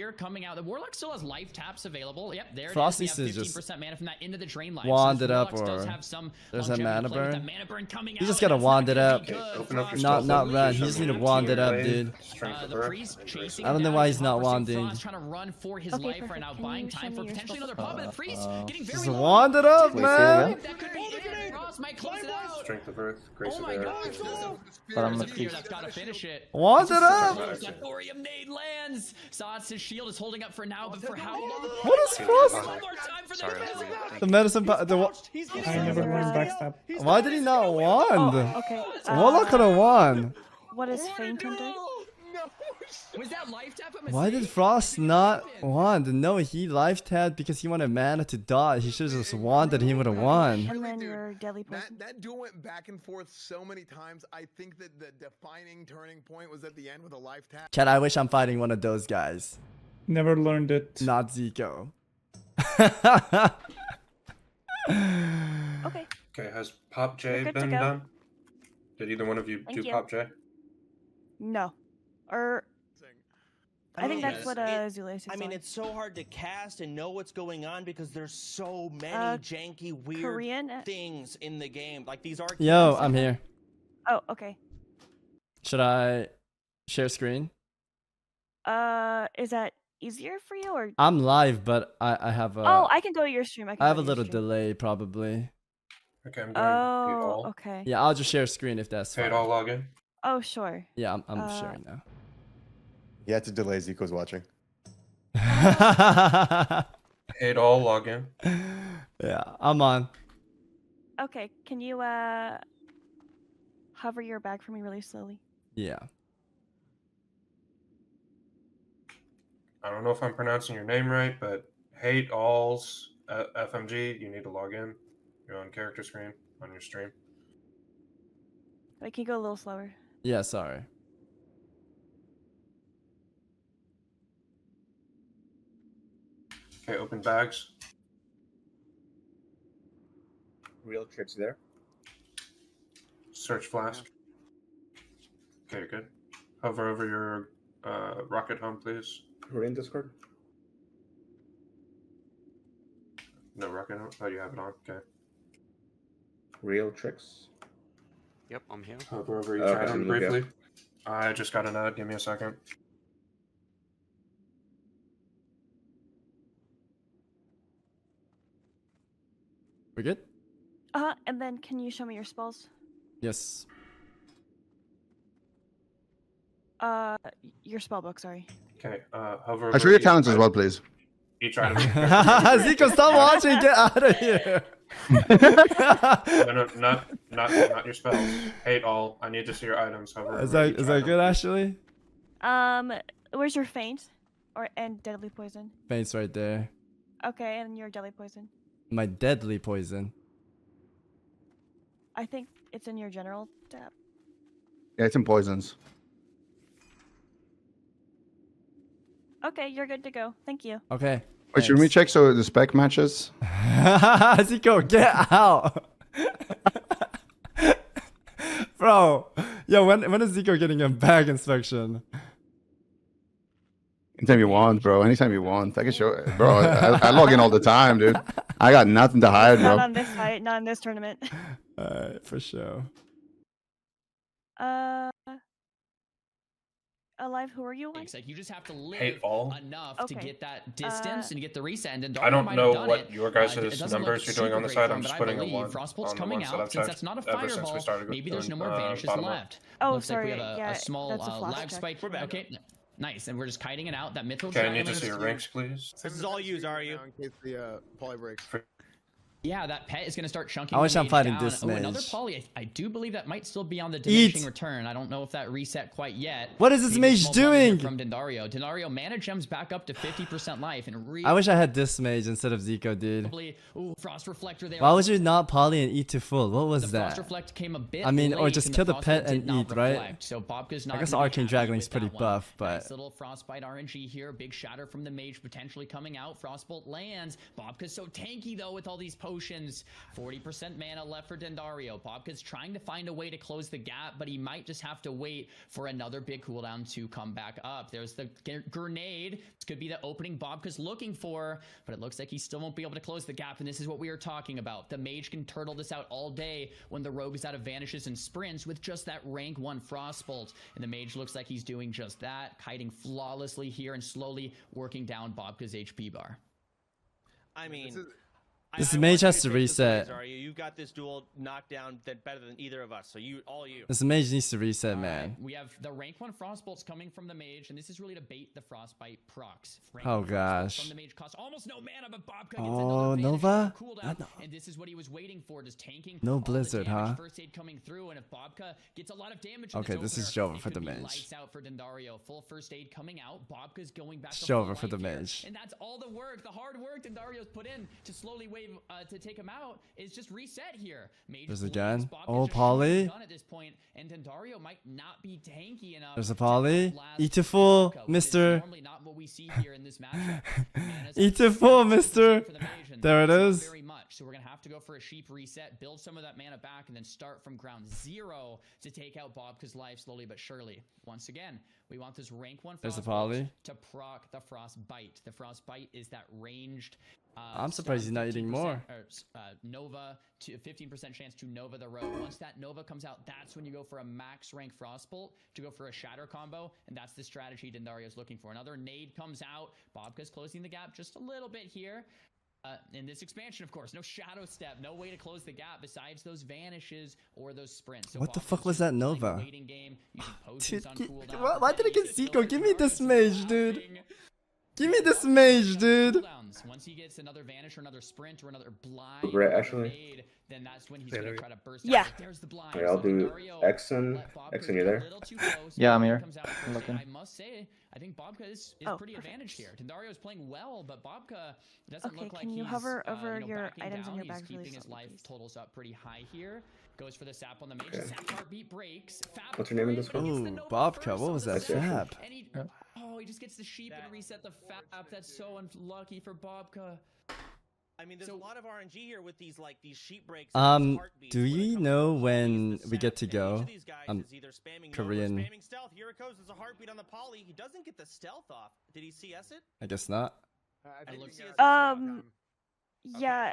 here coming out. The Warlock still has life taps available. Yep, there Frosty it is. We have is 15% mana from that into the drain line. wand So it up, Warlock does or have some there's a mana burn. that mana burn coming You just out, gotta and it's wand not it gonna up. be good. Open up your Not spell. run. You just need to wand it up, dude. The priest chasing I don't know down why his he's not Hopper, wanding. Frost trying to run for his life right now, buying time for potentially another pop. But the priest getting very Just low. wand it up, man. That could be it. Frost might close it out. Strength of Earth, Grace Oh of my Air. gosh. But I'm There's a a fear priest. that's gotta finish it. Wand it up. That thorium nade lands. Sots' shield is holding up for now, but for how long? What is Frost? One more time for the medicine. The medicine. I never learned backstab. Why did he not wand? Okay. Warlock could have won. What is Faint under? Was that life tap a Why mistake? did Frost not wand? No, he life tapped because he wanted mana to dodge. He should have just wanded. He would have won. And then your deadly poison. That duel went back and forth so many times. I think that the defining turning point was at the end with a life tap. Chad, I wish I'm fighting one of those guys. Never learned it. Not Zico. Okay. Okay, has Pop J You're good to been go. done? Did either one of you Thank do you. Pop J? No. Or I think that's what Zule is. I mean, it's so hard to cast and know what's going on because there's so many janky, weird Korean. things in the game. Like these are. Yo, I'm here. Oh, okay. Should I share screen? Is that easier for you or? I'm live, but I have a. Oh, I can go to your stream. I have a little delay probably. Okay, I'm doing Oh, all. okay. Yeah, I'll just share screen if that's Paid fine. all login. Oh, sure. Yeah, I'm sharing now. You had to delay Zico's watching. Paid all login. Yeah, I'm on. Okay, can you hover your bag for me really slowly? Yeah. I don't know if I'm pronouncing your name right, but Hate All's FMG. You need to log in. You're on character screen on your stream. Wait, can you go a little slower? Yeah, sorry. Okay, open bags. Real tricks there. Search flask. Okay, you're good. Hover over your rocket home, please. We're in Discord. No rocket home. Oh, you have it on. Okay. Real tricks. Yep, I'm here. Hover over each Okay, item look briefly. I just got an ad. Give me a second. We good? And then can you show me your spells? Yes. Your spell book, sorry. Okay. Hover. I show your talents as well, please. Each item. Zico, stop watching. Get out of here. No, not your spells. Hate all. I need to see your items. Hover. Is over that each item. good, Ashley? Where's your faint? And deadly poison? Faint's right there. Okay, and your deadly poison. My deadly poison. I think it's in your general tab. Yeah, it's in poisons. Okay, you're good to go. Thank you. Okay. Wait, should we check so the spec matches? Zico, get out. Bro. Yo, when is Zico getting a bag inspection? Anytime you want, bro. Anytime you want. I can show it. Bro, I log in all the time, dude. I got nothing to hide, Not bro. on this fight, not in this tournament. Alright, for sure. Alive, who are you on? It's like you just have to live Hate all. enough to Okay. get that distance and get the reset. And I don't might have know done what it. your guys' It doesn't numbers look you're doing on super the great side. for I'm him, just but I putting a believe 1 Frostbolt's on the coming ones that out I've since that's checked not a ever since we fireball. started Maybe there's no doing, more vanishes bottom up. left. Oh, Looks sorry. like we have Yeah, a small that's a flash lag check. spike. Okay, nice. And we're just kiting it out. That mithril Okay, I dragon need to is- see your ranks, please. This is all you, are you? In case the poly breaks. Yeah, that pet is going to start chunking. I wish the I'm mage fighting down. this Another mage. poly. I do believe that might still be on the diminishing Eat. return. I don't know if that reset quite yet. What is this Maybe a mage small blunder here doing? From Dendario. Dendario mana gems back up to 50% life and really. I wish I had this mage instead of Zico, dude. Ooh, Frost Reflector there. Why would you not poly and eat to full? What was The Frost that? Reflect came a bit I mean, or late, just and kill the Frost pet did and not eat, right? reflect. So Bobka's not I guess gonna be Arcane happy Dragonling's with pretty that one. buff, but Nice little Frostbite RNG here. Big shatter from the mage potentially coming out. Frostbolt lands. Bobka's so tanky though with all these potions. potions. 40% mana left for Dendario. Bobka's trying to find a way to close the gap, but he might just have to wait for another big cooldown to come back up. There's the grenade. This could be the opening Bobka's looking for, but it looks like he still won't be able to close the gap, and this is what we are talking about. The mage can turtle this out all day when the rogue is out of vanishes and sprints with just that rank 1 Frostbolt, and the mage looks like he's doing just that, kiting flawlessly here and slowly working down Bobka's HP bar. I mean, This I mage want you has to to take this reset. away, Zarya. You've got this duel knocked down better than either of us. So all you. This mage needs to reset, man. We have the rank 1 Frostbolts coming from the mage, and this is really to bait the Frostbite procs. Rank Oh 1 Frostbolt gosh. From the mage costs almost no mana, but Bobka gets Oh, another Nova? cooldown, and this is what he was waiting for, just tanking No all the blizzard, damage, huh? First aid coming through, and if Bobka gets a lot of damage in Okay, this this is opener, Jova it for could the be mage. lights out for Dendario. Full first aid coming out. Bobka's going back to Jova full for the life here. mage. And that's all the work, the hard work Dendario's put in to slowly wave to take him out is just reset here. Mage There's blinks, again. Bobka's Oh, just Polly. shooting his gun at this point, and Dendario might not be tanky enough. There's a to Polly. outlast Eat to full, Bobka, which is mister. normally not what we see here in this matchup. Mana's Eat to full, 60% mister. for the mage, and There it that's not is. Very much. So we're gonna have to go for a sheep reset, build some of that mana back, and then start from ground zero to take out Bobka's life slowly but surely. Once again, we want this rank 1 There's a Frostbolt Polly. to proc the Frostbite. The Frostbite is that ranged. I'm surprised he's not eating 15% more. Nova to 15% chance to Nova the rogue. Once that Nova comes out, that's when you go for a max rank Frostbolt to go for a shatter combo, and that's the strategy Dendario's looking for. Another nade comes out. Bobka's closing the gap just a little bit here. In this expansion, of course, no shadow step, no way to close the gap besides those vanishes or those sprints. So What the Bobka's fuck was just that playing a Nova? waiting game, using potions Dude, on gi- cooldown, why did I get pretending Zico? to Give me this kill mage, dude. laughing. Give me this mage, dude. Cooldowns. Once he gets another vanish or another sprint or another blind Right, or actually. nade, then that's when he's going to try to burst Yeah. out. There's the blind. Okay, I'll So do Dendario Exon. let Bobka Exon, get you a there? little too close. Yeah, I'm Bobka here. comes out I'm first, and looking. I must say, I think Bobka is Oh, pretty perfect. advantaged here. Dendario is playing well, but Bobka doesn't Okay, look like can you he's hover over your backing items in down. your He's bags really keeping his slowly, life please? totals up pretty high here. Goes for the sap on the mage. Okay. Sap heartbeat breaks. Fab What's your name in break, this but he one? gets the Ooh, Nova Bobka, first what on was the that sap. fab? And he, oh, he just gets the sheep and reset the fab. That's so unlucky for Bobka. I mean, there's So- a lot of RNG here with these sheep breaks. and these heartbeats Do when it you comes know to when the we get to sap. And each go? of these guys is either spamming Nova or Korean. spamming stealth. Here it goes. There's a heartbeat on the poly. He doesn't get the stealth off. Did he CS it? I guess not. I think looks- we got Um, time. Yeah,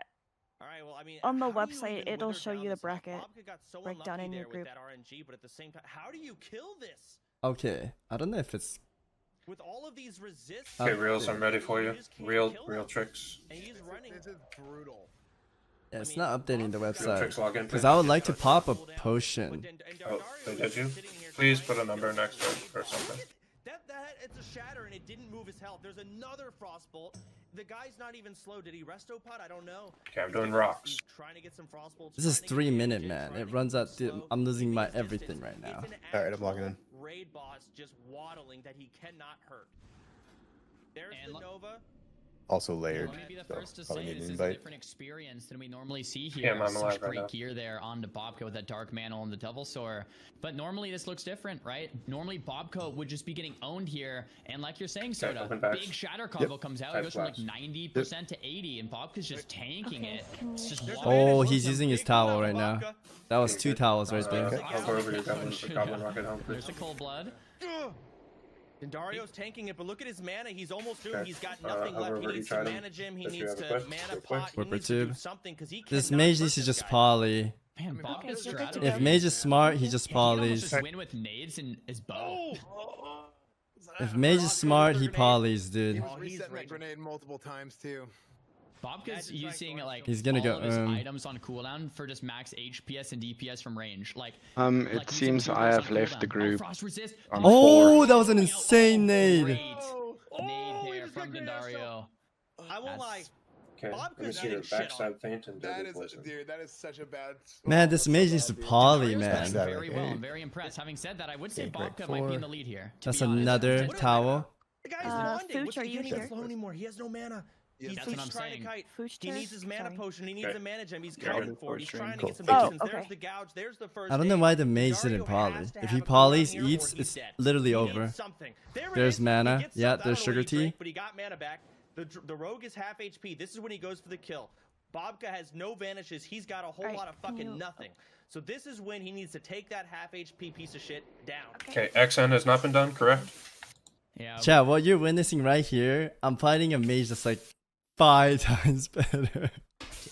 All right. Well, I mean, On the how do you website, even it'll wither show down you the this health? bracket Bobka got so breakdown unlucky in your there group. with that RNG, but at the same time, how do you kill this Okay, I don't know if it's. with all of these resists? Okay, reels, I'm ready for you. just can't Real kill real them. tricks. And he's running. This is brutal. Yeah, it's mean, not updating the Bobka's got Real tricks website. log in, Because please. I would like to pop a Cooldown, but potion. Oh, they did you? sitting here Please trying put a to number get next to it the or lead. something. That it's a shatter and it didn't move his health. There's another frostbolt. The guy's not even slow. Did he resto pot? I don't know. Okay, I'm doing rocks. He's trying to get some frostbolts. This is trying to get 3 damage minute, in, man. trying It to runs keep out. him slow, I'm losing my keeping his everything distance. right now. It's an Alright, I'm logging in. actual raid boss just waddling that he cannot hurt. There's And the Nova. Also layered. Let me be the so first to probably say need this an is a invite. different experience than we normally see Yeah, here. I'm Such alive right great now. gear there onto Bobka with that Dark Mantle and the Devil Soar. But normally this looks different, right? Normally Bobka would just be getting owned here. And like you're saying, Soda, open backs. big shatter combo comes out. It Five goes from like flash. 90% to 80, and Bobka's just tanking Okay, it. can It's you- just There's a waddling. Oh, man. he's using his towel right now. That was Okay, 2 good. towels right there. I'll go over your goblin rocket home, There's please. the Cold Blood. And Dario's tanking it, but look at his mana. He's almost through. Okay. He's got nothing left. Hover He over needs each to item manage him. He that you needs have to equipped. mana Equipped. pot. He Whipper needs to do tube. something because he This cannot mage hurt needs to this just guy. poly. Man, Okay, Bobka's you're good to strategy. go. If mage is smart, he just He can almost polys. just win with nades and his bow. If mage is smart, he polys, He dude. was Oh, he's resetting that raging. grenade multiple times too. Bobka's Imagine trying using to like He's gonna all go, of his um, items on cooldown for just max HPS and DPS from range. Like It like using seems two I rolls have on left cooldown. the group. Oh, frost resist. I'm Oh, four. that was an insane nade. Great. Oh, Nade he there just from got grenade Dendario. I won't lie. Okay, let me Bobka's see your getting shit on. backstab feint and That deadly is, poison. dude, that is such a bad. Man, this mage needs to poly, Dendario's man. playing Yeah, very like, well. hey. I'm very impressed. Having said that, I would say Okay, break Bobka might be in 4. the lead here. to That's be honest. another What is towel. The guy's Fooch, bonding. What's are he you can't even here? flow anymore. He has no mana. He's That's what I'm trying saying. to kite. Fooch He chair? needs his mana Sorry. potion. He needs Okay. to manage him. He's Yeah, kiting good. for it. He's trying to Cool. get some Oh, distance. There's okay. the gouge. There's the first I don't know aid. why the mage Dario didn't poly. has to If have he a cooldown polys, here or eats, he's it's dead. literally He over. needs something. There it There's is. He mana. gets Yeah, something. I there's don't know sugar what he tea. drank, but he got mana back. The rogue is half HP. This is when he goes for the kill. Bobka has no vanishes. He's got a whole Alright, lot of can fucking you- nothing. So this is when he needs to take that half HP piece of shit down. Okay, XN has not been done, correct? Yeah. Chat, what you're witnessing right here, I'm fighting a mage that's like 5 times better.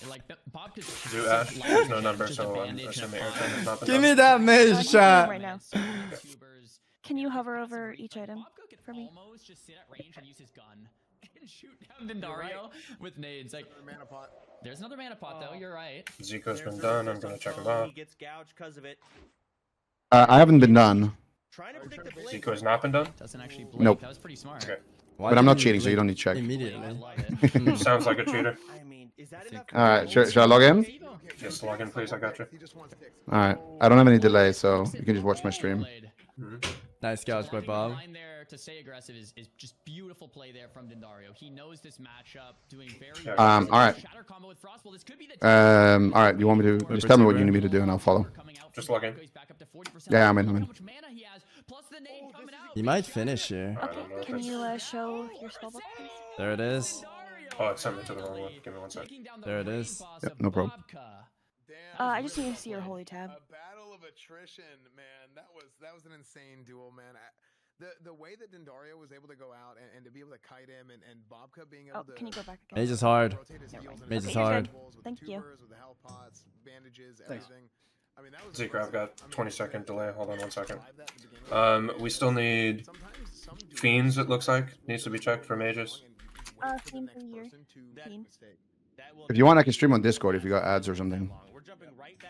Like Bob could Do Ash? There's no number, so I'm assuming XN has not been Give done. me that mage, he's chat. right now. Can you hover over each item for me? Almost just sit at range and use his gun and shoot down Dendario with nades. Like, Mana pot. there's another mana pot though. You're right. Zico's been There's done. no I'm gonna resist check on him phone. out. He gets gouged because of it. I haven't been done, Trying to predict the blink. Zico has not been done. Doesn't actually blink. Nope. That was pretty smart. Okay. Why but I'm not didn't cheating, so you blink don't need to check. I Immediately. love it. Sounds like a cheater. I mean, is that enough? All right, should I log in? Yes, log in, please. I got you. He just wants sticks. All right. I don't have any delay, so you can just watch my stream. Nice gouge by Walking the Bob. line there to stay aggressive is just beautiful play there from Dendario. He knows this matchup, doing very Yeah. well. All right. Shatter combo with Frostbolt. This could be the All right. You want me to just tell me what you need me to do, and I'll follow. Just log in. Yeah, I'm in. I'm in. How much mana he has, plus the nade coming out. He might finish here. I don't know if Can it's- you show your spellbook, please? There it is. Oh, it sent me to the wrong one. Give me 1 sec. There it is. Yep, no problem. Damn, I just need to see your holy tab. A battle of attrition, man. That was an insane duel, man. The way that Dendario was able to go out and to be able to kite him and Bobka being able Oh, to can you go back again? Mage is hard. rotate his heals and Mage his is Okay, you're hard. good. with the Thank you. tubers, with the health pots, bandages, everything. I mean, that was Zico, I've got impressive. I mean, 20-second delay. Hold on 1 second. survive that at the beginning of the We still need Sometimes some duels fiends. It looks like needs to be checked for mages. Fiend for your fiend. If you want, I can stream on Discord if you got ads or something.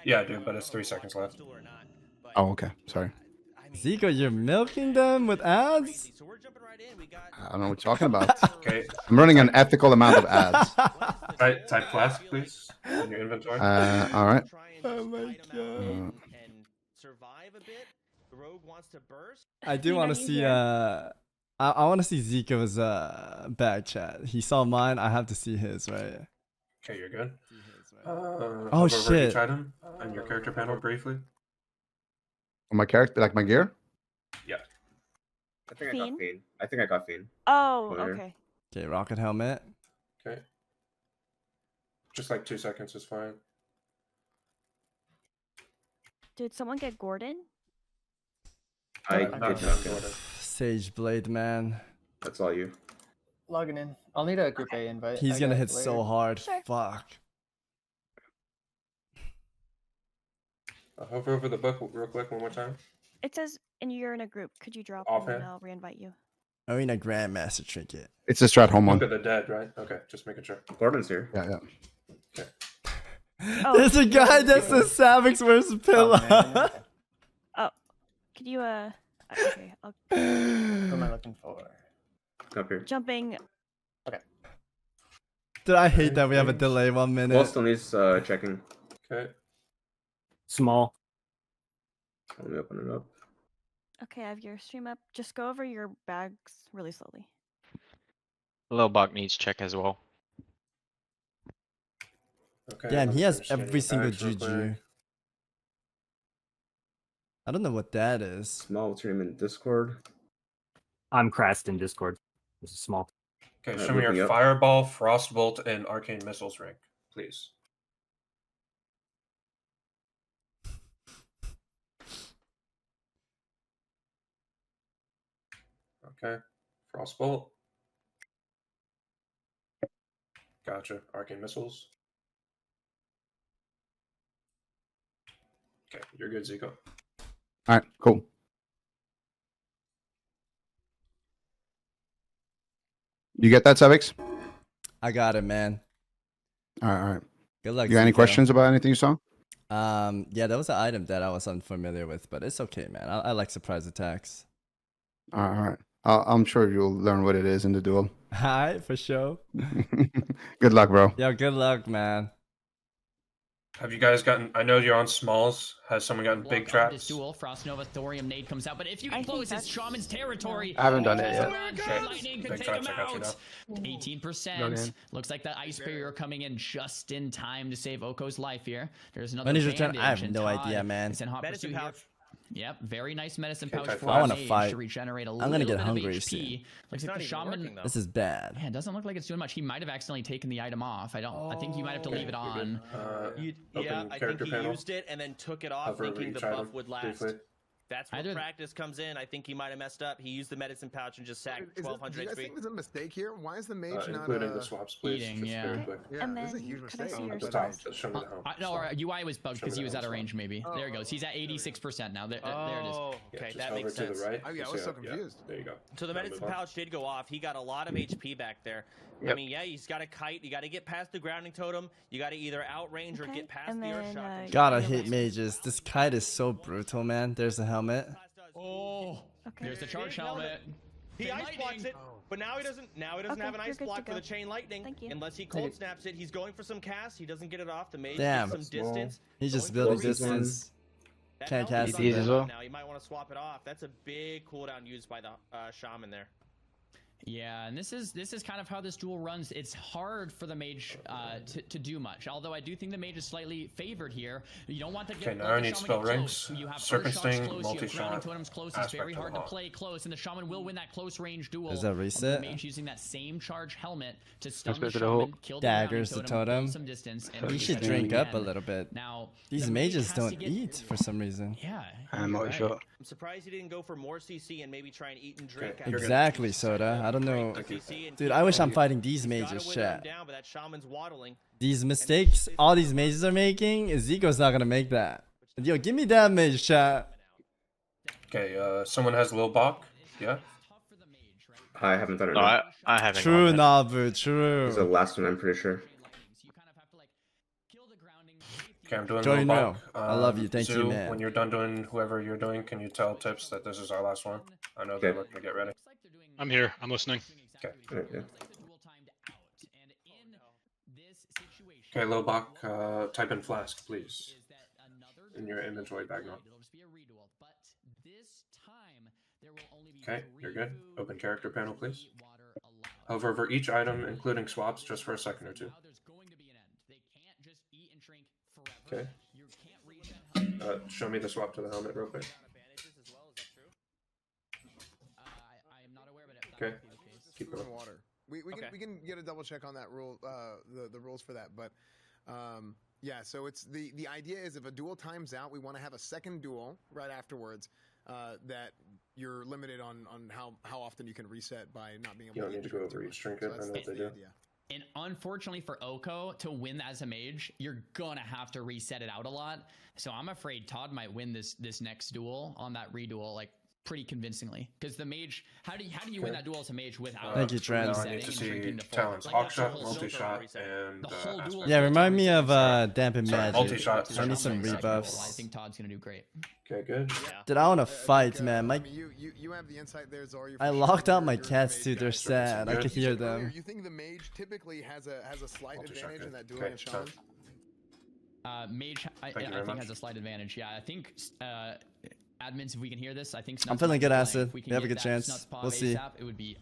Yeah, I do, but it's 3 seconds left. Oh, okay. Sorry. Zico, you're milking them with ads? So we're jumping right in. We got I don't know what you're talking about. Okay. I'm running an ethical amount of ads. Type flask, please, in your inventory. All right. Oh my God. And survive a bit. The rogue wants to burst. I do You want know to he's see here. I want to see Zico's back chat. He saw mine. I have to see his, right? Okay, you're good. Oh, Hover over shit. each item on your character panel briefly. My character, like my gear. I think I Fiend? got Fiend. I think I got Fiend. Oh, Over here. okay. Okay, rocket helmet. Okay. Just like 2 seconds is fine. Did someone get Gordon? I Not did not get order. it. Sage blade, man. That's all you. Logging in. I'll need a group A invite. He's I gonna got hit it so later. hard. Sure. Fuck. Hover over the book real quick one more time. It says, and you're in a group. Could you drop Off and then hand. I'll reinvite you? Arena Grandmaster trinket. It's a strat home Book one. of the Dead, right? Okay, just making sure. Gordon's here. Yeah, yeah. Oh, There's a guy that says Savix versus Pillar. man, okay. Could you okay, I'll What am I looking for? Up here. jumping. Dude, I hate that we have a delay 1 minute. Wall still needs checking. Okay. Small. Let me open it up. Okay, I have your stream up. Just go over your bags really slowly. Little bug needs check as well. Okay. Damn, let he me has finish scanning every your single bags real GG. quick. I don't know what that is. Small, what's your name in Discord? I'm Crast in Discord. This is small. Okay, Alright, show me looking your up. Fireball, Frostbolt, and Arcane Missiles rank, please. Okay, Frostbolt. Gotcha. Arcane Missiles. Okay, you're good, Zico. All right, cool. You get that, Savix? I got it, man. All right, all right. Good luck. You got any Zico. questions about anything you saw? Yeah, that was an item that I was unfamiliar with, but it's okay, man. I like surprise attacks. All right, all right. I'm sure you'll learn what it is in the duel. Alright, for sure. Good luck, bro. Yo, good luck, man. Have you guys gotten? I know you're on smalls. Has someone gotten big Block on this traps? duel, Frost Nova Thorium nade comes out, but if you I can think close, it's that's- Shaman's territory. I haven't done it Oh, yet. man, Lightning could Big take traps, him I got you out. now. 18%. Looks like that Ice Barrier coming in just in time to save Oko's life here. There's another When he's returned, I have bandage, and no Todd idea, man. is in hot Medicine pursuit here. pouch. Yep, very nice medicine Okay, pouch type for five. I wanna Mage fight. to regenerate a I'm little gonna bit get of hungry HP. soon. Looks It's like not the even shaman. working, though. This is bad. Yeah, it doesn't look like it's doing much. He might have accidentally taken the item off. I think you might have to leave it You're good. on. Open I think character he panel. used it and then took it off, Hover over thinking the each buff item would last. briefly. That's where Either- practice comes in. I think he might have messed up. He used the medicine pouch and just sacked Do you 1200 guys think HP. there's a mistake here? Why is the mage not Including the swaps, please. eating, just yeah. very Okay. quick. Yeah, And this is a then huge could I mistake. see your At the stats? top, just show me the home. No, our UI was bugged Show because me he was the out of home range. Maybe there he goes. He's at 86% now. There it is. Oh, Yeah, okay, just that hover makes to sense. the right. Oh, yeah, You I was see so it? Yeah, confused. there you go. So the Now medicine move on. pouch did go off. He got a lot of HP back there. I Yep. mean, yeah, he's got a kite. You got to get past the grounding totem. You got to either outrange or Okay, get past and the earth then, shot. to Gotta get hit away. mages. This kite is so brutal, man. There's a helmet. Oh, Okay. there's the charge Big helmet. helmet. He Chain ice lightning. blocks it, but now he doesn't. Now he doesn't Okay, have an you're ice good to block for go. the chain lightning. Thank you. Unless he cold snaps it, he's going for some cast. He doesn't get it off. The mage Damn. gets some distance. He's just Going for building the reset. distance. That Can't helmet cast is it. on as cooldown well. Now you might want to swap it off. That's a big cooldown used by the shaman there. Yeah, and this is kind of how this duel runs. It's hard for the mage to do much. Although I do think the mage is slightly favored here. You don't want to get Okay, now let I the need shaman spell get rings. close. You have Serpent earth shots Sting, close, you have grounding multi-shot, totems close. It's aspect very of hard to law. play close, and the shaman will win that close range duel. Does that reset? The mage using that same charge helmet to stun the go to the hole. shaman, kill the Daggers grounding the totem, totem. build some distance, and We reset should it drink up a again. little bit. Now These the mage mages has to don't get- eat for some reason. Yeah, I'm you're not right. sure. I'm surprised he didn't go for more CC and maybe try and eat and drink. Okay, after you're good. Exactly, Soda. I don't know. CC and Dude, keep I wish going. I'm fighting these He's gotta mages, wither him chat. down, but that shaman's waddling. These mistakes all these mages are making, Zico's not gonna make that. Yo, give me that mage, chat. Okay, someone has Lil Bach. Yeah. I haven't done it. No, No, I haven't. True, gone Nabu, This is the true. last one, I'm pretty sure. Okay, I'm doing Joey, Lil Bach. no. I love you. Thank you, Zoo, man. When you're done doing whoever you're doing, can you tell Tips that this is our last one? I know they're Okay. looking to get ready. I'm here. I'm listening. Okay. Alright, yeah. Okay, Lil Bach, type in Flask, please. In your inventory bag now. Okay, you're good. Open character panel, please. Hover over each item, including swaps, just for a second or two. Okay. Show me the swap to the helmet real quick. Okay. Keep Food going. and water. We can get a double check on that rule, the rules for that, but yeah. So it's the idea is if a duel times out, we want to have a second duel right afterwards. That you're limited on how often you can reset by not being able. You don't to need to get go too over much. each trinket. I that's know what they the do. idea. And unfortunately for Oko to win as a mage, you're gonna have to reset it out a lot. So I'm afraid Todd might win this next duel on that reduel, like pretty convincingly. Because the mage, how do you win that duel as a mage without? Thank you, Trent. Now I resetting need to and see drinking to full? talents. Like, Hawk that's the shot, whole multi-shot, reset. and The whole duel aspect. is Yeah, built remind on me of resetting. Dampen Sorry, Magic. multi-shot. I need some Something like that. rebuffs. I think Todd's gonna do great. Okay, good. Yeah. Dude, I wanna I fight, think, man. I My mean, you have the insight there, Zari. I for locked sure. out my You're the cats mage too. They're guy. sad. I good. could You hear said earlier, them. You think the mage typically has a slight Multi-shot, advantage in good. that dueling Okay, and shaman? Mage, I Thank you very think much. has a slight advantage. Yeah, I think admins, if we can hear this, I think I'm Snuts feeling might good, be playing. Acid. If we can We have a get good that chance. Snuts pop We'll see. ASAP, it would be.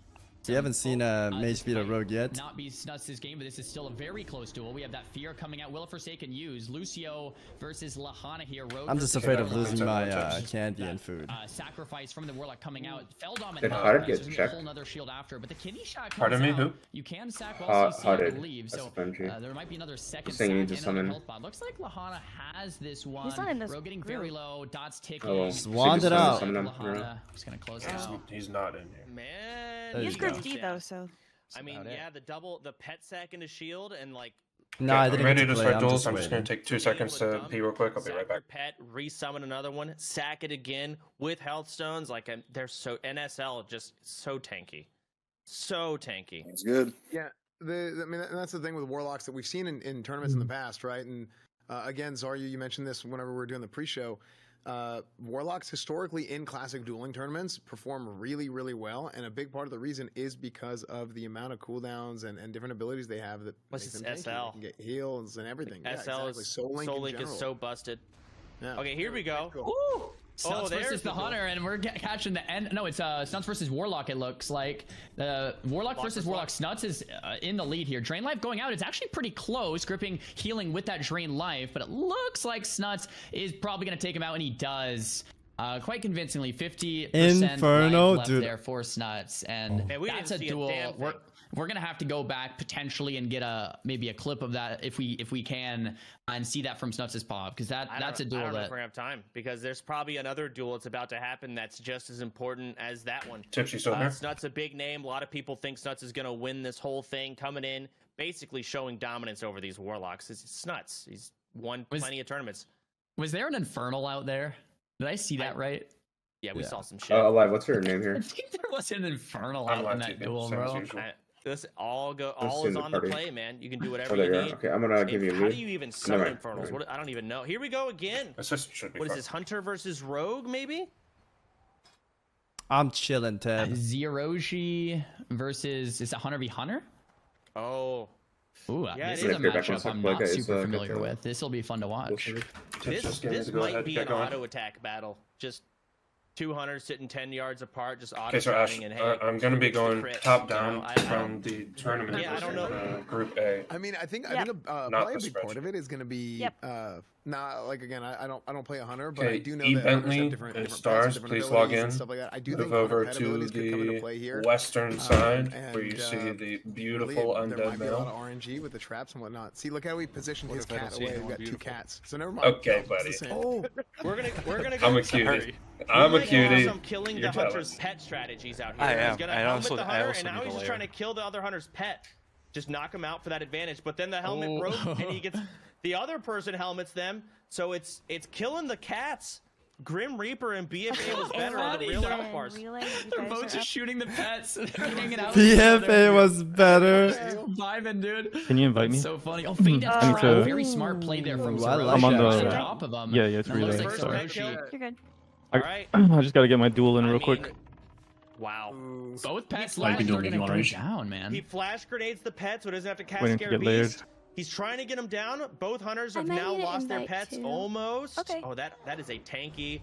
We haven't seen Mage this beat a might rogue yet. Not be Snuts' game, but this is still a very close duel. We have that Fear coming out. Will of Forsaken use Lucio versus Lahana here. Rogue I'm just versus afraid of Warlock. losing my Tips. candy and food. Sacrifice from the Warlock coming out. Feldom Did and Hard Nine, get so there's checked? a whole nother shield after. But the kidney shot comes Pardon me, out. who? You can sack while CC, I Hearted. believe. That's So FMG. there might be another second saying you sack just and another summon. health bot. Looks like Lahana has this one. He's not in this Rogue getting group. very low. Dots ticking. Oh, well. Just wand it Summon out. him. Lahana just gonna close it out. He's not in here. Man, There He's you go. group D though, so I mean, about it. yeah, the pet sack into shield and like. No, Okay, I I'm didn't ready get to to play. start I'm duels. just I'm just going to waiting. take 2 seconds to pee real quick. I'll be right back. Pet, resummon another one, sack it again with health stones. Like they're so NSL just so tanky, so tanky. That's good. Yeah, I mean that's the thing with warlocks that we've seen in tournaments in the past, right? And again, Zarya, you mentioned this whenever we were doing the pre-show. Warlocks historically in classic dueling tournaments perform really, really well, and a big part of the reason is because of the amount of cooldowns and different abilities they have that What's make this them tanky. SL? They can get heals and everything. Yeah, SL exactly. is Soul Link, in is general. so busted. Yeah. Okay, here we go. Cool. Ooh! Stunts there's versus the duel. Hunter, and we're catching the end. No, it's Stunts versus Warlock. It looks like Warlock versus versus Warlock. Lock. Snuts is in the lead here. Drain life going out. It's actually pretty close. Gripping, healing with that drain life, but it looks like Snuts is probably going to take him out, and he does. Quite convincingly, 50% Inferno, left dude. there for Snuts, and Man, we that's didn't a see a duel. damn thing. We're gonna have to go back potentially and get maybe a clip of that if we can and see that from Snuts' pop, because that's a I duel don't know that if we're gonna have time because there's probably another duel that's about to happen that's just as important as that one. Tipsy still here? Snuts a big name. A lot of people think Snuts is gonna win this whole thing, coming in basically showing dominance over these Warlocks. It's Snuts. He's won plenty of tournaments. Was there an Infernal out there? Did I see that right? Yeah, we saw some shit. Alive, what's her name I here? think there was an Infernal I'm out in allowed that to, duel, same as bro. usual. This all Let's is see the on the party. play, man. You can do whatever Oh, you there you need. are. Okay, I'm gonna give you a How move. do you even summon Never mind. Infernals? What, I don't even know. Here we go again. Assist should be What is fine. this? Hunter versus Rogue, maybe? I'm chilling, Ted. Zeroji versus is it Hunter v Hunter? Oh, Ooh, Yeah, this it is a is. Get back matchup on I'm Sack not Like it's, super good familiar to- with. This will be fun to watch. Tips just getting this to go might ahead be get an going. auto attack battle. Just 200 sitting 10 yards apart, just auto Okay, so Ash, shotting and hey, I'm going to be going crits, top you know? down I don't- from the tournament Yeah, I don't know. Group A. I mean, I think Yep. probably a the big part of spreadsheet. it is going to be Yep. not like again. I don't play a hunter, but Okay, I do know E. that hunters Bentley have and different Stars, pets, different please abilities log and in. stuff like that. I do Move think hunter over pet to abilities could come into play the here. western side where and, you see the Really, beautiful there undead might be a lot male. of RNG with the traps and whatnot. See, look how we positioned his if I don't cat see away. anyone We've got two beautiful? cats. So never mind. Okay, No, it's buddy. the same. Oh, we're gonna go. I'm a cutie. Sorry. I'm a We might have cutie. some killing You're the hunter's jealous. pet strategies out here. I He's am. gonna I helmet also- the I hunter, also and now need he's a just trying to layer. kill the other hunter's pet. Just knock him out for that advantage. But then the helmet Oh. broke, and he gets the other person helmets them. So it's killing the cats. Grim Reaper and BFA was better on the real They're- health bars. They're both just shooting the pets. They're hanging out. PFA was better. Vibing, dude. Can you invite me? That's so funny. Oh, Feint Death I need Trap. to- Very smart play there from Ooh, I Zero. like I'm on that. the- top of them. Yeah, yeah, it's And it looks relay. like Sorry. Zeroshi- You're good. All right. I just gotta get my duel in I real mean, quick. Wow. Both pets Might look be like doing they're maybe gonna one go range. down, man. He flash grenades the pet so he doesn't have to cast Waiting to Scare get layered. Beast. He's trying to get him down. Both hunters I have might now need an lost their invite pets too. almost. Okay. Oh, that is a tanky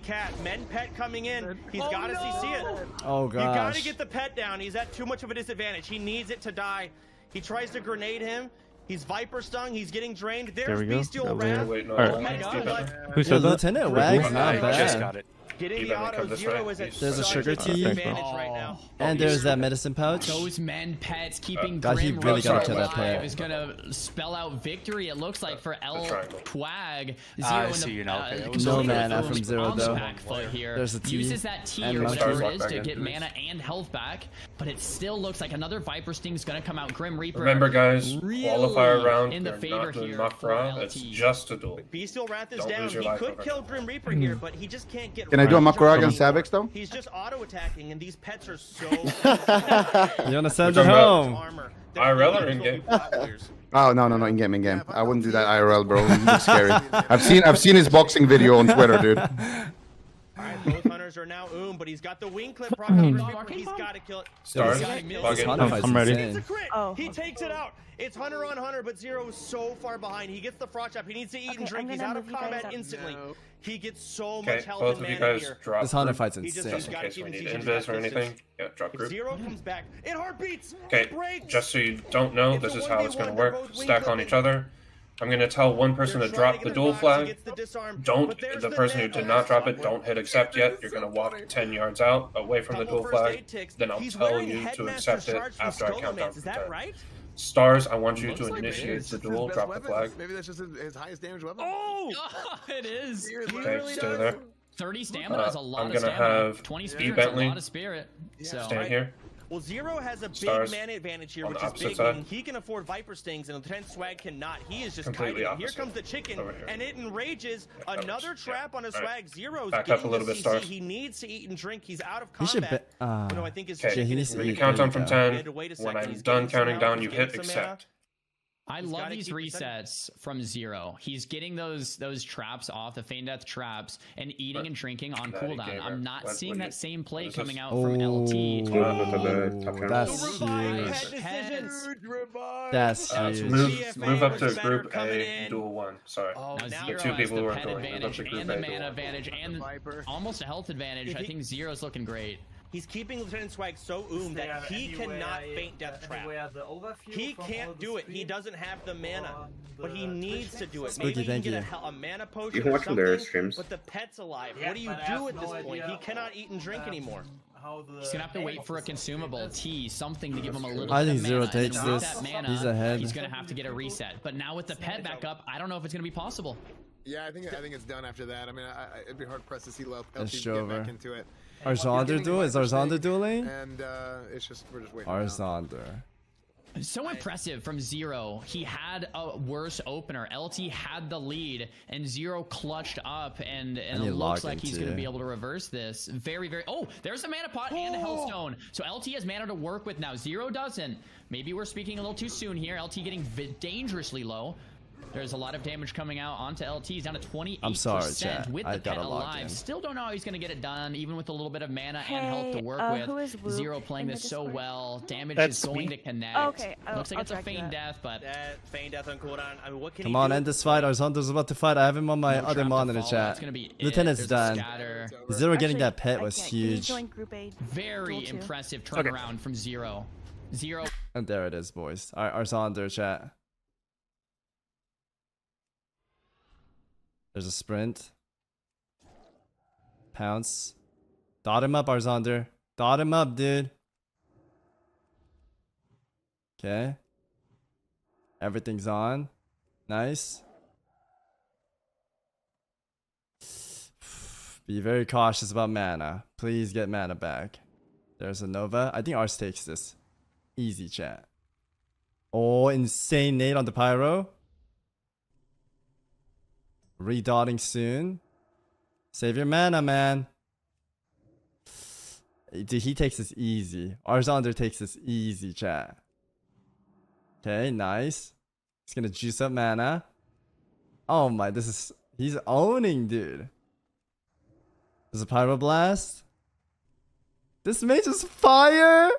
cat. Men pet coming in. He's got to CC it. Oh You got to gosh. get the pet down. He's at too much of a disadvantage. He needs it to die. He tries to grenade him. He's Viper stung. He's getting drained. There's we go. Bestial Got layered. Wrath. Waiting Alright. on my Steve gosh. Bentley. Who Yeah, said that? Lieutenant Wag's not I just bad. got it. Getting the Even auto come this zero way. is at There's a such sugar tea. disadvantage right now. And there's that medicine pouch. Those men pets keeping God, he Grim really got Reaper to that alive player. is gonna spell out victory. It looks like for El triangle. Twag. I in see the, you now. Okay, I was No looking mana at from those. Zero, though. Back foot here. There's a T Uses that T and or Monkey. whatever Stars it is walk to back get in. mana and health back, but it still looks like another Viper Sting's gonna come out. Grim Reaper. Remember, guys, really qualifier round. in the You're favor not doing here Mak'Gora. for It's LT. just a duel. Bestial Wrath is Don't down. lose your He life could over kill it. Grim Reaper here, but he just can't get. Can I do a right Mak'Gora on against anymore. Savix though? He's just auto attacking, and these pets are so. You wanna send We're it talking about home? Armor. IRL or in-game? Oh no, in game, I wouldn't do that IRL, bro. It's scary. I've seen his boxing video on Twitter, dude. Alright, both hunters are now but he's got the wing clip proc on Grim Reaper. He's got to kill it. Stars, He's got log This in. Hunter fight's I'm ready. It's insane. a crit. Oh, He okay. takes it out. It's hunter on hunter, but Zero is so far behind. He gets the frost trap. He needs to eat Okay, and drink. I'm He's gonna out of move you guys combat up. instantly. He gets so Okay, much health both and of you mana guys here. drop This Hunter group, fight's He just- insane. just in gotta case keep we his need siege invis at or that anything. distance. Yeah, drop If group. Zero comes back, it heartbeats. Okay, It breaks. just so you don't know, It's this a is how it's 1v1, going to they're work. both wing Stack on clipping. each other. I'm going to tell one person They're to trying drop to the get duel box, he flag. gets the disarm, Don't, but there's the person who net. did not drop it, don't hit accept yet. You're going to walk 10 yards out away from the Couple duel first flag. aid ticks. Then I'll He's tell wearing you to Headmaster's accept it shards from after I count down Scholomance. Is from that 10. right? Stars, I want you Looks to like it initiate is. the It's his duel. best Drop the weapon. flag. Maybe that's just his highest damage weapon. Oh! it is. He Okay, really stay does. there. 30 stamina is a lot I'm of gonna stamina. have 20 E. spirit's Bentley a lot of spirit. So Stand here. Well, Zero has a big Stars mana advantage here, on which the is opposite big, side. meaning he can afford Viper Stings, and Lieutenant Swag cannot. He is just Completely kiting. Here opposite. comes the chicken, Over here. and it enrages. that Another works. trap Yeah. on a All right. Swag. Zero's Back up getting a little the bit, CC. Stars. He needs to eat and drink. He's out of He should combat. be. You know, I think his Okay, chicken he is needs to when really you eat. count There down you from go. 10, He had to wait a when second. I'm He's done getting some counting health, down, he's you getting hit some mana. accept. I He's love gotta these keep the setting. resets from Zero. He's getting those traps off, the Feign Death traps, and eating and drinking on That he cooldown. gave her. I'm not What- seeing what that is- same play is coming this? out from LT. That's Revive huge. pet decisions. That's Move, huge. move up to was better Group coming A, in. Duel 1. Sorry. Oh, Now now Zero two has people the who are pet going. Move up advantage to Group and A, the Duel mana 1. advantage and almost a health advantage. If I he- think Zero's looking great. He's keeping Lieutenant Swag so that he cannot feint death trap. He can't do it. He doesn't have the mana, but he needs to do it. Spooky, Maybe he can thank get a mana potion You can or watch them their something, streams. but the pet's alive. What do you do at this point? He cannot eat and drink anymore. He's gonna have to wait for a consumable tea, something to give him a little I bit think of Zero mana, and takes then with this. that mana, He's ahead. He's gonna have to get a reset. But now with the pet back up, I don't know if it's gonna be possible. Yeah, I think it's done after that. I mean, it'd be hard pressed to see LT It's get over. back into it. Arzander duel? Is Arzander dueling? And it's just we're just waiting. it out. Arzander. So impressive from Zero. He had a worse opener. LT had the lead, and Zero clutched up, and it need looks lock like he's in going to too. be able to reverse this. Very, very... Oh, there's a mana pot and a Hellstone. So LT has mana to work with now. Zero doesn't. Maybe we're speaking a little too soon here. LT getting dangerously low. There's a lot of damage coming out onto LT. He's down to 28%. I'm sorry, chat. With I the pet gotta lock alive. in. Still don't know how he's going to get it done, even with a little bit of mana and health to work who is with. Whoop Zero playing in the this so Discord? well. Damage That's is going me. to connect. Okay, Looks like I'll it's a track feign that. death, but... That feint death on cooldown. I mean, what can Come he on, do? end this fight. Arzander's about to fight. I have him on my No other trap to monitor follow. chat. That's gonna be it. Lieutenant's There's a done. scatter. Zero getting Actually, that pet I was can't. Can you huge. join Group A? Very Duel two? impressive turnaround from Zero. Zero. And there it is, boys. Alright, Arzander chat. There's a sprint. Pounce. Dot him up, Arzander. Dot him up, dude. Okay. Everything's on. Nice. Be very cautious about mana. Please get mana back. There's a Nova. I think Ars takes this. Easy, chat. Oh, insane nade on the Pyro. Redotting soon. Save your mana, man. Dude, he takes this easy. Arzander takes this easy, chat. Okay, nice. He's gonna juice up mana. Oh my, this is... He's owning, dude. There's a Pyroblast. This mage is fire!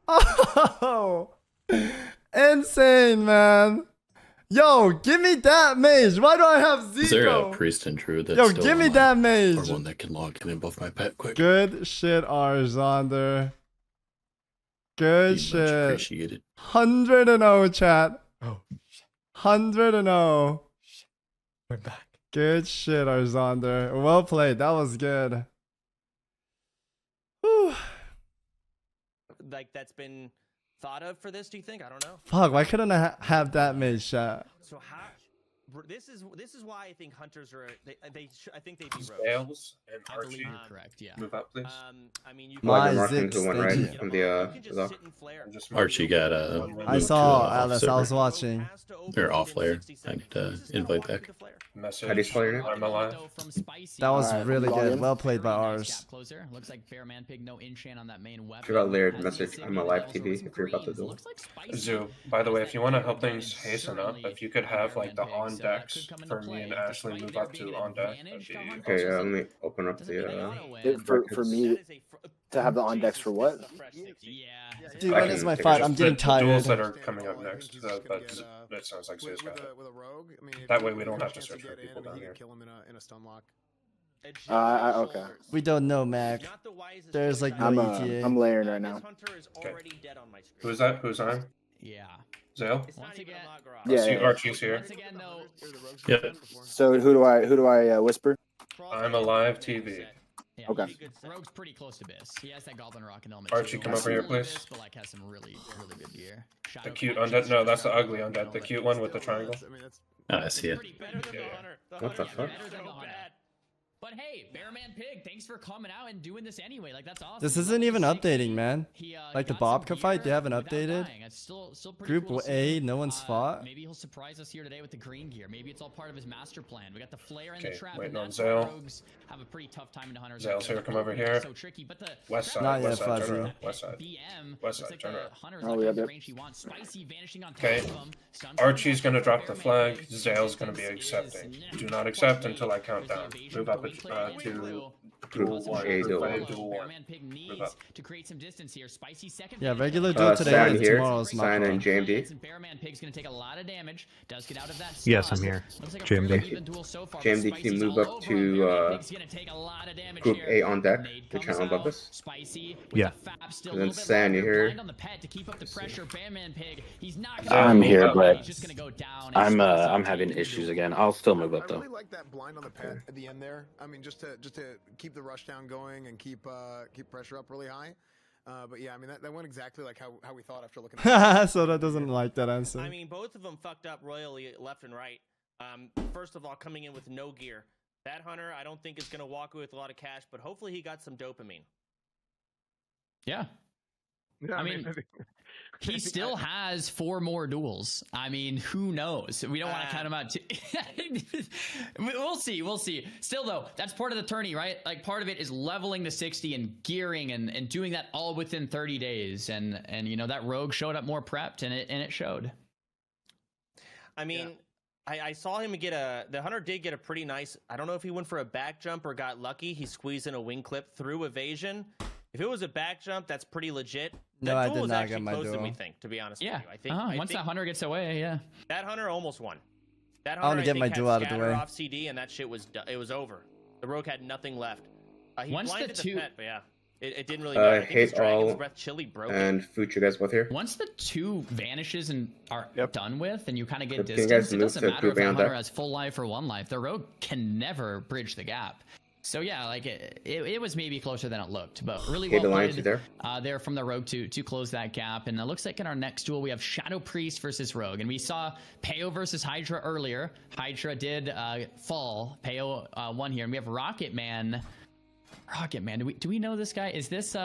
Oh! Insane, man. Yo, give me that mage. Why do I have Zico? Is there a priest and druid that's Yo, still give me online? that Or mage. one that can log in above my pet quick? Good shit, Arzander. Good Be much shit. appreciated. 100-0, chat. Oh, 100-0. we're back. Good shit, Arzander. Well played. That was good. Whew. Like, that's been thought of for this, do you think? I don't know. Fuck, why couldn't I have that mage, chat? So how... This is why I think hunters are... I think they'd be rogues. Scales and I believe Archie. you're correct, yeah. Move up, please. I mean, you My Mark him Zix, to one thank right you. from the you can just the- sit and flare. I'm just Archie got I moved saw to, Alice. I was server. watching. Has to open They're off within layer. 60 I need seconds. to He's just not invite walking back. to flare. message. How do you spell your name? I'm alive. That was Alright, really log good. in. Well played by Very nice ours. gap closer. Looks like Bear Man Pig, no enchant on that main weapon. Give out layered Has message. the I'm insignia, alive but also TV some if you're about to greens. duel. Looks like spicy. Zoo, by the way, if you want to help That things can hasten up, certainly if you could have like the Bear Man on Pig, so that decks could come into for me play. and Ashley Despite move there up being to an on deck, advantage to that'd be hunters, Okay, let me open up doesn't mean they the. gotta win. For me to have the on decks for what? Yeah. Dude, I when can is my take fight? it. I'm The getting duels that tired. are coming up next, that sounds like Zoo's got it. That way we don't have to search for people down here. Kill him in a stun lock. Okay. We don't know, Mac. There's like no ETA. I'm layering right now. Okay. Who's that? Who's on? Yeah. Zale? Once again, Yeah, See, yeah. Archie's here. once again, though, Yeah. So who do I whisper? I'm alive TV. yeah, Okay. Rogue's pretty close to Biss. He has that Goblin Rocket element. Archie, too. come over here, Similar to please. Biss, but like has some really good gear. The Shadow cute Flash undead? is No, just that's the really ugly good, undead. The like, cute one with the triangle. I see it. Pretty better than the Yeah. hunter. What the Yeah, fuck? better than the hunter. But hey, Bearman Pig, thanks for coming out and doing this anyway. Like that's awesome. This He isn't left even the updating, 60. man. He, Like the got some Bobka fight, they gear haven't without updated. dying. It's still pretty Group cool to A, see. no one's fought. Maybe he'll surprise us here today with the green gear. Maybe it's all part of his master plan. We got the flare and Okay, the trap. waiting and on that's why Zale. rogues have a pretty tough time into hunters. Zale's because here, come the over opening is here. So tricky, but the West side, Not west yet, side, Fuzzy. turn around. West side. BM. West looks side, like turn the around. hunters Oh, like yeah, the yep. range he wants. Spicy vanishing on top Okay. of him. Stun Archie's gonna drop the Bearman flag. Pig. Zale's gonna be accepting. Do not accept until I count down. Move up to Group A duel. Bearman Pig needs to create some distance here. Spicy second. Yeah, regular duel today San and here. tomorrow's San and Mak'Gora. JMD. Bearman Pig's gonna take a lot of damage. Does get out of that. Yes, sauce. I'm here. Looks like a JMD. fairly even duel so far, but JMD Spicy's can move all up over him. to Bearman Pig's gonna take a lot of damage Group here. A on deck. Nade The comes channel above out. us. Spicy with Yeah. the fap still And a then little bit San, longer. you here? Blind on the pet to keep up the pressure. Bearman Pig, he's not. I'm here, but He's just gonna go down. I'm having issues again. I'll still move I up though. really like that blind on the pet at the end there. I mean, just to keep the rush down going and keep pressure up really high. But yeah, I mean that went exactly like how we thought after looking at it. So that doesn't like that answer. I mean, both of them fucked up royally left and right. First of all, coming in with no gear. That hunter, I don't think is going to walk away with a lot of cash, but hopefully he got some dopamine. Yeah. Yeah, I mean, he still has 4 more duels. I mean, who knows? We don't want to count him out. We'll see. We'll see. Still, though, that's part of the tourney, right? Like, part of it is leveling to 60 and gearing and doing that all within 30 days. And you know, that rogue showed up more prepped, and it showed. I mean, I saw him get the hunter did get a pretty nice, I don't know if he went for a back jump or got lucky. He squeezed in a wing clip through evasion. If it was a back jump, that's pretty legit. No, That I duel did was not actually get my closer than we duel. think, to be honest Yeah. with you. I think Once that hunter gets away, yeah. that hunter almost won. That I hunter, wanna get think, my had duel out of the scatter way. off CD, and that shit was it was over. The rogue had nothing left. He Once the blinded the two- pet, but yeah, it didn't really matter. I think his Hate Dragon's all Breath chili broke it. and Fuch, you guys both here? Once the 2 vanishes and are done with, and you kind of get Can you guys distance, it move doesn't to matter if Group A that on hunter deck? has full life or 1 life. The rogue can never bridge the gap. So yeah, like it was maybe closer than it looked, but really Okay, well the Lions played there. there from the rogue to close that gap. And it looks like in our next duel we have Shadow Priest versus Rogue, and we saw Peo versus Hydra earlier. Hydra did fall. Peo won here, and we have Rocket Man. Rocket Man, do we know this guy? Is this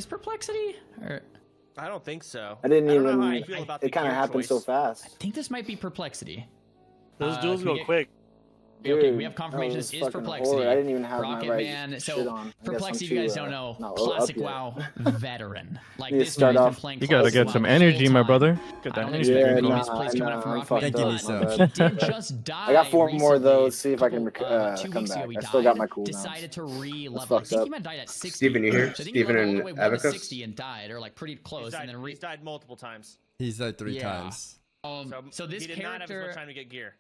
Perplexity? Or I don't think so. I didn't don't know even. how I feel about the It kind of gear happened so choice. fast. I think this might be Perplexity. Those duels can we go get- quick. Okay, we Dude, have confirmation that this was is fucking Perplexity. horrid. I didn't even have Rocket my right Man. shit So on. I guess Perplexity, I'm if you guys too, don't know, not up classic yet. WoW veteran. Like Need to this start dude's been off- playing You gotta classic get WoW some the energy, whole my time. brother. I Get that don't energy. expect Yeah, any nah, bonus plays coming out from I'm Rocket fucked Man, Thank you, but Lisa. he did just die. I got 4 more though. recently. Let's see if I can 2 come weeks ago, back. he I still got died, my cooldowns. Decided to re-level. I fucked think up. he might have died at 60. Steven, you here? So I think he Steven leveled all and the way 1 to Abacus? 60 and died, or like pretty close, and then He's died multiple times. He's died 3 Yeah. times. So this he did not have as character much time to get gear.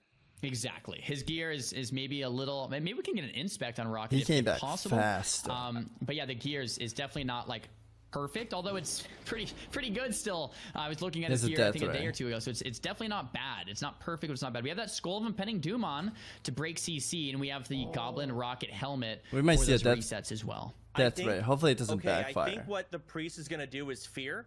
exactly. His gear is maybe a little. Maybe we can get an inspect on Rocket. He if came back possible. fast. But yeah, the gear is definitely not like perfect, although it's pretty good still. I was looking at his There's a gear I death think a day ray. or 2 ago, so it's definitely not bad. It's not perfect, but it's not bad. We have that Skull of Impending Doom on to break CC, and we have the Goblin Rocket helmet. We might for see a those death- resets as well. Death ray. Hopefully it doesn't Okay, backfire. I think what the priest is going to do is fear,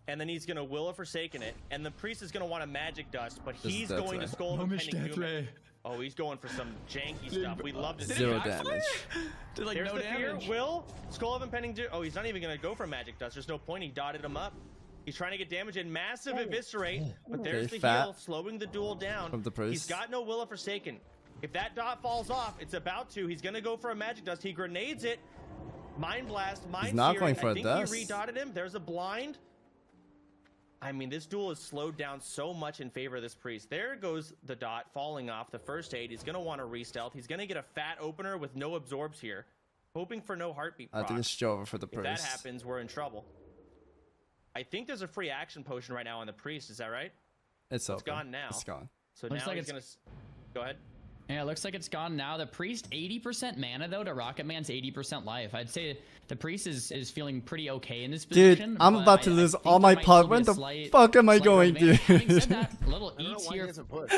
and then he's going to will of Forsaken it, and the priest is going to want a magic dust, but This is he's death going ray. to Skull of Impending Doom. Oh, he's going for some janky stuff. We love to see 0 it. damage. Did like There's no the damage. fear. Will Skull of Impending Doom. Oh, he's not even going to go for magic dust. There's no point. He dotted him up. He's trying to get damage and massive eviscerate, but there's Okay, the fat heal, slowing the duel down. from the priest. He's got no Will of Forsaken. If that dot falls off, it's about to. He's going to go for a magic dust. He grenades it. Mind blast. Mind not searing. going for I a think dust. he redotted him. There's a blind. I mean, this duel is slowed down so much in favor of this priest. There goes the dot falling off the first aid. He's going to want to re-stealth. He's going to get a fat opener with no absorbs here, hoping for no heartbeat I think proc. it's over for the If that priest. happens, we're in trouble. I think there's a free action potion right now on the priest. Is that right? It's over. gone now. It's gone. So Looks now like he's it's- going to... Go ahead. Yeah, it looks like it's gone now. The Priest, 80% mana, though, to Rocket Man's 80% life. I'd say the Priest is feeling pretty okay in this position. Dude, I'm but about to I lose think all there my might pot. still be When a the slight- fuck am I slight going, advantage. Having said dude? that, a little I don't know eats why he here. hasn't pushed.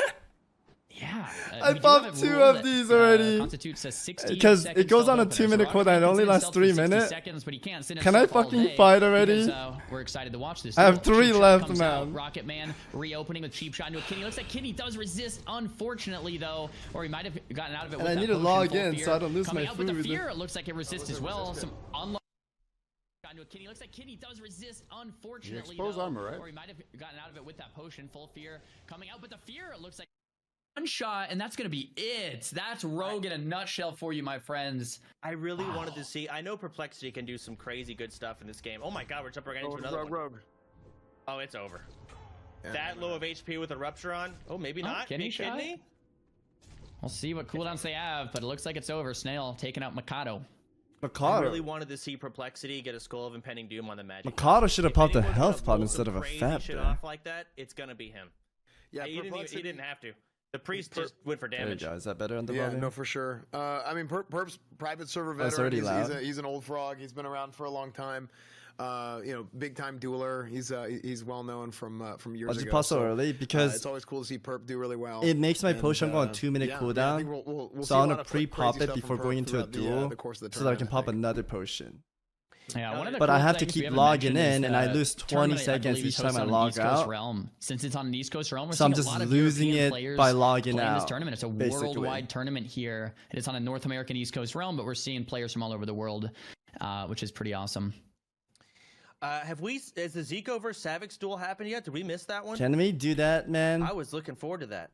Yeah. I we do popped have a 2 rule of that, these already. Constitutes a 60 Because second it goes on a stealth opener. 2-minute So cooldown, Rocket it Man only can lasts stealth 3 for 60 minutes. seconds, but he can't sit Can I himself all fucking day fight already? because, we're excited to watch this. I have duel. 3 Cheap Shot left, comes out. man. Rocket Man reopening with cheap shot into a Kitty. Looks like Kitty does resist, unfortunately, though, or he might have gotten out of it. And with I that need to potion, log full in fear. so I don't lose Coming my out with the food. fear, it looks like it resists as well. resistant. Some unlock. Into a Kitty. Looks like Kitty does resist, unfortunately, expose though, armor, right? or he might have gotten out of it with that potion. Full fear coming out, but the fear, it looks like one shot, and that's gonna be it. That's Rogue in a nutshell for you, my friends. I really wanted to see... I know Perplexity can do some crazy good stuff in this game. Oh my god, we're jumping right into another one. Rogue. Oh, it's over. Yeah, That low of HP with a Rupture on? Oh, maybe not. kidney Big shot? kidney? We'll see what cooldowns they have, but it looks like it's over. Snail taking out Mikado. I Mak'Gora. really wanted to see Perplexity get a Skull of Impending Doom on the Magic. Mak'Gora should have If popped a anyone's gonna health pod roll instead some of a crazy fab shit there. off like that, it's gonna be him. Yeah, he didn't have to. The priest just went for There you damage. go. Is that better on the Yeah, volume? no, for sure. I mean, Perp's private server Oh, it's veteran. already loud. He's an old frog. He's been around for a long time. Big time dueler. He's well known from years I'll ago. just pause so so, early because it's always cool to see Perp do really well. it makes my And, potion go on 2-minute yeah, cooldown. I think we'll see So I a want lot to of pre-pop crazy it stuff from before Perp going into a throughout the, duel, the course of the so that I can tournament, pop think. another potion. Yeah, one of the But I cool have to things we keep haven't logging mentioned is in, and I the lose 20 tournament, I seconds believe, each is time I hosted on the log East Coast out. Realm. Since it's on an East Coast realm, we're So I'm seeing just a lot of losing European it players by logging playing this out, tournament. It's a basically. worldwide tournament here. It is on a North American East Coast realm, but we're seeing players from all over the world, which is pretty awesome. Has the Zico versus Savix duel happened yet? Did we miss that one? Can we do that, man? I was looking forward to that.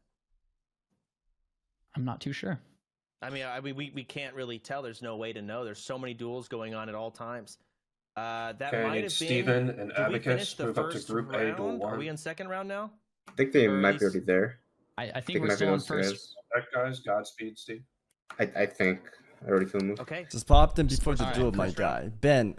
I'm not too sure. I mean, we can't really tell. There's no way to know. There's so many duels going on at all times. That Okay, I might need have Steven been. and Did we Abacus finish the move up to first Group A, Duel round? Are 1. we in second round now? I think they Or at might be least- already there. I think it we're might be still on those first. guys. That guys, Godspeed, Steve. I think I already feel moved. Okay. Just pop them before the Alright, duel, my first guy. round. Ben,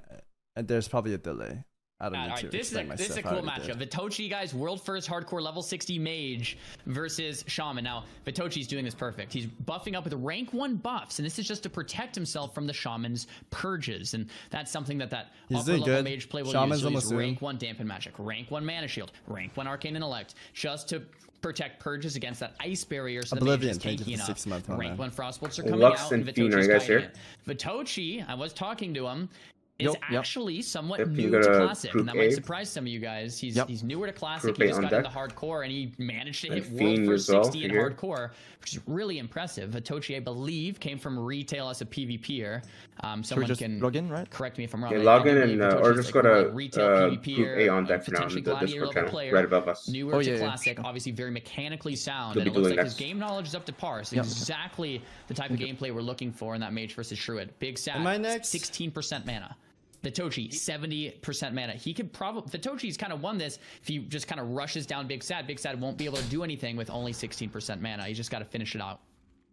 and there's probably a delay. I don't need All to right, this is explain a myself. I cool already matchup. did. Vitochi, guys, world first hardcore level 60 mage versus Shaman. Now, Vitochi's doing this perfect. He's buffing up with rank 1 buffs, and this is just to protect himself from the Shaman's purges. And that's something that He's upper doing level good. mage play will Shaman's use. So almost he's soon. rank 1 dampen magic, rank 1 mana shield, rank 1 arcane intellect, just to protect purges against that ice barrier. So Oblivion, the thank mage you is for tanky 6 months. enough. Rank 1 frostbolts are coming Lux out, and and Fiend, are you Vitochi's guys here? fighting it. Vitochi, I was talking to him, is Yep. actually somewhat Yep, you new got to a Classic, Group and that might A. surprise some of you guys. He's Yep. he's newer to Classic. Group He A just on got into deck. hardcore, and he managed to And hit world Fiend first as well, 60 in here. hardcore, which is really impressive. Vitochi, I believe, came from retail as a PvPer. Someone can log in, right? correct me if I'm wrong. Okay, I log in believe and Vitochi's or just like go more to a retail Group PvPer, A on deck for now potentially in the gladiator Discord level channel, player. right above us. Newer Oh, to yeah, yeah, Classic, obviously very mechanically sound, He'll and be it looks doing like his next. game knowledge is up to par. So Yep. exactly the type of gameplay we're looking for in that mage versus Shruid. Big stat, Am I next? 16% mana. Vitochi, 70% mana. He could probably... Vitochi's kind of won this if he just kind of rushes down Big Sad. Big Sad won't be able to do anything with only 16% mana. He's just got to finish it out.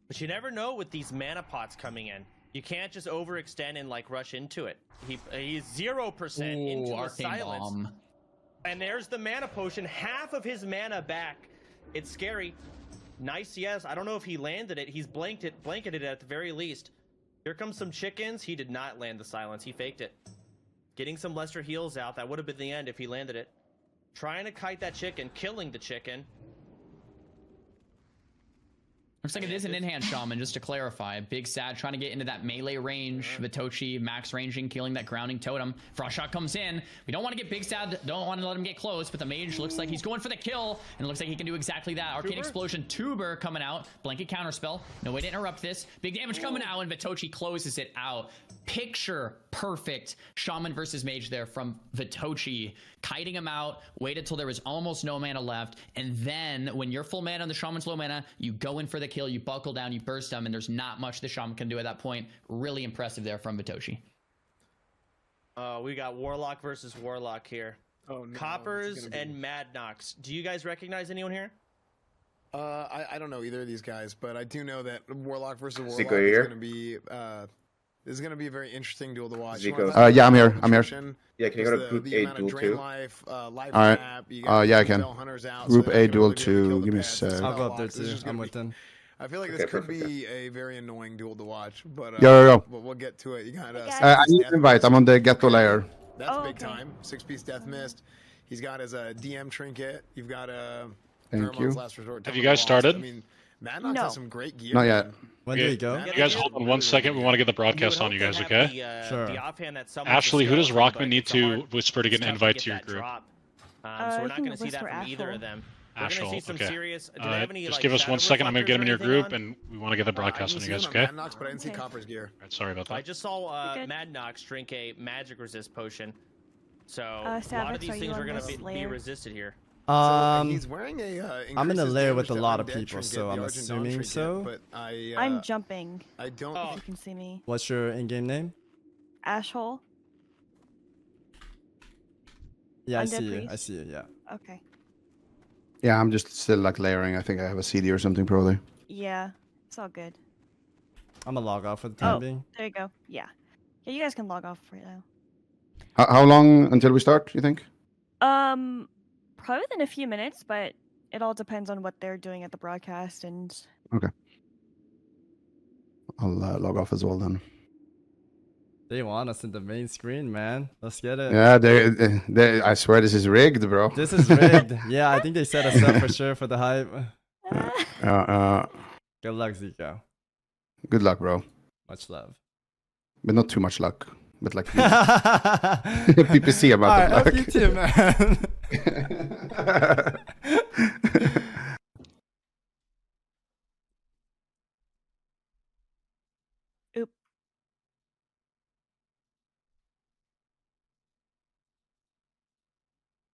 But you never know with these mana pots coming in. You can't just overextend and like rush into it. He's 0% into a Arcane silence. Bomb. And there's the mana potion, half of his mana back. It's scary. Nice, yes. I don't know if he landed it. He's blanketed it at the very least. Here comes some chickens. He did not land the silence. He faked it. Getting some lesser heals out. That would have been the end if he landed it. Trying to kite that chicken, killing the chicken. Looks like it is an in-hand shaman, just to clarify. Big Sad trying to get into that melee range. Vitochi max ranging, killing that grounding totem. Frost shot comes in. We don't want to get Big Sad, don't want to let him get close, but the mage looks like he's going for the kill, and it looks like he can do exactly that. Arcane Explosion, Tuber coming out. Blanket counterspell. No way to interrupt this. Big damage coming out, and Vitochi closes it out. Picture perfect shaman versus mage there from Vitochi. Kiting him out, waited till there was almost no mana left, and then when you're full mana and the shaman's low mana, you go in for the kill, you buckle down, you burst them, and there's not much the shaman can do at that point. Really impressive there from Vitochi. We got Warlock versus Warlock here. Oh, no, Coppers it's gonna be- and Mad Nox. Do you guys recognize anyone here? I don't know either of these guys, but I do know that Warlock versus Warlock Zico, you is here? going to be this is going to be a very interesting duel to watch. Zico's- Yeah, I'm here. I'm here. Yeah, can you go to Group A, amount of Duel drain 2? life, life All right. cap, you got Yeah, I can. Spell hunters out, Group so A, they're gonna Duel really be able to 2. kill Give the me a pets. sec. I'll go up there This is too. just I'm gonna with be- them. I feel like Okay, this could perfect, be a very annoying duel to watch, but Yo. we'll get to it. You got I need an invite. I'm on the ghetto layer. That's Oh, big okay. time. 6-piece Death Mist. He's got his DM trinket. You've got a Thank you. Last Resort. Have Temple you guys Lost. started? I mean, Mad Nox No. has some great gear. Not yet. man. When do we go? Mad You Nox guys has hold some on really, one really second. good We want to gear. get the broadcast on you guys, okay? Sure. The offhand that someone's Ashley, who does skeleton, Rockman but need it's hard- to whisper to get it's an tough to invite get to your that group? drop. So I we're not can going to see that whisper from either Ashel. of them. We're going to Ashel, see some okay. serious. Do they have any, Just like, give us shadow 1 second. I'm going to get him in your reflectors or group, anything and we want to get the I broadcast can on see you guys, some okay? Mad Nox, but I didn't see Okay. Copper's gear. Alright, sorry about I that. just saw Good. Mad Nox drink a magic resist potion. So a Savix, lot of these are you things on are going this to be layer? resisted here. He's wearing a. I'm in a increases layer damage with a to lot of undead people, trinket, so the I'm Argent Dawn assuming trinket, so. But I'm jumping. I don't. Oh. If you can see me. What's your in-game name? Ashhole. Yeah, I Undead see you. I Priest? see you. Yeah. Okay. Yeah, I'm just still like layering. I think I have a CD or something probably. Yeah, it's all good. I'm gonna log off for the time Oh, being. there you go. Yeah. Yeah, you guys can log off right now. How long until we start, you think? Probably within a few minutes, but it all depends on what they're doing at the broadcast and. Okay. I'll log off as well then. They want us in the main screen, man. Let's get it. Yeah, I swear this is rigged, bro. This is rigged. Yeah, I think they set us up for sure for the hype. Good luck, Zico. Good luck, bro. Much love. But not too much luck. But like PPC amount of luck. You too, man. Oop.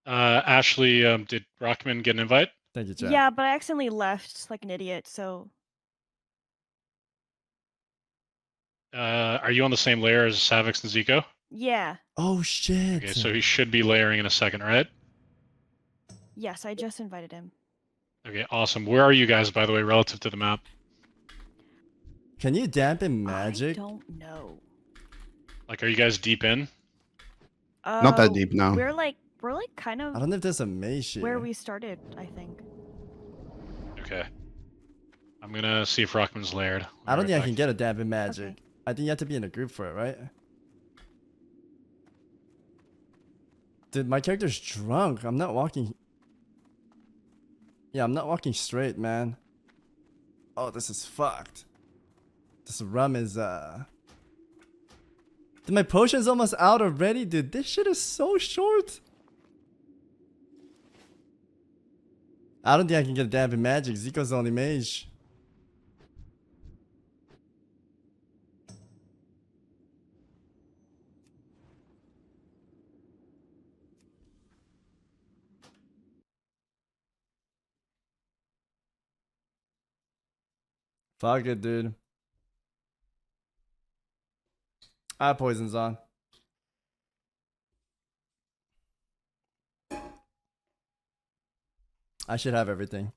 Ashley, did Rockman get an invite? Thank you, Jack. Yeah, but I accidentally left like an idiot, so. Are you on the same layer as Savix and Zico? Yeah. Oh shit. Okay, so he should be layering in a second, right? Yes, I just invited him. Okay, awesome. Where are you guys, by the way, relative to the map? Can you dampen magic? I don't know. Like, are you guys deep in? Not that deep now. We're like kind of. I don't know if there's a mage here. Where we started, I think. Okay. I'm gonna see if Rockman's layered. I don't think I can get a dampen magic. Okay. I think you have to be in a group for it, right? Dude, my character's drunk. I'm not walking. Yeah, I'm not walking straight, man. Oh, this is fucked. This rum is, Dude, my potion's almost out already, dude. This shit is so short. I don't think I can get a dampen magic. Zico's the only mage. Fuck it, dude. I have poisons on. I should have everything.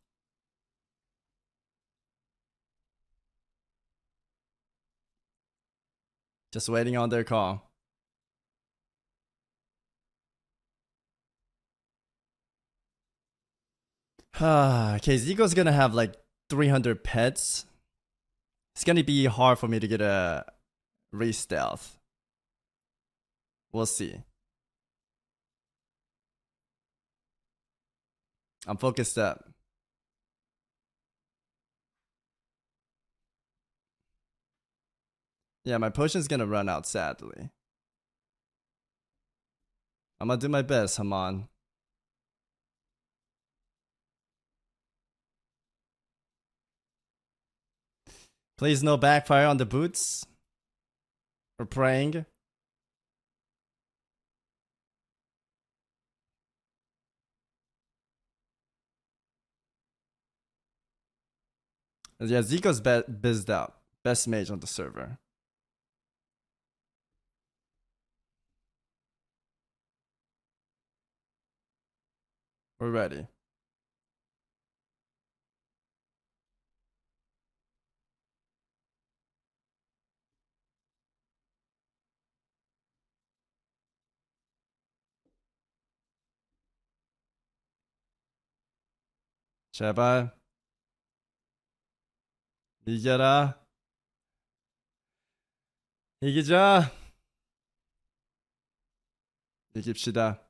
Just waiting on their call. Okay, Zico's gonna have like 300 pets. It's gonna be hard for me to get a re-stealth. We'll see. I'm focused up. Yeah, my potion's gonna run out, sadly. I'm gonna do my best, Haman. Please no backfire on the boots. We're praying. Yeah, Zico's bizzed out. Best mage on the server. We're ready. 제발 이겨라. 이기자. 이깁시다.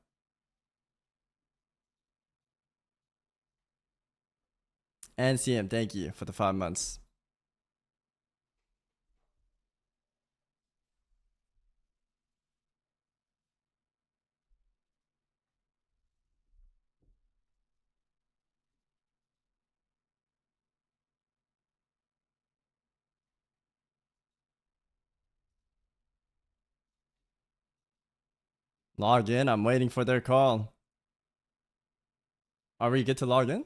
And CM, thank you for the 5 months. Log in. I'm waiting for their call. Are we good to log in?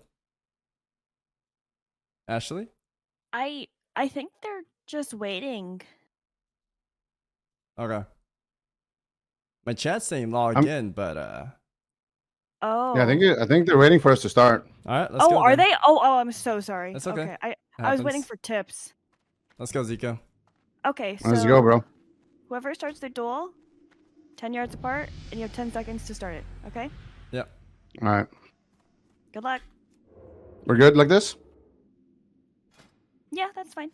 Ashley? I think they're just waiting. Okay. My chat's saying log in, but Oh. Yeah, I think they're waiting for us to start. all right, let's go. Oh, are then. they? Oh, I'm so sorry. That's okay. I was waiting Happens. for tips. Let's go, Zico. Okay, so Let's go, bro. Whoever starts the duel, 10 yards apart, and you have 10 seconds to start it. Okay? Yep. All right. Good luck. We're good like this? Yeah, that's fine.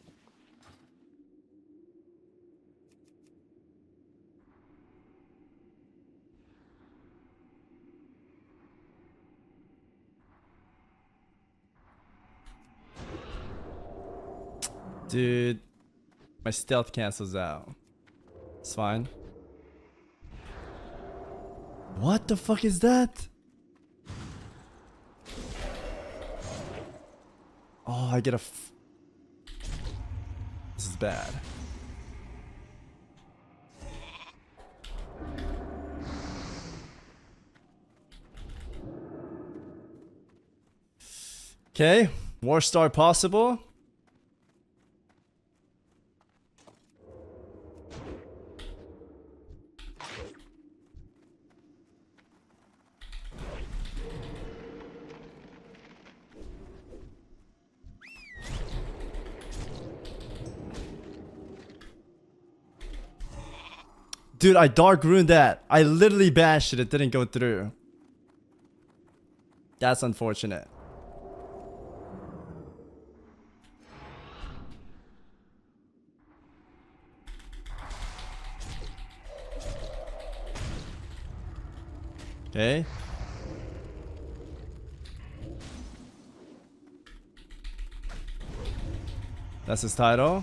Dude, my stealth cancels out. It's fine. What the fuck is that? Oh, I get a. This is bad. Okay, war star possible. Dude, I dark ruined that. I literally bashed it. It didn't go through. That's unfortunate. Okay. That's his title.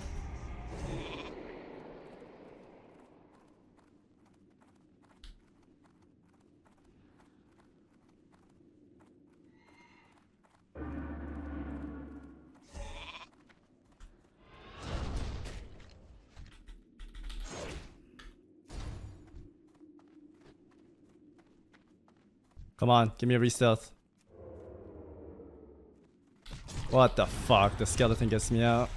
Come on, give me a re-stealth. What the fuck? The skeleton gets me out.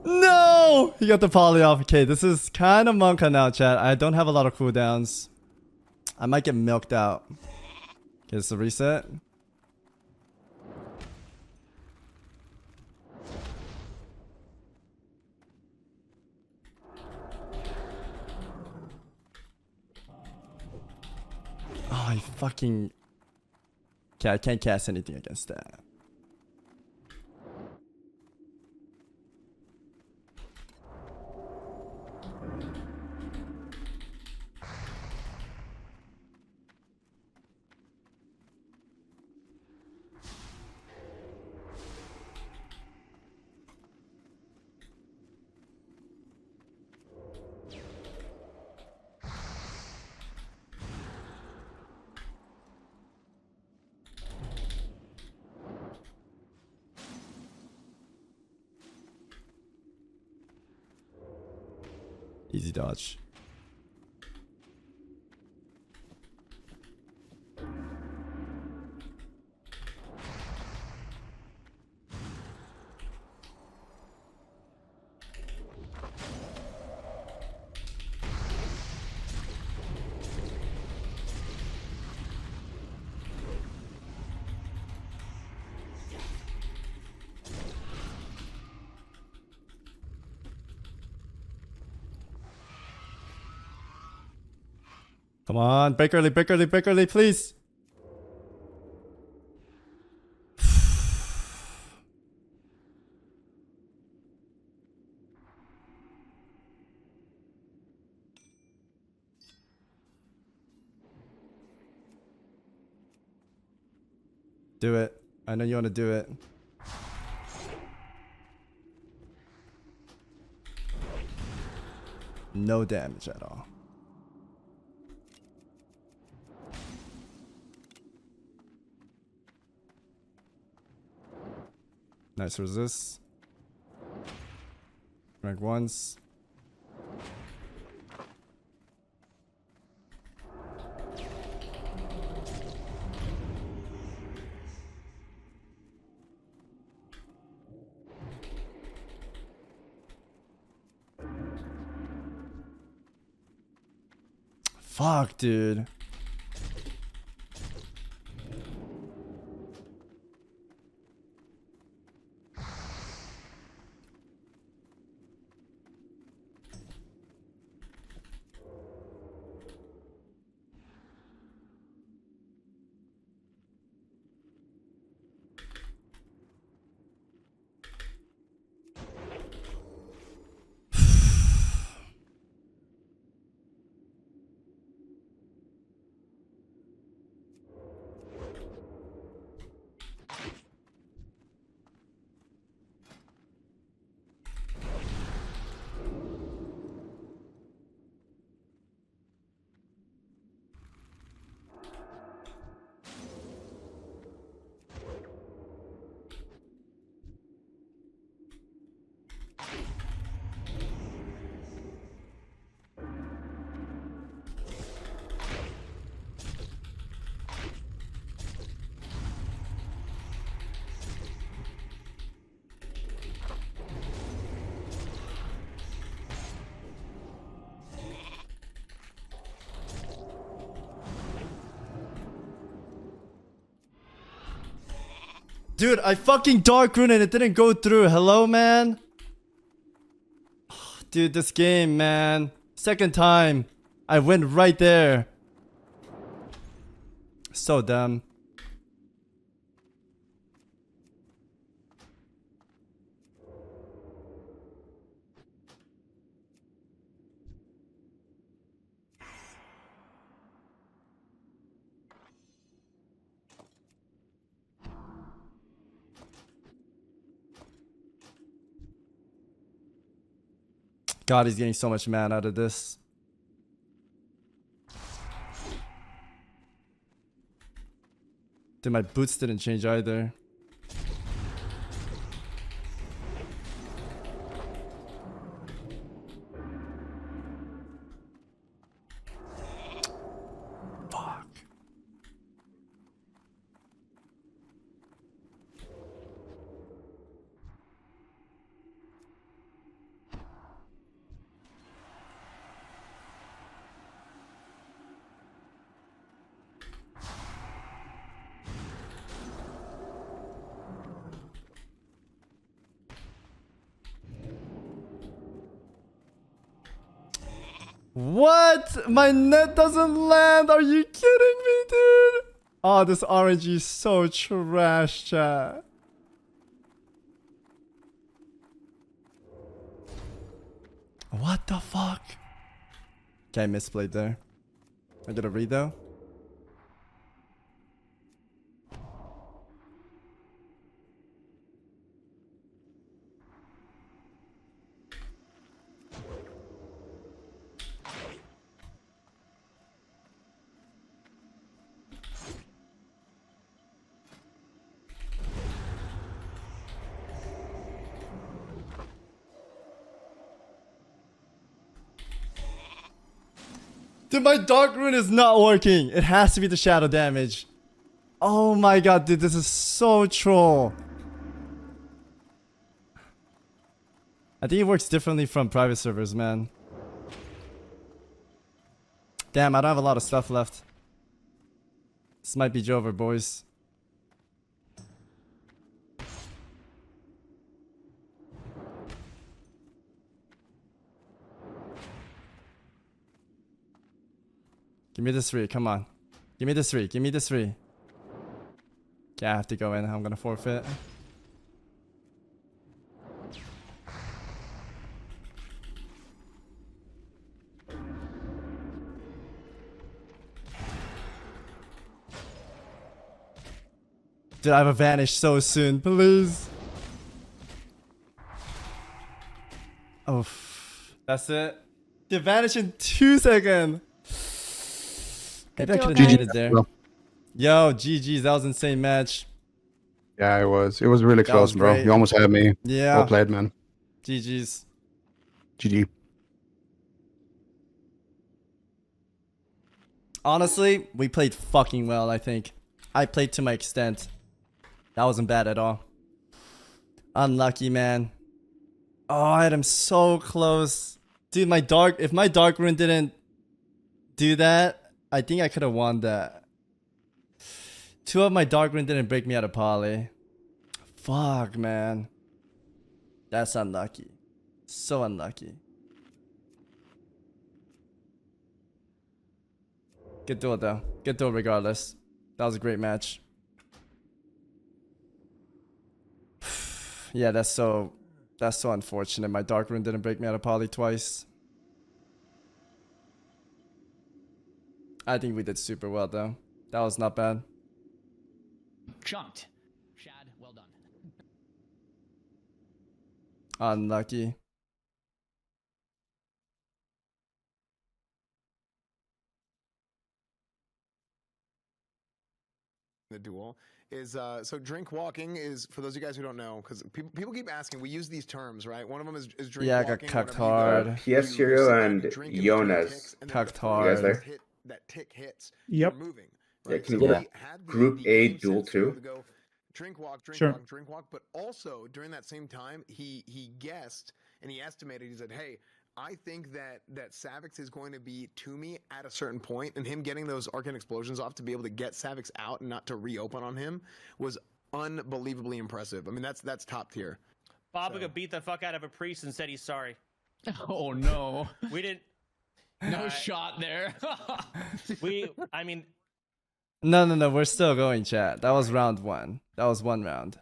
No! He got the poly off. Okay, this is kind of Monka now, chat. I don't have a lot of cooldowns. I might get milked out. Okay, it's a reset. Oh, I fucking... Okay, I can't cast anything against that. Easy dodge. Come on, break early, please. Do it. I know you want to do it. No damage at all. Nice resist. Rank once. Fuck, dude. Dude, I fucking dark rune and it didn't go through. Hello, man? Dude, this game, man. Second time. I went right there. So dumb. God, he's getting so much man out of this. Dude, my boots didn't change either. Fuck. What? My net doesn't land? Are you kidding me, dude? Oh, this RNG is so trash, chat. What the fuck? Okay, I misplayed there. I get a read though. Dude, my dark rune is not working. It has to be the shadow damage. Oh my god, dude, this is so troll. I think it works differently from private servers, man. Damn, I don't have a lot of stuff left. This might be Jover, boys. Give me this 3, come on. Give me this 3, give me this 3. Okay, I have to go in, I'm gonna forfeit. Dude, I have a vanish so soon, please. Oh, that's it. Dude, vanish in 2 seconds. Maybe I could have made it there. Yo, GG's, that was an insane match. Yeah, it was. It was really That close, was bro. great. You almost had me. Yeah. Well played, man. GG's. GG. Honestly, we played fucking well, I think. I played to my extent. That wasn't bad at all. Unlucky, man. Oh, I had him so close. Dude, if my dark rune didn't do that, I think I could have won that. 2 of my Dark Rune didn't break me out of poly. Fuck, man. That's unlucky. So unlucky. Good duel though. Good duel regardless. That was a great match. Yeah, that's so unfortunate. My Dark Rune didn't break me out of poly twice. I think we did super well though. That was not bad. Junked. Shad, well done. Unlucky. The duel is so drink walking is, for those of you guys who don't know, because people keep asking, we use these terms, right? One of them is drink Yeah, I walking. got cucked hard. PS Hero and Jonas. Cucked You guys hard. there? That tick hits. Yep. You're moving. Yeah, Right? can So you we go had Group A game duel sense to be able 2? to go drink walk, Sure. drink walk. But also during that same time, he guessed and he estimated. He said, "Hey, I think that Savix is going to be to me at a certain point," and him getting those arcane explosions off to be able to get Savix out and not to reopen on him was unbelievably impressive. I mean, that's top tier. Babaga beat the fuck out of a priest and said he's sorry. Oh no. We didn't. No shot there. I mean, No, we're still going, chat. That was round 1. That was 1 round.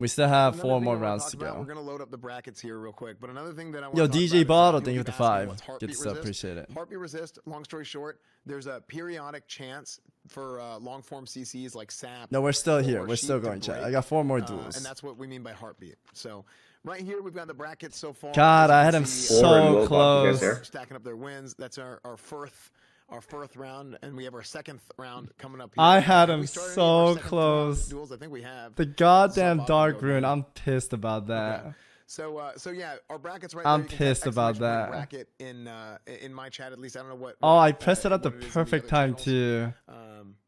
We still have Another 4 thing more I wanna rounds talk to about, go. We're gonna load up the brackets here real quick, but another thing that I want Yo, to talk DJ about Bottle, is thank you for the people keep asking 5. what's Good heartbeat stuff, resist. appreciate it. Heartbeat resist, long story short, there's a periodic chance for long form CCs like SAP. No, we're still here. or We're still Sheep to going, chat. break, I got 4 more duels. and that's what we mean by heartbeat. So right here we've got the brackets so far. God, As you I can had him see, so Will Bob, you guys close. there? stacking up their wins. That's our fourth round, and we have our second round coming up here. I had Have him we started any of so our second round close. duels? I think we have. The goddamn Bob, Dark go Rune. ahead. I'm pissed about that. Okay. So yeah, our brackets right I'm there. You can type pissed about exclamation that. point Bracket in my chat, at least. I don't know what. Oh, I pressed it at the what is in perfect other time channels. too.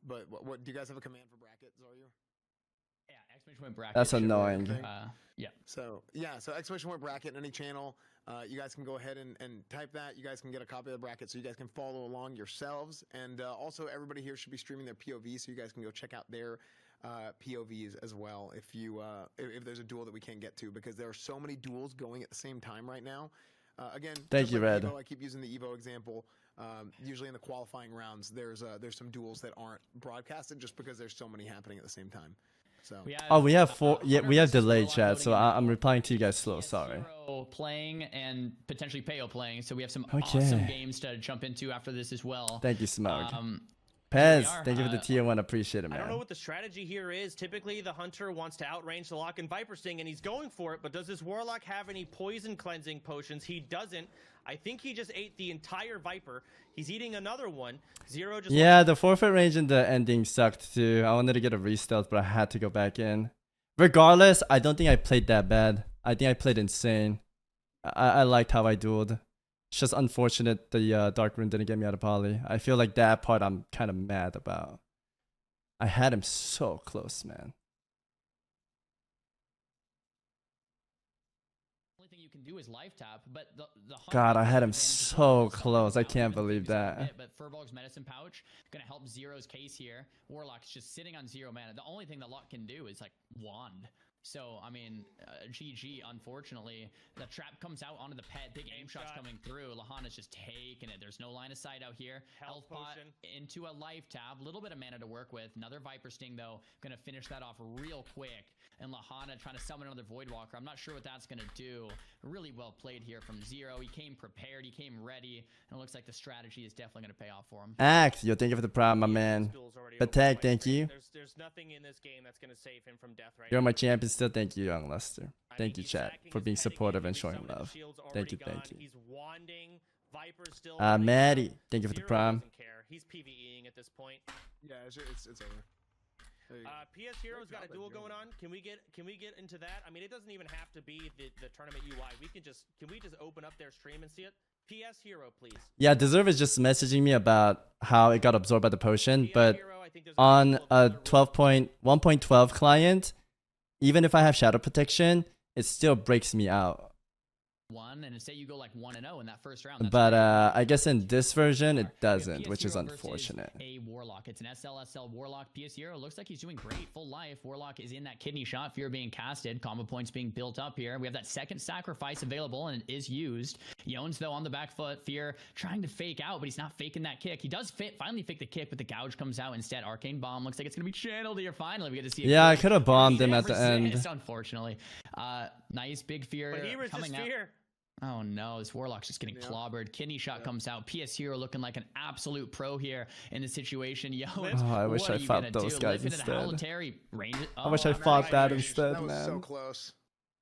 But what do you guys have a command for bracket, Zaryu? Yeah, exclamation point bracket. That's should work. annoying. Yeah. So yeah, so exclamation point bracket in any channel. You guys can go ahead and type that. You guys can get a copy of the bracket so you guys can follow along yourselves. And also everybody here should be streaming their POV, so you guys can go check out their POVs as well if you if there's a duel that we can't get to, because there are so many duels going at the same time right now. Again, Thank just you, like Red. Evo, I keep using the Evo example. Usually in the qualifying rounds, there's some duels that aren't broadcasted just because there's so many happening at the same time. So Oh, we have 4. Yeah, we have Hunter versus delayed Warlock chat, so loading in I'm now. replying to you guys slow. Sorry. Zero playing and potentially Peo playing, so we have some Okay. awesome games to jump into after this as well. Thank you, Smug. Here we Pez, are. thank you for the tier 1. Appreciate it, I don't know man. what the strategy here is. Typically, the Hunter wants to outrange the Lock and Viper Sting, and he's going for it. But does this Warlock have any poison cleansing potions? He doesn't. I think he just ate the entire Viper. He's eating another one. Zero just... Yeah, the forfeit range in the ending sucked too. I wanted to get a restealth, but I had to go back in. Regardless, I don't think I played that bad. I think I played insane. I liked how I dueled. It's just unfortunate the Dark Rune didn't get me out of poly. I feel like that part I'm kind of mad about. I had him so close, man. Only thing you can do is life tap, but the God, I had him advantage is so Warlock's close. I now. can't Even believe though he's that. a bit, But Furbolg's medicine pouch gonna help Zero's case here. Warlock's just sitting on 0 mana. The only thing that Lock can do is like wand. So I mean, GG. Unfortunately, the trap comes out onto the pet. Big aim shots coming through. Lahana's just taking it. There's no line of sight out here. Health pot potion. into a life tab. Little bit of mana to work with. Another Viper Sting though. Gonna finish that off real quick. And Lahana trying to summon another Voidwalker. I'm not sure what that's gonna do. Really well played here from Zero. He came prepared. He came ready. And it looks like the strategy is definitely gonna pay off for him. Act, yo, thank you for the prime, my man. But tag, thank you. There's nothing in this game that's going to save him from death right You're now. my champion still. Thank you, Young Lester. I Thank mean, you, he's chat, stacking for his being pet supportive again. and His showing summoning love. shield's Thank you, already thank gone. you. He's wanding. Viper's still running Maddie, down. thank you for the Zero prime. doesn't care. He's PvEing at this point. yeah, it's over. There you go. PS Hero's got a duel going on. Can we get into that? I mean, it doesn't even have to be the tournament UI. Can we just open up their stream and see it? PS Hero, please. Yeah, Deserve is just messaging me about how it got absorbed by the potion, PS but Hero, I think there's on couple of a other 1.12 client, even if I have shadow protection, it still breaks me out. 1, and say you go like 1-0 in that first round. That's But great. I guess in this version it doesn't, PS which is Hero versus unfortunate. A Warlock. It's an SLSL Warlock. PS Hero looks like he's doing great. Full life. Warlock is in that kidney shot. Fear being casted. Combo points being built up here. We have that second sacrifice available, and it is used. Yones, though, on the back foot. Fear trying to fake out, but he's not faking that kick. He does finally fake the kick, but the gouge comes out instead. Arcane Bomb looks like it's going to be channeled here finally. We get to see Yeah, I could have bombed him at the end. Unfortunately. Nice big Fear But he resists coming out. Fear. Oh no, this Warlock's just getting clobbered. Kidney shot comes out. PS Hero looking like an absolute pro here in the situation. Yo, I wish I fought those guys instead. I wish I fought that instead, That was man. so close.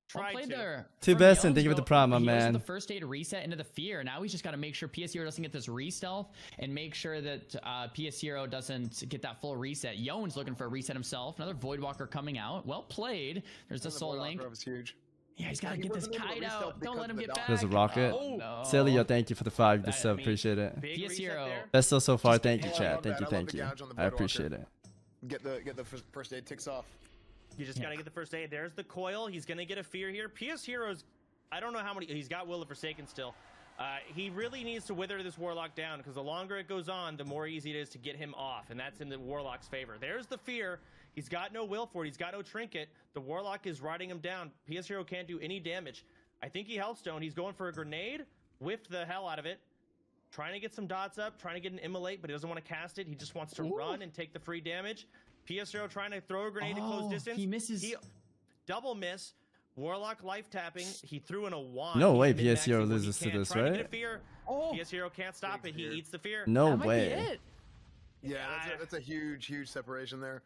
Tried there. Too best, and thank you for the prime, my He goes to man. the first aid reset into the Fear. Now he's just got to make sure PS Hero doesn't get this re-stealth and make sure that PS Hero doesn't get that full reset. Yone's looking for a reset himself. Another Voidwalker coming out. Well played. There's the Soul Link. Was huge. Yeah, he's got to get this kite out. Don't let him get back. There's a rocket. Oh, no. Celia, thank you for the 5 to sub. Appreciate it. PS Hero. Best so far. Thank you, I chat. love Thank that. you, I love thank the you. gouge on the I Voidwalker. appreciate it. Get the first aid ticks off. You just gotta get the first aid. There's the coil. He's gonna get a Fear here. PS Hero's, I don't know how many. He's got Will of Forsaken still. He really needs to wither this Warlock down, because the longer it goes on, the more easy it is to get him off, and that's in the Warlock's favor. There's the Fear. He's got no will for it. He's got no trinket. The Warlock is riding him down. PS Hero can't do any damage. I think he Healthstone. He's going for a grenade. Whiffed the hell out of it. Trying to get some dots up. Trying to get an immolate, but he doesn't want to cast it. He just wants to run and take the free damage. PS Hero trying to throw a grenade to close distance. He misses. Double miss. Warlock life tapping. He threw in a wand. No He's way min-maxing PS Hero when he loses to can. this, Trying to get right? a Fear. PS Hero can't stop it. He eats the Fear. No That might be way. it. Yeah, that's a huge separation there.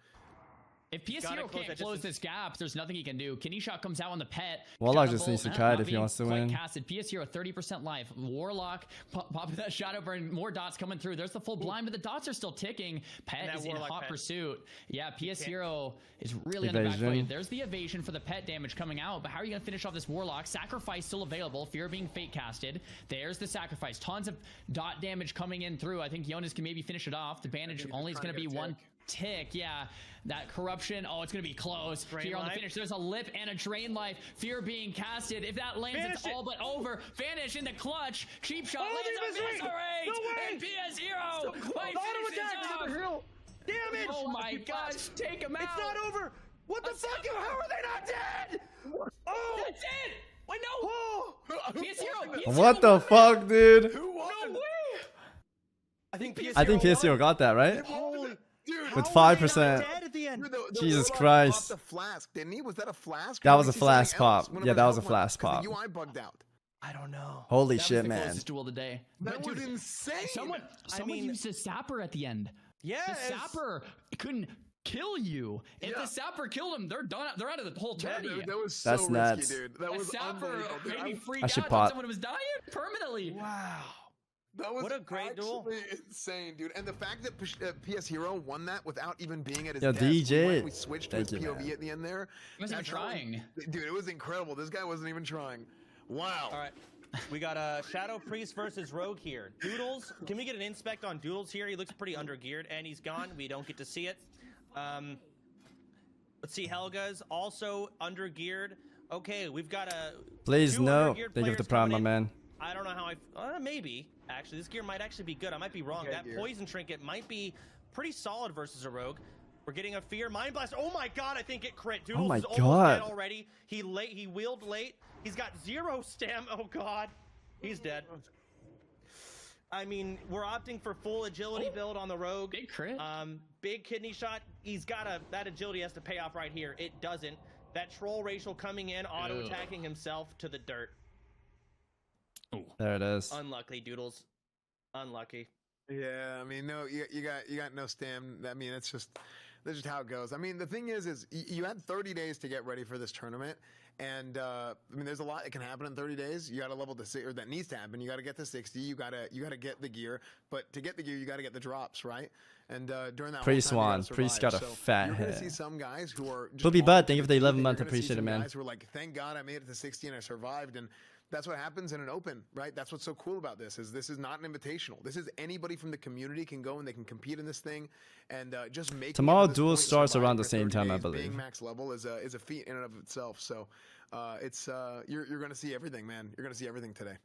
If PS Gotta Hero close can't that close distance. this gap, there's nothing he can do. Kidney shot comes out on the pet. Warlock Shadow just needs to Bolt, kite not if he being wants to quite win. Casted. PS Hero 30% life. Warlock popping that Shadow Burn. More dots coming through. There's the full blind, but the dots are still ticking. Pet that is in Warlock hot pet. pursuit. Yeah, PS Hero is really on the back Evasion. foot. There's the evasion for the pet damage coming out, but how are you going to finish off this Warlock? Sacrifice still available. Fear being fate casted. There's the sacrifice. Tons of dot damage coming in through. I think Jonas can maybe finish it off. The bandage only is going to be one tick. Yeah, that corruption. Oh, it's gonna be close. Fear on the finish. There's a lip and a drain life. Fear being casted. If that lands, it's all but over. Vanish in the clutch. Cheap shot lands on Misery. And PS Hero. Damn it! Oh my gosh, take him out. It's not over. What the fuck? How are they not dead? Oh, That's it. Wait, no. PS Hero. What the fuck, dude? Who won? No way. I think PS Hero got that, right? Holy, dude, With how are they not 5%. dead at the end? Dude, the Jesus Warlock Christ. popped a flask, didn't he? Was that a flask? That Or was did a he see something flask else pop. whenever Yeah, the that was a health flask went- pop. 'cause the UI bugged out. I don't know. Holy That shit, was the man. closest duel of the day. That But was dude, insane. Someone mean- used a sapper at the end. Yes. The sapper couldn't kill you. If the sapper killed him, they're done. They're out of the whole That, tourney. that was so That's risky, nuts. dude. That A was sapper unbelievable. Dude, made me I freak I out should that pot. someone was dying permanently. Wow. That was What a great duel. actually insane, dude. And the fact that PS Hero won that without even being at his Yo, desk, DJ. we switched to Thank his you, POV man. at the end there. He wasn't even trying. Dude, it was incredible. This guy wasn't even trying. Wow. All right. We got a Shadow Priest versus Rogue here. Doodles, can we get an inspect on Doodles here? He looks pretty undergeared, and he's gone. We don't get to see it. Let's see, Helga's also undergeared. Okay, we've got a Please, two no. undergeared Thank you for the players prime, my coming in. man. I don't know how maybe, actually. This gear might actually be good. I might be wrong. Okay, That gear. poison trinket might be pretty solid versus a rogue. We're getting a Fear Mind Blast. Oh my god, I think it crit. Doodles my is almost God. dead already. He wheeled late. He's got 0 stem. Oh god. He's dead. I mean, we're opting for full agility build on the rogue. Big crit. Big kidney shot. He's got that agility has to pay off right here. It doesn't. That troll racial coming in, auto attacking himself to the dirt. There it is. Unlucky, Doodles. Unlucky. Yeah, I mean, no, you got no stam. I mean, that's just how it goes. I mean, the thing is you had 30 days to get ready for this tournament, and I mean, there's a lot that can happen in 30 days. You got to level to or that needs to happen. You got to get to 60. You got to get the gear, but to get the gear, you got to get the drops, right? And during that Priest whole time, you won. gotta Priest survive. got a So fat you're gonna hit. see some guys who are just Booby on Bud, to thank you for the the team. 11 You're month. gonna see Appreciate it, some man. guys who are like, thank God I made it to 60 and I survived. And that's what happens in an open, right? That's what's so cool about this is not an invitational. This is anybody from the community can go and they can compete in this thing and just make. Tomorrow Duel starts around the same time, I believe. Being max level is a feat in and of itself. So It's you're gonna see everything, man. You're gonna see everything today.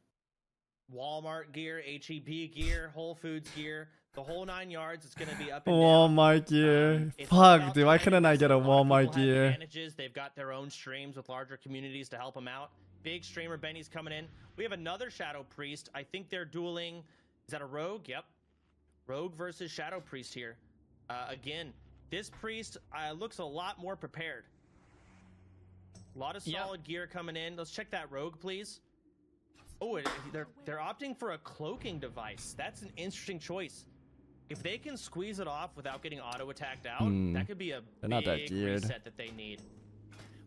Walmart gear, HEB gear, Whole Foods gear, the whole 9 yards. It's going to be up and down. Walmart gear. It's all Fuck, about dude. Why timing. couldn't I get a lot of people Walmart have gear? advantages. They've got their own streams with larger communities to help them out. Big streamer Benny's coming in. We have another Shadow Priest. I think they're dueling. Is that a Rogue? Yep. Rogue versus Shadow Priest here. Again, this Priest looks a lot more prepared. A lot of solid gear coming in. Let's check that Rogue, please. Oh, they're opting for a cloaking device. That's an interesting choice. If they can squeeze it off without getting auto attacked out, that could be a big reset that they need.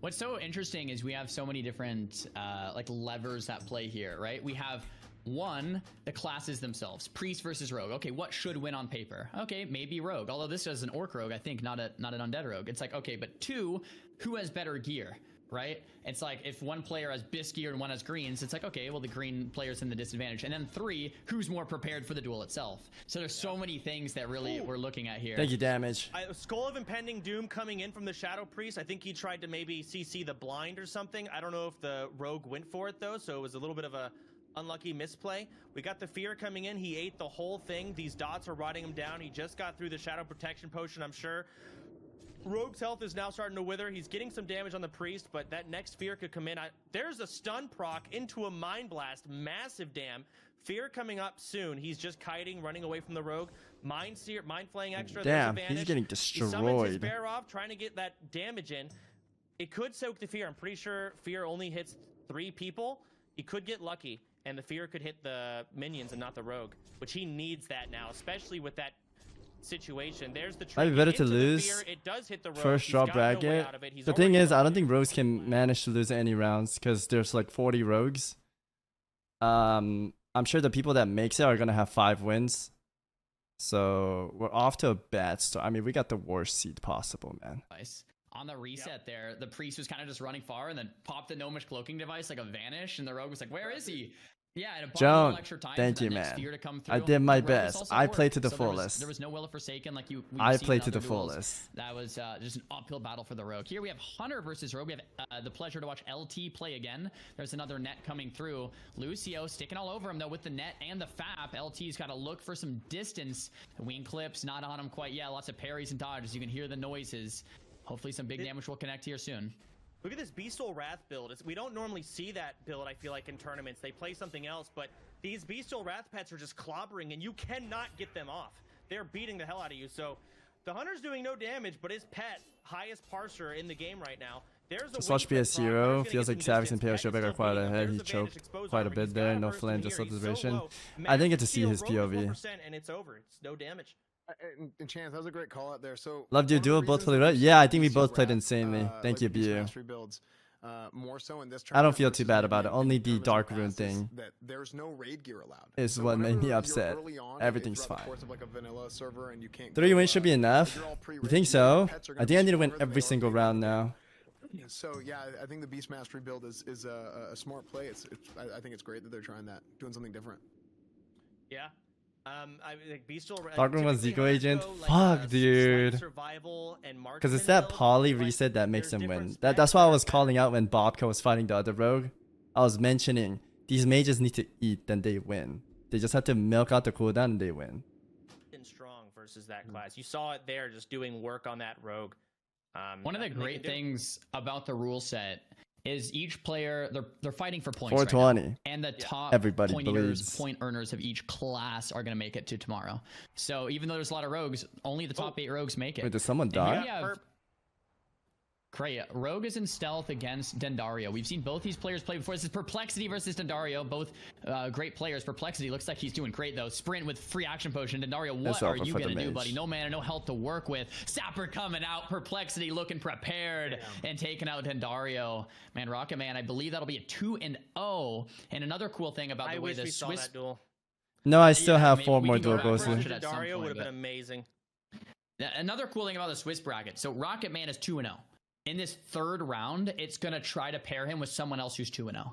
What's so interesting is we have so many different like levers at play here, right? We have one, the classes themselves, priest versus rogue. Okay, what should win on paper? Okay, maybe rogue. Although this is an orc rogue, I think, not an undead rogue. It's like, okay, but two, who has better gear? Right? It's like if one player has bisque gear and one has greens, it's like, okay, well, the green player's in the disadvantage. And then three, who's more prepared for the duel itself? So there's so many things that really we're looking at here. Thank you, damage. Skull of Impending Doom coming in from the Shadow Priest. I think he tried to maybe CC the blind or something. I don't know if the rogue went for it, though, so it was a little bit of a unlucky misplay. We got the Fear coming in. He ate the whole thing. These dots are rotting him down. He just got through the Shadow Protection Potion, I'm sure. Rogue's health is now starting to wither. He's getting some damage on the Priest, but that next Fear could come in. There's a stun proc into a Mind Blast. Massive dam. Fear coming up soon. He's just kiting, running away from the Rogue. Mind Flaying extra. Damn, he's getting destroyed. He summons his bear off, trying to get that damage in. It could soak the Fear. I'm pretty sure Fear only hits 3 people. He could get lucky, and the Fear could hit the minions and not the Rogue, which he needs that now, especially with that situation. There's the Might be better to lose it does hit the rogue. first draw bracket. The thing is, I don't think rogues can manage to lose any rounds because there's like 40 rogues. I'm sure the people that makes it are gonna have 5 wins. So we're off to a bad start. I mean, we got the worst seed possible, man. Nice. On the reset there, the priest was kind of just running far and then popped the gnomish cloaking device like a vanish, and the rogue was like, "Where is he?" Yeah, and Joan, thank you, man. I did my best. I played to the fullest. There was no Will of Forsaken like you. I played to the fullest. That was just an uphill battle for the Rogue. Here we have Hunter versus Rogue. We have the pleasure to watch LT play again. There's another net coming through. Lucio sticking all over him though with the net and the FAP. LT's got to look for some distance. Wing clips not on him quite yet. Lots of parries and dodges. You can hear the noises. Hopefully some big damage will connect here soon. Look at this Beastol Wrath build. We don't normally see that build, I feel like, in tournaments. They play something else, but these Beastol Wrath pets are just clobbering, and you cannot get them off. They're beating the hell out of you. So the Hunter's doing no damage, but his pet, highest parser in the game right now. There's just watch PS0. Feels like Savix and Showback are quite ahead. He choked quite a bit there. No flame, just observation. I didn't get to see his POV. And it's over. It's no damage. And Chance, that was a great call out there. So loved your duel. Both played right. Yeah, I think we both played insanely. Thank you, BU. More so in this I don't feel too bad about it. Only the dark rune thing that there's no raid gear allowed is what made me upset. Everything's fine. Like a vanilla server and you can't 3 wins should be enough. You think so? I think I need to win every single round now. So yeah, I think the Beast Mastery build is a smart play. I think it's great that they're trying that, doing something different. Yeah. Like Dark Room was Zico agent. Fuck, dude. Because it's that poly reset that makes him win. That's why I was calling out when Bobka was fighting the other rogue. I was mentioning these mages need to eat, then they win. They just have to milk out the cooldown and they win. Strong versus that class. You saw it there, just doing work on that rogue. One of the great things about the rule set is each player they're fighting for points 420 right now. And the top everybody point earners of each class are going to make it to tomorrow. So even though there's a lot of rogues, only the top 8 rogues make it. Wait, did someone die? Kreia, Rogue is in stealth against Dendario. We've seen both these players play before. This is Perplexity versus Dendario. Both great players. Perplexity looks like he's doing great, though. Sprint with free action potion. Dendario, what are you going to do, buddy? No mana, no health to work with. Sapper coming out. Perplexity looking prepared and taking out Dendario. Man, Rocket Man, I believe that'll be a 2-0. And another cool thing about the way the Swiss... duel. No, I still have 4 more duel goals. Dendario would have been amazing. Another cool thing about the Swiss bracket. So Rocket Man is 2-0. In this third round, it's going to try to pair him with someone else who's 2-0.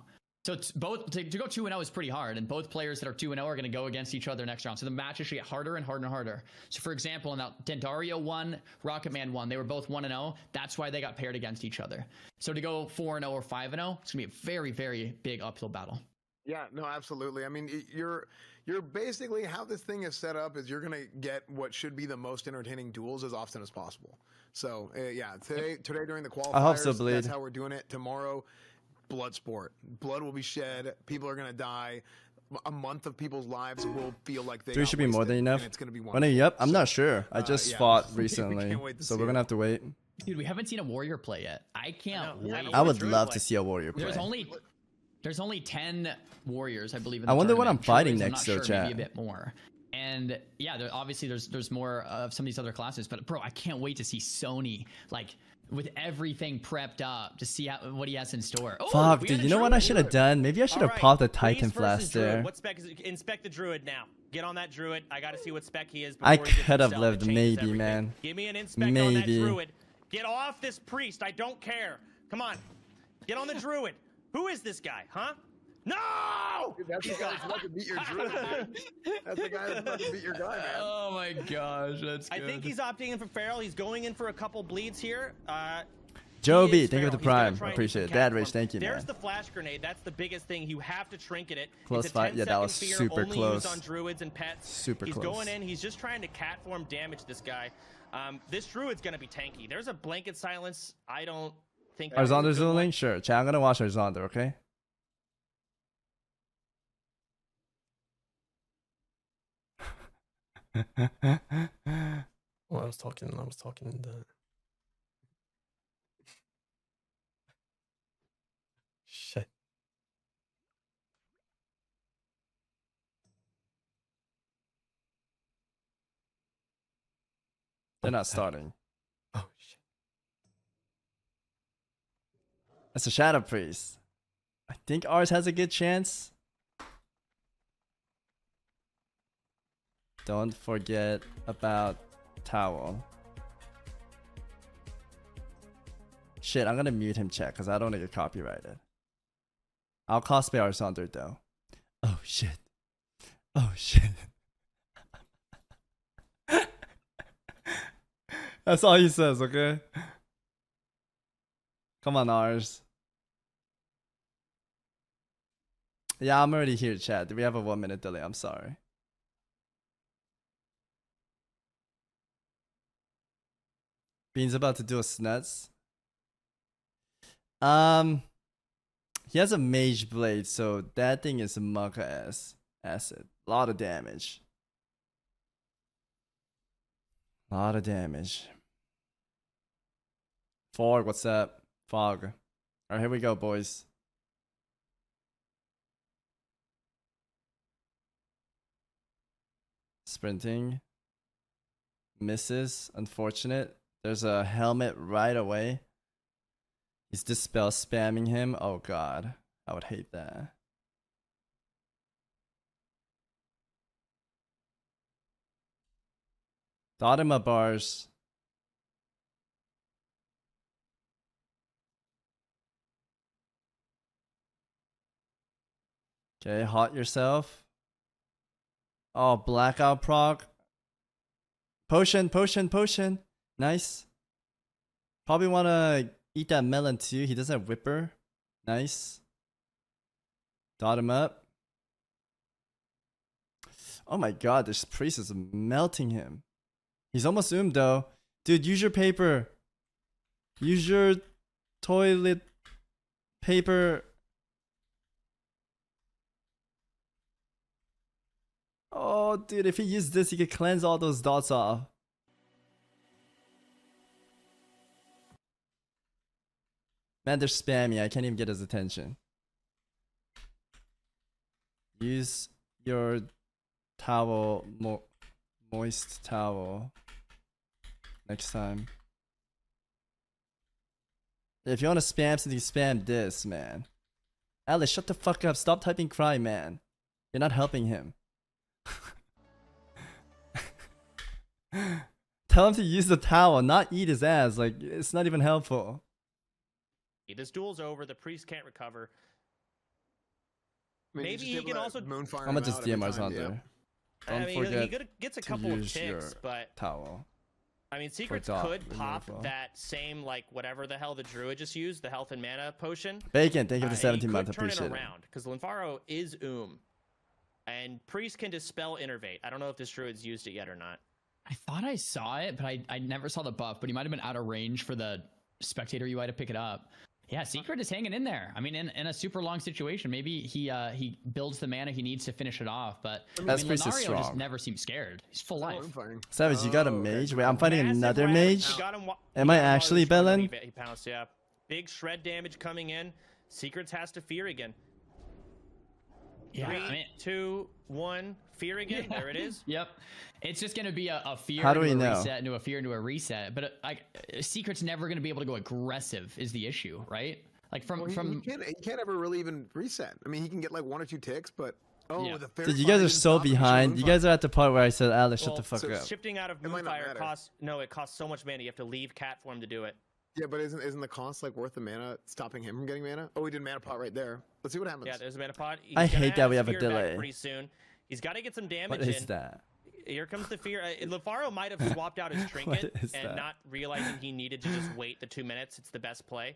So it's both to go 2-0 is pretty hard, and both players that are 2-0 are going to go against each other next round. So the match actually get harder and harder and harder. So for example, in that Dendario won, Rocketman won. They were both 1-0. That's why they got paired against each other. So to go 4-0 or 5-0, it's going to be a very, very big uphill battle. Yeah, no, absolutely. I mean, you're basically, how this thing is set up is you're going to get what should be the most entertaining duels as often as possible. So yeah, today during the qualifiers, I hope so, Bleed. that's how we're doing it. Tomorrow, blood sport. Blood will be shed. People are going to die. A month of people's lives will feel like they 3 should be more than enough. It's going to be When are you up? I'm not sure. I just yeah. fought We recently, can't wait to so see we're it. gonna have to wait. Dude, we haven't seen a warrior play yet. I can't wait. I would love to see a warrior play. There's only 10 warriors, I believe. In I the wonder what tournament. I'm fighting Druids, next, I'm though, not sure, maybe chat. a bit more. And yeah, obviously there's more of some of these other classes. But bro, I can't wait to see Sony like with everything prepped up to see what he has in store. Oh, Fuck, dude, you know what I should have done? Maybe I should have popped a Titan Flash there. What spec is inspect the druid now? Get on that druid. I got to see what spec he is. I before he gets could have himself. lived, It changes maybe, everything. man. Give me an inspect on that Maybe. druid. Get off this priest. I don't care. Come on. Get on the druid. Who is this guy, huh? No! Dude, that's the guy that's about to beat your druid, dude. That's the guy that's about to beat your guy, man. Oh my gosh, that's good. I think he's opting in for Feral. He's going in for a couple bleeds here. Joby, He is thank you for Feral. the He's gonna prime. try and Appreciate do it. some Dad cat Rage, form. thank you, There's man. the flash grenade. That's the biggest thing. You have to trinket it. Close It's a fight. Yeah, that 10-second was fear, super only close. used on druids and pets. Super he's close. going in. He's just trying to cat form damage this guy. This druid's going to be tanky. There's a blanket silence. I don't think that's a Arzander good one. dueling? Sure. Chat, I'm gonna watch Arzander, okay? Well, I was talking the shit. They're not starting. Oh shit. That's a Shadow Priest. I think ours has a good chance. Don't forget about Towel. Shit, I'm gonna mute him, chat, because I don't want to get copyrighted. I'll cosplay Arsander though. Oh shit. Oh shit. That's all he says, okay? Come on, Ars. Yeah, I'm already here, chat. We have a 1-minute delay. I'm sorry. Bean's about to do a snuts. He has a mage blade, so that thing is a Maka acid. A lot of damage. A lot of damage. Fog, what's up? Fog. Alright, here we go, boys. Sprinting. Misses. Unfortunate. There's a helmet right away. Is this spell spamming him? Oh god. I would hate that. Thought him up, bars. Okay, hot yourself. Oh, blackout proc. Potion, potion, potion. Nice. Probably want to eat that melon too. He doesn't have whipper. Nice. Dot him up. Oh my god, this priest is melting him. He's almost though. Dude, use your paper. Use your toilet paper. Oh, dude, if he used this, he could cleanse all those dots off. Man, they're spammy. I can't even get his attention. Use your towel, moist towel next time. If you want to spam something, spam this, man. Alice, shut the fuck up. Stop typing cry, man. You're not helping him. Tell him to use the towel, not eat his ass. Like, it's not even helpful. This duel's over. The priest can't recover. Maybe he can also. Moonfire. I'm gonna just him out DMR's every time, under. I Don't mean, forget he gets a to couple of use your ticks, but towel. I mean, Secrets dot could pop removal. that same like whatever the hell the Druid just used, the health and mana potion. Bacon, thank you for the 17 he month. could turn it Appreciate it. around because Linfaro is and Priest can dispel Innervate. I don't know if this Druid's used it yet or not. I thought I saw it, but I never saw the buff. But he might have been out of range for the spectator UI to pick it up. Yeah, Secret is hanging in there. I mean, in a super long situation, maybe he builds the mana he needs to finish it off. But That's pretty Lunario strong. just never seems scared. He's full life. Savage, you got a mage? Wait, I'm fighting Massive another ravage. mage? He got him Am I actually Belen? He pounced, yeah. Big shred damage coming in. Secrets has to fear again. Yeah, 3, 2, 1, fear again. Yeah. There it is. Yep. It's just going to be a fear How do into we a know? reset into a fear into a reset. But Secret's never going to be able to go aggressive is the issue, right? Like He can't ever really even reset. I mean, he can get like 1 or 2 ticks, but Yeah. the fair Dude, you fire guys are didn't so stop him from behind. You Moonfire. guys are at the part where I said, Alex, shut Well, the fuck so up. shifting out of It might not Moonfire matter. it costs so much mana. You have to leave Cat form to do it. Yeah, but isn't the cost like worth the mana stopping him from getting mana? Oh, he did mana pot right there. Let's see what happens. Yeah, there's a mana pot. He's I gonna hate that we have a Fear back delay. pretty soon. He's got to get some damage What is in. that? Here comes the fear. Lefaro might have swapped out his trinket is and that? not realizing he needed to just wait the 2 minutes. It's the best play.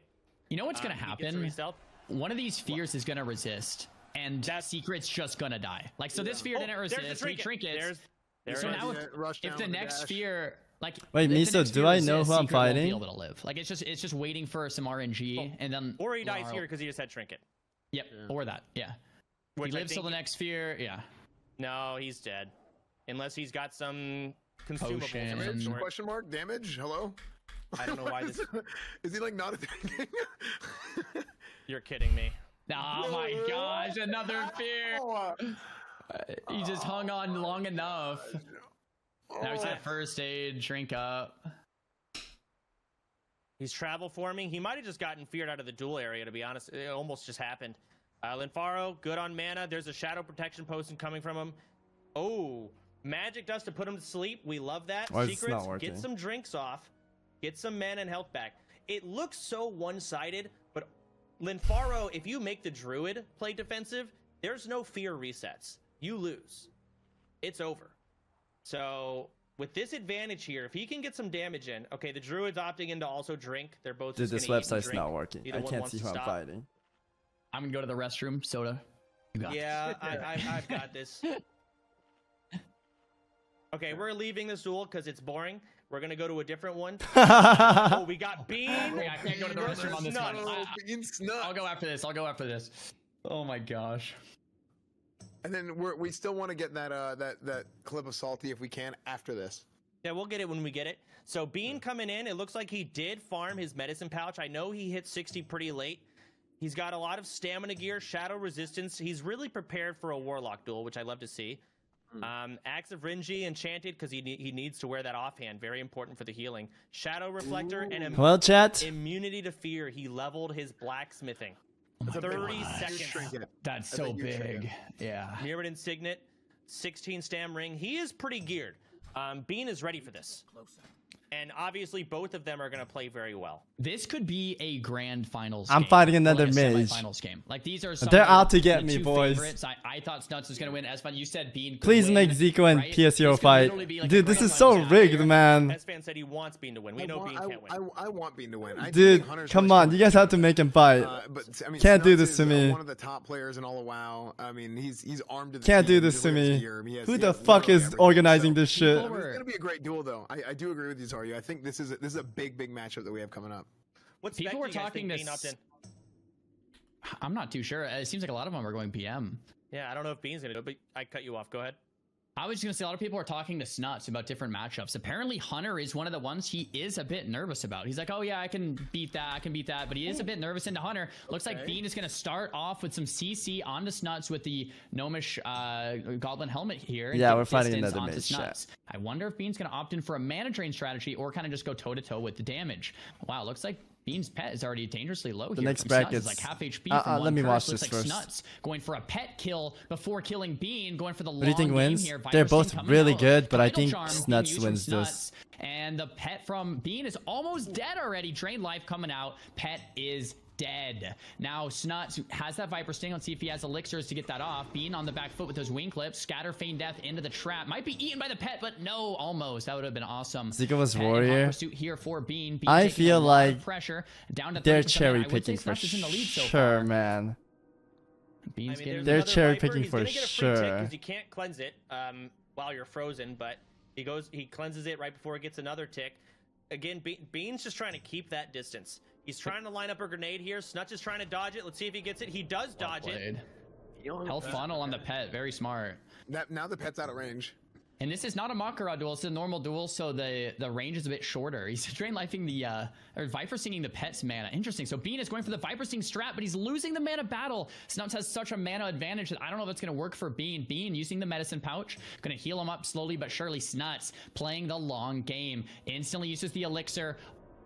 You know what's going to He gets a happen? result. One of these fears is going to resist, and Secret's just going to die. Like, so this fear didn't there's the resist. We trinkets. There So it is. now rush if down the with the next dash. fear, like, Wait, if the Miso, next do fear I know resists, who I'm Secret won't fighting? Be able to live. Like, it's just waiting for some RNG, and then Or he dies Laurel- here because he just had trinket. Yep, or that. Yeah. Which he I lives till think the next fear. Yeah. No, he's dead. Unless he's got some consumables. of Potion. some Damage? sort. Question mark? Damage? Hello? I don't know why this. Is he like not attacking? You're kidding me. Oh my gosh, another fear. He just hung on long enough. Now he's at first aid, shrink up. He's travel forming. He might have just gotten feared out of the duel area, to be honest. It almost just happened. Linfaro, good on mana. There's a shadow protection potion coming from him. Oh, magic dust to put him to sleep. We love that. Why is this Secrets, not working? get some drinks off. Get some mana and health back. It looks so one-sided, but Linfaro, if you make the Druid play defensive, there's no fear resets. You lose. It's over. So with this advantage here, if he can get some damage in, okay, the Druid's opting in to also drink. They're both Dude, just this gonna eat and website's drink. not working. Neither I one can't wants see to who I'm stop. fighting. I'm gonna go to the restroom. Soda. You got it. Yeah, I've got this. Okay, we're leaving this duel because it's boring. We're gonna go to a different one. Oh, we got Bean. I can't go to the restroom on this one. Bean's nuts. I'll go after this. I'll go after this. Oh my gosh. And then we still want to get that clip of Salty if we can after this. Yeah, we'll get it when we get it. So Bean coming in, it looks like he did farm his medicine pouch. I know he hit 60 pretty late. He's got a lot of stamina gear, shadow resistance. He's really prepared for a warlock duel, which I love to see. Axe of Rinji enchanted because he needs to wear that offhand. Very important for the healing. Shadow reflector and Well, chat. immunity to fear. He leveled his blacksmithing. Oh 30 seconds. That's so big. Yeah. Mirrored Signet, 16 stam ring. He is pretty geared. Bean is ready for this. And obviously, both of them are going to play very well. This could be a grand finals. I'm game, fighting or another like a mage. semifinals game. Like these are. Some They're of the- out to get the me, two boys. favorites. I thought Snuts was going to win. Esfan, you said Bean. Could Please win, make Zico and right? PSO This could fight. literally be like a Dude, this grand is so finals rigged, atmosphere. man. S-Fan said he wants Bean to win. We know Bean can't win. I want Bean to win. I Dude, think Hunter's come really on. You guys have to make him fight. But I mean, Can't do Snuts this to is, me. one of the top players in all of WoW. I mean, he's armed to the Can't do teeth. this Just to look at his me. gear. He has- Who he the has fuck literally is everything. organizing So, this shit? I mean, it's gonna be a great duel, though. I do agree with you, Zaryu. I think this is a big matchup that we have coming up. What's People were talking Bean this. opt in? I'm not too sure. It seems like a lot of them are going PM. Yeah, I don't know if Bean's going to do it, but I cut you off. Go ahead. I was just gonna say a lot of people are talking to Snuts about different matchups. Apparently Hunter is one of the ones he is a bit nervous about. He's like, oh yeah, I can beat that, but he is a bit nervous into Hunter. Looks like Bean is gonna start off with some CC onto Snuts with the gnomish goblin helmet here. and Yeah, give we're fighting distance another onto mage, Snuts. I wonder if Bean's gonna opt in for a mana drain strategy or kind of just go toe to toe with the damage. Wow, looks like Bean's pet is already dangerously low here. next From Snuts. bracket's- It's like half HP from one let me curse. watch Looks this like first. Snuts going for a pet kill before killing Bean, going for the What do you think long wins? game here. They're Viper both Sting coming really out. good, but I Vital think Charm being Snuts used from wins this. Snuts. And the pet from Bean is almost dead already. Drain life coming out. Pet is dead. Now Snuts has that Viper Sting. Let's see if he has elixirs to get that off. Bean on the back foot with those wing clips. Scatter, feign death into the trap. Might be eaten by the pet, but no, almost. That would have been awesome. Zika was Pet in hot warrior. pursuit here for Bean. Bean I taking feel a lot like of pressure down to they're 30%. cherry I would say picking for Snuts is in the lead so sure, far. man. Bean's getting They're another cherry Viper. picking He's for gonna get a free tick sure. 'cause you can't cleanse it while you're frozen, but he cleanses it right before it gets another tick. Again, Bean's just trying to keep that distance. He's trying to line up a grenade here. Snuts is trying to dodge it. Let's see if he gets it. He does dodge it. Health funnel on the pet, very smart. Now the pet's out of range. And this is not a Mak'Gora duel, it's a normal duel, so the range is a bit shorter. He's drain lifing the or Viper Stinging the pet's mana. Interesting. So Bean is going for the Viper Sting strat, but he's losing the mana battle. Snuts has such a mana advantage that I don't know if it's gonna work for Bean. Bean using the medicine pouch, gonna heal him up slowly but surely. Snuts playing the long game. Instantly uses the elixir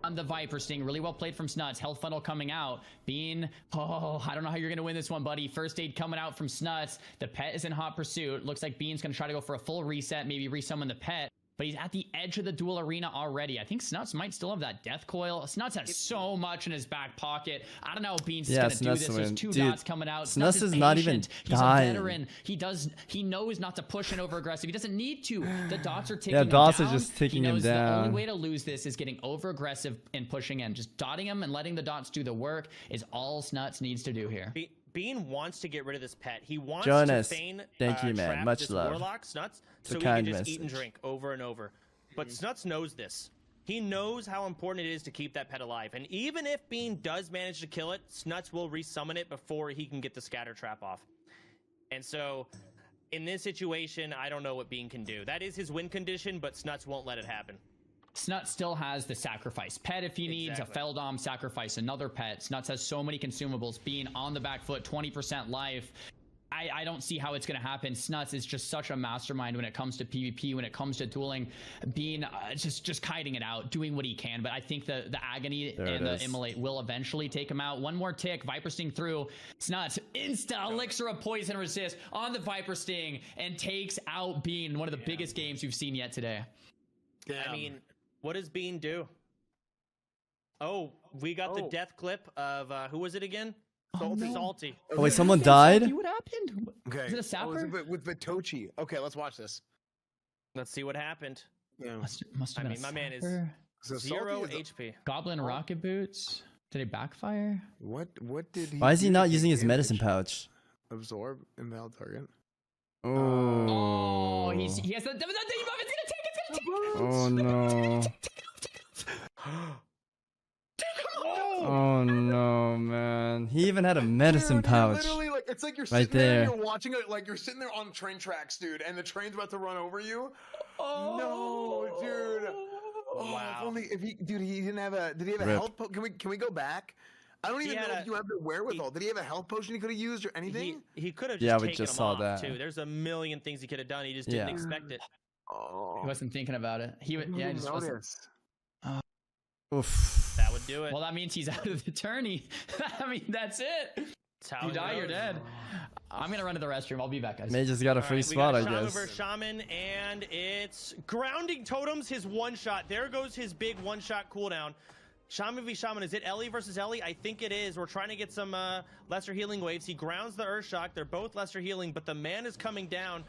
on the Viper Sting. Really well played from Snuts. Health funnel coming out. Bean, oh, I don't know how you're going to win this one, buddy. First aid coming out from Snuts. The pet is in hot pursuit. Looks like Bean's going to try to go for a full reset, maybe resummon the pet. But he's at the edge of the duel arena already. I think Snuts might still have that death coil. Snuts has so much in his back pocket. I don't know how Bean's going to do this. There's two dots coming out. Snuts is not even He's dying. a veteran. He knows not to push and over aggressive. He doesn't need to. The dots are taking Yeah, him dots down. are just taking he him knows The only down. way to lose this is getting over aggressive and pushing in. Just dotting him and letting the dots do the work is all Snuts needs to do here. Bean wants to get rid of this pet. He wants Jonas, to feign thank you, man. trap Much this love. Warlock, Snuts, It's a so he kind can just eat and message. drink over and over. But Snuts knows this. He knows how important it is to keep that pet alive. And even if Bean does manage to kill it, Snuts will resummon it before he can get the scatter trap off. And so, in this situation, I don't know what Bean can do. That is his win condition, but Snuts won't let it happen. Snuts still has the sacrifice pet if he needs. Exactly. A Feldom sacrifice, another pet. Snuts has so many consumables. Being on the back foot, 20% life. I don't see how it's going to happen. Snuts is just such a mastermind when it comes to PvP, when it comes to dueling. Being just kiting it out, doing what he can. But I think the agony and the immolate will eventually take him out. One more tick, Viper Sting through. Snuts insta elixir of poison resist on the Viper Sting and takes out Bean. One of the biggest games we've seen yet today. I mean, what does Bean do? Oh, we got the death clip of who was it again? Salty. Oh wait, someone died? What happened? Okay. Is it a sapper? With Vitochi. Okay, let's watch this. Let's see what happened. Yeah. Must have been I mean, my man is sapper. So 0 Salty is HP. Goblin rocket boots. Did it backfire? What did he Why is he do not to using his damage? medicine pouch? Absorb invalid target. Oh. He has the debuff. It's gonna take. Oh no. Oh no, man. He even had a medicine Dude, pouch. Literally, like it's like you're Right sitting there, there. and you're watching it, like you're sitting there on train tracks, dude, and the train's about to run over you. No, dude. Oh, Wow. If only if he, dude, he didn't have a. Did he have a Rip. health? Can we go back? I don't He even had know a- if you have the wherewithal. Did he have a health potion he could have used or anything? He could have just Yeah, we taken just him saw off, that. too. There's a million things he could have done. He just didn't Yeah. expect it. Oh, He wasn't thinking about it. He didn't yeah, he even just wasn't. notice. Oof. That would do it. Well, that means he's out of the tourney. I mean, that's it. That's how You it die, you're goes. dead. I'm gonna run to the restroom. I'll be back, guys. May just got a All free right, we spot, got I Shaman guess. versus Shaman, and it's Grounding Totems, his one-shot. There goes his big one-shot cooldown. Shaman v Shaman, is it Ellie versus Ellie? I think it is. We're trying to get some lesser healing waves. He grounds the Earth Shock. They're both lesser healing, but the man is coming down.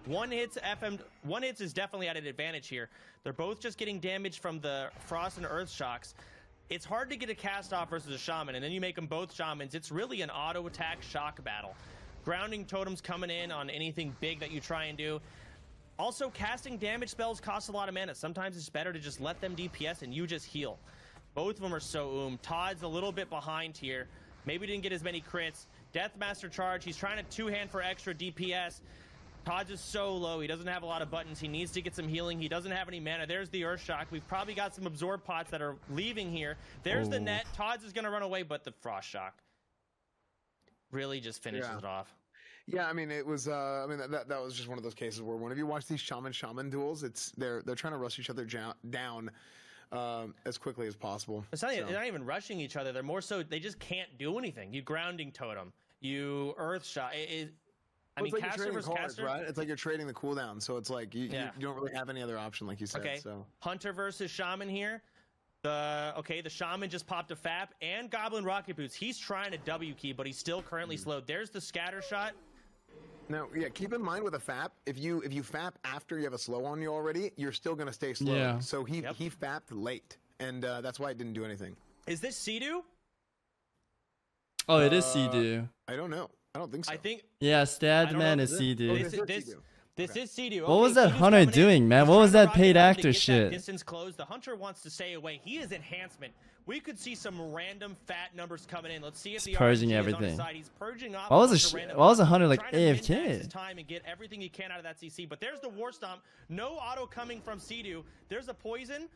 One hits is definitely at an advantage here. They're both just getting damage from the Frost and Earth Shocks. It's hard to get a cast off versus a Shaman, and then you make them both Shamans. It's really an auto attack shock battle. Grounding Totems coming in on anything big that you try and do. Also, casting damage spells costs a lot of mana. Sometimes it's better to just let them DPS and you just heal. Both of them are so Todd's a little bit behind here. Maybe didn't get as many crits. Deathmaster charge. He's trying to two-hand for extra DPS. Todd's is so low. He doesn't have a lot of buttons. He needs to get some healing. He doesn't have any mana. There's the Earth Shock. We've probably got some Absorb pots that are leaving here. There's the net. Todd's is going to run away, but the Frost Shock really just finishes it off. Yeah, I mean, it was. I mean, that was just one of those cases where whenever you watch these shaman duels, they're trying to rush each other down as quickly as possible. It's not, they're not even rushing each other. They're more so they just can't do anything. You Grounding Totem, you Earth Shot. I mean, it's like caster you're trading versus cards, caster, right? It's like you're trading the cooldown, so it's like you don't really have any other option, like you said. Okay. So Hunter versus Shaman here. The Shaman just popped a FAP and Goblin Rocket Boots. He's trying to W key, but he's still currently slowed. There's the scatter shot. Now, yeah, keep in mind with a FAP, if you FAP after you have a slow on you already, you're still gonna stay slow. Yeah. So he FAP'd late, and that's why it didn't do anything. Is this Sea-Doo? Oh, it is Sea-Doo. I don't know. I don't think so. I think Yeah, I Stad don't man know. is Sea-Doo. This is Sea-Doo. What was that Sea-Doo's Hunter coming in. doing, man? He's What was trying to that paid rocket actor to get that shit? Distance closed. The Hunter wants to stay away. He is enhancement. We could see some random fat numbers coming in. Let's see if He's the purging RNG is on his everything. side. He's purging off. Why was a bunch a of random why was a Hunter like trying to min-max his AFK? time and get everything he can out of that CC. But there's the War Stomp. No auto coming from Sea-Doo. There's a poison,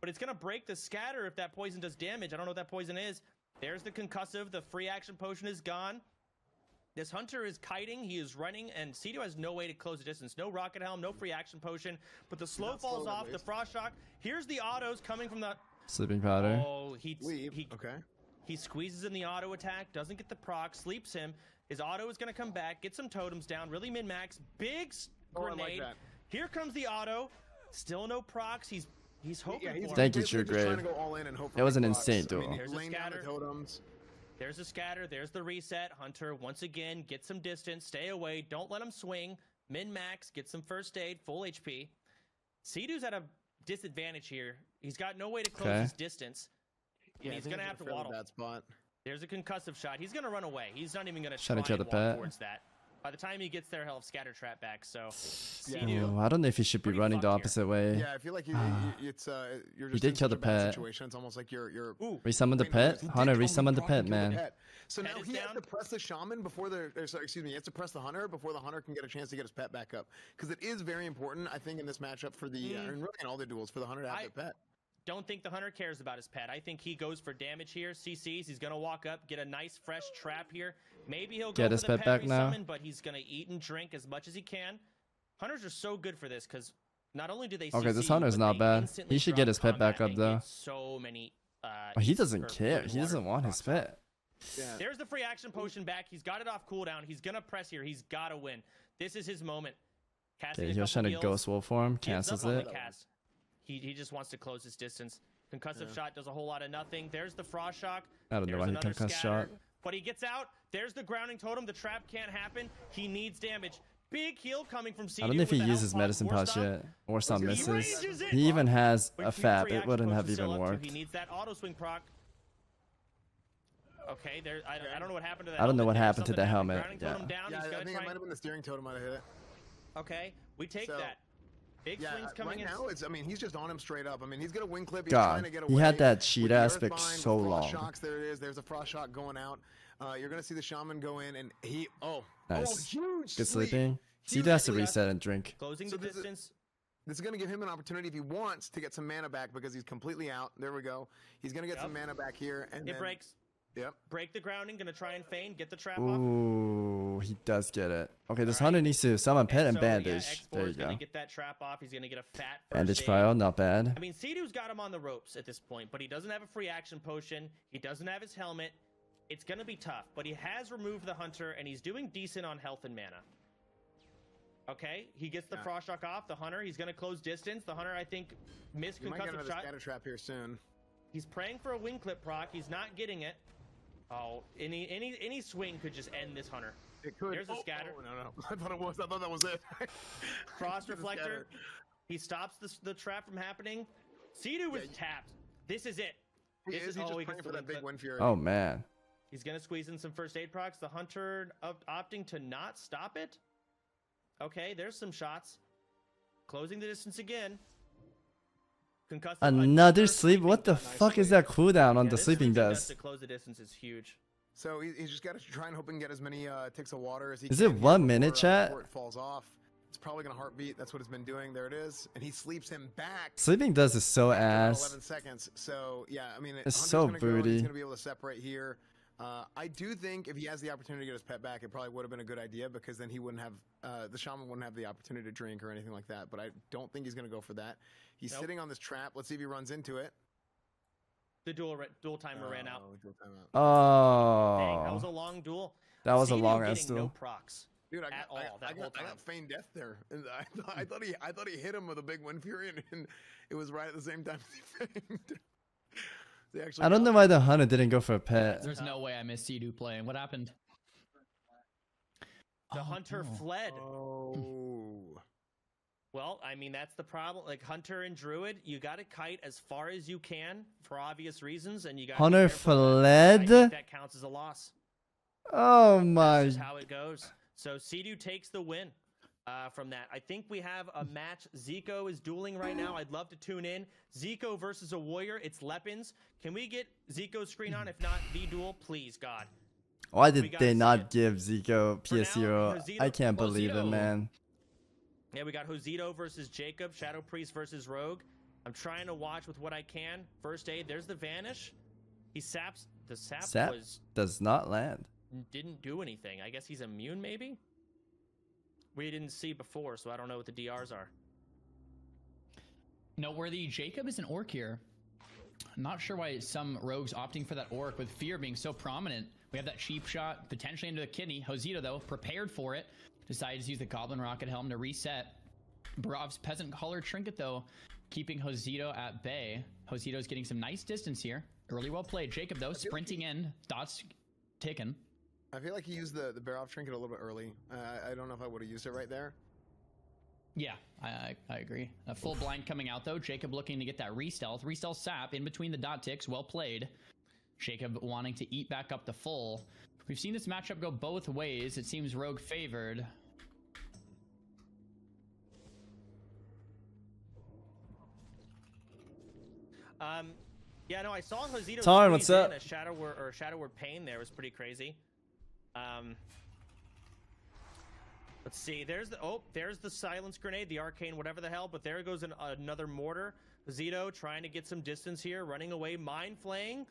but it's gonna break the scatter if that poison does damage. I don't know what that poison is. There's the concussive. The free action potion is gone. This Hunter is kiting, he is running, and Sea-Doo has no way to close the distance. No Rocket Helm, no free action potion, but the slow falls off, the Frost Shock. Here's the autos coming from the... Sleeping powder. Oh, he squeezes in the auto attack, doesn't get the proc, sleeps him. His auto is going to come back, get some totems down, really min-max, big grenade. Like Here comes the auto, still no procs, he's hoping for Thank it. you, True trying Grave. to go all in and hope for It was an big procs. insane I mean, duel. There's a laying down the scatter. totems. There's a scatter, there's the reset. Hunter, once again, get some distance, stay away, don't let him swing. Min-max, get some first aid, full HP. Sea-Doo's at a disadvantage here. He's got no way to close his distance. And he's going to have to waddle. Bad spot. There's a concussive shot. He's going to run away. He's not even going to Trying to kill the walk pet. towards that. By the time he gets there, he'll have scatter trap back. So, Oh, I don't know if he should be running the opposite way. Yeah, I feel like you're just He did in kill such the a bad pet. situation. It's almost like you're Resummon the wait, no, pet? he did Hunter, kill- he resummon the fucking pet, killed man. pet. So Pet now is he has down. to press the shaman before he has to press the hunter before the hunter can get a chance to get his pet back up. Because it is very important, I think, in this matchup for the and really in all the duels for the hunter to have their pet. don't think the Hunter cares about his pet. I think he goes for damage here. CCs, he's going to walk up, get a nice fresh trap here. Maybe he'll Get go his for the pet pet back now. resummon, but he's going to eat and drink as much as he can. Hunters are so good for this because not only do they Okay, CC, this Hunter's but not they bad. instantly He should drop get his pet back combat up, and though. get so many Oh, he hits doesn't for care. food He water. doesn't want his pet. There's the free action potion back. He's got it off cooldown. He's going to press here. He's got to win. This is his moment. Casting Okay, a he was couple trying to heals, Ghost Wolf for him. gives up Cancels on it. the cast. He just wants to close his distance. Concussive shot does a whole lot of nothing. There's the Frost Shock. I don't know There's why he another concussed scatter. shot. But he gets out. There's the grounding totem. The trap can't happen. He needs damage. Big heal coming from I don't know if he uses medicine pouch yet. Or some He misses. ranges it. He even has But a free fab. action It wouldn't have potion's still even up too. worked. He needs that auto swing proc. Okay, there. I don't know what happened to that. I don't know helmet. what There's happened to something the helmet. Grounding Yeah. totem down. Yeah, He's I gonna think it try might have been the steering totem might have hit it. Okay, we take So- that. Big Yeah, swings coming right in. now I mean, he's just on him straight up. I mean, he's gonna wing clip. He's God, trying to get he away. had that with cheat the aspect Earthbind, so with Frost long. Shocks, there it is. There's a frost shock going out. You're gonna see the shaman go in, and he Nice. huge Good sleep. sleeping. See, Huge has to sleep. reset and drink. Closing So the this is- distance. This is going to give him an opportunity if he wants to get some mana back because he's completely out. There we go. He's going to get some mana back here. And It then, breaks. Yep. Break the grounding. Gonna try and feign. Get the trap off. Ooh, he does get it. Okay, this Hunter needs to summon pet and So, yeah, bandage. X4 There you is gonna go. get that trap off. He's gonna get a fat first Bandage aid. file, not bad. I mean, Sea-Doo's got him on the ropes at this point, but he doesn't have a free action potion. He doesn't have his helmet. It's gonna be tough, but he has removed the Hunter, and he's doing decent on health and mana. Okay, he gets the Frost Shock off. The Hunter, he's gonna close distance. The Hunter, I think, missed You might get concussive another shot. scatter trap here soon. He's praying for a wing clip proc. He's not getting it. Oh, any swing could just end this Hunter. It could. There's a scatter. Oh, no. I thought it was. I thought that was it. Frost There's a Reflector. scatter. He stops the trap from happening. Sea-Doo was tapped. This is it. He This is. He's oh, just he praying gets for the that big wing win fury. Oh, man. He's going to squeeze in some first aid procs. The Hunter opting to not stop it. Okay, there's some shots. Closing the distance again. Concussive, Another sleep? What the fuck is that cooldown on Yeah, the this sleeping sleeping does? to close the distance is huge. So he's just got to try and hope and get as many ticks of water as he Is can. it here 1 minute, before, chat? Before it falls off. It's probably going to heartbeat. That's what it's been doing. There it is. And he sleeps him back. Sleeping does is so after ass. 11 seconds. So, yeah, I mean, It's Hunter's so gonna go, booty. He's going to be able to separate here. I do think if he has the opportunity to get his pet back, it probably would have been a good idea because then he wouldn't have, the shaman wouldn't have the opportunity to drink or anything like that. But I don't think he's going to go for that. He's Nope. sitting on this trap. Let's see if he runs into it. The dual timer ran out. Dual timeout. Oh. Dang, that was a long duel. That was a Sea-Doo long ass getting duel. No procs. Dude, I at got, all that whole I time. got feigned death there. And I thought he hit him with a big wind fury, and it was right at the same time as he feigned. I don't know why the Hunter didn't go for a pet. There's no way I missed Sea-Doo playing. What happened? The Hunter fled. Oh. Well, I mean, that's the problem. Like Hunter and Druid, you got to kite as far as you can for obvious reasons, and you got Hunter I fled? think that counts as a loss. Oh my. That's just how it goes. So Sea-Doo takes the win from that. I think we have a match. Zico is dueling right now. I'd love to tune in. Zico versus a warrior. It's Lepins. Can we get Zico's screen on? If not, the duel, please, God. Why did they not give Zico PS0? I can't believe it, man. Yeah, we got Josito versus Jacob, Shadow Priest versus Rogue. I'm trying to watch with what I can. First aid, there's the Vanish. He saps. The sap does not land. Didn't do anything. I guess he's immune, maybe? We didn't see before, so I don't know what the DRs are. Noteworthy, Jacob is an orc here. I'm not sure why some rogues opting for that orc with fear being so prominent. We have that cheap shot potentially into the kidney. Josito, though, prepared for it. Decided to use the Goblin Rocket Helm to reset. Barov's Peasant Collar Trinket, though, keeping Josito at bay. Josito's getting some nice distance here. Early well played. Jacob, though, sprinting in. Dots taken. I feel like he used the Barov Trinket a little bit early. I don't know if I would have used it right there. Yeah, I agree. A full blind coming out, though. Jacob looking to get that re-stealth. Re-stealth sap in between the dot ticks. Well played. Jacob wanting to eat back up the full. We've seen this matchup go both ways. It seems Rogue favored. Yeah, no, I saw Josito Tarn, what's up? a Shadow Word Pain there. It was pretty crazy. Let's see. There's the Silence Grenade, the Arcane, whatever the hell. But there goes another Mortar. Josito trying to get some distance here, running away, Mind Flaying.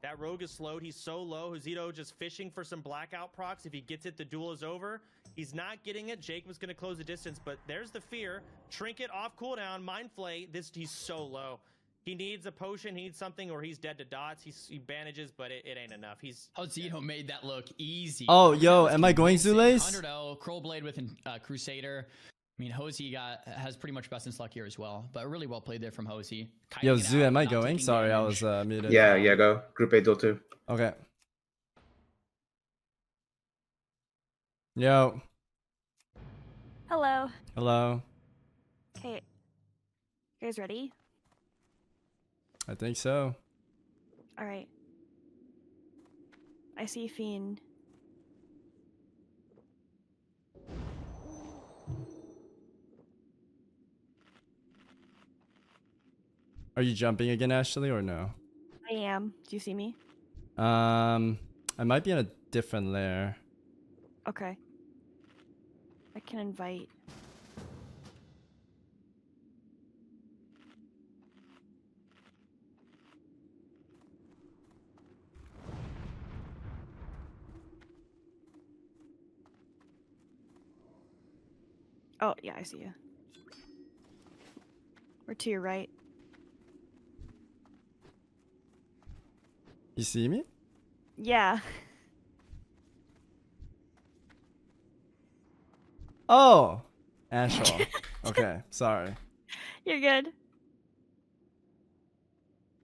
That Rogue is slowed. He's so low. Josito just fishing for some blackout procs. If he gets it, the duel is over. He's not getting it. Jacob's going to close the distance, but there's the fear. Trinket off cooldown. Mind Flay. He's so low. He needs a potion. He needs something, or he's dead to dots. He bandages, but it ain't enough. Josito made that look easy. Oh, yo, am I going Zulace? 100-0, Crollblade with Crusader. I mean, Hosey has pretty much best in luck here as well, but really well played there from Hosey. Yo, Zoo, am I going? Sorry, I was muted. Yeah, go. Group 8 duel 2. Okay. Yo. Hello. Hello. Okay. You guys ready? I think so. All right. I see Fiend. Are you jumping again, Ashley, or no? I am. Do you see me? I might be in a different layer. Okay. I can invite. Oh, yeah, I see you. We're to your right. You see me? Yeah. Oh! Ashall. Okay, sorry. You're good.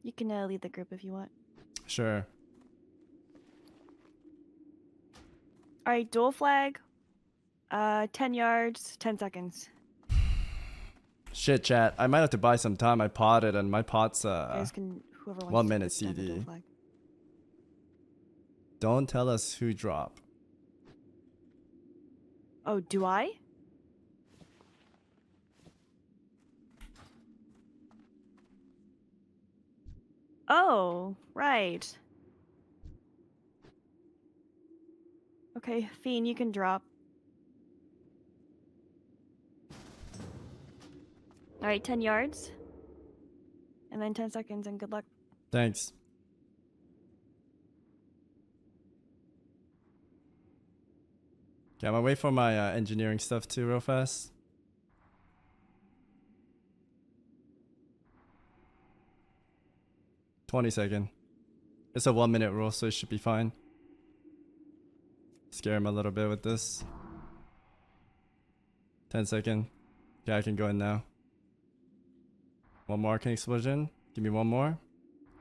You can lead the group if you want. Sure. Alright, dual flag. 10 yards, 10 seconds. Shit, chat. I might have to buy some time. I potted, and my pot's Whoever wants 1 to minute put down the dual CD. flag. Don't tell us who drop. Oh, do I? Oh, right. Okay, Fiend, you can drop. Alright, 10 yards. And then 10 seconds, and good luck. Thanks. Okay, I'm gonna wait for my engineering stuff too real fast. $20. It's a 1 minute rule, so it should be fine. Scare him a little bit with this. 10 second. Okay, I can go in now. One more arcane explosion. Give me one more.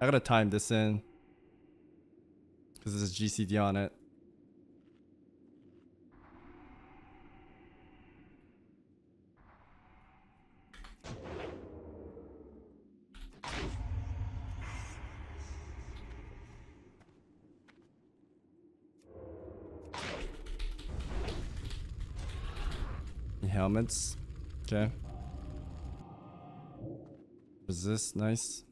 I gotta time this in. Because there's a GCD on it. Helmets. Okay. Resist, nice.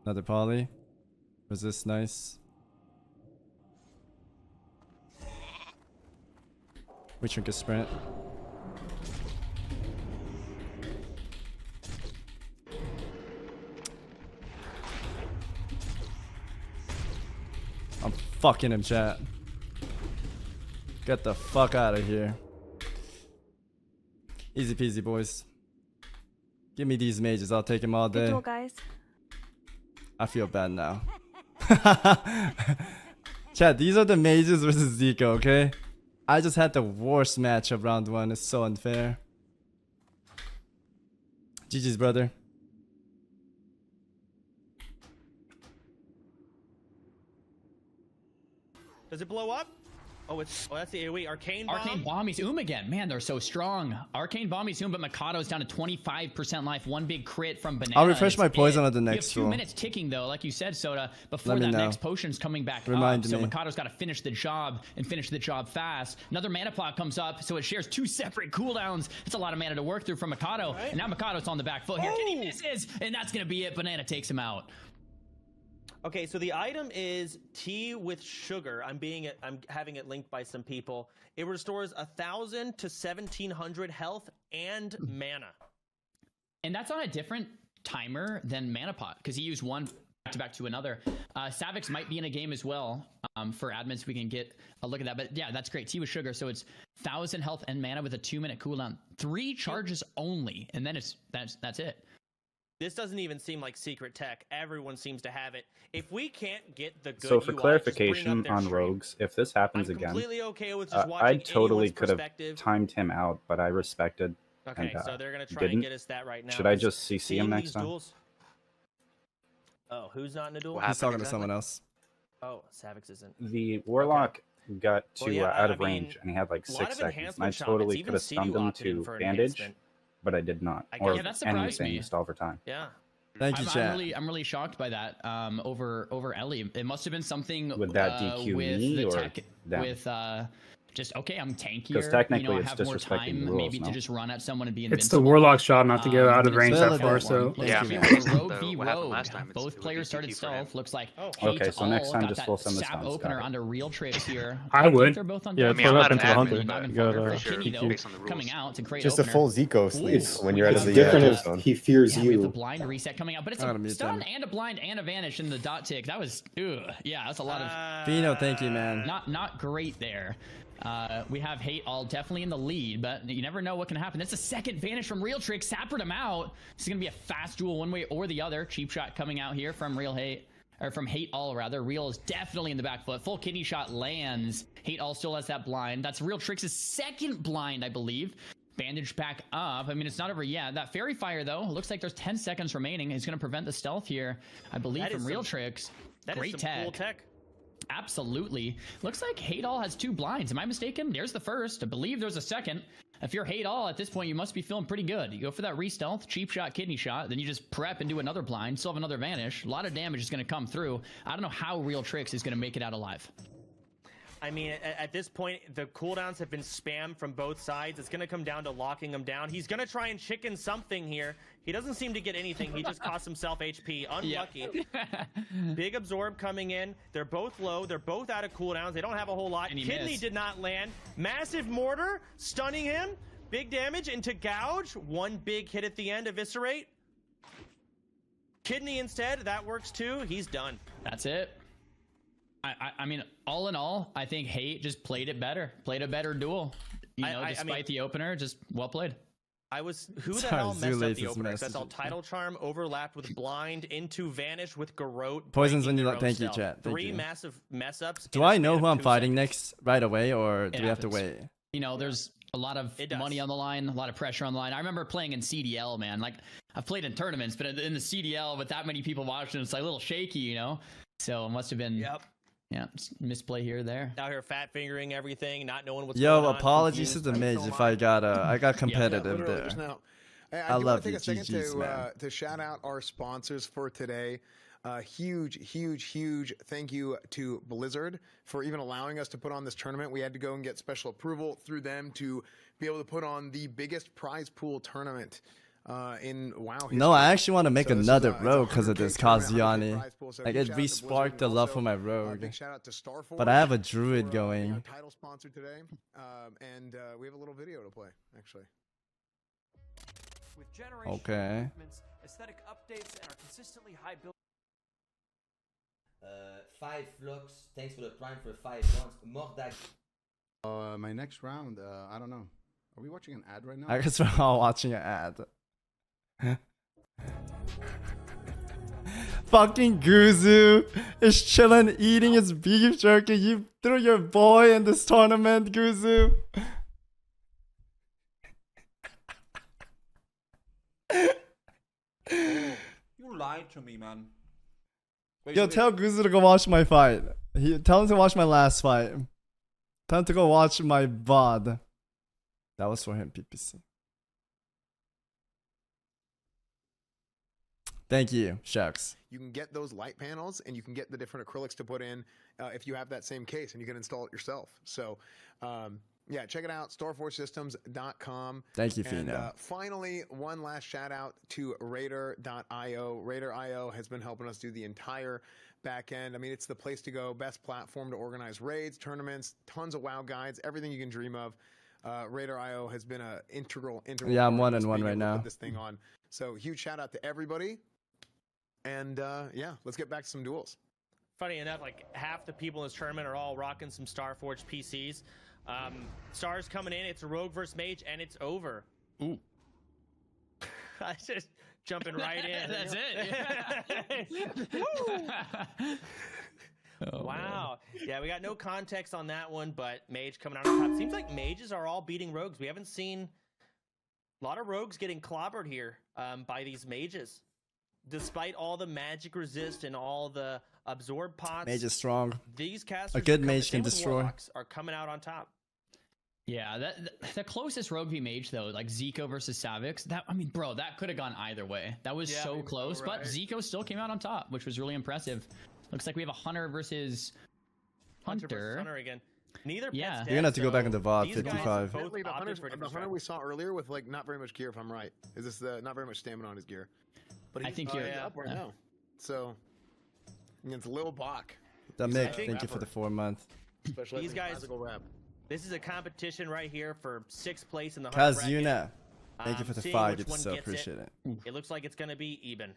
Another poly. Resist, nice. We drink a sprint. I'm fucking him, chat. Get the fuck out of here. Easy peasy, boys. Give me these mages. I'll take them all Good day. duel, guys. I feel bad now. Chat, these are the mages versus Zico, okay? I just had the worst match of round 1. It's so unfair. GG's, brother. Does it blow up? Oh, that's the AoE. Arcane Bomb. Arcane Bombies again. Man, they're so strong. Arcane Bombies but Mikado's down to 25% life. One big crit from Banana. I'll refresh my poison at the next You have 2 roll. minutes ticking though, like you said, Soda, before Let me that know. next potion's coming back Remind up. So me. Mikado's got to finish the job and finish the job fast. Another mana plot comes up, so it shares 2 separate cooldowns. It's a lot of mana to work through from Mikado. Right. And now Mikado's on the back foot here. And he misses, and that's gonna be it. Banana takes him out. Okay, so the item is tea with sugar. I'm having it linked by some people. It restores 1,000 to 1,700 health and mana. And that's on a different timer than Mana Pot, because he used one back to back to another. Savix might be in a game as well. For admins, we can get a look at that. But yeah, that's great. Tea with sugar. So it's 1,000 health and mana with a 2-minute cooldown. 3 charges only, and then that's it. This doesn't even seem like secret tech. Everyone seems to have it. If we can't get the good So for UI, clarification just bring up their on stream. rogues, if this happens I'm again, completely okay with just I watching totally anyone's could have perspective. timed him out, but I respected. Okay, and, so they're gonna try didn't. and get us that right now. Should I 'cause just CC him seeing next these time? duels- Oh, who's not in a duel? He's talking to someone else. Oh, Savix isn't. The warlock got to Well, yeah, out I of mean, range, and he had like a lot 6 of seconds. And I enhancement shots, totally even could have CD stunned him opted in to for bandage, enhancement. but I did not. I Or Yeah, that surprised anything, me. stall for time. Yeah. Thank you, chat. I'm really shocked by that. Over Ellie, it must have been something Would that DQ with me the or tech, them? with just okay, I'm tankier. 'Cause technically I it's have more disrespecting time, the rules, maybe to no? just run at someone and be It's invincible. the Warlock's job not to get out of range Well, that far, so... Yeah, I mean, rogue based on v what happened rogue. last time, Both it would players be started DQ for stealth. him. Looks like Okay, Hate so next all time got just that full send the sap stuns, opener got it. under real tricks here. I would. They're both on Yeah, deck. I mean, I'm not an into the admin, hunter. but You I'm gotta- pretty sure Kitty, though, based on the rules. coming out to create Just a opener. full Zico Ooh, sleeps when we you're out got of the different zone. he fears Yeah, we have the you. blind reset coming out, but it's I gotta a mute stun them. and a blind and a vanish in the dot tick. That was, yeah, that's a lot of Fino, thank you, man. not great there. We have Hate all definitely in the lead, but you never know what can happen. That's a second vanish from Real Trick, sappered him out. This is gonna be a fast duel one way or the other. Cheap shot coming out here from Real Hate. Or from Hate All, rather. Real is definitely in the back foot. Full kidney shot lands. Hate All still has that blind. That's Real Trick's second blind, I believe. Bandage back up. I mean, it's not over yet. That Fairy Fire, though, looks like there's 10 seconds remaining. It's going to prevent the stealth here, I believe, That is from Real some- Tricks. That Great is some tech. cool tech. Absolutely. Looks like Hate All has 2 blinds. Am I mistaken? There's the first. I believe there's a second. If you're Hate All at this point, you must be feeling pretty good. You go for that re-stealth, cheap shot, kidney shot, then you just prep and do another blind, still have another vanish. A lot of damage is going to come through. I don't know how Real Tricks is going to make it out alive. I mean, at this point, the cooldowns have been spammed from both sides. It's going to come down to locking him down. He's going to try and chicken something here. He doesn't seem to get anything. He just costs himself HP. Unlucky. Big absorb coming in. They're both low. They're both out of cooldowns. They don't have a whole lot. And he Kidney missed. did not land. Massive mortar stunning him. Big damage into gouge. One big hit at the end. Eviscerate. Kidney instead. That works too. He's done. That's it. I mean, all in all, I think Hate just played it better. Played a better duel. You know, I despite mean- the opener, just well played. Who the Sorry, hell messed up Zulace the is opener? That's all messaging. Tidal Charm overlapped with Blind into Vanish with Garrote. Poisons breaking when you their let- own thank you, stealth. chat. Thank 3 you. massive mess ups. Do I know who I'm fighting next right away, or do we have to happens. wait? You know, there's a lot of money on the line, a lot of pressure on the line. I remember playing in CDL, man. Like, I've played in tournaments, but in the CDL with that many people watching, it's like a little shaky, you know? So it must have been, misplay here or there. Out here fat fingering everything, not knowing what's going on. Apologies to the mage if I got competitive there. Just now. Hey, I do love want to you, take a second GGs, man. to shout out our sponsors for today. Huge thank you to Blizzard for even allowing us to put on this tournament. We had to go and get special approval through them to be able to put on the biggest prize pool tournament in WoW history. No, I actually want to make So this is another it's a rogue because of 100K this tournament, 100K Kaziani. prize pool. So Like, huge it shout out to Blizzard, re-sparked the and love also, for my rogue. big shout out to Starforge But I have a for, druid being our going. title sponsor today, and we have a little video to play actually. With generational Okay. improvements, aesthetic updates, and our consistently high build. 5 flux, thanks for the prime for 5 months. Mordag. My next round, I don't know. Are we watching an ad right now? I guess we're all watching an ad. Fucking Guzu is chilling eating his beef jerky. You threw your boy in this tournament, Guzu. You lied to me, man. Yo, tell Guzu to go watch my fight. Tell him to watch my last fight. Tell him to go watch my VOD. That was for him, PPC. Thank you, Shucks. You can get those light panels and you can get the different acrylics to put in if you have that same case, and you can install it yourself. So, yeah, check it out, StarForceSystems.com. Thank you, And Fino. finally, one last shout out to Raider.io. Raider.io has been helping us do the entire back end. I mean, it's the place to go, best platform to organize raids, tournaments, tons of WoW guides, everything you can dream of. Raider.io has been an integral. Yeah, I'm part of 1-1 us being right able to now. Put this thing on. So huge shout out to everybody. And yeah, let's get back to some duels. Funny enough, like half the people in this tournament are all rocking some Starforge PCs. Stars coming in, it's a rogue versus mage, and it's over. Ooh. I just jumping right in. That's it. Oh, wow. Yeah, we got no context on that one, but mage coming out on top. Seems like mages are all beating rogues. We haven't seen a lot of rogues getting clobbered here by these mages. Despite all the magic resist and all the absorb pots, Mage is strong. these casters A good who come- mage same can with destroy. warlocks are coming out on top. Yeah, the closest rogue v mage though, like Zico versus Savix, that, I mean, bro, that could have gone either way. That was so close, but Zico still came out on top, which was really impressive. Looks like we have a Hunter versus Hunter versus Hunter. Hunter again. Neither Yeah. pet's You're gonna have dead, to go back so into VOD these guys 55. both Apparently, the opted for a different hunter we saw earlier with like not very much gear, if I'm right. Is this the not very much stamina on his gear? But I think you're up right now. So against Lil Bach. The He's Mick, a thank you rapper, for the 4 month. especially These in guys- classical rap. This is a competition right here for 6th place in the Hunter bracket. Kazuna, thank you for the Seeing 5 which one gifts, so gets appreciate it. It looks like it's going to be even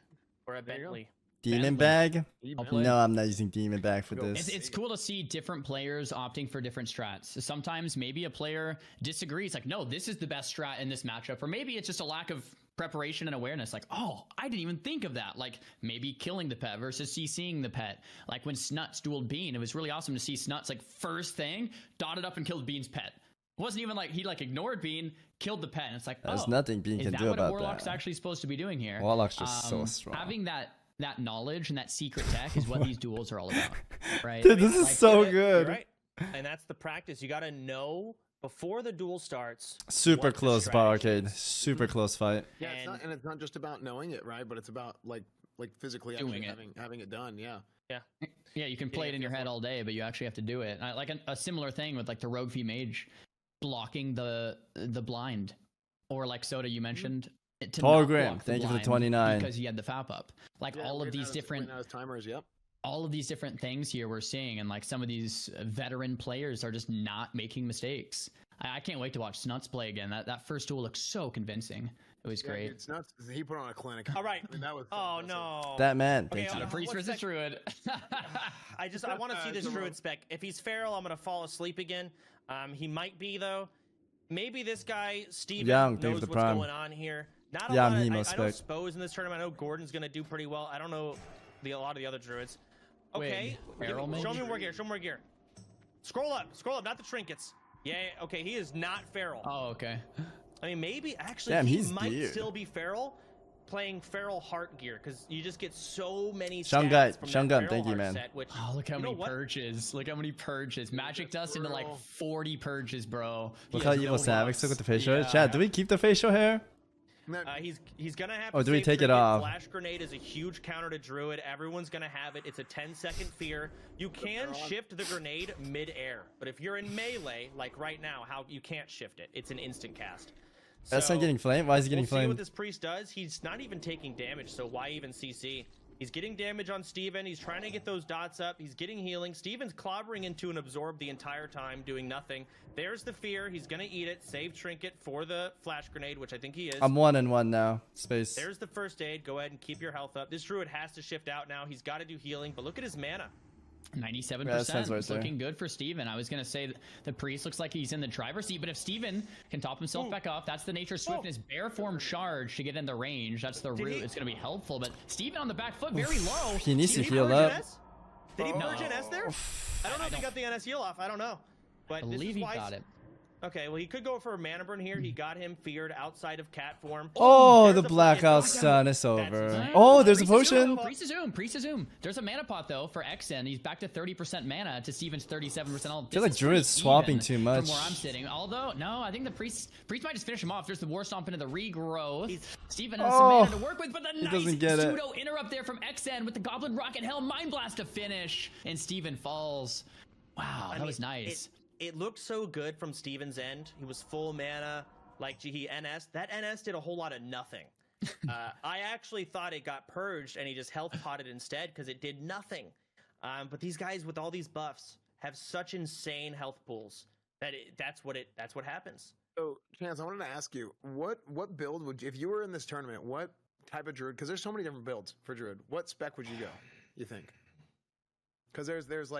or a There you go. Bentley. Demon Bentley. bag? I'll play. No, I'm not using demon bag for this. It's cool to see different players opting for different strats. Sometimes maybe a player disagrees, like, no, this is the best strat in this matchup. Or maybe it's just a lack of preparation and awareness. Like, oh, I didn't even think of that. Like, maybe killing the pet versus CCing the pet. Like when Snuts dueled Bean, it was really awesome to see Snuts, like, first thing, dotted up and killed Bean's pet. It wasn't even like he, like, ignored Bean, killed the pet. And it's like, There's oh, nothing Bean is can that do what a about Warlock's that. actually supposed to be doing here? Warlock's just so strong. Having that knowledge and that secret tech is what these duels are all about, right? Dude, this is Like, so You're good. right. And that's the practice. You got to know before the duel starts. Super what the close bar strategy arcade. is. Super close fight. Yeah, it's not just about knowing it, right? But it's about like physically Doing actually it. having it done. Yeah. Yeah, you can play it in your head all day, but you actually have to do it. Like a similar thing with like the Rogue v Mage blocking the blind, or like Soda you mentioned. To not Torgrim, block the thank you for the blind 29. because he had the FAP up. Like Yeah, all of right these now different right now it's timers. Yep. all of these different things here we're seeing, and like some of these veteran players are just not making mistakes. I can't wait to watch Snuts play again. That first duel looks so convincing. It was Yeah, great. it's nuts. He put on a clinic. All right. I mean, that was. Oh no. That man, Okay, thank you. Not a priest what's versus that- druid. I want to see this druid spec. If he's feral, I'm gonna fall asleep again. He might be though. Maybe this guy Steven Young, thank you knows for what's the prime. going on here. Not a Yeah, lot. I'm Of, Hemo I know spec. Spo's in this tournament. I know Gordon's gonna do pretty well. I don't know a lot of the other druids. Okay, Wait, Feral show mage? me more gear. Show me more gear. Scroll up, not the trinkets. Yeah, okay, he is not feral. Oh, okay. I mean, maybe actually Damn, he he's might geared. still be feral, playing feral heart gear because you just get so many Shungun, stats from that Shungun, feral thank you, heart man. set, which, Oh, look how you know many what? purges. Look how many purges. Magic dust into like 40 purges, bro. Look He how has evil no Savix buffs. took with the facial hair. Yeah. Chat, do we keep the facial hair? He's gonna have. Or to do we save take it trinket. off? Flash grenade is a huge counter to Druid. Everyone's gonna have it. It's a 10-second fear. You can shift the grenade mid-air, but if you're in melee, like right now, how you can't shift it. It's an instant cast. That's not So, getting flamed. Why is he getting we'll see what flamed? this priest does. He's not even taking damage, so why even CC? He's getting damage on Steven. He's trying to get those dots up. He's getting healing. Steven's clobbering into an absorb the entire time, doing nothing. There's the fear. He's going to eat it. Save trinket for the flash grenade, which I think he is. I'm 1-1 now. Space. There's the first aid. Go ahead and keep your health up. This druid has to shift out now. He's got to do healing, but look at his mana. 97%. Yeah, that sounds right It's there. looking good for Steven. I was going to say that the priest looks like he's in the driver's seat, but if Steven can top himself back up, that's the nature swiftness. Bear form charge to get in the range. That's the route. It's going to be helpful, but Steven on the back foot, very low. He needs to Did he heal purge up. NS? Did he purge NS there? I don't know if he got the NS heal off. I don't know. But I believe he this is why got it. Okay, well, he could go for a mana burn here. He got him feared outside of cat form. Oh, there's the a blackout fucking- stun is over. Nice. Oh, there's a Priest is potion. Zoom, Priest is Zoom. Priest is Zoom. There's a mana pot though for XN. He's back to 30% mana to Steven's 37%. I feel like Druid's swapping too much. From where I'm sitting. Although, no, I think the Priest might just finish him off. There's the War Stomp into the regrowth. Steven has some mana to work with, but the nice doesn't get it. pseudo interrupt there from XN with the Goblin Rocket Hell Mind Blast to finish. And Steven falls. Wow, that was nice. It looked so good from Steven's end. He was full mana, like he NS. That NS did a whole lot of nothing. I actually thought it got purged and he just health potted instead because it did nothing. But these guys with all these buffs have such insane health pools that that's what happens. So, Chance, I wanted to ask you, what build would you, if you were in this tournament, what type of druid? Because there's so many different builds for druid. What spec would you go? You think? Because there's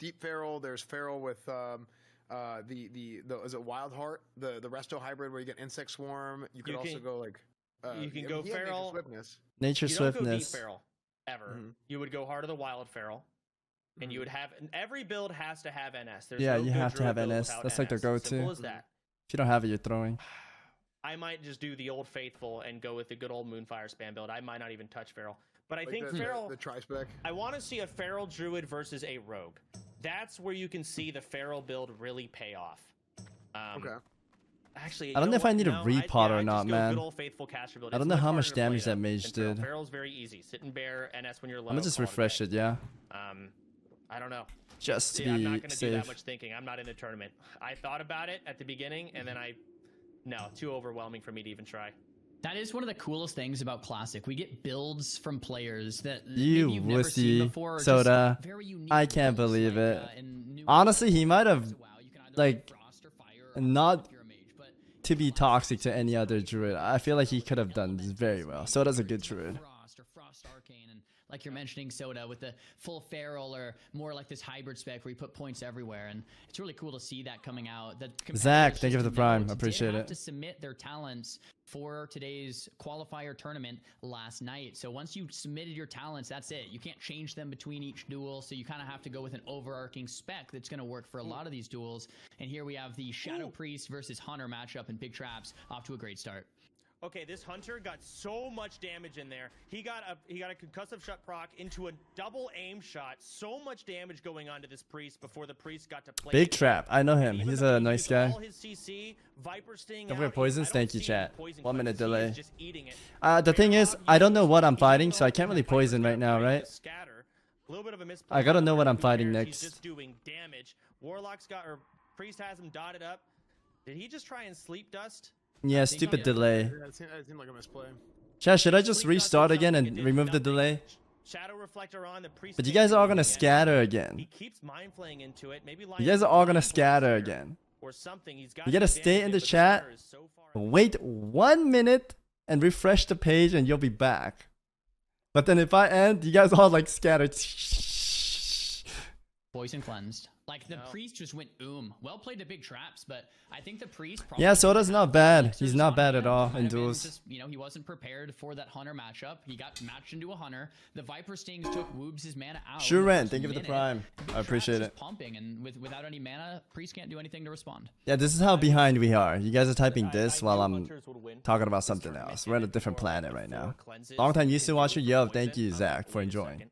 deep feral, there's feral with is it wild heart, the resto hybrid where you get insect swarm. You could also go like you can go feral. Nature you don't go deep swiftness. feral ever. You would go Heart of the Wild feral, and you would have every build has to have NS. There's Yeah, no you good have to have druid build NS. without That's like their NS. go-to. Simple as that. If you don't have it, you're throwing. I might just do the old faithful and go with the good old Moonfire spam build. I might not even touch feral. But I think feral. The tri-spec. I want to see a feral druid versus a rogue. That's where you can see the feral build really pay off. Okay. Actually, I don't know if I need a No, repot or I'd not, just go man. good old faithful caster build. I don't It's know much how harder much to play damage that than mage feral. did. Feral's very easy. Sit and bear NS when you're low. I'm gonna just call it a refresh day. it, yeah. I don't know. Just to I'm not be gonna do that safe. much thinking. I'm not in the tournament. I thought about it at the beginning, and then no, too overwhelming for me to even try. That is one of the coolest things about Classic. We get builds from players that You maybe you've never seen wussy before. Or just soda. very unique I can't builds, believe like, it. in new Honestly, he might have so wow, you can either like Frost or Fire or not if you're a mage, but to be toxic to any other druid. I feel like he could have done this very well. Soda's a good druid. Frost or Frost Arcane, and like you're mentioning Soda with the full feral or more like this hybrid spec where you put points everywhere, and it's really cool to see that coming out. That Zach, thank you for the competitors prime. did Appreciate have it. to submit their talents for today's qualifier tournament last night. So once you submitted your talents, that's it. You can't change them between each duel. So you kind of have to go with an overarching spec that's going to work for a lot of these duels. And here we have the Shadow Priest versus Hunter matchup in Big Traps, off to a great start. Okay, this Hunter got so much damage in there. He got a concussive shot proc into a double aim shot. So much damage going on to this priest before the priest got to play. Big Trap. I know him. He's a nice guy. All his CC, Viper sting Don't forget out. poisons. I don't Thank you, see chat. any poison 1 minute cleanse. He is delay. just eating it. The thing is, I don't know what I'm fighting, so I can't really poison right now, right? Scatter. A little bit of a misplay. I gotta know what I'm Who fighting cares? next. He's just doing damage. Warlock's got, or priest has him dotted up. Did he just try and sleep dust? Yeah, stupid delay. That seemed like a misplay. Chat, should I just restart again and remove the delay? Shadow reflector on the priest. But you guys are all gonna scatter again. He keeps mind flaying into it. Maybe You guys are all gonna scatter again. or something. He's got You gotta stay in the chat, wait 1 minute, and refresh the page, and you'll be back. But then if I end, you guys all like scattered. Poison cleansed. Like the priest just went well played to big traps, but I think the priest Yeah, Soda's not bad. He's not bad at all in duels. Just, you know, he wasn't prepared for that hunter matchup. He got matched into a hunter. The Viper Stings took Woobs' mana out. Sure, Ren, thank you for the prime. I appreciate it. Pumping, and without any mana, priest can't do anything to respond. Yeah, this is how behind we are. You guys are typing this while I'm talking about something else. We're on a different planet right now. Long time used to watch it. Yo, thank you, Zach, for enjoying.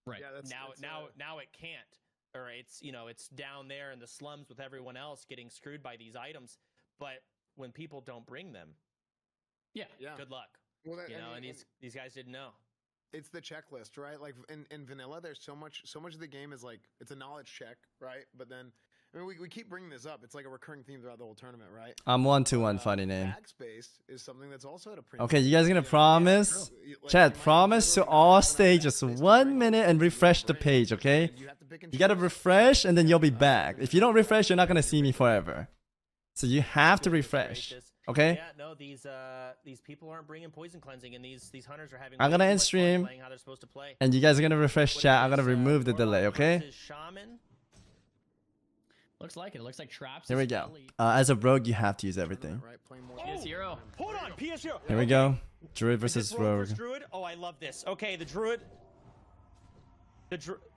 Right. Now it can't. Or it's, you know, it's down there in the slums with everyone else getting screwed by these items. But when people don't bring them, yeah. Good luck. Well, and these guys didn't know. It's the checklist, right? Like in vanilla, there's so much of the game is like it's a knowledge check, right? But then I mean, we keep bringing this up. It's like a recurring theme throughout the whole tournament, right? I'm 1-2-1 funny name. Backspace is something that's also at a premium. Okay, you guys gonna promise? Chat, promise to all stay just 1 minute and refresh the page, okay? You gotta refresh and then you'll be back. If you don't refresh, you're not gonna see me forever. So you have to refresh, okay? Yeah, no, these people aren't bringing poison cleansing, and these hunters are having. I'm gonna end stream, how they're supposed to play. and you guys are gonna refresh chat. I'm gonna remove the delay, okay? Shaman. Looks like it. It looks like traps. Here we go. As a rogue, you have to use everything. PS0. Hold on, PS0. Here we go. Druid versus rogue. Druid. Oh, I love this. Okay, the druid.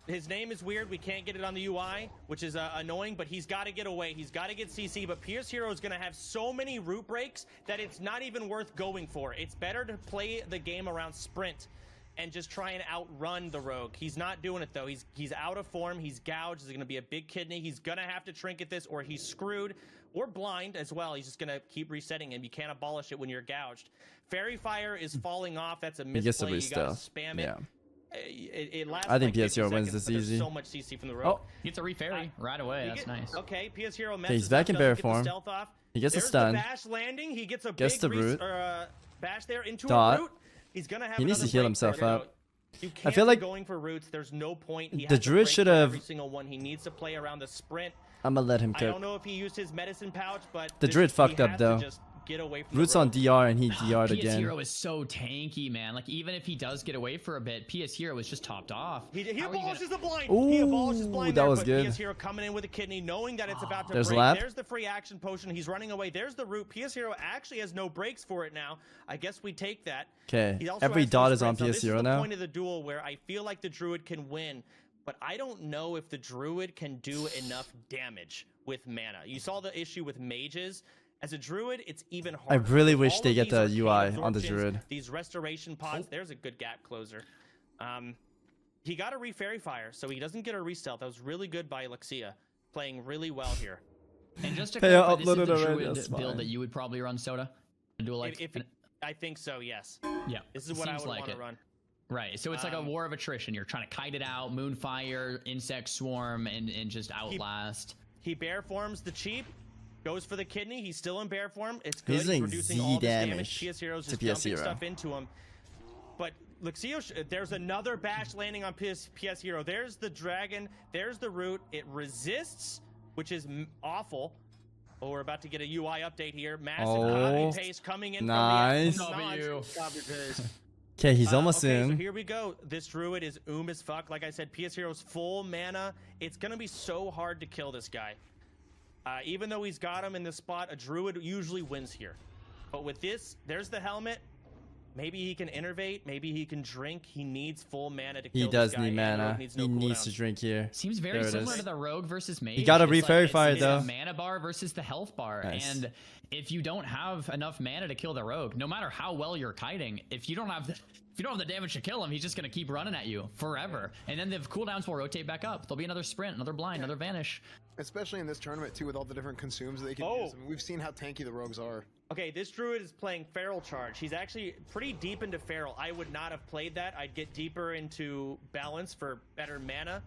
His name is weird. We can't get it on the UI, which is annoying, but he's got to get away. He's got to get CC, but Pierce Hero is going to have so many root breaks that it's not even worth going for. It's better to play the game around sprint and just try and outrun the rogue. He's not doing it, though. He's out of form. He's gouged. There's going to be a big kidney. He's going to have to trinket this, or he's screwed, or blind as well. He's just going to keep resetting him. You can't abolish it when you're gouged. Fairy Fire is falling off. That's a misplay. He gets the You got to restyle. spam it. Yeah. It lasts I think like PS Hero 50 wins seconds, this but easy. there's so much CC from the rogue. He gets a refairy right away. That's nice. Okay, PS Hero Okay, he's back in bear form. He gets a There's stun. The bash landing. He gets a Gets big the root. bash there into Dot. a root. He's gonna have. He needs to heal himself up. You I can't feel be like going for roots. There's no point. He the has to druid break should through have. every single one. He needs to play around the sprint. I'm gonna let him I cook. don't know if he used his medicine pouch, but The druid fucked up though. Just get away from Roots the on rogue. DR and he DR'd PS again. Hero is so tanky, man. Like even if he does get away for a bit, PS Hero is just topped off. He abolishes the blind. Ooh, He abolishes blind that there, was but good. PS Hero coming in with a kidney, knowing that it's about to There's break. lap. There's the free action potion. He's running away. There's the root. PS Hero actually has no breaks for it now. I guess we take that. Okay, He also every has dot no is on sprints. PS This Hero is the now. point of the duel where I feel like the druid can win, but I don't know if the druid can do enough damage with mana. You saw the issue with mages. As a druid, it's even harder. I really wish All they of get these the arcane UI on the absorptions, druid. These restoration pods. There's a good gap closer. He got a re-fairy fire, so he doesn't get a re-stealth. That was really good by Alexia, playing really well here. And just to Hey, I clarify, this is uploaded the already, druid that's build fine. that you would probably run, Soda. A duel like. I think so, yes. Yeah. This is what I seems would like want to it. run. Right, so it's like a war of attrition. You're trying to kite it out, moonfire, insect swarm, and just outlast. He bear forms the cheap, goes for the kidney. He's still in bear form. It's good. He's doing reducing Z all this damage PS Hero's to just PS dumping Hero. stuff into him. But Luxio, there's another bash landing on PS Hero. There's the dragon. There's the root. It resists, which is awful. Oh, we're about to get a UI update here. Massive copy paste coming in nice. from the copy paste. Okay, he's almost okay, in. So here we go. This druid is as fuck. Like I said, PS Hero's full mana. It's gonna be so hard to kill this guy. Even though he's got him in the spot, a druid usually wins here. But with this, there's the helmet. Maybe he can innervate. Maybe he can drink. He needs full mana to kill He does this guy. need and mana. Rogue needs He no needs cooldowns. to drink here. Seems very There it similar is. to the rogue versus mage. He got a It's re-fairy like, fire, it's though. the mana bar versus the health bar. Nice. And if you don't have enough mana to kill the rogue, no matter how well you're kiting, if you don't have the damage to kill him, he's just gonna keep running at you forever. And then the cooldowns will rotate back up. There'll be another sprint, another blind, another vanish. Especially in this tournament too, with all the different consumes they can use. I mean, we've seen how tanky the rogues are. Okay, this druid is playing Feral Charge. He's actually pretty deep into Feral. I would not have played that. I'd get deeper into Balance for better mana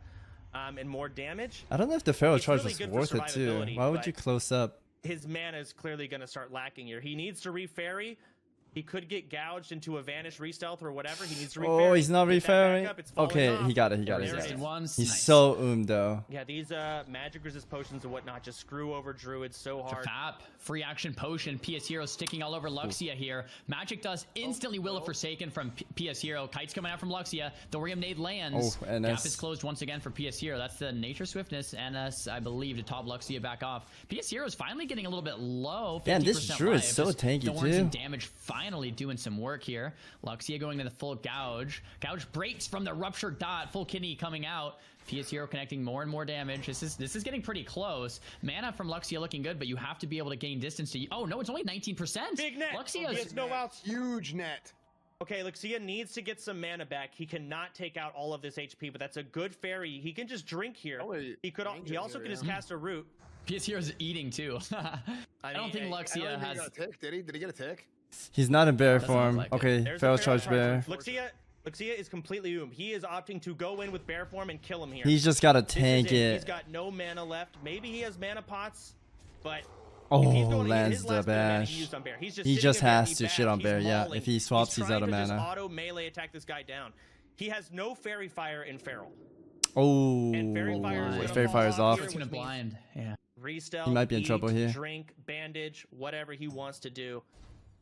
and more damage. I don't know if the feral It's charge really is good for worth it too. survivability, Why would but you close up? His mana is clearly going to start lacking here. He needs to re-fairy. He could get gouged into a vanish re-stealth or whatever. He needs to Oh, he's not Get that back referring. up, it's falling Okay, off. he got it. He got There it. it is. Once. He's Nice. so though. Yeah, these magic resist potions and whatnot just screw over druids so hard. Fap, free action potion. PS Hero sticking all over Luxia here. Magic Dust instantly Will of Forsaken from PS Hero. Kite's coming out from Luxia. Thorium Nade lands. Oh, NS. Gap is closed once again for PS Hero. That's the Nature Swiftness. NS, I believe, to top Luxia back off. PS Hero is finally getting a little bit low. Damn, this 50% Druid is life. so Just tanky, Thorns too. and damage finally doing some work here. Luxia going to the full gouge. Gouge breaks from the ruptured dot. Full kidney coming out. PS Hero connecting more and more damage. This is getting pretty close. Mana from Luxia looking good, but you have to be able to gain distance to. Oh no, it's only 19%. Big net. Luxia's He has no outs. Huge net. Okay, Luxia needs to get some mana back. He cannot take out all of this HP, but that's a good fairy. He can just drink here. He could. He also can just cast a root. PS Hero's eating too. I don't think Luxia has. He got a tick, did he? Did he get a tick? He's not in bear Doesn't look form. like it. Okay, There's a feral feral charge bear. Luxia is completely oom. He is opting to go in with bear form and kill him here. He's just gotta This is tank He's it. got no mana left. Maybe he has mana pots, but Oh, if he's going to lands his the last bit of mana, bash. he used on bear. He's He sitting just in there, has he's to back, shit on he's bear. Yeah, mauling. if he swaps, he's out of trying to just mana. auto melee attack this guy down. He has no fairy fire in feral. Oh, And Fairy Fire is gonna Fairy fall Fire's off. here, It's gonna which means blind. Yeah. Re-stealth, He might be in eat, trouble here. Drink, bandage, whatever he wants to do.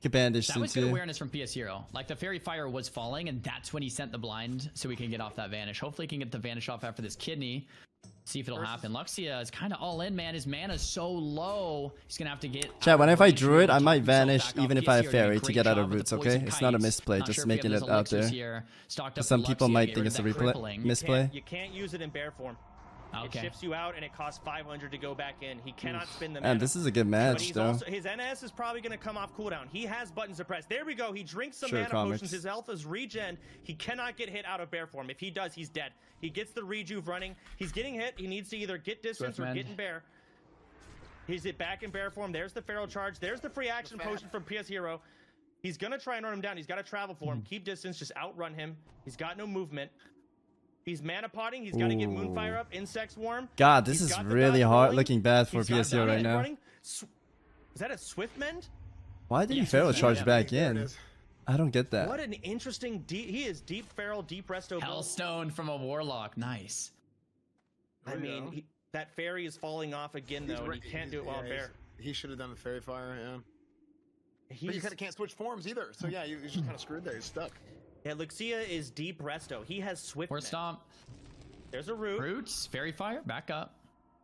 Get bandaged That was good into. awareness from PS Hero. Like the Fairy Fire was falling, and that's when he sent the blind, so we can get off that vanish. Hopefully, he can get the vanish off after this kidney. See if it'll happen. Luxia is kind of all in, man. His mana's so low. He's gonna have to get. Chat, when if I range drew it, to I top might himself vanish back off. even if PS I have Hero doing a fairy to great get out job of with roots, the okay? poison It's not a kites. misplay, Not just sure if we making have it those out there. elixirs here stocked up Some for people Luxia might to get think rid it's a of that replay, crippling. misplay. You can't use it in bear form. It Okay. shifts you out, and it costs 500 to go back in. He cannot spin the Man, mana. this is a good But match, he's though. also, his NS is probably going to come off cooldown. He has button suppressed. There we go. He drinks some Sure, mana comics. potions. His health is regen. He cannot get hit out of bear form. If he does, he's dead. He gets the rejuve running. He's getting hit. He needs to either get distance or Swiftmend. get in bear. He's it back in bear form. There's the feral charge. There's the free action potion from PS Hero. He's going to try and run him down. He's got to travel for him. Keep distance. Just outrun him. He's got no movement. He's mana potting. He's got to get Moonfire up. Insect Swarm. God, this He's is got the really dodge hard rolling. looking bad for He's got PS Hero right dodge now. running. Is that a Swift Mend? Why did he Yes, feral it's- charge yeah, back there it in? is. I don't get that. What an interesting he is deep feral, deep resto build. Hellstone from a Warlock. Nice. I mean, that fairy is falling off again though, and he can't do it while bear. He should have done the fairy fire, yeah. But you He's, kind of can't switch forms either. So yeah, he's just kind of screwed there. He's stuck. yeah, Luxia is deep resto. He has Swift. Or Mend. stomp. There's a root. Roots. Fairy Fire. Back up.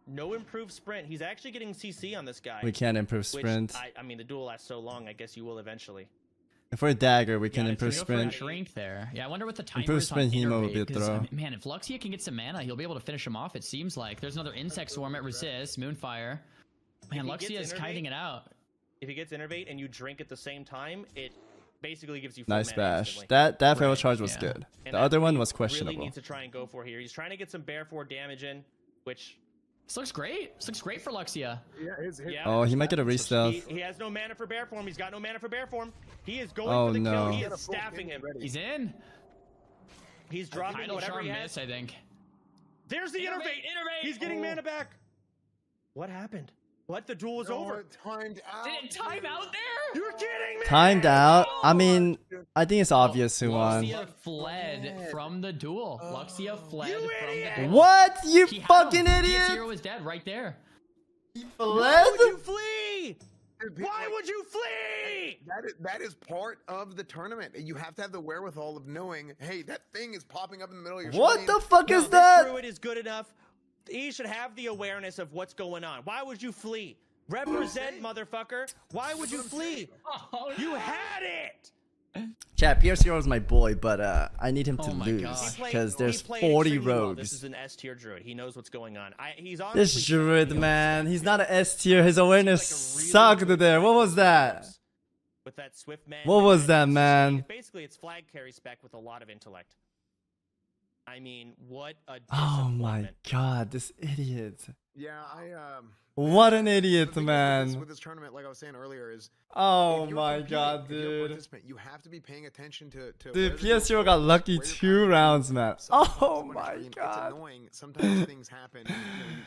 No improved sprint. He's actually getting CC on this guy. We can't improve which, sprint. I mean, the duel lasts so long. I guess you will eventually. If we're a dagger, we can Yeah, improve it's Go for a sprint. shrink there. Yeah, I wonder what the timer Improve is on sprint, Hemo would be a Innervate, 'cause, throw. man, if Luxia can get some mana, he'll be able to finish him off, it seems like. There's another Insect Swarm at Resist, Moonfire. Man, he Luxia gets is Innervate- kiting it out. If he gets Innervate and you drink at the same time, it basically gives you full Nice mana bash. instantly. That feral Right, charge was yeah. good. And The other that's one what was he questionable. Really needs to try and go for here. He's trying to get some bear 4 damage in, which This looks great. This looks great for Luxia. Yeah, his yeah. Oh, he might get a He, re-stealth. he has no mana for bear form. He's got no mana for bear form. He is going Oh, for the no. kill. He He had a is full staffing kidney him. ready. He's in. He's dropping Tidal whatever Charm he miss, has. I think. There's the innervate. He's getting mana back. What happened? What? The duel was over. Timed out. Did it time out there? You're kidding me. Timed out. I mean, I think it's obvious who won. Luxia fled from the duel. Luxia fled You from the idiot! duel. What? You He had fucking him. PS idiot! Hero is dead right there. Why would you Fled? flee? Dude, Why would you flee? That is part of the tournament. You have to have the wherewithal of knowing, hey, that thing is popping up in the middle of your What screen. the fuck No, is this that? druid is good enough. He should have the awareness of what's going on. Why would you flee? Represent, motherfucker. Why would you flee? You had it. Chat, PS Hero is my boy, but I need him to Oh my lose gosh. because there's he played 40 extremely well. rogues. This is an S tier druid. He knows what's going on. He's This honestly druid, showing me man, a- he's not an S tier. His awareness like a really sucked good there. What was that? With that swift man. What was that, It's man? Basically, it's flag carry spec with a lot of intellect. I mean, what a Oh my disappointment. god, this idiot. Yeah, What an the idiot, thing man. with this tournament, like I was saying earlier, is Oh if you're my competing, god, if you're a dude. participant, you have to be paying attention to Dude, where the duel PS0 got goes, lucky where you're 2 coming from. rounds, man. Sometimes Oh on my screen, god. It's annoying. Sometimes things happen. And,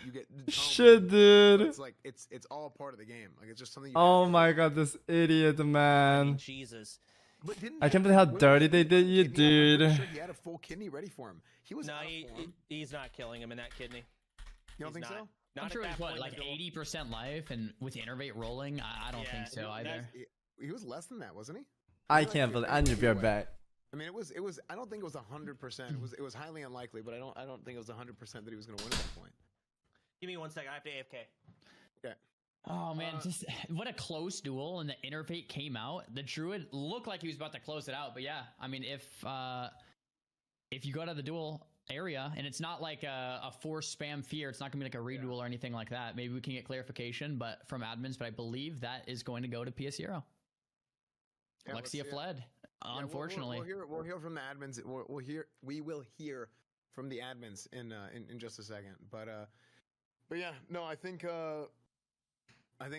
you get Shit, but dude. it's like it's all part of the game. Like it's just something. You Oh have to my do. god, this idiot, man. Jesus. But didn't I can't believe how dirty they did you, I'm pretty dude. sure he had a full kidney ready for him. He was No, out of form. he's not killing him in that kidney. You don't He's think not. so? Not I'm at sure that it's what, point like in the duel. 80% life, and with innervate rolling, I don't think so either. He was less than that, wasn't he? I can't believe. I need to be right back. I mean, it was. I don't think it was 100%. It was highly unlikely, but I don't think it was 100% that he was going to win at that point. Give me 1 second. I have to AFK. Okay. Oh man, just what a close duel, and the innervate came out. The druid looked like he was about to close it out, but yeah, I mean, if you go to the duel area and it's not like a force spam fear, it's not gonna be like a reduel or anything like that. Maybe we can get clarification, but from admins, but I believe that is going to go to PS0. Yeah, let's see Lexia it. fled, Yeah, unfortunately. we'll hear from the admins. We will hear from the admins in just a second. But yeah, no, I think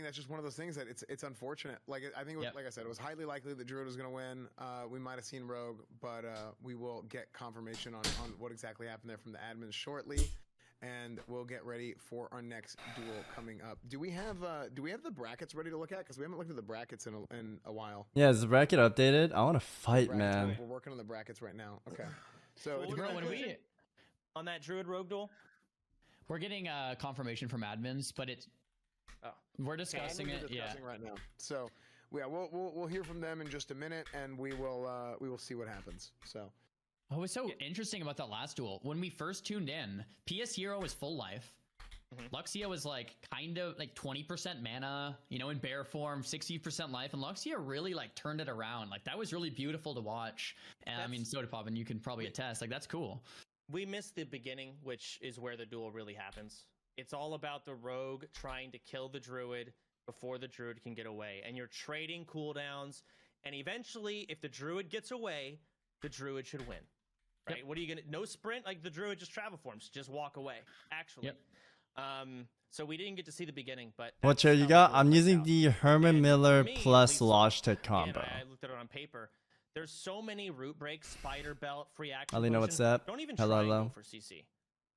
that's just one of those things that it's unfortunate. Like I think, like I said, it was highly likely that Druid was going to win. We might have seen Rogue, but we will get confirmation on what exactly happened there from the admins shortly, and we'll get ready for our next duel coming up. Do we have the brackets ready to look at? Because we haven't looked at the brackets in a while. Yeah, is the bracket updated? I want to fight, Brackets, man. We're working on the brackets right now. Okay. So What was it's the conclusion on that Druid Rogue duel? We're getting confirmation from admins, but we're discussing it. Right now. So yeah, we'll hear from them in just a minute, and we will see what happens. So. What was so interesting about that last duel, when we first tuned in, PS0 was full life. Luxia was like kind of like 20% mana, in bear form, 60% life, and Luxia really like turned it around. Like that was really beautiful to watch. And I mean, Soda Pop, and you can probably attest, like that's cool. We missed the beginning, which is where the duel really happens. It's all about the rogue trying to kill the druid before the druid can get away. And you're trading cooldowns. And eventually, if the druid gets away, the druid should win. Right? What are you going to... No sprint? Like, the druid just travel forms. Just walk away. Actually. So we didn't get to see the beginning, but... What chair you got? I'm using the Herman Miller plus Logitech combo. I looked at it on paper. There's so many root breaks, spider belt, free action. Alina, what's up? Don't even Hello, try and hello. go for CC.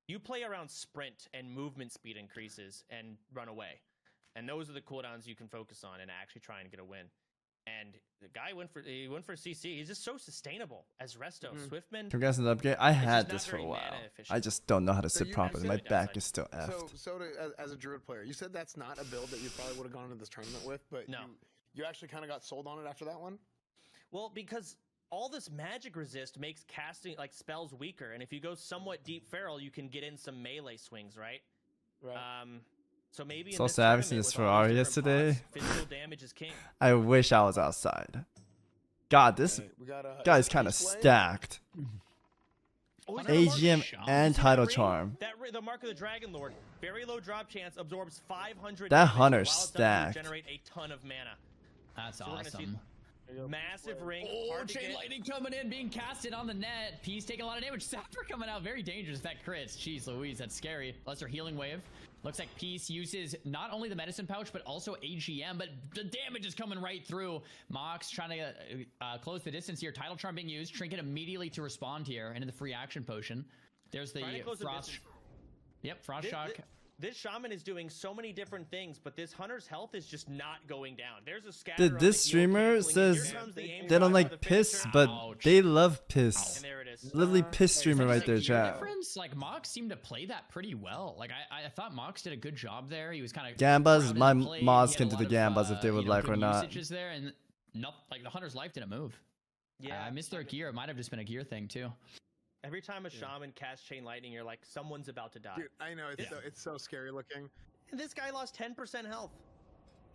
You play around sprint and movement speed increases and run away. And those are the cooldowns you can focus on and actually try and get a win. And the guy went for CC. He's just so sustainable as Resto. Swiftman. Congrats on the upgrade. I it's had just this not for a very while. mana efficient. I just don't know how to So sit you properly. said My it back is still effed. So as a druid player, you said that's not a build that you probably would have gone into this tournament with, but No. you actually kind of got sold on it after that one. Well, because all this magic resist makes casting like spells weaker, and if you go somewhat deep feral, you can get in some melee swings, right? Right. So maybe Saw in this Savix tournament in his with all these Ferrari different yesterday. pots, physical damage is king. I wish I was outside. God, this We got guy's kind of stacked. AGM and Title Charm. The Mark of the Dragon Lord, very low drop chance, absorbs 500. That damage, Hunter's while it's done, stacked. you generate a ton of mana. That's So we're gonna see awesome. Massive ring. Oh, hard to Chain get. Lightning coming in, being casted on the net. P's taking a lot of damage. Sapper coming out, very dangerous. That crits. Jeez Louise, that's scary. Lesser healing wave. Looks like Peace uses not only the medicine pouch, but also AGM, but the damage is coming right through. Mox trying to close the distance here. Title Charm being used. Trinket immediately to respond here into the free action potion. There's the Trying to close the Frost. distance. Yep, Frost Shock. This shaman is doing so many different things, but this hunter's health is just not going down. There's a scatter. Dude, this streamer says they don't like piss, but they love piss. And there it is. Literally piss streamer right there, Gear chat. difference, like Mox seemed to play that pretty well. Like I thought Mox did a good job there. He was kind of Gambas, my mods can do the Gambas if they would like or not. Usages there, and like the hunter's life didn't move. Yeah, I missed their gear. It might have just been a gear thing too. Every time a shaman casts Chain Lightning, you're like, someone's about to die. Dude, I know it's so scary looking. And this guy lost 10% health.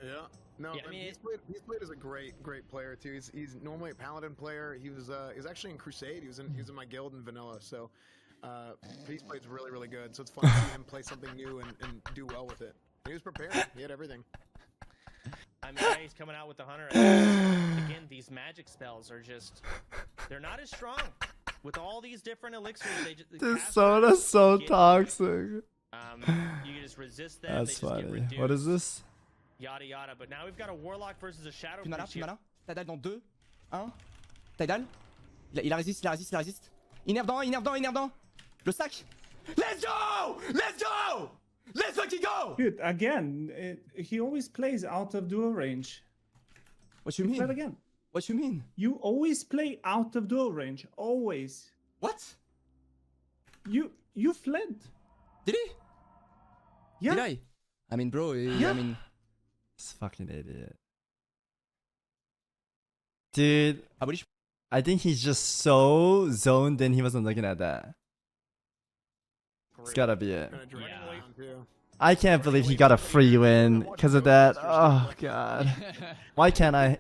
Yeah. No, Yeah, I I mean, mean, he's played as a great player too. He's normally a paladin player. He was actually in Crusade. He was in my guild in vanilla. So he's played really good. So it's fun to see him play something new and do well with it. He was prepared. He had everything. I mean, yeah, he's coming out with the hunter. Again, these magic spells are just—they're not as strong with all these different elixirs, they just This soda's so toxic. you can just resist them. That's they just get funny. reduced, What is this? Yada yada. But now we've got a warlock versus a shadow Plus mana, priest plus here. mana. Tidal dans 2, 1. Tidal. Il résiste, il résiste, il résiste. Innerve dans 1, innerve dans 1, innerve dans 1. Le sac. Let's go! Let's go! Let's fucking go! Dude, again, he always plays out of duel range. What you mean? Play it again. What you mean? You always play out of duel range. Always. What? You fled. Did he? Yeah. Did I? I mean, bro, Yeah. I mean... This fucking idiot. Dude, I think he's just so zoned in he wasn't looking at that. It's gotta be it. I can't believe he got a free win because of that. Oh god. Why can't I?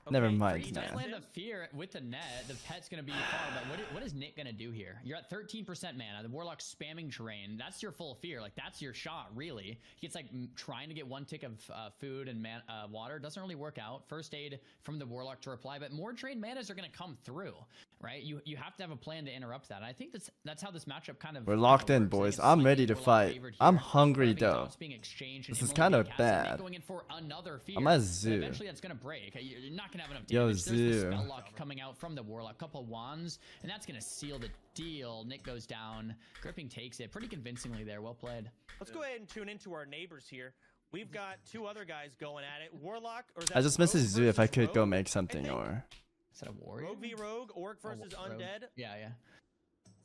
Never mind, He man. does land the fear with the net. The pet's gonna be far, but what is Nick gonna do here? You're at 13% mana. The warlock's spamming drain. That's your full fear. Like that's your shot, really. He gets like trying to get one tick of food and water. Doesn't really work out. First aid from the warlock to reply, but more drained manas are gonna come through, right? You have to have a plan to interrupt that. And I think that's how this matchup kind of. We're locked in, boys. I'm ready to fight. I'm hungry though. This is kind of bad. Going in for another fear. I'm at Zoo. Eventually, that's gonna break. You're not gonna have enough Yo, damage. There's the Zoo. spell lock coming out from the warlock. Couple wands, and that's gonna seal the deal. Nick goes down. Gripping takes it pretty convincingly there. Well played. Let's go ahead and tune into our neighbors here. We've got two other guys going at it. Warlock or I just messaged Zoo if I could go make something or. Is that a warrior? Rogue v Rogue, Orc versus Rogue. Undead. Yeah.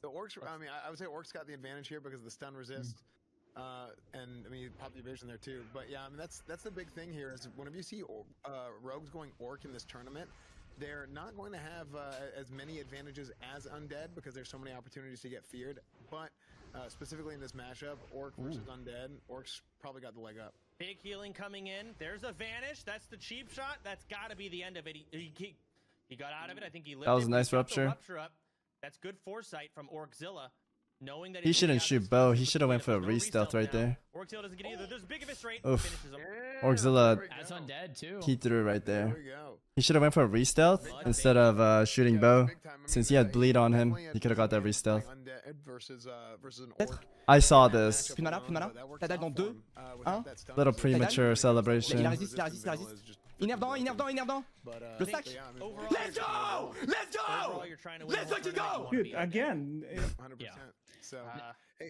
The orcs, I mean, I would say orcs got the advantage here because of the stun resist. And I mean, you pop the evasion there too. But yeah, I mean, that's the big thing here is whenever you see rogues going orc in this tournament, they're not going to have as many advantages as undead because there's so many opportunities to get feared. But specifically in this matchup, orc versus undead, orcs probably got the leg up. Big healing coming in. There's a vanish. That's the cheap shot. That's got to be the end of it. He got out of it. I think he lived. That was it. a nice He kept the rupture. rupture up. That's good foresight from Orczilla. Knowing that He shouldn't shoot bow. He should have went for a re-stealth right there. Orczilla doesn't get either. There's big of a straight. Oof. Finishes him. Orczilla, That's undead too. he threw right there. He should have went for a re-stealth instead of shooting bow. Since he had bleed on him, he could have got that re-stealth. Undead versus an orc. I saw this. Plus mana, plus mana. Tidal dans 2, 1. Little premature Il celebration. résiste, il résiste, il résiste. Innerve dans 1, innerve dans 1, innerve dans 1. Le sac. Let's go! Let's go! Let's fucking go! Dude, again. 100%. So,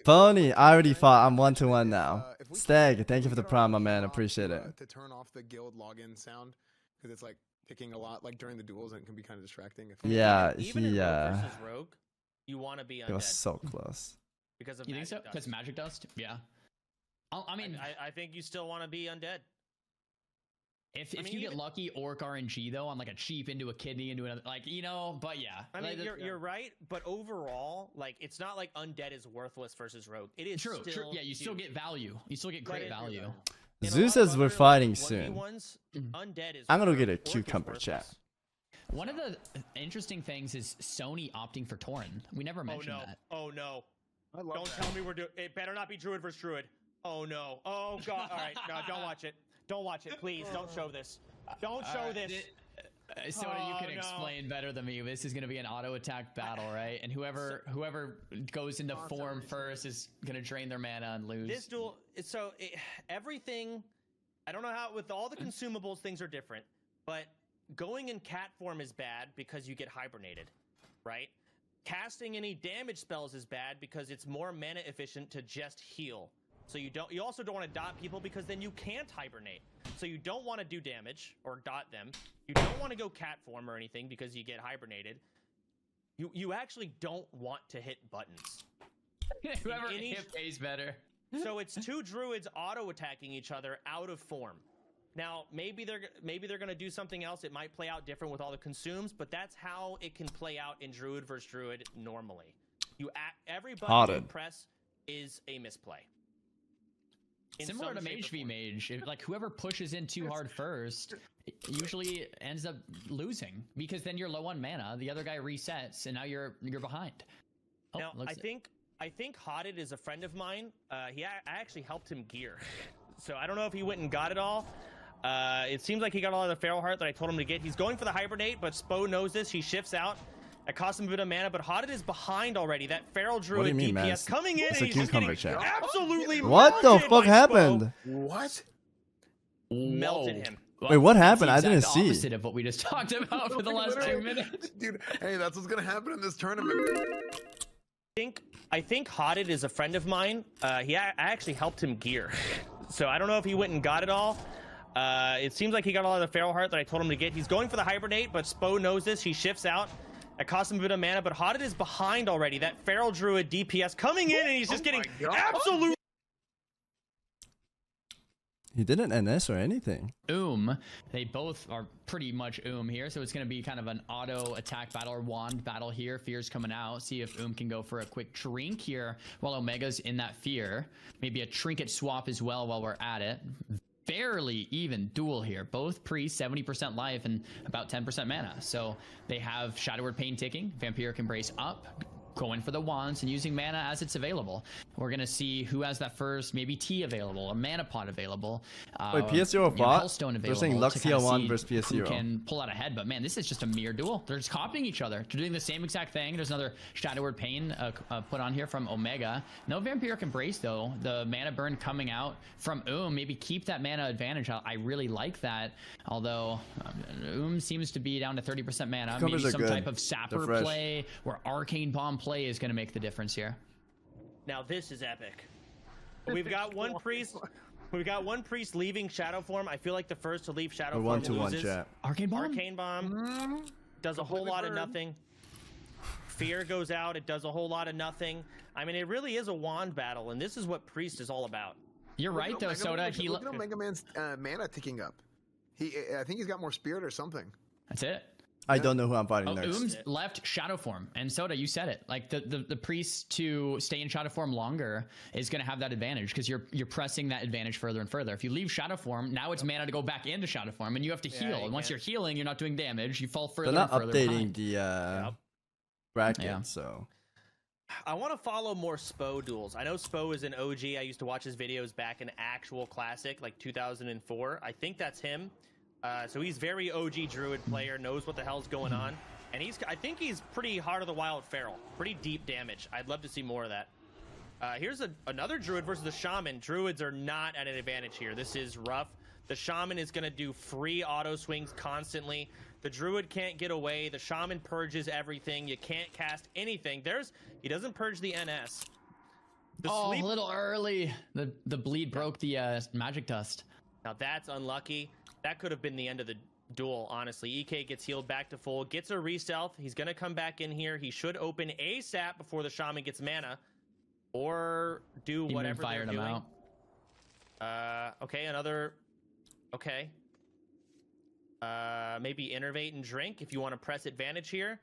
Phony, I already fought. I'm 1-1 now. Stag, thank you for the prime, my man. Appreciate it. to turn off the guild login sound because it's like ticking a lot, like during the duels, and it can be kind of distracting. Yeah, Even in Rogue versus Rogue, you want to be undead. It was so close. Because of You think so? magic Because dust. magic dust? Yeah. I mean, I think you still want to be undead. if I mean, you get even- lucky, orc RNG though, on like a cheap into a kidney into another, like but yeah. I mean, Like, you're right, but overall, like it's not like undead is worthless versus rogue. It is true. still Yeah, you still huge. get value. You still get great Right. value. In a Zoo lot of says we're other, fighting like, soon. 1v1s, undead is I'm gonna worth, get a orc is cucumber chat. worthless. One of the interesting things is Sony opting for Torin. We never mentioned that. Oh no! Don't tell me we're doing. It better not be druid versus druid. Oh no! Oh god! All right, no, don't watch it. Don't watch it, please. Don't show this. Don't show this. Soda, you can no. explain better than me. This is going to be an auto attack battle, right? And whoever goes into form first is going to drain their mana and lose. This duel, everything. I don't know how with all the consumables things are different, but going in cat form is bad because you get hibernated, right? Casting any damage spells is bad because it's more mana efficient to just heal. So you also don't want to dot people because then you can't hibernate. So you don't want to do damage or dot them. You don't want to go cat form or anything because you get hibernated. You actually don't want to hit buttons. Whoever hit pays better. So it's two druids auto attacking each other out of form. Now maybe they're gonna do something else. It might play out different with all the consumes, but that's how it can play out in druid versus druid normally. Every button you press is a misplay. Similar to Mage v Mage, like whoever pushes in too hard first usually ends up losing because then you're low on mana. The other guy resets, and now you're behind. Oh, now I think Hodded is a friend of mine. I actually helped him gear, so I don't know if he went and got it all. It seems like he got all of the Feral Heart that I told him to get. He's going for the Hibernate, but Spo knows this. He shifts out. It cost him a bit of mana, but Haunted is behind already. That Feral What do Druid you mean, man? DPS coming in, It's and a he's just getting cucumber, chat. absolutely What the melted fuck by happened? What? Melted him. Wait, what That's happened? the I didn't exact see. opposite of what we just talked about for the last 2 minutes. Dude, hey, that's what's gonna happen in this tournament. I think Haunted is a friend of mine. I actually helped him gear, so I don't know if he went and got it all. It seems like he got a lot of the Feral Heart that I told him to get. He's going for the Hibernate, but Spo knows this. He shifts out. It costs him a bit of mana, but Haunted is behind already. That Feral Druid DPS coming in, and he's just getting absolute. He didn't NS or anything. They both are pretty much here, so it's going to be kind of an auto attack battle or wand battle here. Fear's coming out. See if can go for a quick drink here while Omega's in that Fear. Maybe a trinket swap as well while we're at it. Fairly even duel here. Both pre 70% life and about 10% mana. So they have Shadowward Pain ticking. Vampiric Embrace up. Going for the wands and using mana as it's available. We're gonna see who has that first, maybe T available, a mana pot available. Wait, PS0 bot? Hellstone They're saying available Lux to kinda TL1 see versus PS0. who can pull out ahead, but man, this is just a mere duel. They're just copying each other. They're doing the same exact thing. There's another Shadowward Pain put on here from Omega. No Vampiric Embrace though. The mana burn coming out from maybe keep that mana advantage. I really like that. Although seems to be down to 30% mana. Cucumbers maybe are some good. type of They're Sapper fresh. play or Arcane Bomb play is going to make the difference here. Now this is epic. We've got one priest. We've got one priest leaving Shadow form. I feel like the first to leave Shadow form 1-to-1 loses. chat. Arcane Bomb. Arcane Bomb does a whole lot of nothing. Fear goes out. It does a whole lot of nothing. I mean, it really is a wand battle, and this is what priest is all about. You're right though, Soda. Look at Omega Man's mana ticking up. I think he's got more spirit or something. That's it. I don't know who I'm fighting next. Left Shadow form, and Soda, you said it. Like the priest to stay in Shadow form longer is going to have that advantage because you're pressing that advantage further and further. If you leave Shadow form, now it's mana to go back into Shadow form, and you have to heal. And once you're healing, you're not doing damage. You fall further. They're not and further updating behind. the bracket, so. I want to follow more Spo duels. I know Spo is an OG. I used to watch his videos back in actual classic, like 2004. I think that's him. So he's very OG Druid player, knows what the hell's going on. And I think he's pretty Heart of the Wild Feral. Pretty deep damage. I'd love to see more of that. Here's another Druid versus the Shaman. Druids are not at an advantage here. This is rough. The Shaman is going to do free auto swings constantly. The Druid can't get away. The Shaman purges everything. You can't cast anything. He doesn't purge the NS. A little early. The bleed broke the magic dust. Now that's unlucky. That could have been the end of the duel, honestly. EK gets healed back to full, gets a re-stealth. He's going to come back in here. He should open ASAP before the Shaman gets mana. Or do whatever they're doing. Okay, another... Okay. Maybe Innervate and Drink if you want to press advantage here.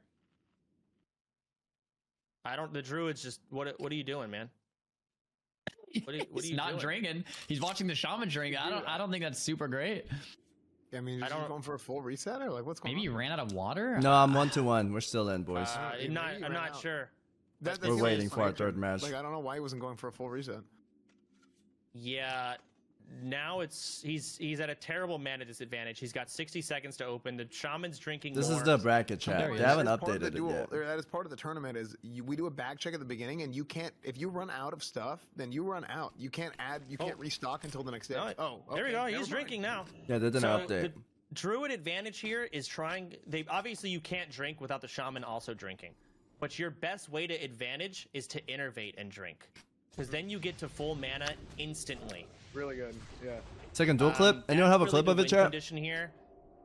The Druid's just... What are you doing, man? What are He's you not doing? drinking. He's watching the Shaman drink. I don't think that's super great. I mean, is he going for a full reset or like what's going on? Maybe he ran out of water. No, I'm 1-to-1. We're still in, boys. I'm not sure. We're waiting for our third match. Like, I don't know why he wasn't going for a full reset. Yeah, now he's at a terrible mana disadvantage. He's got 60 seconds to open. The Shaman's drinking This more. is the bracket chat. They haven't updated it yet. That is part of the tournament. We do a back check at the beginning, and you can't. If you run out of stuff, then you run out. You can't add. You can't restock until the next day. There we go. He's drinking now. Yeah, they didn't update. The Druid advantage here is trying. Obviously you can't drink without the Shaman also drinking, but your best way to advantage is to innervate and drink, because then you get to full mana instantly. Really good. Yeah. Second dual clip. Anyone have a clip of it, chat? Here.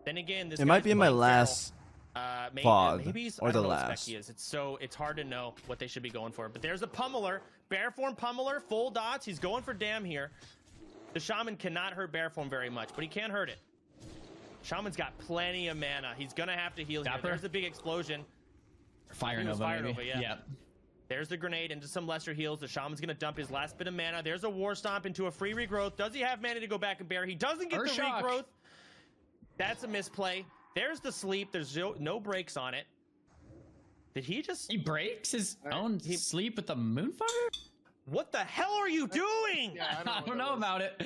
Then again, this It might be in my last pod or the last. It's hard to know what they should be going for. But there's a pummeler, bear form pummeler, full dots. He's going for damn here. The Shaman cannot hurt bear form very much, but he can hurt it. Shaman's got plenty of mana. He's gonna have to heal here. There's the big explosion. Fire Nova, yeah. There's the grenade into some lesser heals. The Shaman's gonna dump his last bit of mana. There's a War Stomp into a free regrowth. Does he have mana to go back and bear? He doesn't get the regrowth. That's a misplay. There's the sleep. There's no breaks on it. Did he just... He breaks his own sleep with the Moonfire? What the hell are you doing? I don't know about it.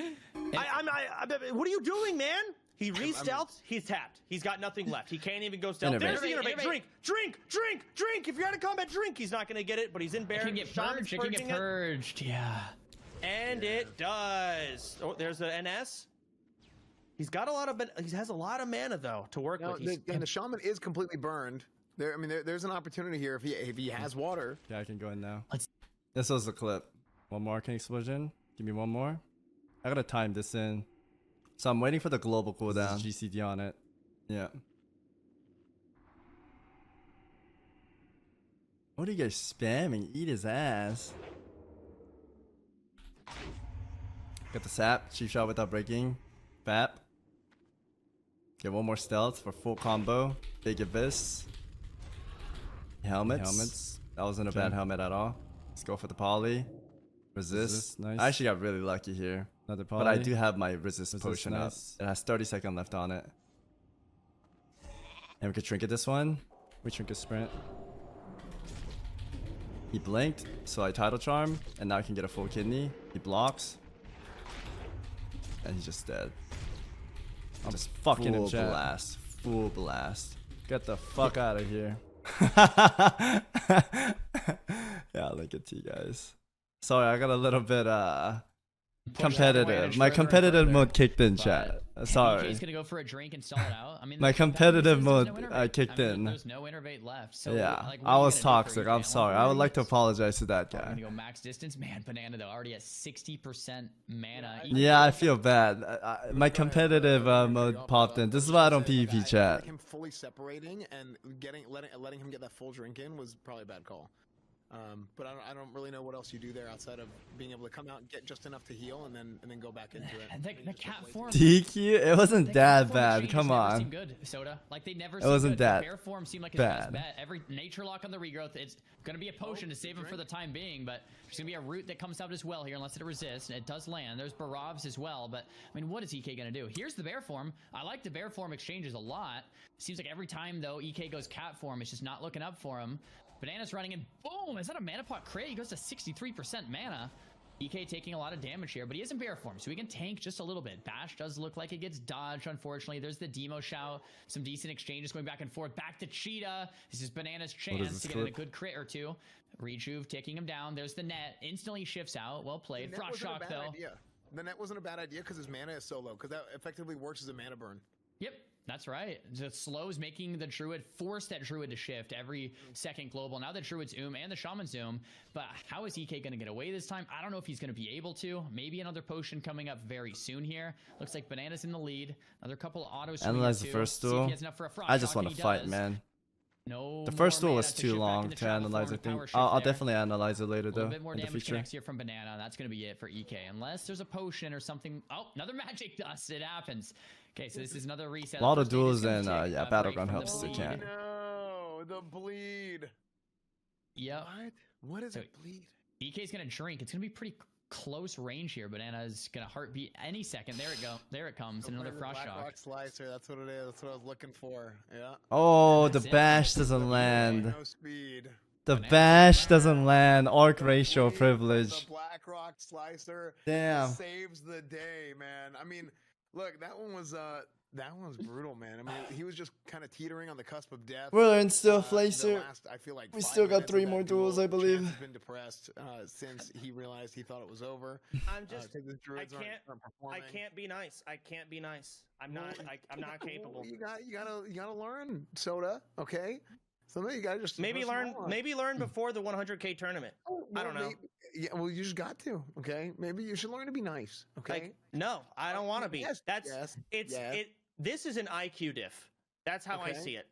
What are you doing, man? He re-stealths, he's tapped. He's got nothing left. He can't even go stealth. Innovate. There's the innovate. Drink. If you're out of combat, drink. He's not going to get it, but he's in Baron. It can get purged. It can get purged. Yeah. And it does. Oh, there's the NS. He's got a lot of. He has a lot of mana though to work with. And the shaman is completely burned. There, I mean, there's an opportunity here if he has water. Yeah, I can go in now. This was the clip. One more King Explosion. Give me one more. I gotta time this in. So I'm waiting for the global cooldown. GCD on it. Yeah. What are you guys spamming? Eat his ass. Got the sap. Chief shot without breaking. Fap. Get one more stealth for full combo. Big abyss. Helmets. That wasn't a bad helmet at all. Let's go for the poly. Resist. Nice. I actually got really lucky here. Another poly. But I do have my resist potion up. It has 30 seconds left on it. And we could trinket this one. We trinket sprint. He blinked, so I title charm, and now I can get a full kidney. He blocks. And he's just dead. I'm just fucking him. Full blast. Get the fuck out of here. Yeah, I'll link it to you guys. Sorry, I got a little bit competitive. My competitive mode kicked in, chat. Sorry. He's gonna go for a drink and stall it out. I mean, my competitive mode kicked in. There's no innervate left. So yeah, like, I was toxic. I'm sorry. I would like to apologize to that guy. I'm gonna go max distance. Man, Banana though already at 60% mana. Yeah, I feel bad. My competitive mode popped in. This is why I don't PvP chat. Him fully separating and letting him get that full drink in was probably a bad call. But I don't really know what else you do there outside of being able to come out and get just enough to heal and then go back into it. The cat form. DQ? It wasn't that bad. Come on. Good, Soda. Like they never. It wasn't that bad. Bear form seemed like his best bet. Every nature lock on the regrowth. It's gonna be a potion to save him for the time being, but there's gonna be a root that comes out as well here unless it resists, and it does land. There's Barovs as well, but I mean, what is EK gonna do? Here's the bear form. I like the bear form exchanges a lot. Seems like every time though EK goes cat form, it's just not looking up for him. Banana's running in. Boom! Is that a mana pot crit? He goes to 63% mana. EK taking a lot of damage here, but he is in bear form, so he can tank just a little bit. Bash does look like it gets dodged, unfortunately. There's the demo shout. Some decent exchanges going back and forth. Back to Cheetah. This is Banana's chance to get in a good crit or two. Rejuve taking him down. There's the net. Instantly shifts out. Well played. Frost Shock, though. The net wasn't a bad idea because his mana is so low, because that effectively works as a mana burn. Yep. That's right. The slows making the druid force that druid to shift every second global. Now the druid's and the shaman's but how is EK going to get away this time? I don't know if he's going to be able to. Maybe another potion coming up very soon here. Looks like Banana's in the lead. Another couple of autos. Analyze the first duel. I just want to fight, man. No. The first duel was too long to analyze. I think I'll definitely analyze it later though. A bit more damage connects here from Banana. That's going to be it for EK, unless there's a potion or something. Oh, another magic dust. It happens. Okay, so this is another reset. A lot of duels and yeah, Battleground helps if you can. No, the bleed. Yep. What is it? Bleed. EK's gonna drink. It's gonna be pretty close range here. Banana's gonna heartbeat any second. There it go. There it comes. And another frost shock. Rock slicer. That's what it is. That's what I was looking for. Yeah. Oh, the bash doesn't land. No speed. The bash doesn't land. Orc ratio privilege. The Black Rock slicer. Damn. Saves the day, man. I mean, look, that one was brutal, man. I mean, he was just kind of teetering on the cusp of death. We're in still, Flacer. I feel like we still got 3 more duels, I believe. He's been depressed since he realized he thought it was over. I'm just. I can't be nice. I can't be nice. I'm not. I'm not capable. You gotta learn, Soda. Okay. So you gotta just maybe learn before the 100K tournament. I don't know. Yeah, well, you just got to. Okay, maybe you should learn to be nice. Okay. Like, no, I don't want to be. Yes, This is an IQ diff. That's how I see it.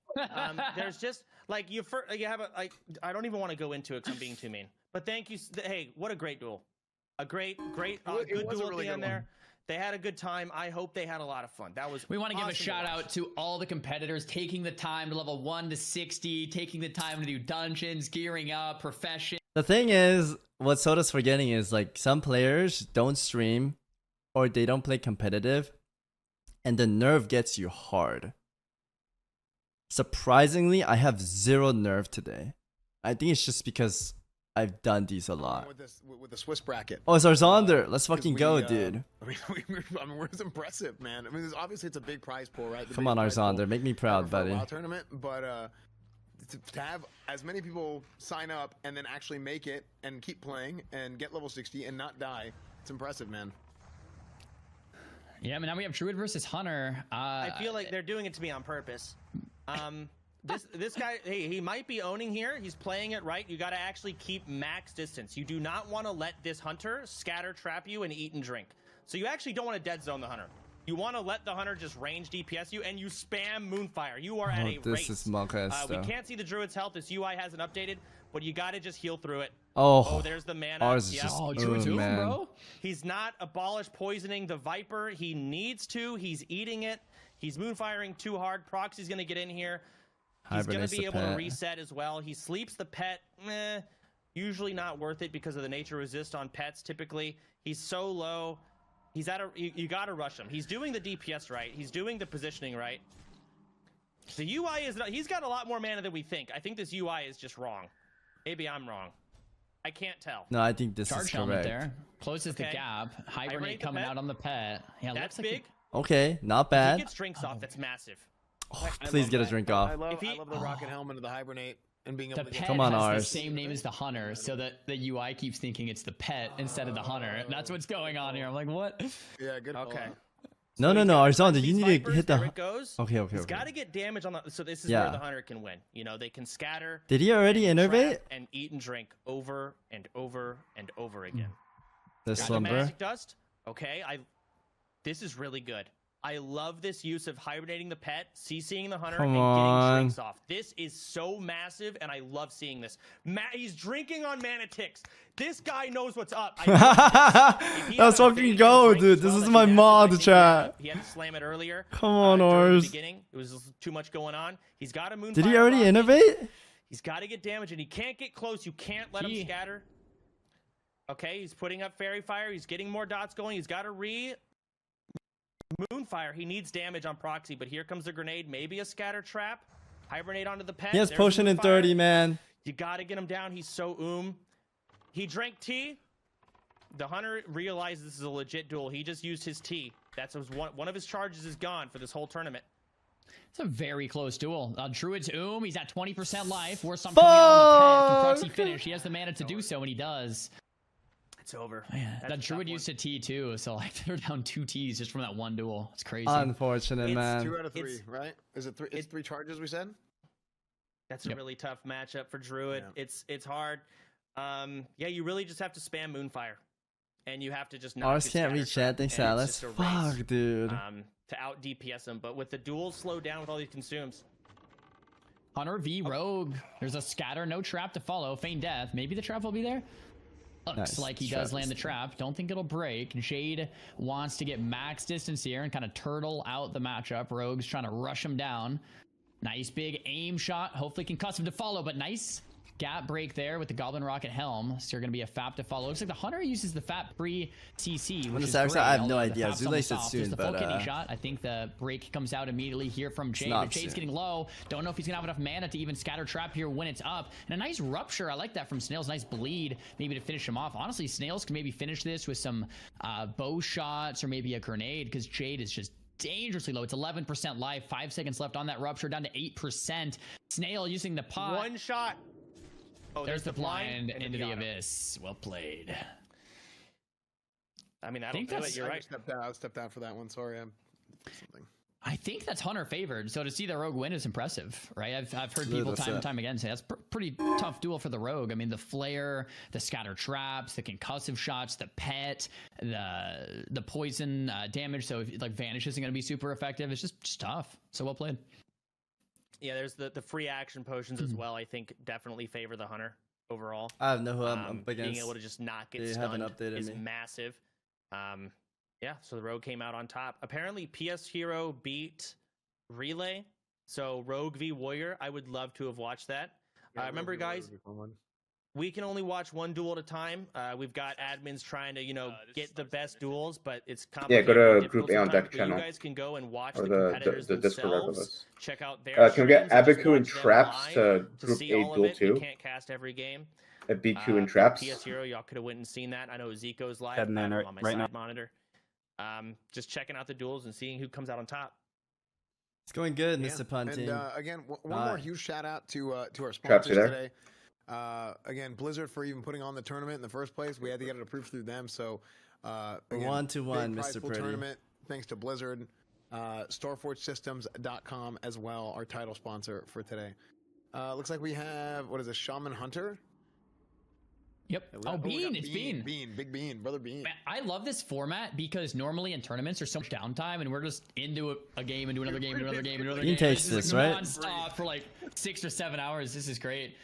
There's just like you have a like. I don't even want to go into it because I'm being too mean. But thank you. Hey, what a great duel. A great good duel at the end there. They had a good time. I hope they had a lot of fun. That was. We want to give a shout out to all the competitors taking the time to level 1 to 60, taking the time to do dungeons, gearing up, profession. The thing is, what Soda's forgetting is like some players don't stream or they don't play competitive and the nerve gets you hard. Surprisingly, I have 0 nerve today. I think it's just because I've done these a lot. With the Swiss bracket. Oh, it's Arzander. Let's fucking go, dude. I mean, we're impressive, man. I mean, obviously it's a big prize pool, right? Come on, Arzander. Make me proud, buddy. WoW tournament, but to have as many people sign up and then actually make it and keep playing and get level 60 and not die, it's impressive, man. Yeah, but now we have Druid versus Hunter. I feel like they're doing it to me on purpose. This guy, hey, he might be owning here. He's playing it right. You got to actually keep max distance. You do not want to let this Hunter scatter trap you and eat and drink. So you actually don't want to dead zone the Hunter. You want to let the Hunter just range DPS you, and you spam Moonfire. You are at a race. This is Mak'Gora. We can't see the Druid's health. This UI hasn't updated, but you got to just heal through it. Oh, there's the mana. Ours is just, man. Bro. He's not abolished poisoning the Viper. He needs to. He's eating it. He's Moonfiring too hard. Proxy's going to get in here. He's going to be able to reset as well. He sleeps the pet. Usually not worth it because of the nature resist on pets typically. He's so low. He's at a, you got to rush him. He's doing the DPS right. He's doing the positioning right. The UI is not, he's got a lot more mana than we think. I think this UI is just wrong. Maybe I'm wrong. I can't tell. No, I think this Charge is helmet correct. there. Closes the gap. Hibernate coming out on the pet. Yeah, that's looks like big. Okay, not If bad. he gets drinks off, that's massive. Oh, please get a drink off. I love the rocket helmet and the hibernate and being able to pet Come on, has ours. the same name as the Hunter, so that the UI keeps thinking it's the pet instead of the Hunter. That's what's going on here. I'm like, what? Yeah, good. Okay. No, Arzander, you need Vipers, to hit the. there it goes. Okay. He's got to get damage on the. So this is where the Hunter can win. You know, they can scatter. Did he already innervate? Trap and eat and drink over and over and over again. The Got slumber. magic dust. Okay, this is really good. I love this use of hibernating the pet, CCing the Hunter, Come and on. getting drinks off. This is so massive, and I love seeing this. He's drinking on mana ticks. This guy knows what's up. Let's fucking go, dude. This is my mod, chat. He had to slam it earlier. Come on, during the Ars. beginning. It was too much going on. He's got a moonfire. Did he already rocket. innovate? He's got to get damage, and he can't get close. You can't let him scatter. Okay, he's putting up fairy fire. He's getting more dots going. He's got to Moonfire. He needs damage on proxy, but here comes the grenade. Maybe a scatter trap. Hibernate onto the pet. He has There's potion in Moonfire. 30, man. You got to get him down. He's so He drank tea. The Hunter realized this is a legit duel. He just used his tea. That's one of his charges is gone for this whole tournament. It's a very close duel. Druid's He's at 20% life. Worst on coming out on the pet. Can proxy finish? He has the mana to do so, and he does. It's over. Man, that Druid used a T too, so like they're down 2 Ts just from that one duel. It's crazy. Unfortunate, man. 2 out of 3, right? Is it 3? It's 3 charges we said. That's a really tough matchup for Druid. Yeah. It's hard. Yeah, you really just have to spam Moonfire, and you have to just not. Ours can't reach chat. Thanks, Alice. Fuck, dude. To out DPS him, but with the duel slowed down with all these consumes. Hunter v Rogue. There's a scatter, no trap to follow. Feign death. Maybe the trap will be there. Looks like he does land the trap. Don't think it'll break. Jade wants to get max distance here and kind of turtle out the matchup. Rogue's trying to rush him down. Nice big aim shot. Hopefully concussive to follow, but nice gap break there with the Goblin Rocket Helm. So you're going to be a FAP to follow. Looks like the Hunter uses the FAP pre-CC, which is great. I have no idea. Zulay said soon, the but full kidney shot. I think the break comes out immediately here from Jade. But Jade's getting low. Don't know if he's going to have enough mana to even scatter trap here when it's up. And a nice rupture. I like that from Snails. Nice bleed, maybe to finish him off. Honestly, Snails can maybe finish this with some bow shots or maybe a grenade, because Jade is just dangerously low. It's 11% life. 5 seconds left on that rupture, down to 8%. Snail using the pot. One shot. Oh, there's the blind into the abyss. Well played. I mean, I don't do it. You're right. I stepped out for that one. Sorry, I'm something. I think that's Hunter favored. So to see the Rogue win is impressive, right? I've heard people time and time again say that's pretty tough duel for the Rogue. I mean, the flare, the scatter traps, the concussive shots, the pet, the poison damage. So if, like Vanish isn't going to be super effective. It's just tough. So well played. Yeah, there's the free action potions as well. I think definitely favor the Hunter overall. I have no who I'm up against. Being able to just not get they stunned is massive. Yeah, so the Rogue came out on top. Apparently, PS Hero beat Relay. So Rogue v Warrior. I would love to have watched that. Yeah, remember, guys, we can only watch one duel at a time. We've got admins trying to, get the best duels, but it's Yeah, complicated. go to and Group difficult A on sometimes, deck but channel. You guys can go and watch Or the the competitors Discord themselves. regardless. Check out their Can we get streams and just Abaku and watch them Traps live to Group see A all of Duel it. We 2? can't cast every game. A BQ and Traps? PS Hero, y'all could have went and seen that. I know Zico's live. Heading in I have him right- on my right side now. monitor. Just checking out the duels and seeing who comes out on top. It's going good, Yeah. Mr. Punting. And again, one more huge shout out to our Traps, sponsors you there? today. Again, Blizzard for even putting on the tournament in the first place. We had to get it approved through them. So, again, 1-1, big Mr. prizeful Pretty. tournament. Thanks to Blizzard, StoreforgeSystems.com as well, our title sponsor for today. Looks like we have what is a Shaman Hunter. Yep. Oh, Bean. It's Bean. Big Bean, brother Bean. Man, I love this format because normally in tournaments there's so much downtime and we're just into a game and do another game and another game and another Bean game. takes It's this, like right? non-stop for like 6 or 7 hours. This is great.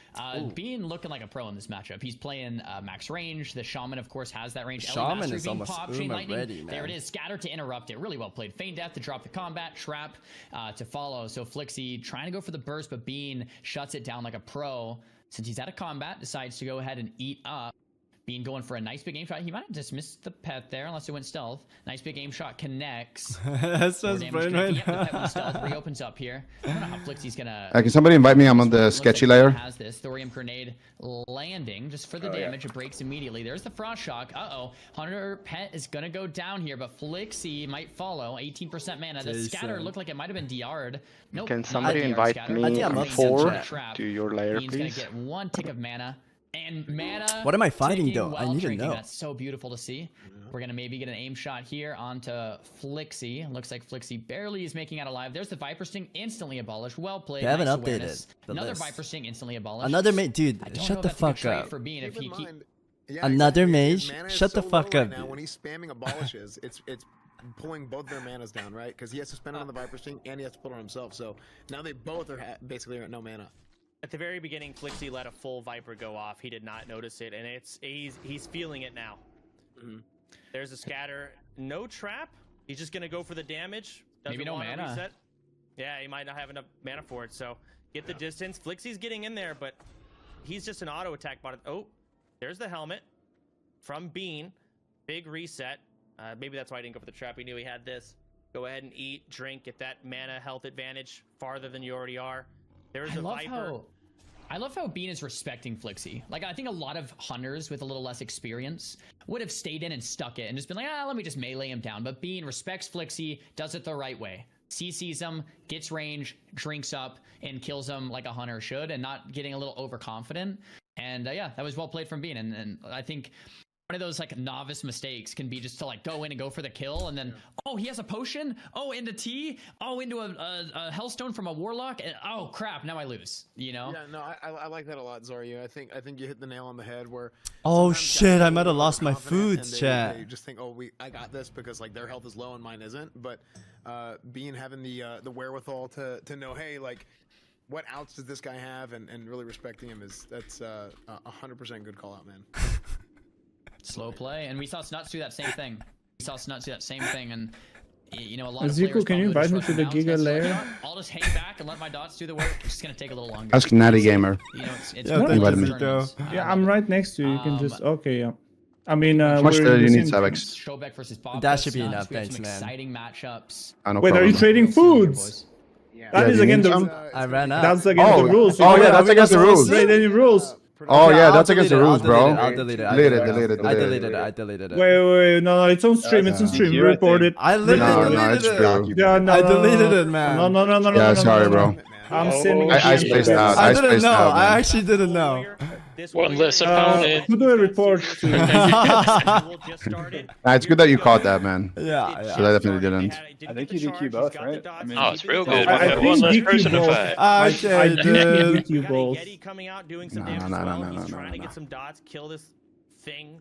Bean looking like a pro in this matchup. He's playing max range. The Shaman, of course, has that range. Shaman Mastery is being almost popped, Chain Uma Lightning. ready, There it man. is. Scatter to interrupt it. Really well played. Feign Death to drop the combat. Trap to follow. So Flixie trying to go for the burst, but Bean shuts it down like a pro. Since he's out of combat, decides to go ahead and eat up. Bean going for a nice big aim shot. He might have dismissed the pet there unless it went stealth. Nice big aim shot connects. That's More just damage brain connecting. right Yep, the pet went stealth. Reopens up here. I don't know how Flixie's gonna. Can somebody invite me? I'm on the Looks sketchy like Bean layer. Has this thorium grenade landing just for the damage. It breaks immediately. There's the frost shock. Hunter pet is gonna go down here, but Flixie might follow. 18% mana. The scatter Decent. looked like it might have been DR'd. Nope. Can not somebody DR'd invite scatter. me I think I'm up Remains for in it. trap. to your layer, Bean's please? gonna get 1 tick of mana. And mana. What am I fighting, ticking though? I while need to drinking. know. That's so beautiful to see. We're gonna maybe get an aim shot here onto Flixie. Looks like Flixie barely is making out alive. There's the Viper Sting instantly abolished. Well played. They haven't nice updated awareness. the Another list. Viper Sting instantly abolished. Another mate, dude. I don't Shut know the if that's a good fuck trade up. for Bean if Keep he in keep. mind, yeah, Another exactly. His mage? mana is Shut the so fuck low up, right now. dude. When he's spamming abolishes, it's pulling both their manas down, right? Because he has to spend it on the Viper Sting and he has to put it on himself. So now they both are basically at no mana. At the very beginning, Flixie let a full Viper go off. He did not notice it, and he's feeling it now. There's a scatter. No trap. He's just gonna go for the damage. Doesn't Maybe no wanna mana. Reset. Yeah, he might not have enough mana for it. So get the distance. Flixie's getting in there, but he's just an auto attack bot. Oh, there's the helmet from Bean. Big reset. Maybe that's why I didn't go for the trap. He knew he had this. Go ahead and eat, drink, get that mana health advantage farther than you already are. There's a Viper. I love how Bean is respecting Flixie. Like, I think a lot of hunters with a little less experience would have stayed in and stuck it and just been like, let me just melee him down. But Bean respects Flixie, does it the right way. CCs him, gets range, drinks up, and kills him like a hunter should, and not getting a little overconfident. And yeah, that was well played from Bean. And I think one of those like novice mistakes can be just to like go in and go for the kill, and then oh, he has a potion, into T, into a Hellstone from a Warlock, and oh crap, now I lose. You know? Yeah, no, I like that a lot, Zaryu. I think you hit the nail on the head. Where Oh sometimes shit, guys I are might have lost my overconfident food, and chat. They just think, I got this because like their health is low and mine isn't. But Bean having the wherewithal to know, hey, like what outs does this guy have, and really respecting him that's 100% good call out, man. Slow play, and we saw Snuts do that same thing. And you know, a lot Ezekiel, of players can you probably invite me just to the rush down, Giga so layer? you know what? I'll just hang back and let my dots do the work. It's just gonna take a little longer. Ask Natty Gamer. You know, it's Yeah, one of thank those you, tournaments. Zico. Yeah, I'm right next to you. You can just okay, yeah. I mean, How much we're do in you the need, same- Savix? Showback versus Bob. That should be Snuts. enough, We have thanks, some man. exciting matchups. No Wait, are problem. you trading foods? That Yeah, is do you against need the. some? I ran out. That's against the rules. Oh You yeah, can't that's against the rules. trade any rules. Oh Okay, yeah, I'll that's against the delete it, rules, bro. I'll delete it. Delete it. I deleted it. Wait, no, it's on stream. It's on stream. Zero, I Report think. it. I literally No, it's deleted true. it. Yeah, no, I no, deleted no. it, man. No. Yeah, sorry, bro. I'm sending. I spaced out. I I didn't spaced know. out, I man. actually didn't know. One less opponent. Who do I report to? Nah, it's good that you caught that, man. Yeah. Because I definitely didn't. I think you DQ both, right? I mean, Oh, it's real good. I One one think less DQ person to both. fight. I Okay, did dude. DQ both. Yeti coming out doing some No, damage no, as no, well. no, He's no, trying to no. get some dots, kill this thing.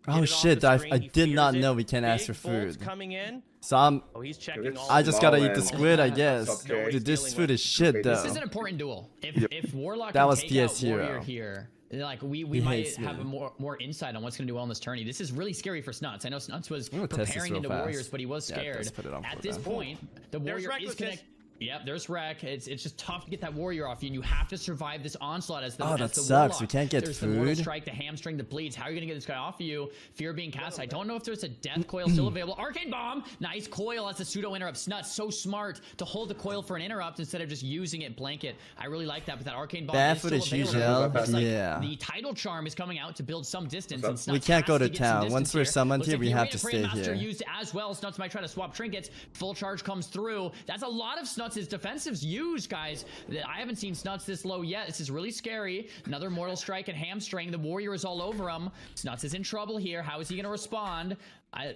Oh shit, I did not know we can't ask for food. Coming in. So He's checking all I just gotta eat the Small squid, I and guess. okay. Dude, this food is shit This though. is an important duel. If Warlock That can was take PS out Warrior Hero. here, like we He might hates have me. a more insight on what's gonna do well in this tourney. This is really scary for Snuts. I know Snuts was I'm gonna test this preparing real into fast. Warriors, but he was Yeah, scared. let's put it on At for this that. point, the There's Warrior is recklessness. Yep, there's Wreck. It's just tough to get that warrior off you, and you have to survive this onslaught as the Oh, as that the sucks. warlock. We can't get There's the mortal food. strike, the hamstring, the bleeds. How are you gonna get this guy off of you? Fear being cast. I don't know if there's a death coil still available. Arcane bomb. Nice coil as a pseudo interrupt. Snuts so smart to hold the coil for an interrupt instead of just using it blanket. I really like that, but that arcane bomb Bad is still footage, available. UGL. Looks like Yeah. the title charm is coming out to build some distance. And We Snuts can't go has to get some town. distance Once we're here. summoned Looks here, like we the have Arena to Frame stay Master here. used as well. Snuts might try to swap trinkets. Full charge comes through. That's a lot of Snuts' defensives used, guys. I haven't seen Snuts this low yet. This is really scary. Another mortal strike and hamstring. The warrior is all over him. Snuts is in trouble here. How is he going to respond?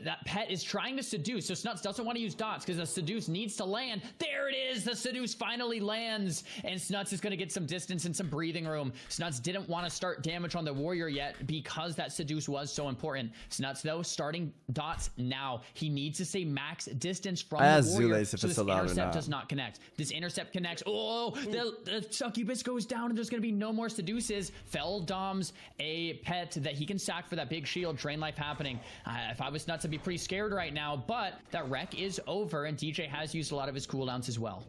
That pet is trying to seduce, so Snuts doesn't want to use dots because the seduce needs to land. There it is. The seduce finally lands, and Snuts is going to get some distance and some breathing room. Snuts didn't want to start damage on the warrior yet because that seduce was so important. Snuts, though, starting dots now. He needs to stay max distance from the warrior, Zulace if so it's this allowed or intercept not. does not connect. This intercept connects. Oh, the succubus goes down, and there's going to be no more seduces. Fell Dom's a pet that he can sack for that big shield. Drain life happening. If I was Snuts, I'd be pretty scared right now, but that wreck is over, and DJ has used a lot of his cooldowns as well.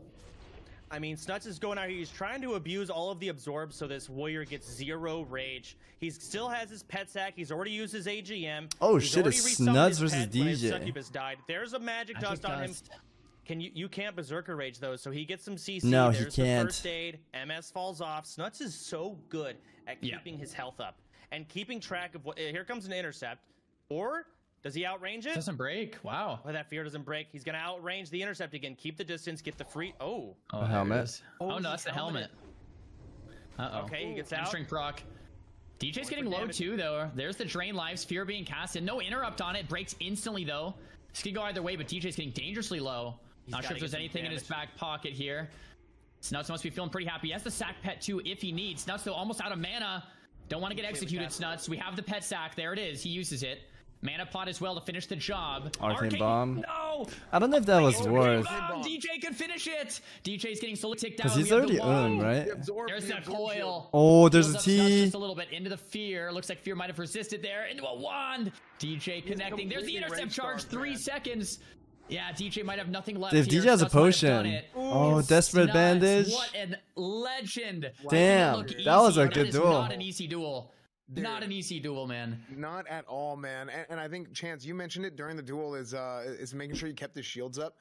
I mean, Snuts is going out here. He's trying to abuse all of the absorbs so this warrior gets 0 rage. He still has his pet sack. He's already used his AGM. Oh, He's shit, already it's resummoned Snuts his versus pet when his DJ. succubus died. There's a magic dust on him. You can't berserker rage though, so he gets some CC. No, he There's can't. The first aid. MS falls off. Snuts is so good at keeping his health up and keeping track of what. Here comes an intercept, or does he outrange it? Doesn't break. Wow. Oh, that fear doesn't break. He's gonna outrange the intercept again. Keep the distance. Get the free. Oh. A helmet. Oh, no, that's the helmet. Uh-oh. Okay, he gets out. Hamstring proc. DJ's getting low too, though. There's the drain lives. Fear being casted. No interrupt on it. Breaks instantly, though. This could go either way, but DJ's getting dangerously low. Not sure if there's anything in his back pocket here. Snuts must be feeling pretty happy. He has the sack pet too if he needs. Snuts, though, almost out of mana. Don't want to get executed, Snuts. We have the pet sack. There it is. He uses it. Mana pot as well to finish the job. Arcane bomb. No! I don't know if that was Arcane worth. bomb! DJ could finish it! DJ's getting slowly ticked down. Because he's We have the already wall. right? There's that coil. Oh, there's Fills a up Snuts T. just a little bit into the fear. Looks like fear might have resisted there. Into a wand. DJ connecting. There's the intercept charge. 3 seconds. Yeah, DJ might have nothing left. If here. DJ has a Snuts might have done potion. it. Oh, desperate Snuts, bandage. What an legend. Damn, Look that was easy. a good is duel. Not an easy duel. Not an easy duel, man. Not at all, man. And I think, Chance, you mentioned it during the duel is making sure you kept his shields up.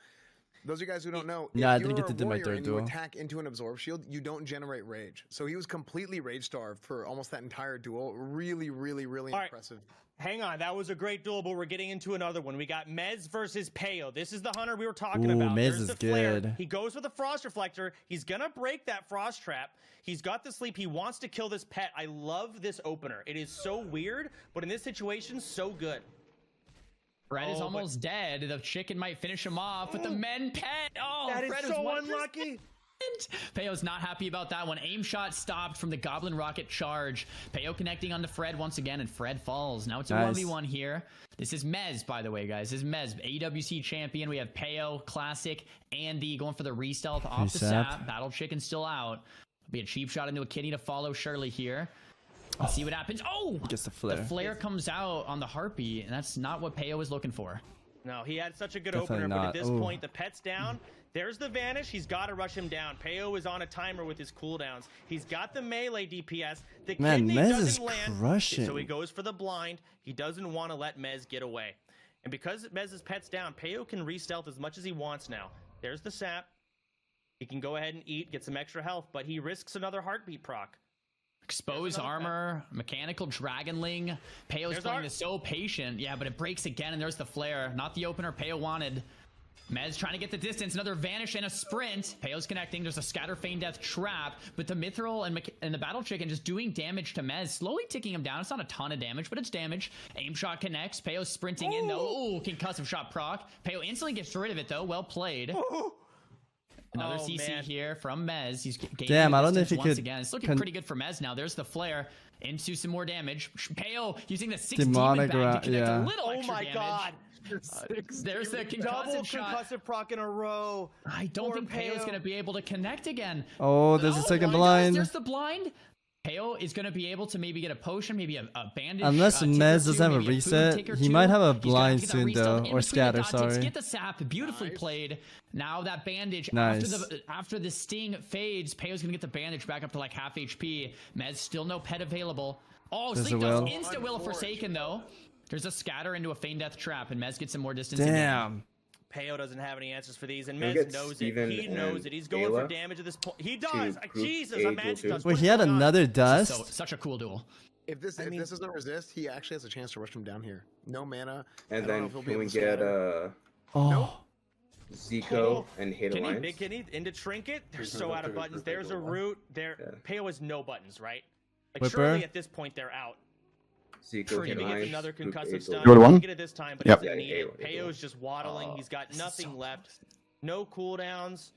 Those of you guys who don't know, Yeah, I if didn't you're get to a do my warrior third and you duel. attack into an absorb shield, you don't generate rage. So he was completely rage starved for almost that entire duel. Really, really, really All right. impressive. Hang on, that was a great duel, but we're getting into another one. We got Mez versus Peo. This is the hunter we were talking Ooh, about. Mez There's is the flare. good. He goes with a frost reflector. He's gonna break that frost trap. He's got the sleep. He wants to kill this pet. I love this opener. It is so weird, but in this situation, so good. Fred is almost dead. The chicken might finish him off with the men pet. Oh, That is Fred so was 1%. unlucky. Peo's not happy about that one. Aim shot stopped from the Goblin Rocket charge. Peo connecting onto Fred once again, and Fred falls. Now it's a Nice. 1v1 here. This is Mez, by the way, guys. This is Mez, AWC champion. We have Peo, Classic, Andy going for the re-stealth off the Reset. sap. Battle Chicken still out. Be a cheap shot into a kitty to follow Shirley here. Let's see what happens. Oh! Gets the flare. The flare comes out on the Harpy, and that's not what Peo was looking for. No, he had such a good Definitely opener, but not. at this Ooh. point, the pet's down. There's the vanish. He's got to rush him down. Peo is on a timer with his cooldowns. He's got the melee DPS. The Man, kidney Mez doesn't is land, crushing. so he goes for the blind. He doesn't want to let Mez get away. And because Mez's pet's down, Peo can re-stealth as much as he wants now. There's the sap. He can go ahead and eat, get some extra health, but he risks another heartbeat proc. Expose armor, mechanical dragonling. Peo's There's playing this so patient. Yeah, but it breaks again, and there's the flare. Not the opener Peo wanted. Mez trying to get the distance. Another vanish and a sprint. Peo's connecting. There's a scatter feign death trap, but the mithril and the battle chicken just doing damage to Mez, slowly ticking him down. It's not a ton of damage, but it's damage. Aim shot connects. Peo's sprinting in though. Ooh, concussive shot proc. Peo instantly gets rid of it though. Well played. Another Oh, CC man. here from Mez. He's gaining Damn, the I don't know if distance he once could again. It's looking pretty good for Mez now. There's the flare into some more damage. Peo using the 6 demon Demonic bag to connect yeah. a little Oh extra my damage. god. There's the Double concussive shot. concussive proc in a row. I don't Poor think Peo's Peo. going to be able to connect again. Oh, there's a second my gosh, blind. there's the blind. Peo is going to be able to maybe get a potion, maybe a bandage. Unless tick or Mez two, doesn't have a maybe food reset, tick or he two. might have a He's gonna blind get that soon restart though, in or between the scatter. dot ticks, Sorry. Get the sap, beautifully played. Now that bandage Nice. after the sting fades, Peo's gonna get the bandage back up to like half HP. Mez still no pet available. Oh, There's Sleep a does will. instant will of Forsaken though. There's a scatter into a feign death trap, and Mez gets some more distance. Again. Damn. Peo doesn't have any answers for these, and He'll Mez get knows Steven it. He knows and it. He's going for Ayla damage at this point. He does. to group Jesus, A a magic duel dust. Wait, What he is had going on? another So dust? such a cool duel. If this doesn't resist, he actually has a chance to rush him down here. No mana. And I don't know then if he'll be can able we to get scatter. Oh. Zico and Hate Kenny, Alliance? big Kenny into Trinket. They're He's so gonna out of do it buttons. for There's a Peo. root. Peo has no buttons, right? Like Whipper. surely at this point they're out. Zico, Hate Maybe gets Alliance, another group A concussive duel. stun. Duel He one? doesn't get it this time, but Yep. doesn't need Yeah, it. A duel. Peo's just waddling. He's got nothing left. No cooldowns.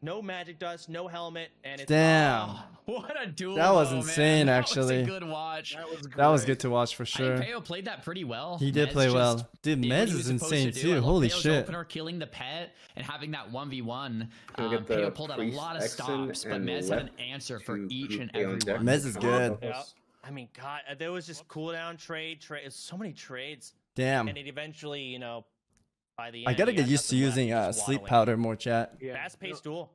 No magic dust. No helmet. And it's Damn. What a duel! That was though, insane, man. actually. That was a good watch. That was good to watch for I sure. think Peo played that pretty well. He did Mez play just well. Dude, did what Mez he is was supposed insane to do. too. I love Holy Peo's shit. Opener, killing the pet and having that 1v1. Can we get the Peo pulled out a Priest lot of Exen stops, but and Mez had an left answer for to each group and A on every deck? one. Mez is good. Yeah. I mean, God, there was just cooldown trade. So many trades. Damn. And it eventually, you know, by the end, I gotta he get had used to nothing left. using He's just sleep waddling. powder more, chat. Fast-paced duel.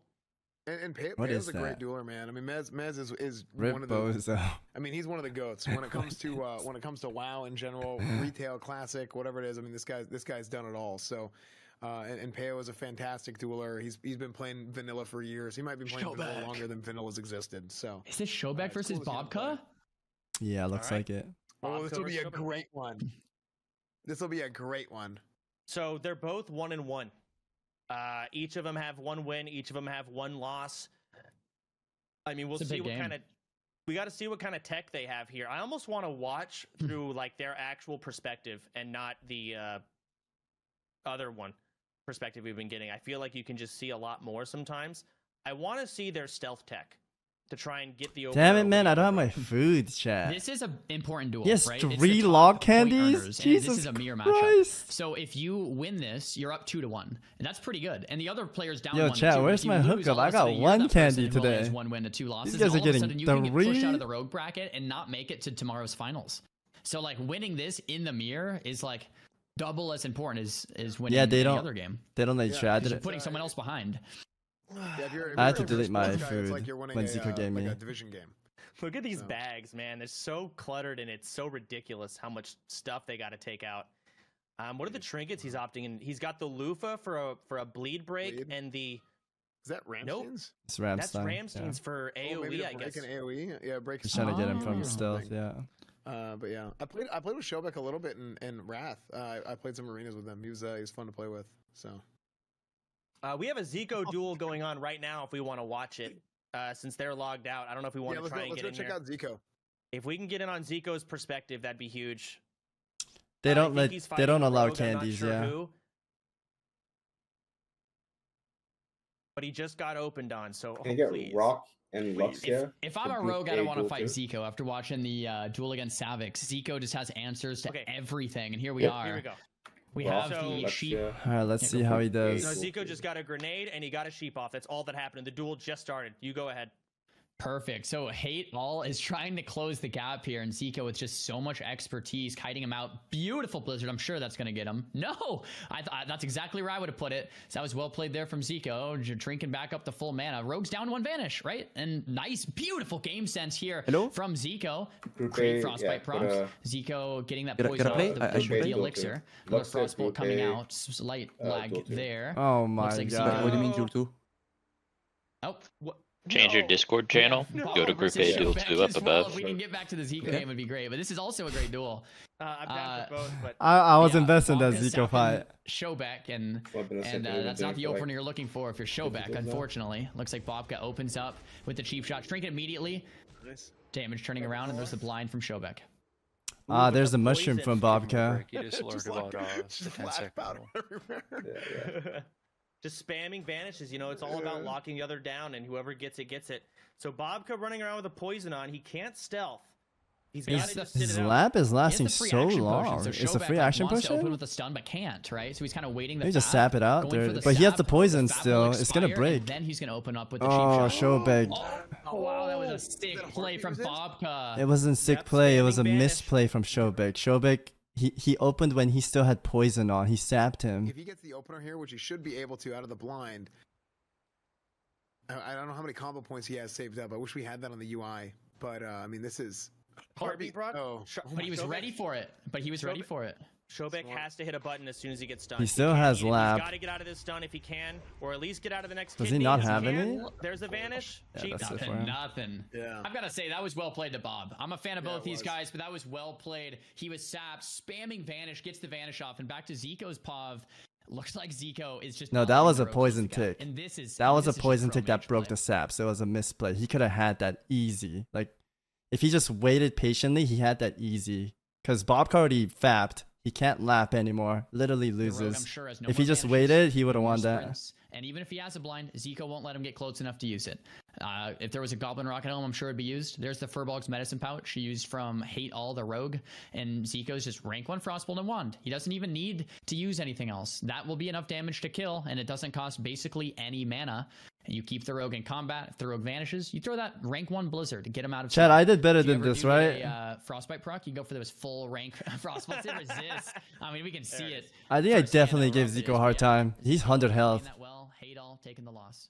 And What Peo's is a great that? dueler, man. I mean, Mez is Rip one of the. Bozo. I mean, he's one of the goats when it comes to WoW in general, retail, classic, whatever it is. I mean, this guy's done it all. So, and Peo is a fantastic dueler. He's been playing vanilla for years. He might be playing vanilla longer than vanilla's existed. So, Is this Showback versus Bobka? Yeah, looks like it. oh, this will be a Bobka. great one. This will be a great one. So they're both 1-1. Each of them have one win. Each of them have one loss. I mean, we'll It's a see big what game. kind of. We got to see what kind of tech they have here. I almost want to watch through like their actual perspective and not the other one perspective we've been getting. I feel like you can just see a lot more sometimes. I want to see their stealth tech to try and get the. Damn opener it, man! away I don't have from my her. food, chat. This is an important duel, Yes, right? It's the 3 top log point candies? earners, and Jesus this is a mirror matchup. Christ. So if you win this, you're up 2-1, and that's pretty good. And the other player's down Yo, 1-2. chat, If where's you my lose, hookup? all of I a got sudden you're 1 that person candy who only has today. 1 win to 2 losses. These guys and are all of a getting sudden you can get pushed out of 3. the rogue bracket and not make it to tomorrow's finals. So like winning this in the mirror is like double as important as winning Yeah, they any don't. other game. They don't let you try. I 'Cause did you're it. putting someone else behind. Yeah, if you're I had to a delete my sports guy, it's food like you're winning when a, Zico gave like me. a division game. Look at these bags, man. They're so cluttered and it's so ridiculous how much stuff they got to take out. What are the trinkets he's opting in? He's got the loofah for a bleed break and the. Is that Ramstein's? Nope. It's That's Ramstein. Ramstein's for Oh, maybe AOE, to I break guess. an AOE. Yeah, break. Just trying to get him Oh. from stealth. Yeah. But yeah, I played with Showback a little bit in Wrath. I played some arenas with him. He was fun to play with. So We have a Zico duel going on right now if we want to watch it. Since they're logged out, I don't know if we want to try and let's get go in check there. out Zico. If we can get in on Zico's perspective, that'd be huge. They I don't think let. he's They fighting don't a allow rogue, I'm not candies. sure Yeah. who. But he just got opened on, so Can you get please. Rock and Luxia? If I'm a rogue, I don't want to fight Zico. After watching the duel against Savix, Zico just has answers to everything, and here we are. Here we go. We Rock, have the Luxia. sheep. All right, let's see how he does. No, Zico just got a grenade and he got a sheep off. That's all that happened. The duel just started. You go ahead. Perfect. So Hate All is trying to close the gap here, and Zico with just so much expertise, kiting him out. Beautiful Blizzard. I'm sure that's going to get him. No, that's exactly where I would have put it. So that was well played there from Zico, drinking back up the full mana. Rogue's down 1 vanish, right? And nice, beautiful game sense here from Zico. Great frostbite prompts. Zico getting that Gotta poison play? off I the, should the play? elixir. Another frostbolt coming out. Slight lag there. Oh my Looks like god. Zico- What do you mean, Duel 2? Oh, what? Change your Discord channel. Go to Group A Duel 2 up above. If we can get back to the Zico game, would be great. But this is also a great duel. I'm down for both, but I was yeah, invested in that Bobka Zico fight. Showback, and Flipping a second that's not the for, like, opener you're looking for if you're Showback, 50%. unfortunately. Looks like Bobka opens up with the cheap shot. Trinket immediately. Nice. Damage turning around, and there's the blind from Showback. Ah, there's a mushroom from Bobka. You just learned about the 10 second rule. just spamming vanishes. You know, it's all about locking the other down, and whoever gets it, gets it. So Bobka running around with a poison on. He can't stealth. He's His- got to just sit His it out. lap is He has lasting the free so action long. potion, so It's a Showback, free like, action wants to open potion? with a stun but can't, right? So he's kind of waiting the He just fab, sap it out going there. for the But he has sap, the poison fab will still. It's gonna expire, and break. then he's gonna open up with the cheap Oh, shot. Showbag. Oh wow, that was a sick play from Bobka. It wasn't sick Yep, play. It was a spamming vanish. misplay from Showbag. Showbag, he opened when he still had poison on. He sapped him. If he gets the opener here, which he should be able to out of the blind, I don't know how many combo points he has saved up. I wish we had that on the UI. But I mean, this is Heartbeat Brock. Oh, But he was ready for it. But he was ready for it. Showbeck has to hit a button as soon as he gets stunned. He still has lap. He's got to get out of this stun if he can, or at least get out of the next. Does he kidney not if have can. any? There's a vanish. Yeah, Cheap. that's it for him. Nothing. Yeah. I've got to say, that was well played to Bob. I'm a fan of Yeah, both it these was. guys, but that was well played. He was sapped, spamming vanish, gets the vanish off, and back to Zico's POV. Looks like Zico is just. No, not that letting was the a rogue poison close the gap. tick. And this is. That was a this is just poison pro tick that mage broke play. the sap, so it was a misplay. He could have had that easy. Like, if he just waited patiently, he had that easy. Because Bobka already fapped. He can't lap anymore. Literally The rogue, loses. I'm sure, has no If more he just vanishes, waited, he would have no more won that. sprints. And even if he has a blind, Zico won't let him get close enough to use it. If there was a Goblin Rocket Helm, I'm sure it'd be used. There's the Furbolg's Medicine Pouch used from Hate All the Rogue. And Zico's just rank 1 Frostbolt and Wand. He doesn't even need to use anything else. That will be enough damage to kill, and it doesn't cost basically any mana. You keep the Rogue in combat. If the Rogue vanishes, you throw that rank 1 Blizzard to get him out of Chad, trouble. I did better If you than ever this, do get right? a Frostbite proc, you go for those full rank Frostbolts and resist. I mean, we can see it. I think I firsthand definitely how gave rough it Zico is, a hard but yeah, time. He's 100 health. playing that well, Hate All, taking the loss.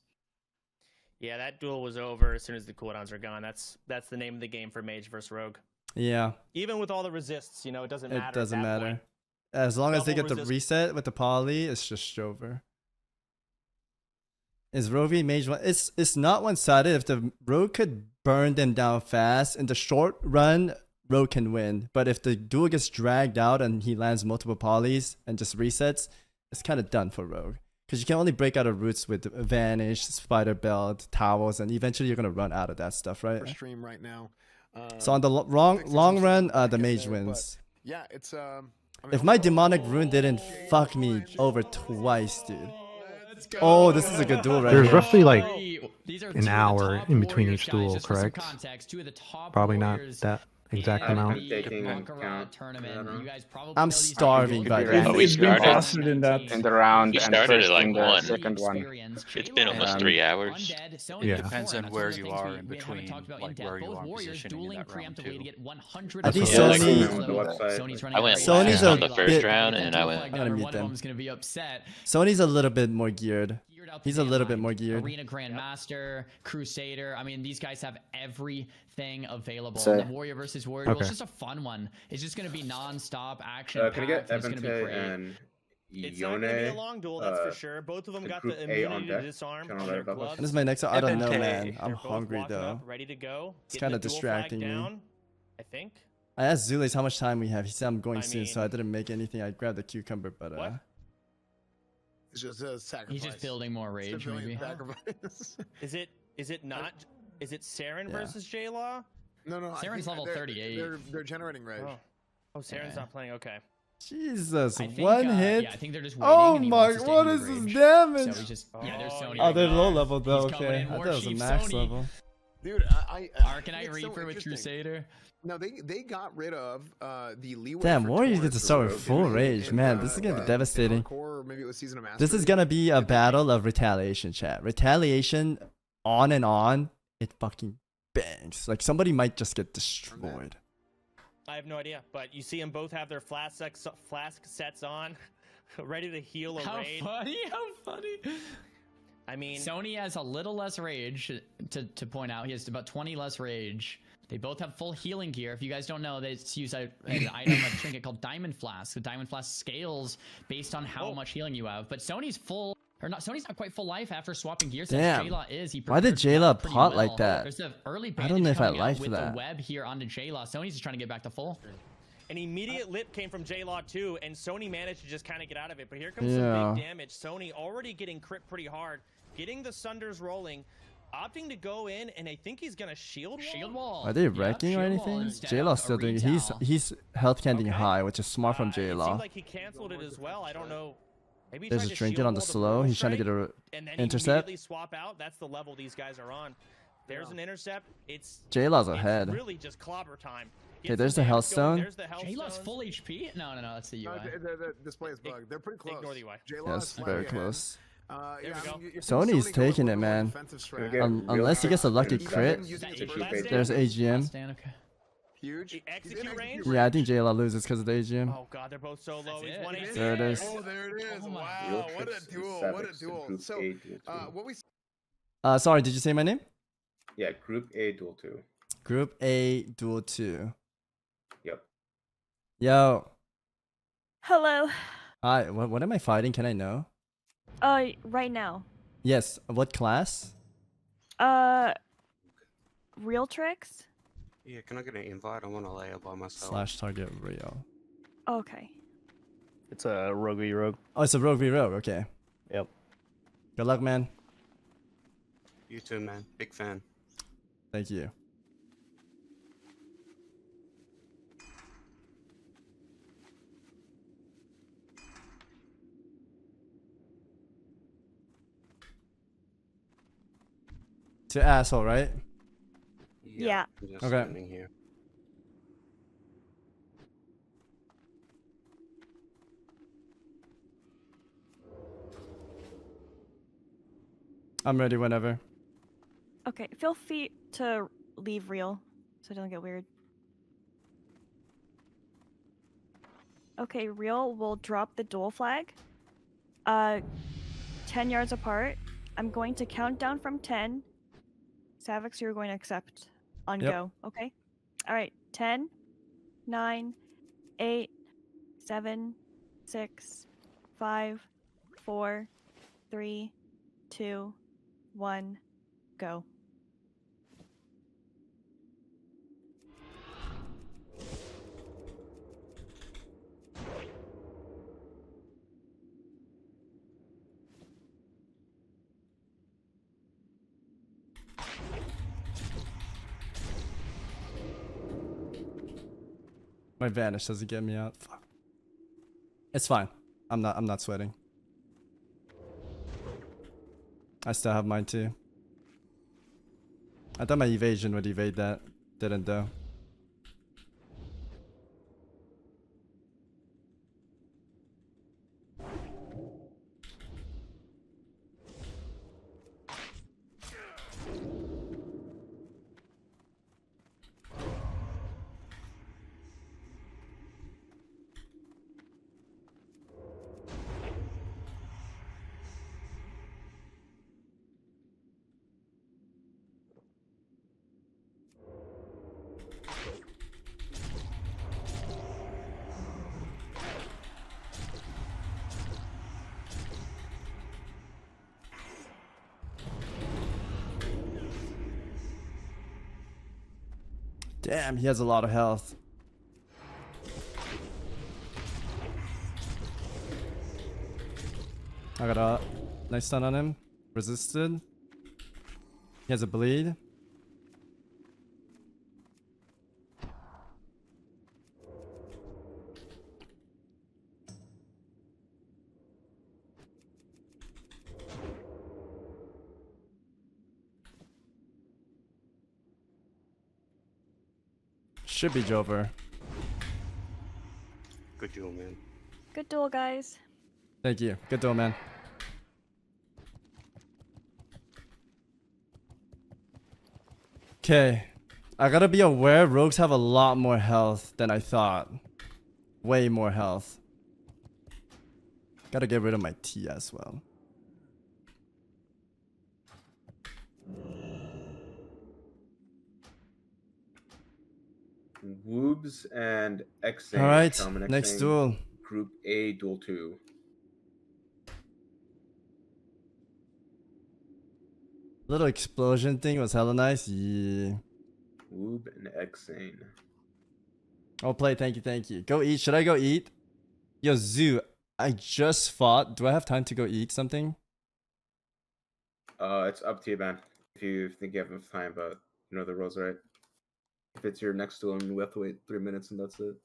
Yeah, that duel was over as soon as the cooldowns are gone. That's the name of the game for Mage versus Rogue. Yeah, Even with all the resists, you know, it doesn't matter. it at doesn't that matter. point. As long as they get Double the resist. reset with the poly, it's just over. Is Rogue v Mage one? It's not one-sided. If the Rogue could burn them down fast, in the short run, Rogue can win. But if the duel gets dragged out and he lands multiple polys and just resets, it's kind of done for Rogue. Because you can only break out of roots with Vanish, Spider Belt, Towels, and eventually you're going to run out of that stuff, right? for stream right now. So on the long run, the Mage wins. Yeah, it's I mean, If my demonic rune didn't fuck me over twice, dude. Oh, this is a good duel right There's here. roughly like These are an two of the hour top in between Warriors, each guys, duel, just for some correct? context, two of the top Probably not Warriors that exact in amount. the Taking Mak'Gora account. tournament. You guys probably I'm know these starving, guys. by the way. Oh, we It's been started faster than that. In the round We and started first at like in the 1. second one. It's been almost 3 hours. Yeah. Depends on where you are in between, like where you are positioning in that round too. I think Yeah, like Sony. on the website. Sony's running I went Sony's last a on the first bit- round, and I I'm went. gonna mute one of them. them's gonna be upset. Sony's a little bit more geared. Geared out He's the a little damn bit more mind. geared. Arena Grandmaster, Crusader. I mean, these guys have everything available. So- The Warrior versus Warrior. Okay. It's just a fun one. It's just going to be non-stop action. Can I get packed, and it's gonna be Evante great. and It's not going to be a Yone? long duel, that's for sure. Both of them got the group A on immunity to deck. disarm Channel on their letter above us. gloves. This is my next. I don't know, Evante. man. I'm They're both hungry walking though. up, ready to go. It's Getting kinda the duel flag distracting me. down, I think. I asked Zulis how much time we have. He said I'm going I soon, so I mean- didn't make anything. I grabbed the cucumber, but What? it's just a sacrifice. He's just building more rage, It's a maybe. brilliant sacrifice. Is it not? Is it Saren Yeah. versus J-Law? No, I Saren's think level they're- 38. They're generating rage. Oh, Saren's Yeah. not playing. Okay. Jesus, I think, one hit. Yeah, I think they're just waiting. Oh and he my! wants to stay What in is the this rage. damage? So he's just, yeah, there's Sony. Oh, they're right low now. level though. He's coming Okay, in, I thought War it was a Chief max Sony. level. Dude, Arcanite it's so Reaper with interesting. Crusader. No, they got rid of the leeway. Damn, for Warriors Torrent get to for start with Rogue full in- rage, in, man. This is gonna be in devastating. Hardcore, or maybe it was Season of This Mastery. is gonna be a battle of retaliation, chat. Retaliation, on and on. It fucking bangs. Like somebody might just get destroyed. I have no idea, but you see them both have their flask sets on, ready to heal a How raid. funny! How funny! I mean, Sony has a little less rage to point out. He has about 20 less rage. They both have full healing gear. If you guys don't know, they use an item, a trinket called Diamond Flask. The Diamond Flask scales based on how much healing you have. But Sony's full, or not? Sony's not quite full life after swapping gear sets. Damn. Jayla is. He Why did prepared for Jayla that pretty pot like well. that? There's the early I don't know bandage if I coming out liked with that. the web here onto Jayla. Sony's just trying to get back to full. an immediate lip came from J-Law too, and Sony managed to just kind of get out of it. But here comes Yeah. some big damage. Sony already getting crit pretty hard, getting the Sunders rolling, opting to go in, and I think he's gonna shield wall. Shield wall. Are they Yep, wrecking or shield wall anything? instead J-Law's of still a doing it. retail. He's health candy Okay. high, which is smart from It J-Law. seemed like he canceled it as well. I don't know. Maybe he There's tried a to trinket shield on the wall slow. Pearl He's trying to get Strike, a and then intercept. immediately swap out. That's the level these guys are on. There's an intercept. It's J-Law's it's ahead. really just clobber time. Okay, there's the health stone. J-Law's full HP? No, that's the UI. The display is bugged. They're pretty close. Ignore the UI. Yes, very close. Yeah, Sony's taking it, man. Unless he gets a lucky crit. There's AGM. Huge. Execute range? Yeah, I think JLA loses because of the AGM. Oh god, they're both so low. He's 1 There it is. Oh, there it is. Wow, what a duel. What a duel. So, what we... Sorry, did you say my name? Yeah, Group A Duel 2. Group A Duel 2. Yep. Yo. Hello. Hi, what am I fighting? Can I know? Right now. Yes, what class? Real tricks? Yeah, can I get an invite? I want to lay up by myself. Slash target real. Okay. It's a rogue v rogue. Oh, it's a rogue v rogue. Okay. Yep. Good luck, man. You too, man. Big fan. Thank you. To asshole, right? Yeah. Just Okay. standing here. I'm ready whenever. Okay, feel free to leave real so it doesn't get weird. Okay, real will drop the duel flag. 10 yards apart. I'm going to count down from 10. Savix, you're going to accept on Yep. go. Okay? Alright, 10, 9, 8, 7, 6, 5, 4, 3, 2, 1, go. My vanish doesn't get me out. Fuck. It's fine. I'm not sweating. I still have mine too. I thought my evasion would evade that. Didn't though. Damn, he has a lot of health. I got a nice stun on him. Resisted. He has a bleed. Should be Jover. Good duel, man. Good duel, guys. Thank you. Good duel, man. Okay. I gotta be aware rogues have a lot more health than I thought. Way more health. Gotta get rid of my T as well. Woobs and X. Alright, next duel. Group A Duel 2. Little explosion thing was hella nice. Yeah. Woob and Xane. Oh, play. Thank you. Thank you. Go eat. Should I go eat? Yo, Zoo. I just fought. Do I have time to go eat something? It's up to you, man. If you think you have enough time, but you know the rules, right? If it's your next duel, we have to wait 3 minutes and that's it.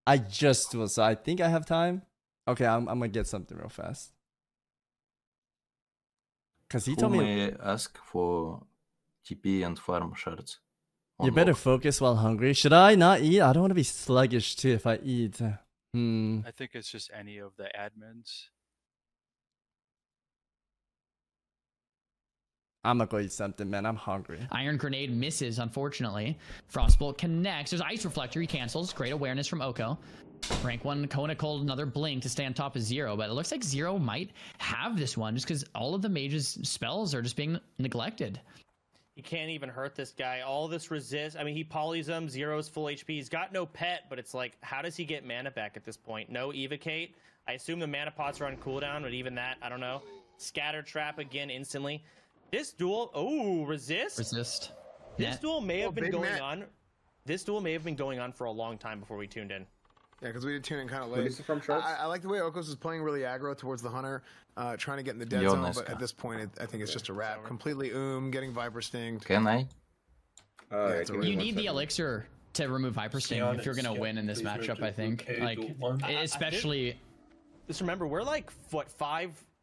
I just duel, so I think I have time. Okay, I'm gonna get something real fast. Cause he told me. May I ask for TP and farm shards? You better focus while hungry. Should I not eat? I don't want to be sluggish too if I eat. I think it's just any of the admins. I'm gonna go eat something, man. I'm hungry. Iron Grenade misses, unfortunately. Frostbolt connects. There's Ice Reflector. He cancels. Great awareness from Oko. Rank 1, Kona called another Blink to stay on top of Zero, but it looks like Zero might have this one just because all of the mage's spells are just being neglected. He can't even hurt this guy. All this resist. I mean, he polys him. Zero's full HP. He's got no pet, but it's like, how does he get mana back at this point? No Evocate. I assume the mana pots are on cooldown, but even that, I don't know. Scatter Trap again instantly. This duel, resist. Resist. This duel may have been going on. This duel may have been going on for a long time before we tuned in. Yeah, because we did tune in kind of late. I like the way Okos is playing really aggro towards the hunter, trying to get in the dead zone, but at this point, I think it's just a wrap. Completely getting Viper stinged. Can I? You need the elixir to remove Viper Sting if you're gonna win in this matchup, I think. Like, especially... Just remember, we're like,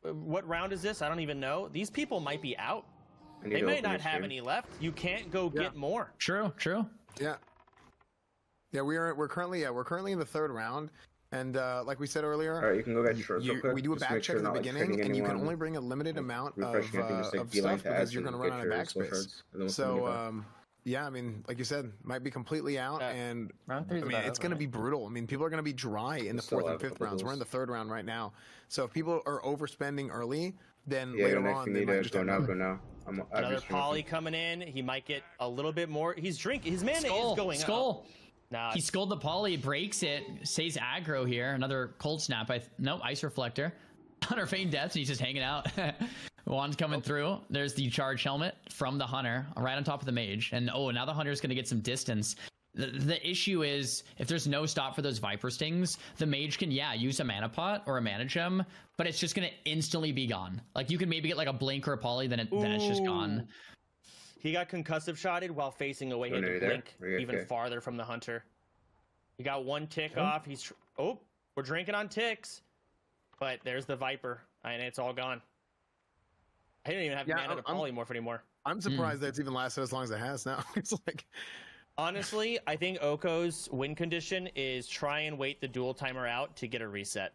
what round is this? I don't even know. These people might be out. They may not have any left. You can't go get more. True. Yeah. Yeah, we're currently in the third round, and like we said earlier, all right, you can go get shorts. We do a back check at the beginning, and you can only bring a limited amount of stuff because you're going to run out of backspace. So yeah, I mean, like you said, might be completely out, and I mean, it's going to be brutal. I mean, people are going to be dry in the fourth and fifth rounds. We're in the third round right now, so if people are overspending early, then later on they might just go now. Another poly coming in. He might get a little bit more. He's drinking. His mana is going up. He skulled the poly, breaks it, stays aggro here. Another cold snap. Nope, Ice Reflector. Hunter feigned death, and he's just hanging out. Wand coming through. There's the charge helmet from the Hunter, right on top of the mage. And now the Hunter's going to get some distance. The issue is, if there's no stop for those Viper Stings, the mage can, use a mana pot or a mana gem, but it's just going to instantly be gone. Like, you can maybe get like a blink or a poly, then it's just gone. He got concussive shotted while facing away. He had to blink even farther from the Hunter. He got one tick off. We're drinking on ticks. But there's the Viper, and it's all gone. I didn't even have mana to polymorph anymore. I'm surprised that it's even lasted as long as it has now. It's like... Honestly, I think Oko's win condition is try and wait the duel timer out to get a reset.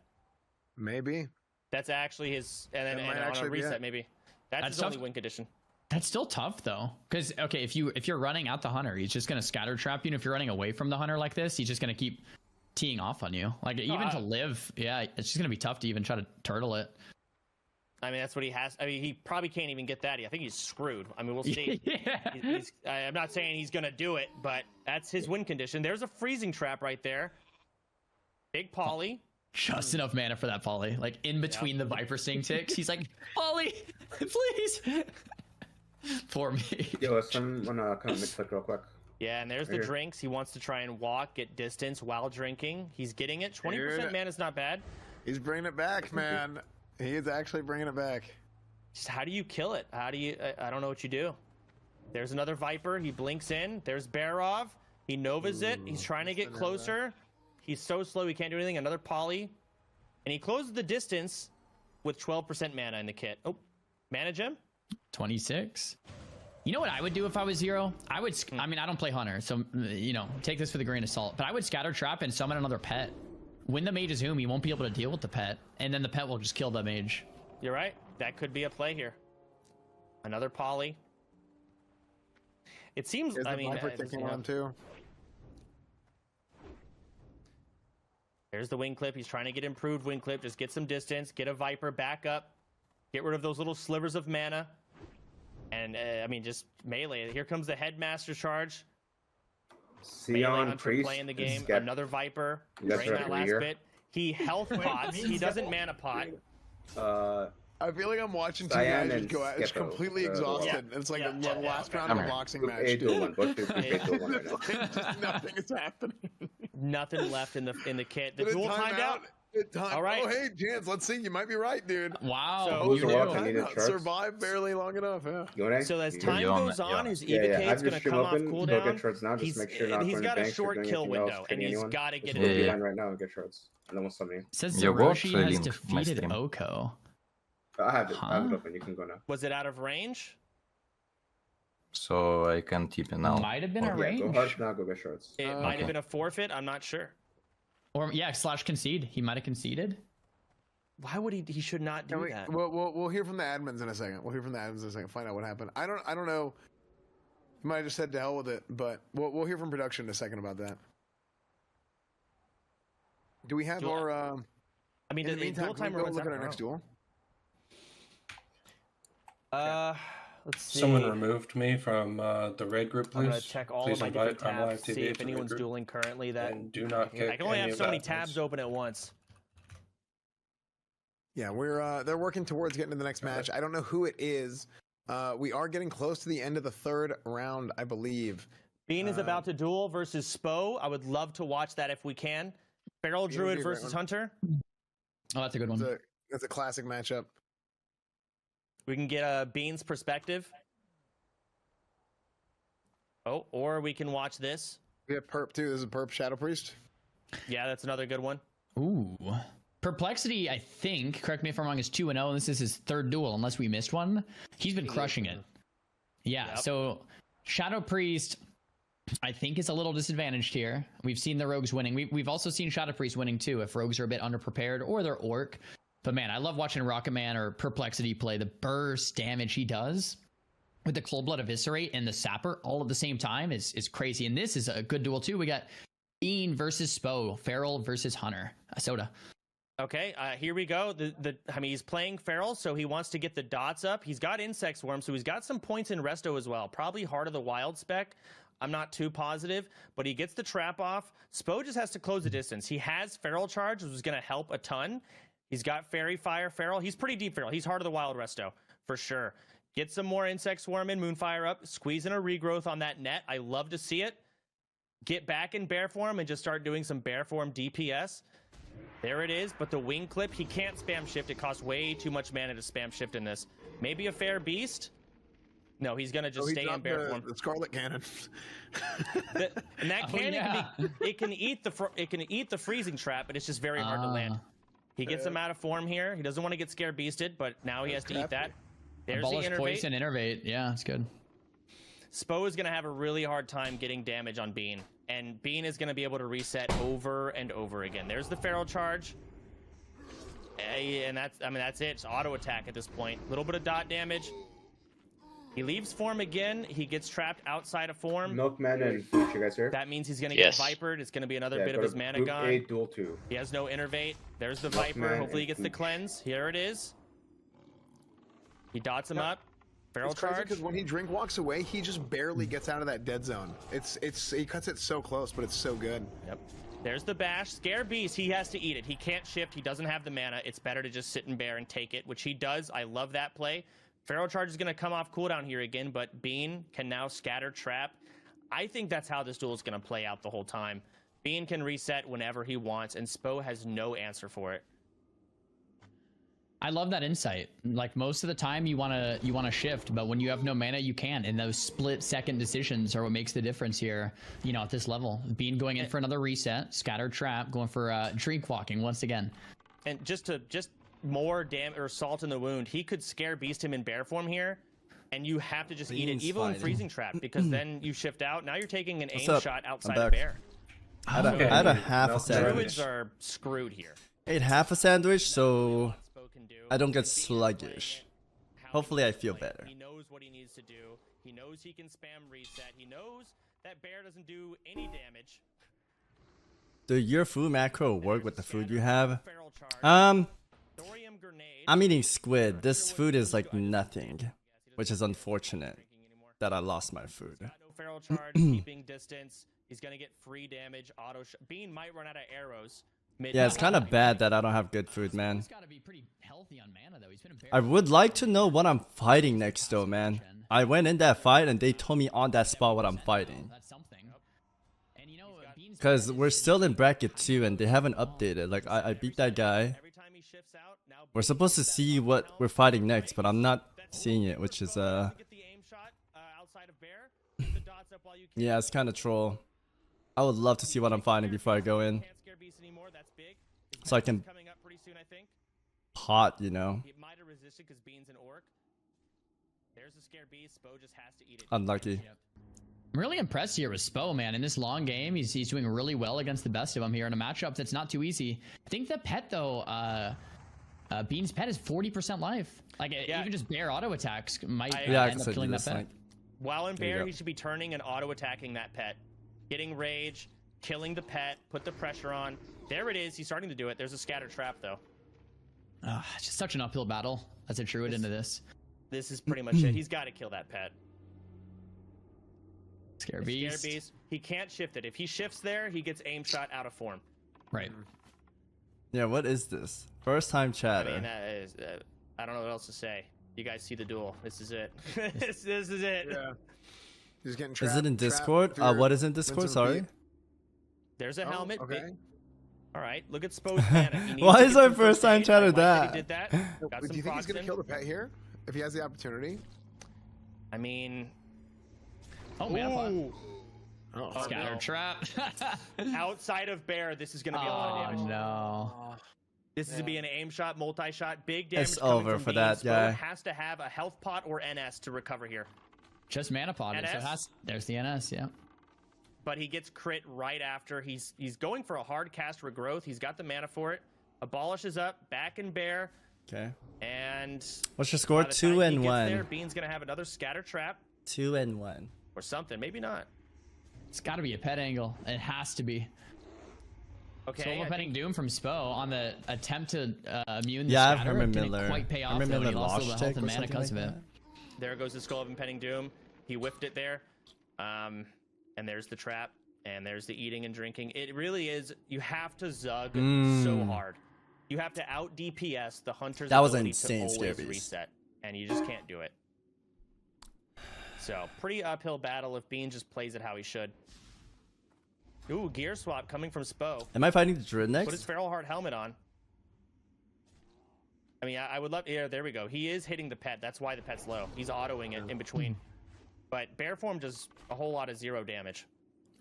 Maybe. That's actually his... And then on a reset, maybe. That's his only win condition. That's still tough though, because if you're running out the Hunter, he's just gonna scatter trap you. And if you're running away from the Hunter like this, he's just gonna keep teeing off on you. Like even to live, it's just gonna be tough to even try to turtle it. I mean, that's what he has. I mean, he probably can't even get that. I think he's screwed. I mean, we'll see. I'm not saying he's gonna do it, but that's his win condition. There's a freezing trap right there. Big poly. Just enough mana for that poly. Like in between the Viper Sting ticks, he's like, poly, please. Poor me. Yo, someone come mix click real quick. Yeah, and there's the drinks. He wants to try and walk, get distance while drinking. He's getting it. 20% mana is not bad. He's bringing it back, man. He is actually bringing it back. Just how do you kill it? How do you... I don't know what you do. There's another Viper. He blinks in. There's Barov. He Novas it. He's trying to get closer. He's so slow he can't do anything. Another poly. And he closes the distance with 12% mana in the kit. Oh, mana gem? 26. You know what I would do if I was Zero? I would... I mean, I don't play Hunter, so, take this with a grain of salt. But I would scatter trap and summon another pet. When the mage is Zoom, he won't be able to deal with the pet. And then the pet will just kill the mage. You're right. That could be a play here. Another poly. It seems... I mean... on too. There's the wing clip. He's trying to get improved wing clip. Just get some distance. Get a Viper back up. Get rid of those little slivers of mana. And, I mean, just melee. Here comes the Headmaster charge. Sion Priest. Playing the game. Another Viper. Drain that last bit. He health pots. He doesn't mana pot. I feel like I'm watching two guys just go out. It's completely exhausted. It's like the last round of a boxing match. Nothing is happening. Nothing left in the kit. The duel timed out. All right. Oh, hey, Jans, let's see. You might be right, dude. Wow. So survived barely long enough. Yeah. So as time goes on, his Evocate's going to come off cooldown. He's got a short kill window, and he's got to get it. Right now and get shorts. And then we'll summon you. Says Zeroshi has defeated Oko. I have it open. You can go now. Was it out of range? so I can TP now. Might have been a range. Go hard, now go get shorts. It might have been a forfeit. I'm not sure. Or yeah, / concede. He might have conceded. Why would he? He should not do that. We'll hear from the admins in a second. Find out what happened. I don't know. You might have just said to hell with it, but we'll hear from production in a second about that. Do we have our? I mean, in the meantime, can we go look at our next duel? Let's see. Someone removed me from the raid group, please. I'm gonna check all of my different tabs, see if anyone's dueling currently. That and do not kick I can only any have of so many admins. tabs open at once. Yeah, they're working towards getting to the next match. I don't know who it is. We are getting close to the end of the third round, I believe. Bean is about to duel versus Spo. I would love to watch that if we can. Feral Druid versus Hunter. Oh, that's a good one. That's a classic matchup. We can get Bean's perspective. Oh, or we can watch this. We have Perp too. This is Perp Shadow Priest. Yeah, that's another good one. Ooh. Perplexity, I think, correct me if I'm wrong, is 2-0, and this is his third duel, unless we missed one. He's been crushing it. Yeah, so Shadow Priest, I think, is a little disadvantaged here. We've seen the Rogues winning. We've also seen Shadow Priest winning, too, if Rogues are a bit underprepared, or they're Orc. But man, I love watching Rocket Man or Perplexity play. The burst damage he does with the Cold Blood Eviscerate and the Sapper all at the same time is crazy. And this is a good duel, too. We got Bean versus Spo, Feral versus Hunter. Soda. Okay, here we go. I mean, he's playing Feral, so he wants to get the dots up. He's got Insect Swarm, so he's got some points in Resto as well. Probably Heart of the Wild spec. I'm not too positive, but he gets the trap off. Spo just has to close the distance. He has Feral Charge, which is going to help a ton. He's got Fairy Fire Feral. He's pretty deep Feral. He's Heart of the Wild Resto, for sure. Get some more Insect Swarm in, Moonfire up, squeeze in a regrowth on that net. I love to see it. Get back in Bear Form and just start doing some Bear Form DPS. There it is, but the wing clip, he can't spam shift. It costs way too much mana to spam shift in this. Maybe a Fair Beast? No, he's gonna just stay in Bear Form. The Scarlet Cannon. And that cannon can eat the freezing trap, but it's just very hard to land. He gets him out of form here. He doesn't want to get Scare Beasted, but now he has to eat that. There's the Innervate. Poison, Innervate. Yeah, it's good. Spo is going to have a really hard time getting damage on Bean, and Bean is going to be able to reset over and over again. There's the Feral Charge, and that's it. It's auto attack at this point. A little bit of dot damage. He leaves form again. He gets trapped outside of form. Milkman and Fooch, you guys here? That means he's going to get Vipered. It's going to be another bit of his mana gone. A, duel 2. He has no Innervate. There's the Viper. Hopefully he gets the cleanse. Here it is. He dots him up. Feral Charge. Because when he drink walks away, he just barely gets out of that dead zone. He cuts it so close, but it's so good. Yep. There's the bash. Scare Beast, he has to eat it. He can't shift. He doesn't have the mana. It's better to just sit in Bear and take it, which he does. I love that play. Feral Charge is going to come off cooldown here again, but Bean can now scatter trap. I think that's how this duel is going to play out the whole time. Bean can reset whenever he wants, and Spo has no answer for it. I love that insight. Like most of the time you want to shift, but when you have no mana, you can't. And those split-second decisions are what makes the difference here, you know, at this level. Bean going in for another reset, scatter trap, going for drink walking once again. And just more damage or salt in the wound, he could Scare Beast him in Bear Form here, and you have to just eat it, even in freezing trap, because then you shift out. Now you're taking an aim shot outside of Bear. I had a half a sandwich. Druids are screwed here. I ate half a sandwich, so I don't get sluggish. Hopefully I feel better. He knows what he needs to do. He knows he can spam reset. He knows that Bear doesn't do any damage. Do your food macro work with the food you have? I'm eating squid. This food is like nothing, which is unfortunate that I lost my food. No Feral Charge, keeping distance. He's gonna get free damage. Bean might run out of arrows. Yeah, it's kind of bad that I don't have good food, man. I would like to know what I'm fighting next, though, man. I went in that fight and they told me on that spot what I'm fighting. Because we're still in bracket 2 and they haven't updated. Like, I beat that guy. We're supposed to see what we're fighting next, but I'm not seeing it, which is, yeah, it's kind of troll. I would love to see what I'm fighting before I go in. So I can pot, you know. He might have resisted because Bean's an orc. There's a scared beast. Spo just has to eat it. Unlucky. I'm really impressed here with Spo, man. In this long game, he's doing really well against the best of them here in a matchup that's not too easy. I think the pet, though, Bean's pet is 40% life. Like, even just bear auto attacks might end up killing that pet. While in bear, he should be turning and auto attacking that pet. Getting rage, killing the pet, put the pressure on. There it is. He's starting to do it. There's a scatter trap, though. It's just such an uphill battle as a druid into this. This is pretty much it. He's got to kill that pet. Scare beast. Scare beast. He can't shift it. If he shifts there, he gets aim shot out of form. Right. Yeah, what is this? First time chatter. I mean, that is, I don't know what else to say. You guys see the duel. This is it. this is it. Yeah. He's getting trapped. Is it in Discord? What is in Discord? Sorry. There's a helmet. Okay. All right. Look at Spo's mana. Why is our first time chatter that? He did that. Got Do you think he's going to kill the pet here? If he has the opportunity? I mean... Oh, man. Oh, scatter trap. Outside of bear, this is going to be a lot of damage. No. This is going to be an aim shot, multi-shot, big damage. It's over for that guy. Has to have a health pot or NS to recover here. Just mana pot. So there's the NS, yeah. But he gets crit right after. He's going for a hard cast regrowth. He's got the mana for it. Abolishes up, back in bear. Okay. And what's your score? 2 and 1. There, Bean's going to have another scatter trap. 2 and 1. Or something, maybe not. It's got to be a pet angle. It has to be. Okay. Soul Impending Doom from Spo on the attempt to immune the yeah, scatter. I remember didn't Miller. quite pay off. I remember He lost a Miller little health and mana because of it. There goes the Skull of Impending Doom. He whiffed it there. And there's the trap. And there's the eating and drinking. It really is. You have to Zug so hard. You have to out DPS the Hunter's ability to always reset. And you just can't do it. So, pretty uphill battle if Bean just plays it how he should. Ooh, gear swap coming from Spo. Am I fighting the Druid next? Put his Feral Heart helmet on. I mean, I would love... Yeah, there we go. He is hitting the pet. That's why the pet's low. He's autoing it in between. But Bear Form does a whole lot of 0 damage.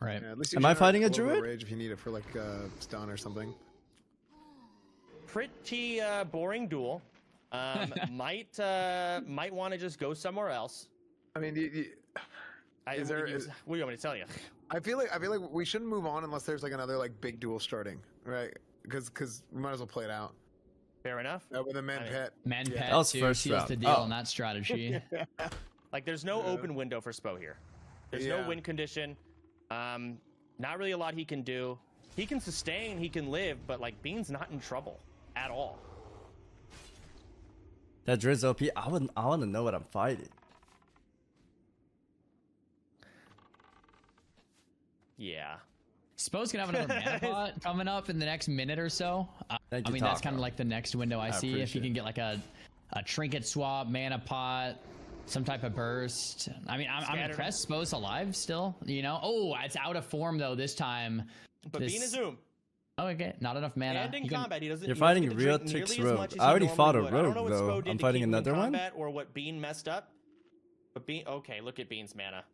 Right. Yeah, at least am I fighting a Druid? Rage if you need it for, like, stun or something. Pretty boring duel. Might want to just go somewhere else. I mean, what do you want me to tell you? I feel like we shouldn't move on unless there's like another like big duel starting, right? Because we might as well play it out. Fair enough. With a pet. Pet that was too, first seals round. the deal on that strategy. Like there's no open window for Spo here. There's no win condition. Not really a lot he can do. He can sustain, he can live, but like Bean's not in trouble at all. That Driz OP, I want to know what I'm fighting. Yeah. Spo's gonna have another mana pot coming up in the next minute or so. I mean, that's kind of like the next window I see. If you can get like a trinket swap, mana pot, some type of burst. I mean, I'm impressed. Spo's alive still. You know. Oh, it's out of form though this time. But Bean is Zoom. Oh, okay, not enough mana. And in combat, he doesn't. You're fighting Real Tricks Rogue. I already fought a Rogue though. I'm fighting another one. Or what Bean messed up. But Bean. Okay, look at Bean's mana.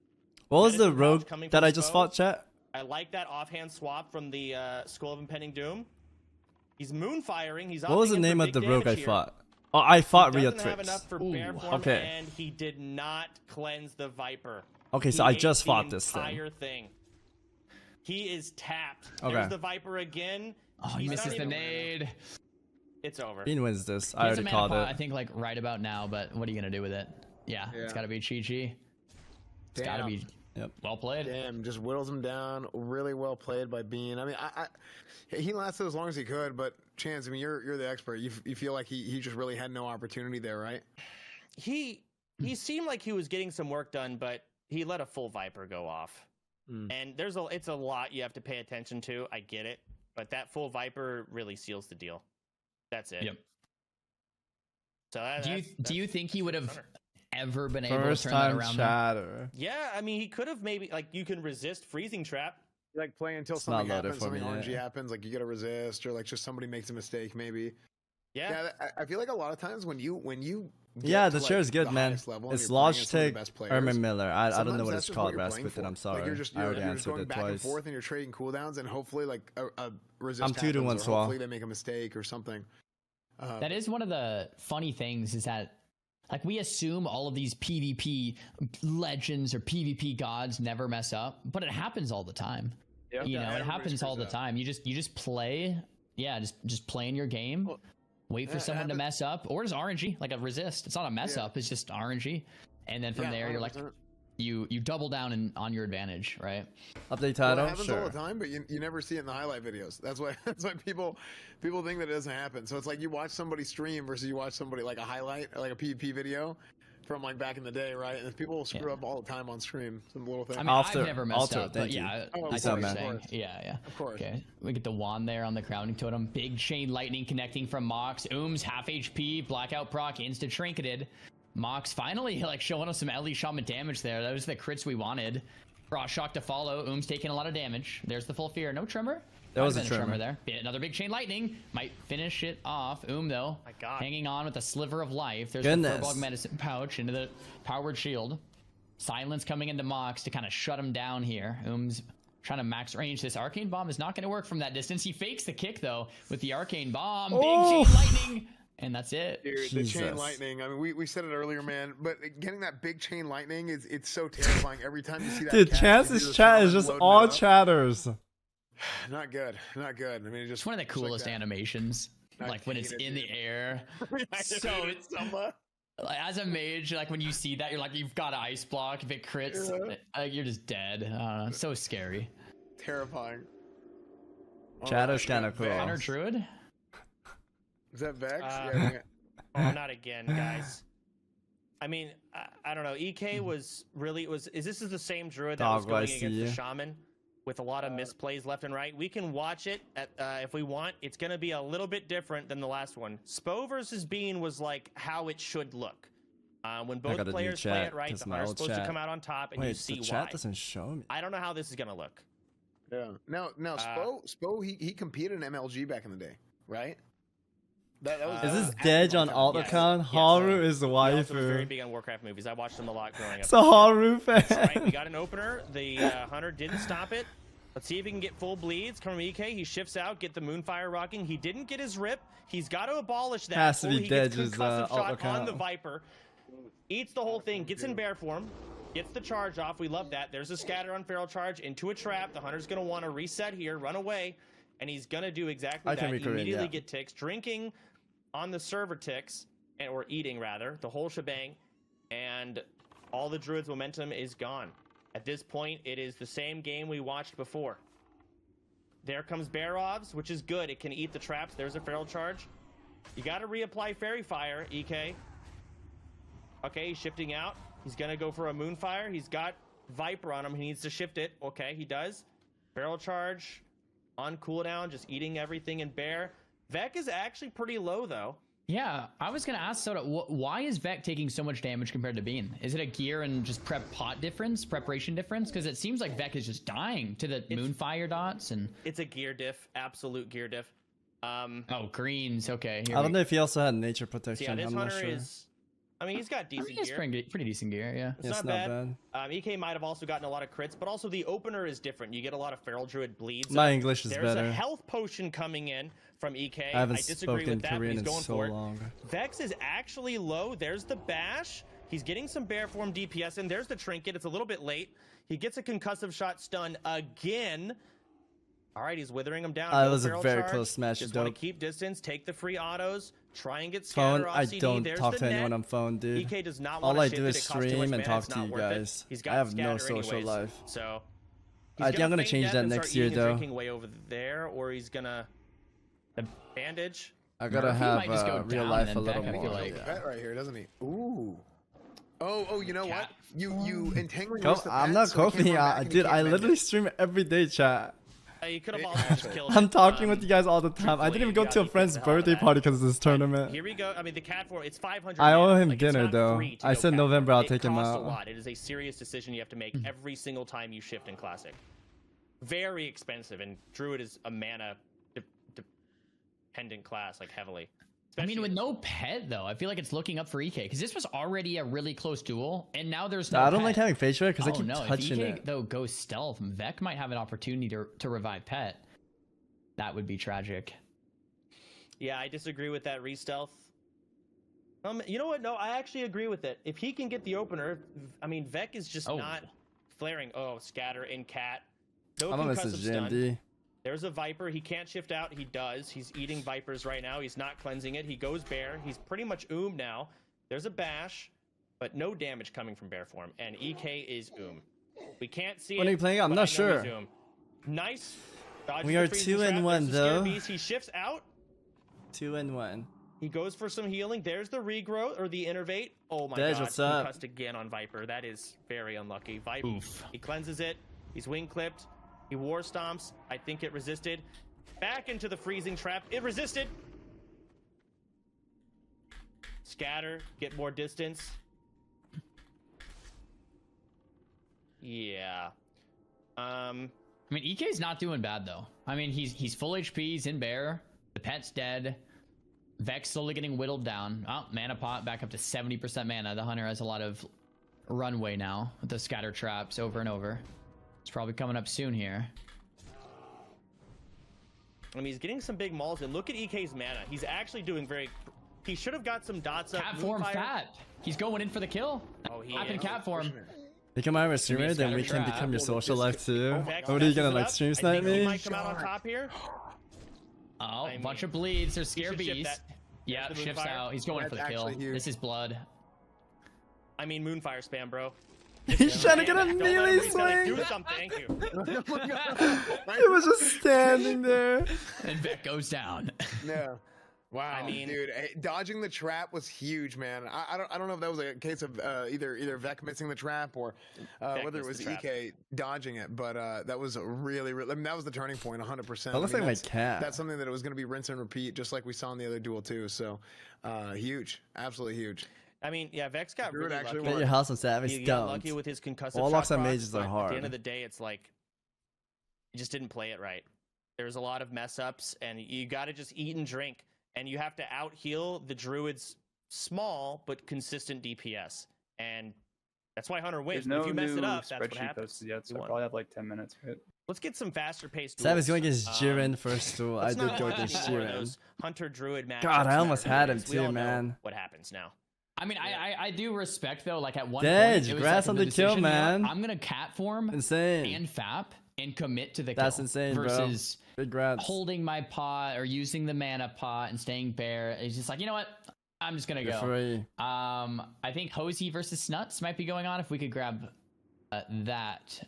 What was the Rogue that I just fought, chat? I like that offhand swap from the Skull of Impending Doom. He's moonfiring. He's what was the name of the Rogue I fought? Oh, I fought Real Tricks. Have enough for bear form, okay. And he did not cleanse the Viper. Okay, so I just fought this thing. He is tapped. Okay. There's the Viper again. Oh, he misses the nade. It's over. Bean wins this. I already called it. I think like right about now, but what are you gonna do with it? Yeah. It's gotta be Chi-Chi. It's gotta be well played. Damn, just whittles him down. Really well played by Bean. I mean, he lasted as long as he could, but Chance, I mean, you're the expert. You feel like he just really had no opportunity there, right? He seemed like he was getting some work done, but he let a full Viper go off. And it's a lot you have to pay attention to. I get it, but that full Viper really seals the deal. That's it. Yep. So do you think he would have ever been able First to turn that time around? chatter. Yeah, I mean, he could have maybe like you can resist freezing trap. Like play until something happens, something RNG happens, like you gotta resist, or like just somebody makes a mistake, maybe. Yeah, I feel like a lot of times when you the chair is good, man. It's Logitech Ermin Miller. I don't know what it's called, Rasputin. I'm sorry. Like I already answered going it back twice. and forth, and you're trading cooldowns, and hopefully like a resist. I'm 2 to 1 swap. Hopefully they make a mistake or something. That is one of the funny things is that Like, we assume all of these PvP legends or PvP gods never mess up, but it happens all the time. Yeah. You know, Yeah, it happens all the time. You just play, just play in your game, wait for someone to mess up, or just RNG, like a resist. It's not a mess up, it's just RNG. And then from there, you're like, 100%. you double down on your advantage, right? Update Well, title. it happens Sure. all the time, but you never see it in the highlight videos. That's why people think that it doesn't happen. So it's like you watch somebody stream versus you watch somebody like a highlight, like a PvP video from like back in the day, right? And people will screw up all the time on stream. Some little thing. I mean, I've never messed up, but yeah, I see what you're saying. Yeah. Of course. Okay, we get the wand there on the crowning totem. Big chain lightning connecting from Mox. half HP, blackout proc, insta trinketed. Mox finally like showing us some Ellie Shaman damage there. That was the crits we wanted. Frost shock to follow. Taking a lot of damage. There's the full fear. No tremor. That was a tremor there. Another big chain lightning might finish it off. Though, My God. hanging on with a sliver of life. There's Goodness. the Furbog medicine pouch into the powered shield. Silence coming into Mox to kind of shut him down here. Trying to max range. This arcane bomb is not going to work from that distance. He fakes the kick though with the arcane bomb. Big chain lightning. And that's it. Dude, the chain lightning. I mean, we said it earlier, man. But getting that big chain lightning it's so terrifying every time you see that. Dude, cat, Chance's chat is just all chatters. Not good. Not good. I mean, It's one of the coolest animations. Like when it's in the air. Like, as a mage, like when you see that, you're like, you've got an ice block. If it crits, you're just dead. It's so scary. Terrifying. Chatter's kind of cool. Honor Druid? Is that Vex? Not again, guys. I mean, I don't know. EK was really this is the same druid that was going against the shaman with a lot of misplays left and right. We can watch it if we want. It's going to be a little bit different than the last one. Spo versus Bean was like how it should look. When both players play it right, the hunter's supposed to come out on top, and you see the chat why. doesn't show me. I don't know how this is going to look. Yeah. Now, Spo, he competed in MLG back in the day, right? That was, is this Dej on alt account? Haru is the He waifu. also was very big on Warcraft movies. I watched them a lot growing up. It's a Haru fan. All right, we got an opener. The hunter didn't stop it. Let's see if he can get full bleeds. Come from EK. He shifts out, get the Moonfire rocking. He didn't get his rip. He's got to abolish that. Has to be he gets Dej's concussive alt shot account. on the Viper. Eats the whole thing. Gets in bear form. Gets the charge off. We love that. There's a scatter on feral charge into a trap. The hunter's going to want to reset here, run away, and he's going to do exactly that. You immediately get ticks. Drinking on the server ticks, or eating rather, the whole shebang, and all the druid's momentum is gone. At this point, it is the same game we watched before. There comes Barovs, which is good. It can eat the traps. There's a feral charge. You got to reapply Fairy Fire, EK. Okay, he's shifting out. He's going to go for a Moonfire. He's got Viper on him. He needs to shift it. Okay, he does. Feral charge on cooldown, just eating everything in bear. Vec is actually pretty low, though. Yeah, I was going to ask Soda, why is Vec taking so much damage compared to Bean? Is it a gear and just preparation difference? Because it seems like Vec is just dying to the Moonfire dots. And it's a gear diff, absolute gear diff. Oh, greens, okay. I don't know if he also had nature protection. Yeah, this I'm not hunter sure. is... I mean, he's got decent gear. Pretty decent gear, yeah. It's not bad. EK might have also gotten a lot of crits, but also the opener is different. You get a lot of Feral Druid bleeds. My English is There's better. a health potion coming in from EK. I haven't disagree spoken with that, Korean but he's going in so for it. long. Vex is actually low. There's the bash. He's getting some bear form DPS in. There's the trinket. It's a little bit late. He gets a concussive shot stun again. All right, he's withering him down. That was a very close smash. Just want to keep distance, take the free autos, try and get scatter Phone, off I CD. don't There's talk the to net. anyone on phone, dude. EK does not All want I to do is shift it. It costs too much stream and mana. talk It's to not you worth it. guys. He's I got have no scatter social anyways, life. So I think I'm gonna change that next year, though. Drinking way over there, or he's gonna the bandage. I gotta have real life a little He more. like pet right here, doesn't he? Ooh. Oh, you know what? You entangling. I'm not copying, dude. I literally stream every day, chat. You could have also just killed I'm it. talking with you guys all the time. I didn't even go to a friend's birthday party because of this tournament. Here we go. I mean, the cat form, it's 500. I owe him like, dinner, though. I said November I'll take him It costs out. a lot. It is a serious decision you have to make every single time you shift in Classic. Very expensive, and Druid is a mana dependent class, like heavily. I mean, with no pet, though, I feel like it's looking up for EK, because this was already a really close duel, and now there's no I don't pet. like having face share because I keep no. touching if EK, it. though, goes stealth, Vec might have an opportunity to revive pet. That would be tragic. Yeah, I disagree with that re-stealth. You know what? No, I actually agree with it. If he can get the opener, I mean, Vec is just not flaring. Oh, scatter in cat. No I'm gonna message concussive stun. JMD. There's a Viper. He can't shift out. He does. He's eating Vipers right now. He's not cleansing it. He goes Bear. He's pretty much now. There's a bash, but no damage coming from Bear form. And EK is We can't see When are you playing? I'm not sure. Nice. We are 2-1 though. He shifts out. 2-1. He goes for some healing. There's the regrowth or the innervate. Oh my Dej, god. what's up? Concussed again on Viper. That is very unlucky. Viper. Oof. He cleanses it. He's wing clipped. He war stomps. I think it resisted. Back into the freezing trap. It resisted. Scatter. Get more distance. Yeah. I mean, EK's not doing bad though. I mean, he's full HP. He's in Bear. The pet's dead. Vex slowly getting whittled down. Oh, mana pot back up to 70% mana. The Hunter has a lot of runway now with the scatter traps over and over. It's probably coming up soon here. I mean, he's getting some big mauls, and look at EK's mana. He's actually doing very... He should have got some dots up. Cat form fat. He's going in for the kill. Oh, he is. Cat form. Become our streamer, then we can become your social life too. What are you gonna like stream snipe me? He might come out on top here. Oh, a bunch of bleeds. There's scare bees. Yeah, shifts out. He's going for the kill. This is blood. I mean, Moonfire spam, bro. He's trying to get a melee swing. Do something. Thank you. He was just standing there. And Vec goes down. Yeah. Wow, I mean, dude, dodging the trap was huge, man. I don't know if that was a case of either Vec missing the trap or whether it was EK dodging it, but that was really, I mean, that was the turning point, 100%. That looks like my cat. That's something that it was going to be rinse and repeat, just like we saw in the other duel too. So, huge, absolutely huge. I mean, yeah, Vex got really lucky. Get your house on Savix. He got lucky with his concussive Warlocks shot and procs, mages are but hard. At the end of the day, it's like you just didn't play it right. There's a lot of mess ups, and you got to just eat and drink. And you have to out heal the druid's small but consistent DPS, and that's why Hunter wins. There's no if you mess it up, that's what spreadsheet happens. posted yet, so I probably have like 10 minutes, right? Let's get some faster paced. Savix going against Jiren first duel. I did go against Jiren. Hunter druid matchups. God, I almost had him too, man. What happens now? I mean, I do respect though. Like at one Dej, point, congrats on the kill, man. I'm gonna cat form insane and FAP and commit to the That's kill insane, versus bro. holding my pot or using the mana pot and staying Bear. It's just like, you know what? I'm just gonna go. Free. I think Hosey versus Snuts might be going on. If we could grab that,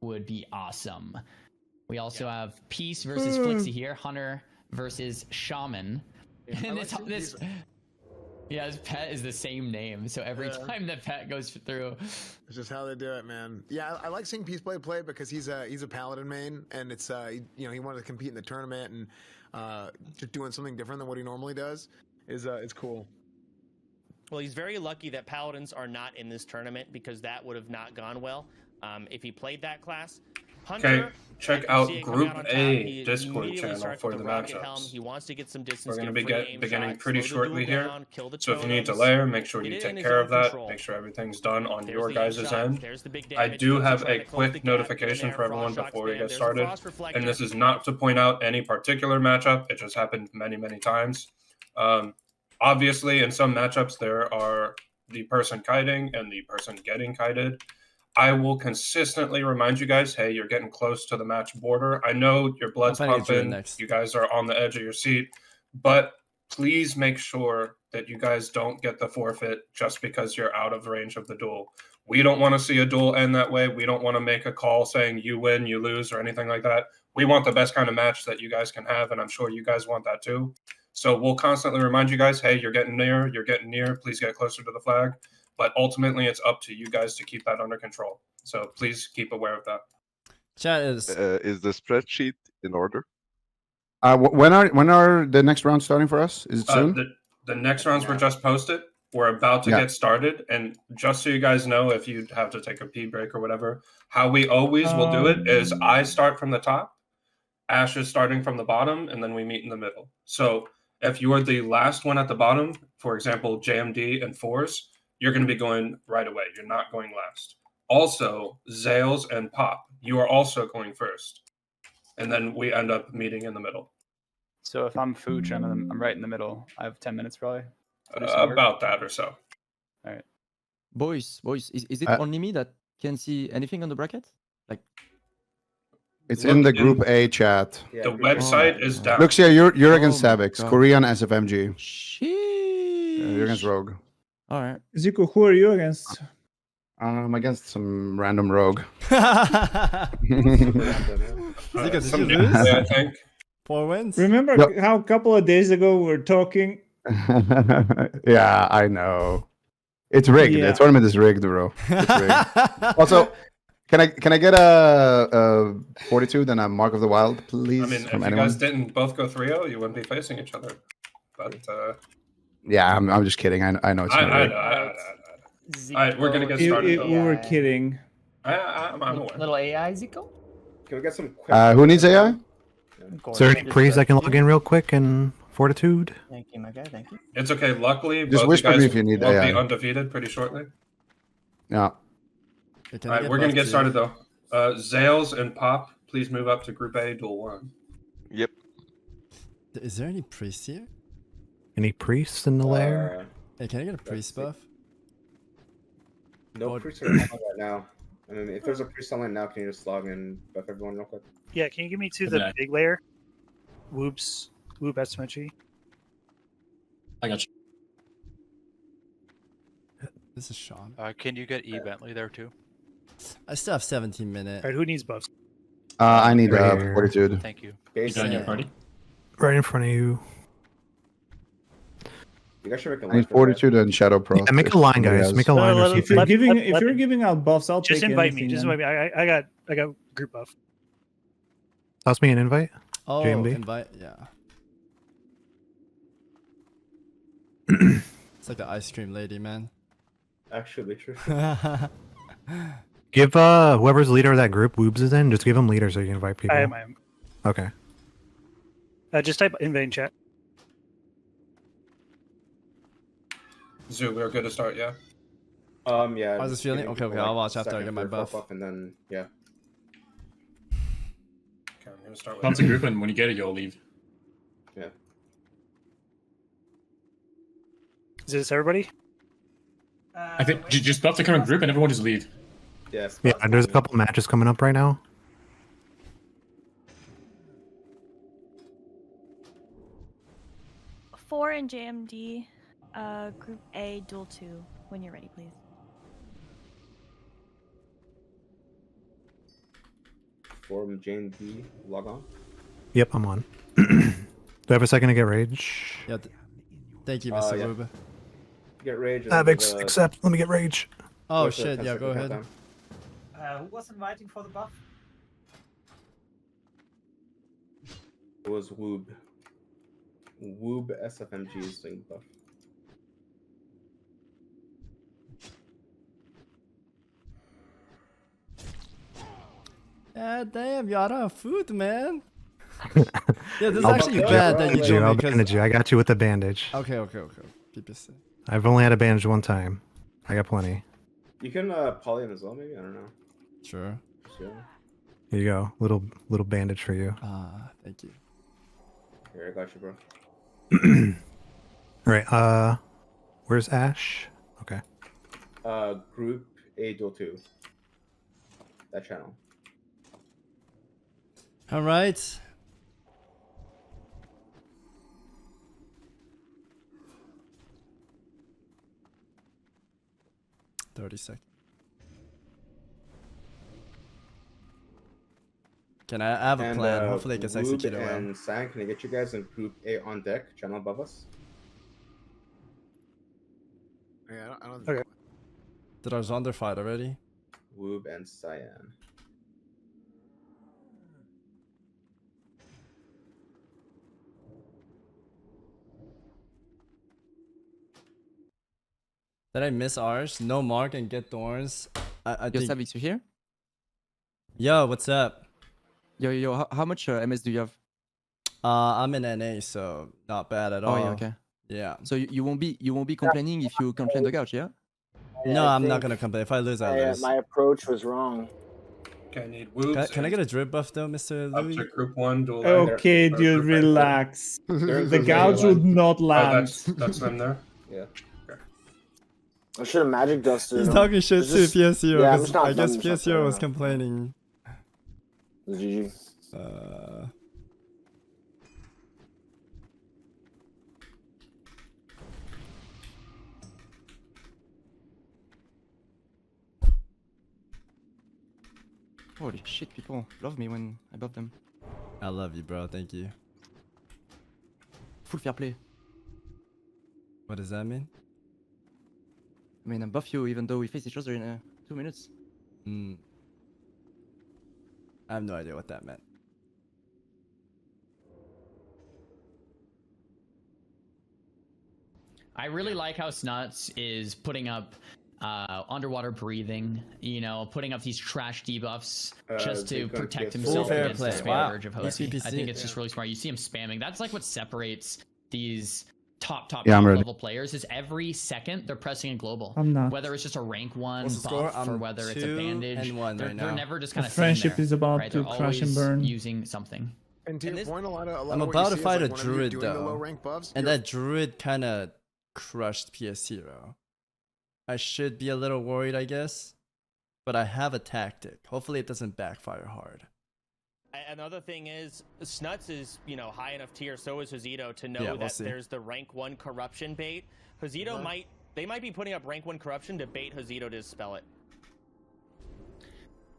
would be awesome. We also have Peace versus Flixie here. Hunter versus Shaman. And this yeah, his pet is the same name, so every time the pet goes through, it's just how they do it, man. Yeah, I like seeing Peaceblade play because he's a paladin main, and it's you know, he wanted to compete in the tournament and just doing something different than what he normally does is it's cool. Well, he's very lucky that paladins are not in this tournament because that would have not gone well if he played that class. Hunter, okay, check out Group A Discord He channel for the matchups. He wants to get some distance. We're going to be beginning pretty slow the shortly duel here, down, kill the so if you need to totems, layer, make sure you get it take in his care own of that. control. Make sure everything's done on There's your the guys' shot. end. There's the big I damage. do He's have trying a to close quick the gap, notification get in for there, everyone frost before we shot get spam. started, There's the frost and this reflector. is not to point out any particular matchup. It just happened many, many times. Obviously, in some matchups, there are the person kiting and the person getting kited. I will consistently remind you guys, hey, you're getting close to the match border. I know your blood's pumping. You guys are on the edge of your seat. But please make sure that you guys don't get the forfeit just because you're out of range of the duel. We don't want to see a duel end that way. We don't want to make a call saying you win, you lose, or anything like that. We want the best kind of match that you guys can have, and I'm sure you guys want that too. So we'll constantly remind you guys, hey, you're getting near, please get closer to the flag. But ultimately, it's up to you guys to keep that under control. So please keep aware of that. Chat is the spreadsheet in order? When are the next rounds starting for us? Is it soon? The next rounds were just posted. We're about to get started. And just so you guys know, if you have to take a pee break or whatever, how we always will do it is I start from the top, Ash is starting from the bottom, and then we meet in the middle. So if you are the last one at the bottom, for example, JMD and Fours, you're going to be going right away. You're not going last. Also, Zales and Pop, you are also going first. And then we end up meeting in the middle. So if I'm Fooch, I'm right in the middle. I have 10 minutes probably. About that or so. All right. Boys, is it only me that can see anything on the bracket? Like, It's Look in the in- Group A chat. The website is down. Looks, yeah, you're against Oh my Savix, God. Korean SFMG. You're against sheesh. Rogue. All right. Zico, who are you against? I'm against some random Rogue. Zika, did Some you new lose? play, I think. 4 wins? Remember Yep. how a couple of days ago we were talking? Yeah, I know. It's rigged. Yeah. The tournament is rigged, bro. It's rigged. Also, can I get a 42 then a Mark of the Wild, please? I mean, if from you anyone? guys didn't both go 3-0, you wouldn't be facing each other. But Yeah, I'm just kidding. I know it's not I rigged. know. All right, we're gonna get started. We were kidding. I'm aware. Little AI, Zico? Can we get some quick... Who needs AI? Is there any pre's I can log in real quick and Fortitude? Thank you, my guy. Thank you. It's okay. Luckily, Just both whisper you guys me if you need will be AI. undefeated pretty shortly. Yeah. Hey, All right, we're gonna get started though. Zales and Pop, please move up to Group A, Duel 1. Yep. Is there any priest here? Any priests in the lair? Hey, can I get a priest buff? No priests are online right now. I mean, if there's a priest online now, can you just log in buff everyone real quick? Yeah, can you give me to the big layer? Whoop SMG. I got you. This is Sean. Can you get E Bentley there too? I still have 17 minutes. Alright, who needs buffs? I need Right here. Fortitude. Thank you. You got in your party? Right in front of you. You guys should make a I line need for Fortitude and Shadow Pro. Yeah, make a line, guys. Make a line. or If something. you're giving out buffs, I'll Just take invite me. anything, Just man. invite me. I got group buff. Toss me an invite. Oh, JMB. invite, yeah. It's like the ice cream lady, man. Actually, true. Give whoever's leader of that group Woobs is in, just give him leader so you can invite people. I am. Okay. Just type invite in chat. Zoo, we're good to start, yeah? Yeah. How's this feeling? Okay, I'll watch after I get my buff. And then, yeah. Okay, I'm gonna start with Once a group, and when you get it, you'll leave. Yeah. Is this everybody? I think just buff the current group, and everyone just leave. Yes. Yeah, there's a couple matches coming up right now. Four in JMD, Group A, Duel 2. When you're ready, please. Form Jane D, log on. Yep, I'm on. Do I have a second to get rage? Yeah. Thank you, Mr. Yeah. Ruba. Get rage. and Savix, then the- accept. Let me get rage. Oh what's the shit, yeah, 10-second go ahead. countdown? Who was inviting for the buff? It was Woob. Woob SFMG is doing buff. Yeah, damn, you're out of food, man. Yeah, this is I'll actually bandage bad that you you. told I'll me because... bandage you. I got you with the bandage. Okay. Keep it safe. I've only had a bandage one time. I got plenty. You can poly him as well, maybe? I don't know. Sure. Yeah. Here you go. Little bandage for you. Thank you. Here, I got you, bro. Alright, where's Ash? Okay. Group A Duel 2. That channel. All right. $30 seconds. Can I have a plan? Hopefully it gets executed well. And Sang, can I get you guys in Group A on deck, channel above us? Yeah, I don't Okay. Did our Zonder fight already? Woob and Cyan. Did I miss ours? No mark and get thorns. I Yo, think... Savix, you here? Yo, what's up? Yo, how much MS do you have? I'm in NA, so not bad at all. Oh, yeah, okay. Yeah. So you won't be complaining if you complain the couch, yeah? No, I'm not gonna complain. If I lose, I lose. My approach was wrong. Okay, I need Woobs. Can I get a drip buff though, Mr. Louis? Up to Group 1, Duel. Okay, dude, relax. The gouge would not land. Oh, that's them there. Yeah. I should have magic dusted. He's him. talking shit It's to just- PS Hero. Yeah, I'm 'cause just not I guess dumb, just PS not Hero was fair enough. complaining. GG. Holy shit, people love me when I buff them. I love you, bro. Thank you. Full fair play. What does that mean? I mean, I buff you even though we face each other in 2 minutes. I have no idea what that meant. I really like how Snuts is putting up underwater breathing, you know, putting up these trash debuffs just to big gun protect PS4. himself Fair against play. the spam Wow. urge of Hosey. ECPC. I think it's just really smart. You see him spamming. That's like what separates these top Yeah, I'm ready. level players is every second they're pressing a global. I'm not. Whether it's just a rank 1 What's the buff score? or I'm whether it's a 2 bandage. and 1 they're, right they're now. never just kind of friendship is about right? to They're crash and always burn. using something. And to your point, a lot of I'm what about you to see is, fight like, a whenever you're druid doing the low though, rank buffs, and you're- that druid kind of crushed PS Hero. I should be a little worried, I guess, but I have a tactic. Hopefully, it doesn't backfire hard. Another thing is, Snuts is, you know, high enough tier, so is Hosito, to know Yeah, we'll that see. there's the rank 1 corruption bait. Hosito might be putting up rank 1 corruption to bait Hosito to spell it.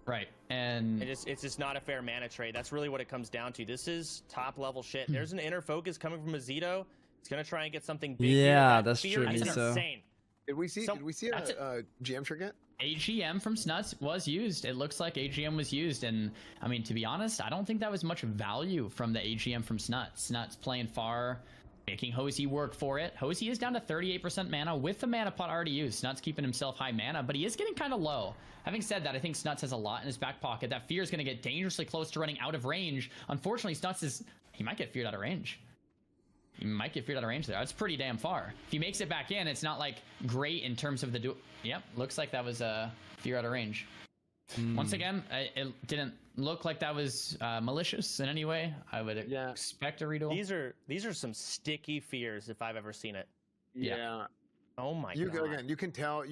Right, and it's just not a fair mana trade. That's really what it comes down to. This is top level shit. There's an inner focus coming from Hosito. He's gonna try and get something big. here. Yeah, That that's fear true, is Miso. insane. Did we see that's a GM trick yet? AGM from Snuts was used. It looks like AGM was used, and I mean, to be honest, I don't think that was much value from the AGM from Snuts. Snuts playing far, making Hosey work for it. Hosey is down to 38% mana with the mana pot already used. Snuts keeping himself high mana, but he is getting kind of low. Having said that, I think Snuts has a lot in his back pocket. That fear is going to get dangerously close to running out of range. Unfortunately, he might get feared out of range. He might get feared out of range there. That's pretty damn far. If he makes it back in, it's not like great in terms of the duel. Yep, looks like that was a fear out of range. Once again, it didn't look like that was malicious in any way. I would expect a reduel. These are some sticky fears if I've ever seen it. Yeah. Oh my You god. again. You can tell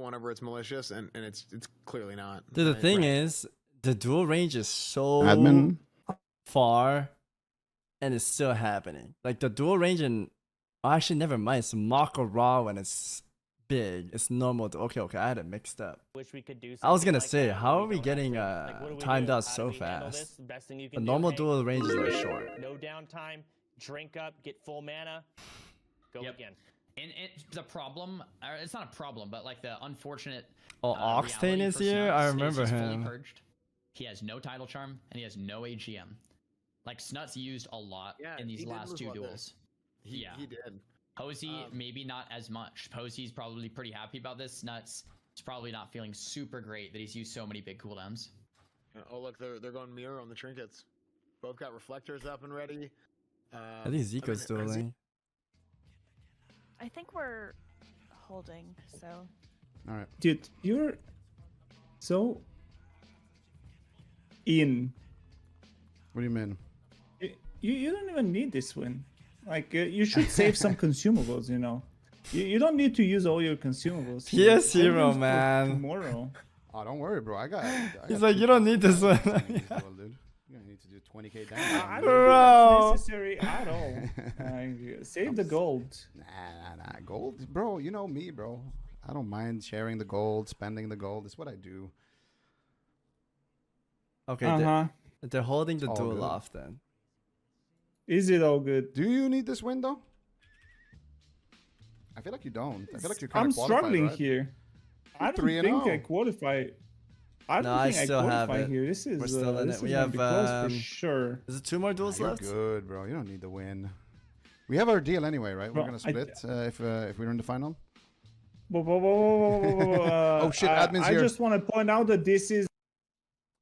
whenever it's malicious, and it's clearly not. Dude, the right? thing is, the dual range is so Admin. far, and it's still happening. Like the dual range in, actually never mind. It's Mak'Gora when it's big. It's normal. Okay, I had it mixed up. Wish we could do I was something gonna like say, that, how but are we we don't have getting to. Like, what do we timed do? out How so do we handle this? fast? The best thing you The can do, normal hey, dual ranges are short. No downtime. Drink up. Get full mana. Go again. And the problem, or it's not a problem, but like the unfortunate. Oh, Octane reality is for here? Snuts I is remember he's fully him. purged. He has no title charm and he has no AGM. Like Snuts used a lot in these he did last lose 2 a lot there. duels. He did. Hosey maybe not as much. Hosey's probably pretty happy about this. Snuts is probably not feeling super great that he's used so many big cooldowns. Oh look, they're going mirror on the trinkets. Both got reflectors up and ready. I think Zico's dueling. I think we're holding, so. All right. Dude, you're so in. What do you mean? You don't even need this win. Like, you should save some consumables, you know. You don't need to use all your consumables. PS Save Hero, them for man. Tomorrow. Oh, don't worry, bro. I got He's like, you don't need this one. Well, dude. You're gonna need to do 20k damage. I don't Bro. think that's necessary at all. Save the gold. Nah. Gold, bro. You know me, bro. I don't mind sharing the gold, spending the gold. It's what I do. Okay, they're holding the It's all duel good. off then. Is it all good? Do you need this win though? I feel like you don't. I feel like you're kind I'm of qualified, struggling right? here. I don't 3-0. think I qualify. I No, don't I think still I have qualify it. here. This is We're still in this it. We is gonna have be close for sure. Is it 2 more duels You're left? good, bro. You don't need the win. We have our deal anyway, right? Bro, We're gonna split if we're in the final. Oh shit, admin's I here. just want to point out that this is.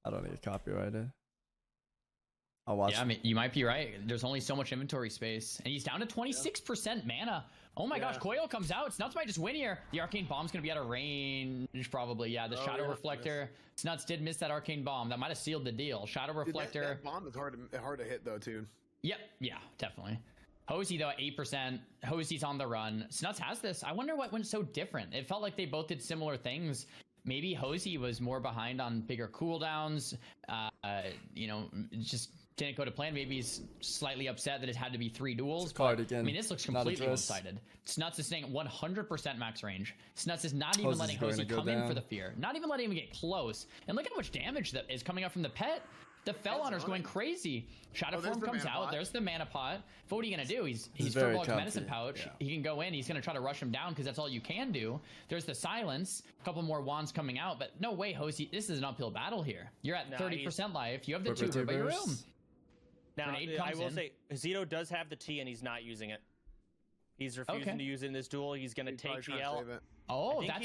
I don't need copyrighted. I'll watch. Yeah, I mean, you might be right. There's only so much inventory space. And he's down to 26% mana. Oh my gosh, Coil comes out. Snuts might just win here. The Arcane Bomb's going to be out of range, probably. Yeah, the Shadow Reflector. Snuts did miss that Arcane Bomb. That might have sealed the deal. Shadow Reflector. That bomb is hard to hit, though, too. Yep, yeah, definitely. Hosey though at 8%. Hosey's on the run. Snuts has this. I wonder what went so different. It felt like they both did similar things. Maybe Hosey was more behind on bigger cooldowns. You know, just didn't go to plan. Maybe he's slightly upset that it had to be 3 duels. But, I mean, this looks completely one-sided. Snuts is staying 100% max range. Snuts is not even letting Hosey come in for the fear. Not even letting him get close. And look at how much damage that is coming up from the pet. The Fell Honor's going crazy. Shadow Form comes out. There's the Mana Pot. But what are you going to do? He's Firbolg's Medicine Pouch. Yeah. He can go in. He's going to try to rush him down because that's all you can do. There's the Silence. A couple more wands coming out. But no way, Hosey. This is an uphill battle here. You're at 30% life. You have the tuber, but you're room. Now, I will say, Zito does have the T and he's not using it. He's refusing to use it in this duel. He's going to take the L. Oh, I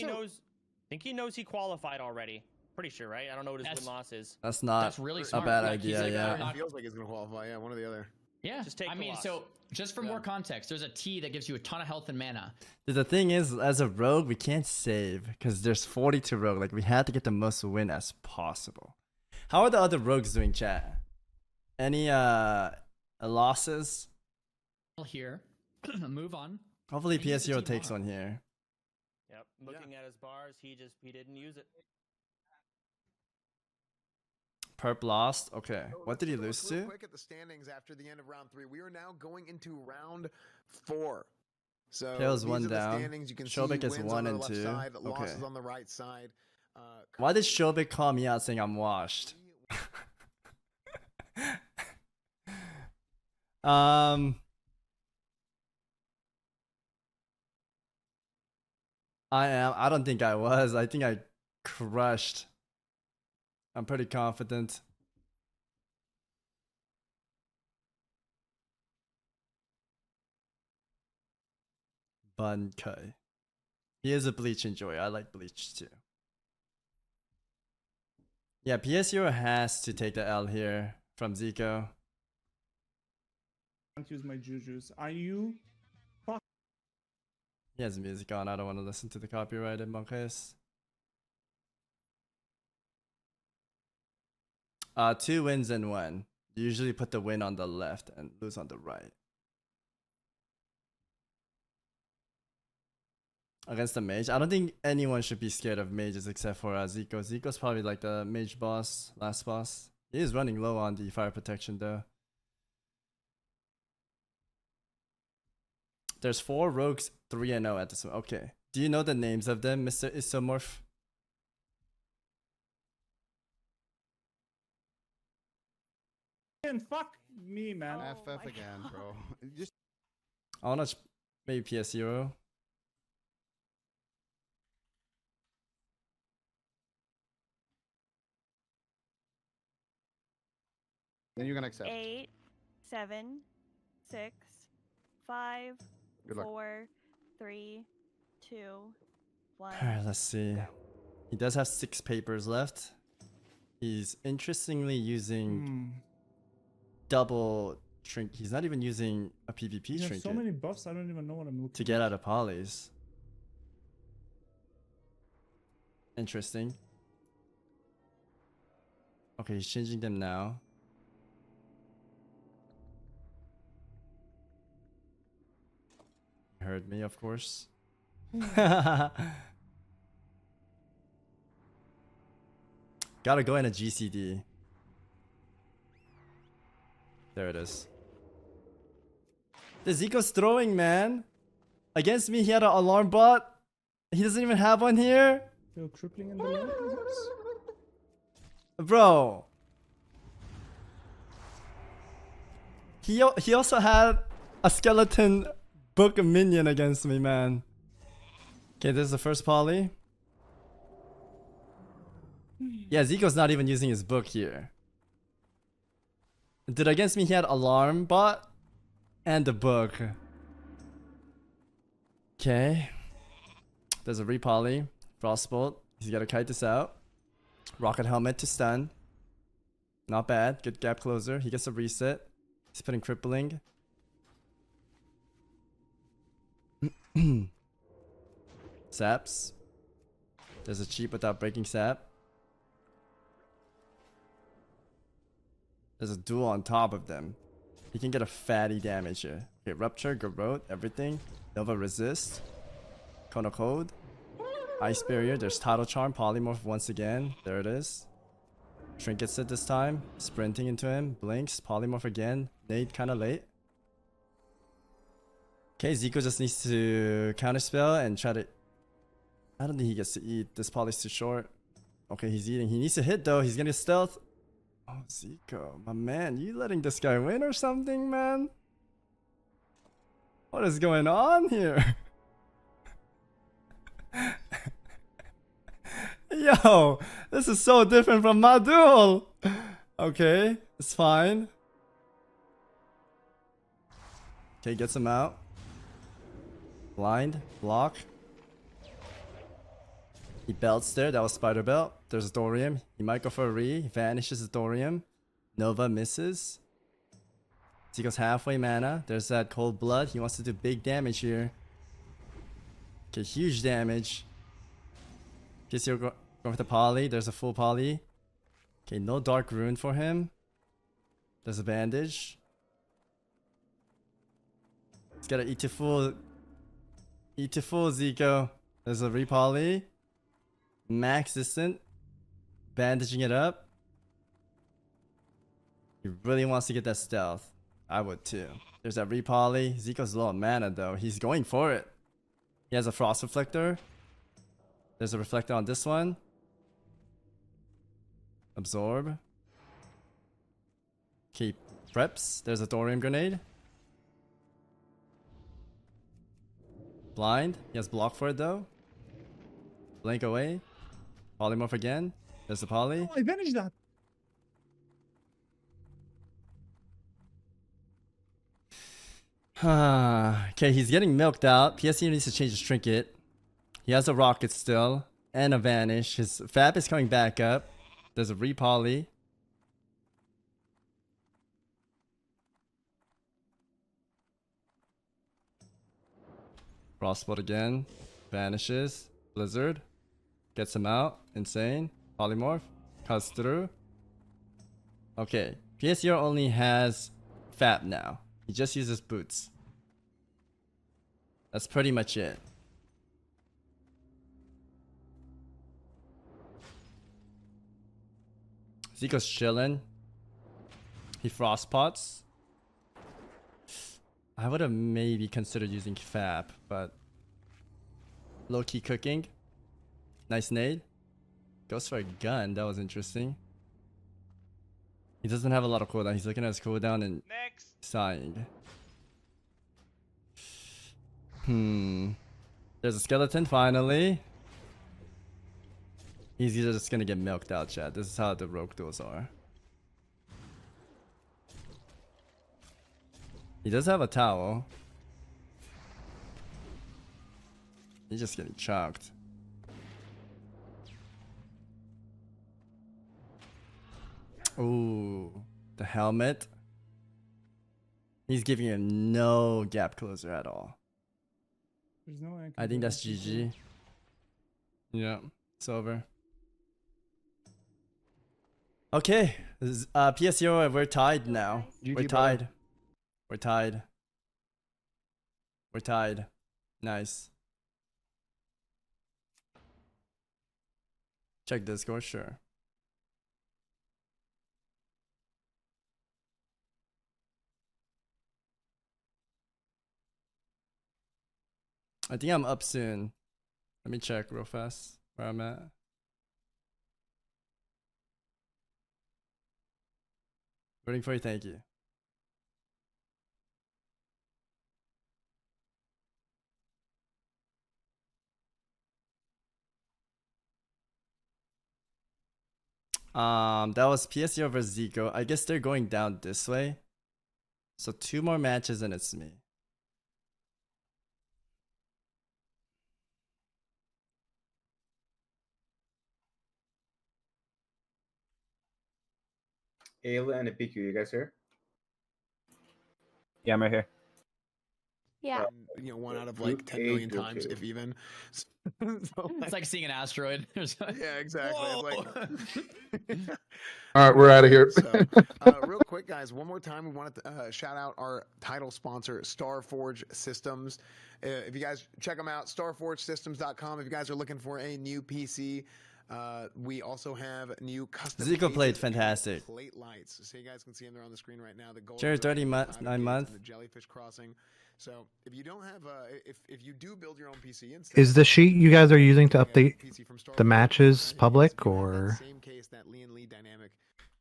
think he knows he qualified already. Pretty sure, right? I don't know what his win-loss is. That's really a smart. bad idea, yeah. It feels like he's going to qualify, yeah, one or the other. Yeah, just take the loss. So just for more context, there's a T that gives you a ton of health and mana. The thing is, as a rogue, we can't save because there's 42 rogue. Like, we had to get the most win as possible. How are the other rogues doing, chat? Any losses? Here, move on. Hopefully PS0 takes one here. Yep, looking at his bars, he didn't use it. Perp lost. Okay, what did he lose to? Quick at the standings after the end of round 3. We are now going into round 4. So Tails one down. You can Shobik is 1 and 2. Side, okay. Losses on the right side. Why did Shobik call me out saying I'm washed? I don't think I was. I think I crushed. I'm pretty confident. Bun Kai. He is a Bleach enjoyer. I like Bleach too. Yeah, PS0 has to take the L here from Zico. I can't use my Jujus. Are you? He has music on. I don't want to listen to the copyrighted monkeys. 2 wins and 1. You usually put the win on the left and lose on the right. Against the mage, I don't think anyone should be scared of mages except for Zico. Zico's probably like the mage boss, last boss. He is running low on the fire protection though. There's 4 rogues, 3-0 at this one. Okay. Do you know the names of them, Mr. Isomorph? And fuck me, man. FF again, bro. Just I wanna maybe PS0. Then you're gonna accept. 8, 7, 6, 5, 4, 3, 2, 1. Alright, let's see. Go. He does have 6 papers left. He's interestingly using double trinket. He's not even using a PvP He has trinket. so many buffs, I don't even know what I'm looking to get out of polys. Interesting. Okay, he's changing them now. You heard me, of course. Gotta go in a GCD. There it is. The Zico's throwing, man. Against me, he had an alarm bot. He doesn't even have one here. Still crippling in the lane, perhaps? Bro. He also had a skeleton book minion against me, man. Okay, this is the first poly. Yeah, Zico's not even using his book here. Dude, against me, he had alarm bot and the book. Okay. There's a repoly. Frostbolt. He's gotta kite this out. Rocket helmet to stun. Not bad. Good gap closer. He gets a reset. He's putting crippling. Saps. There's a cheap without breaking sap. There's a duel on top of them. He can get a fatty damage here. Okay, Rupture, Garrote, everything. Nova Resist. Kono Code. Ice Barrier. There's Tidal Charm. Polymorph once again. There it is. Trinkets it this time. Sprinting into him. Blinks. Polymorph again. Nade kind of late. Okay, Zico just needs to counterspell and try to... I don't think he gets to eat. This poly's too short. Okay, he's eating. He needs to hit though. He's gonna stealth. Oh, Zico, my man, you letting this guy win or something, man? What is going on here? Yo, this is so different from my duel. Okay, it's fine. Okay, gets him out. Blind, block. He belts there, that was Spider Belt. There's Dorium. He might go for a re. Vanishes Dorium. Nova misses. He goes halfway mana. There's that Cold Blood. He wants to do big damage here. Okay, huge damage. Kissio going for the poly. There's a full poly. Okay, no Dark Rune for him. There's a bandage. He's got to eat to full. Eat to full, Zico. There's a repoly. Max distant. Bandaging it up. He really wants to get that stealth. I would too. There's that repoly. Zico's low on mana though. He's going for it. He has a Frost Reflector. There's a Reflector on this one. Absorb. Keep preps. There's a Thorium Grenade. Blind. He has block for it though. Blink away. Polymorph again. There's the poly. Oh, I vanished that. Okay, he's getting milked out. PSE needs to change his trinket. He has a rocket still. And a vanish. His Fab is coming back up. There's a repoly. Frostbolt again. Vanishes. Blizzard. Gets him out. Insane. Polymorph. Cuts through. Okay. PSER only has Fab now. He just uses boots. That's pretty much it. Zico's chillin'. He frostpots. I would have maybe considered using Fab, but low-key cooking. Nice nade. Goes for a gun. That was interesting. He doesn't have a lot of cooldown. He's looking at his cooldown and sighing. There's a skeleton finally. He's either just gonna get milked out, chat. This is how the rogue duels are. He does have a towel. He's just getting chunked. Ooh, the helmet. He's giving him no gap closer at all. There's no way I think that's GG. Yeah, it's over. Okay, PS0, we're tied now. We're tied. We're tied. We're tied. Nice. Check Discord, sure. I think I'm up soon. Let me check real fast where I'm at. Waiting for you, thank you. That was PSG over Zico. I guess they're going down this way. So 2 more matches and it's me. Ayla and Epiku, you guys here? Yeah, I'm right here. Yeah. You know, 1 out of like 10 million times, if even. So, It's like seeing an asteroid. yeah, exactly. It's like... All right, we're out of here. So, real quick, guys, one more time, we wanted to shout out our title sponsor, Starforge Systems. If you guys check them out, starforgesystems.com. If you guys are looking for a new PC, we also have new custom Zico played fantastic. plate lights. So you guys can see them there on the screen right now. The gold, Sure, 30 months, 9 months. the jellyfish crossing. So if you don't have, if you do build your own PC instead, Is the sheet you guys are using to update the matches public or? same case, that Lian Lee dynamic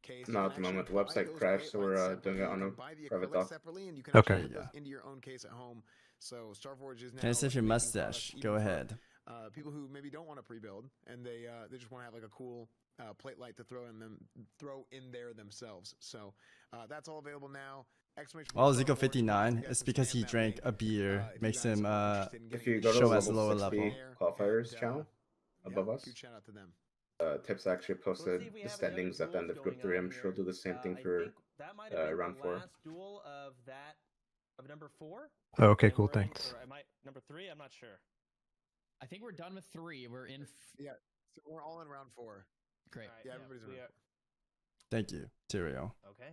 case. No, at the moment the website crashed, so we're doing it on a private doc. Separately, and you can Okay. actually put into your own case at home. So Starforge is now. Can I sniff your making mustache? products Go even for, ahead. people who maybe don't want to pre-build and they just want to have like a cool plate light to throw in there themselves. So that's all available now. Oh, Zico 59. It's because he drank a beer. Makes him If you go to show the us a lower level 60 level. Qualifiers channel above us, Huge shout out to them. Tips actually posted the standings at the end of Group 3. I'm sure we'll do the same thing for round 4. Last duel of number 4. Oh, okay, cool, thanks. Am I number 3? I'm not sure. I think we're done with 3. We're in. Yeah, so we're all in round 4. Great. Right, yeah, everybody's in round 4. Thank you, Tyrio. Okay.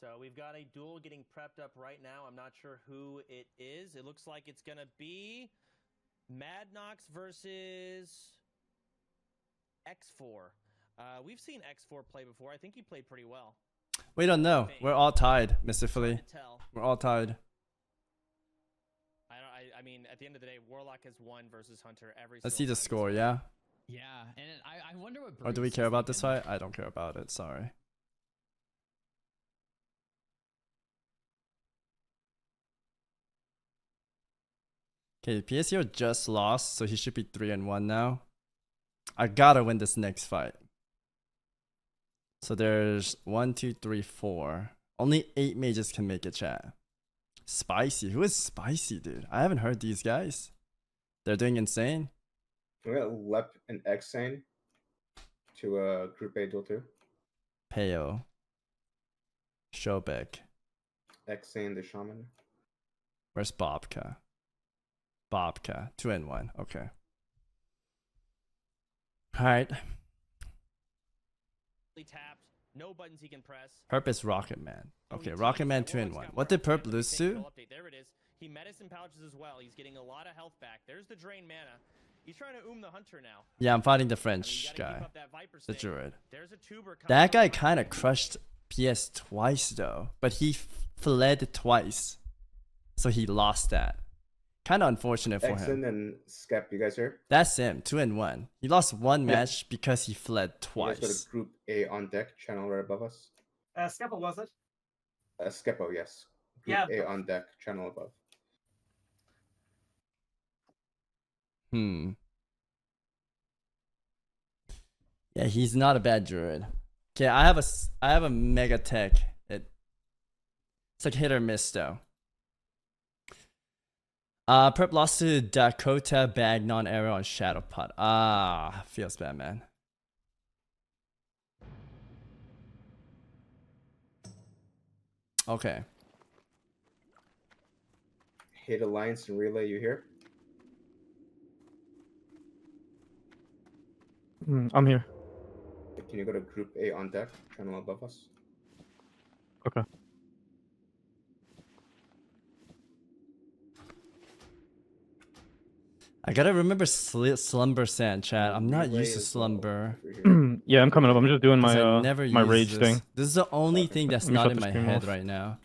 So we've got a duel getting prepped up right now. I'm not sure who it is. It looks like it's going to be Madnox versus X4. We've seen X4 play before. I think he played pretty well. We don't know. We're all tied, Mr. Philly. We're all tied. I mean, at the end of the day, Warlock has won versus Hunter every. Let's see the score, yeah? Yeah, and I wonder what. Or do we care about this fight? I don't care about it. Sorry. Okay, PSO just lost, so he should be 3-1 now. I gotta win this next fight. So there's 1, 2, 3, 4. Only 8 mages can make it, chat. Spicy. Who is Spicy, dude? I haven't heard these guys. They're doing insane. We got Lep and Xane to Group A Duel 2. Peo. Shobek. Xane the Shaman. Where's Bobka? Bobka. 2-1. Okay. Alright. Tapped. No buttons he can press. Perp is Rocket Man. Okay, Rocket Man 2-1. What did Perp lose to? There it is. He medicine pouches as well. He's getting a lot of health back. There's the drain mana. He's trying to the hunter now. Yeah, I'm fighting the French guy. The druid. That guy kind of crushed PS twice though, but he fled twice. So he lost that. Kind of unfortunate for him. Exon and Skep, you guys here? That's him, 2-1. He lost one match because he fled twice. You guys go to Group A on deck, channel right above us. Skepo, was it? Skepo, yes. Group A on deck, channel above. Yeah, he's not a bad druid. Okay, I have a mega tech. It's like hit or miss though. Perp lost to Dakota Bag non-arrow on Shadow Pot. Ah, feels bad, man. Okay. Hit Alliance and Relay, you here? I'm here. Can you go to Group A on deck, channel above us? Okay. I gotta remember Slumber Sand, chat. I'm not used to Slumber. Yeah, I'm coming up. I'm just doing 'Cause I my never my use rage this. thing. This is the only thing that's Let me not shut in the my stream head off. right now.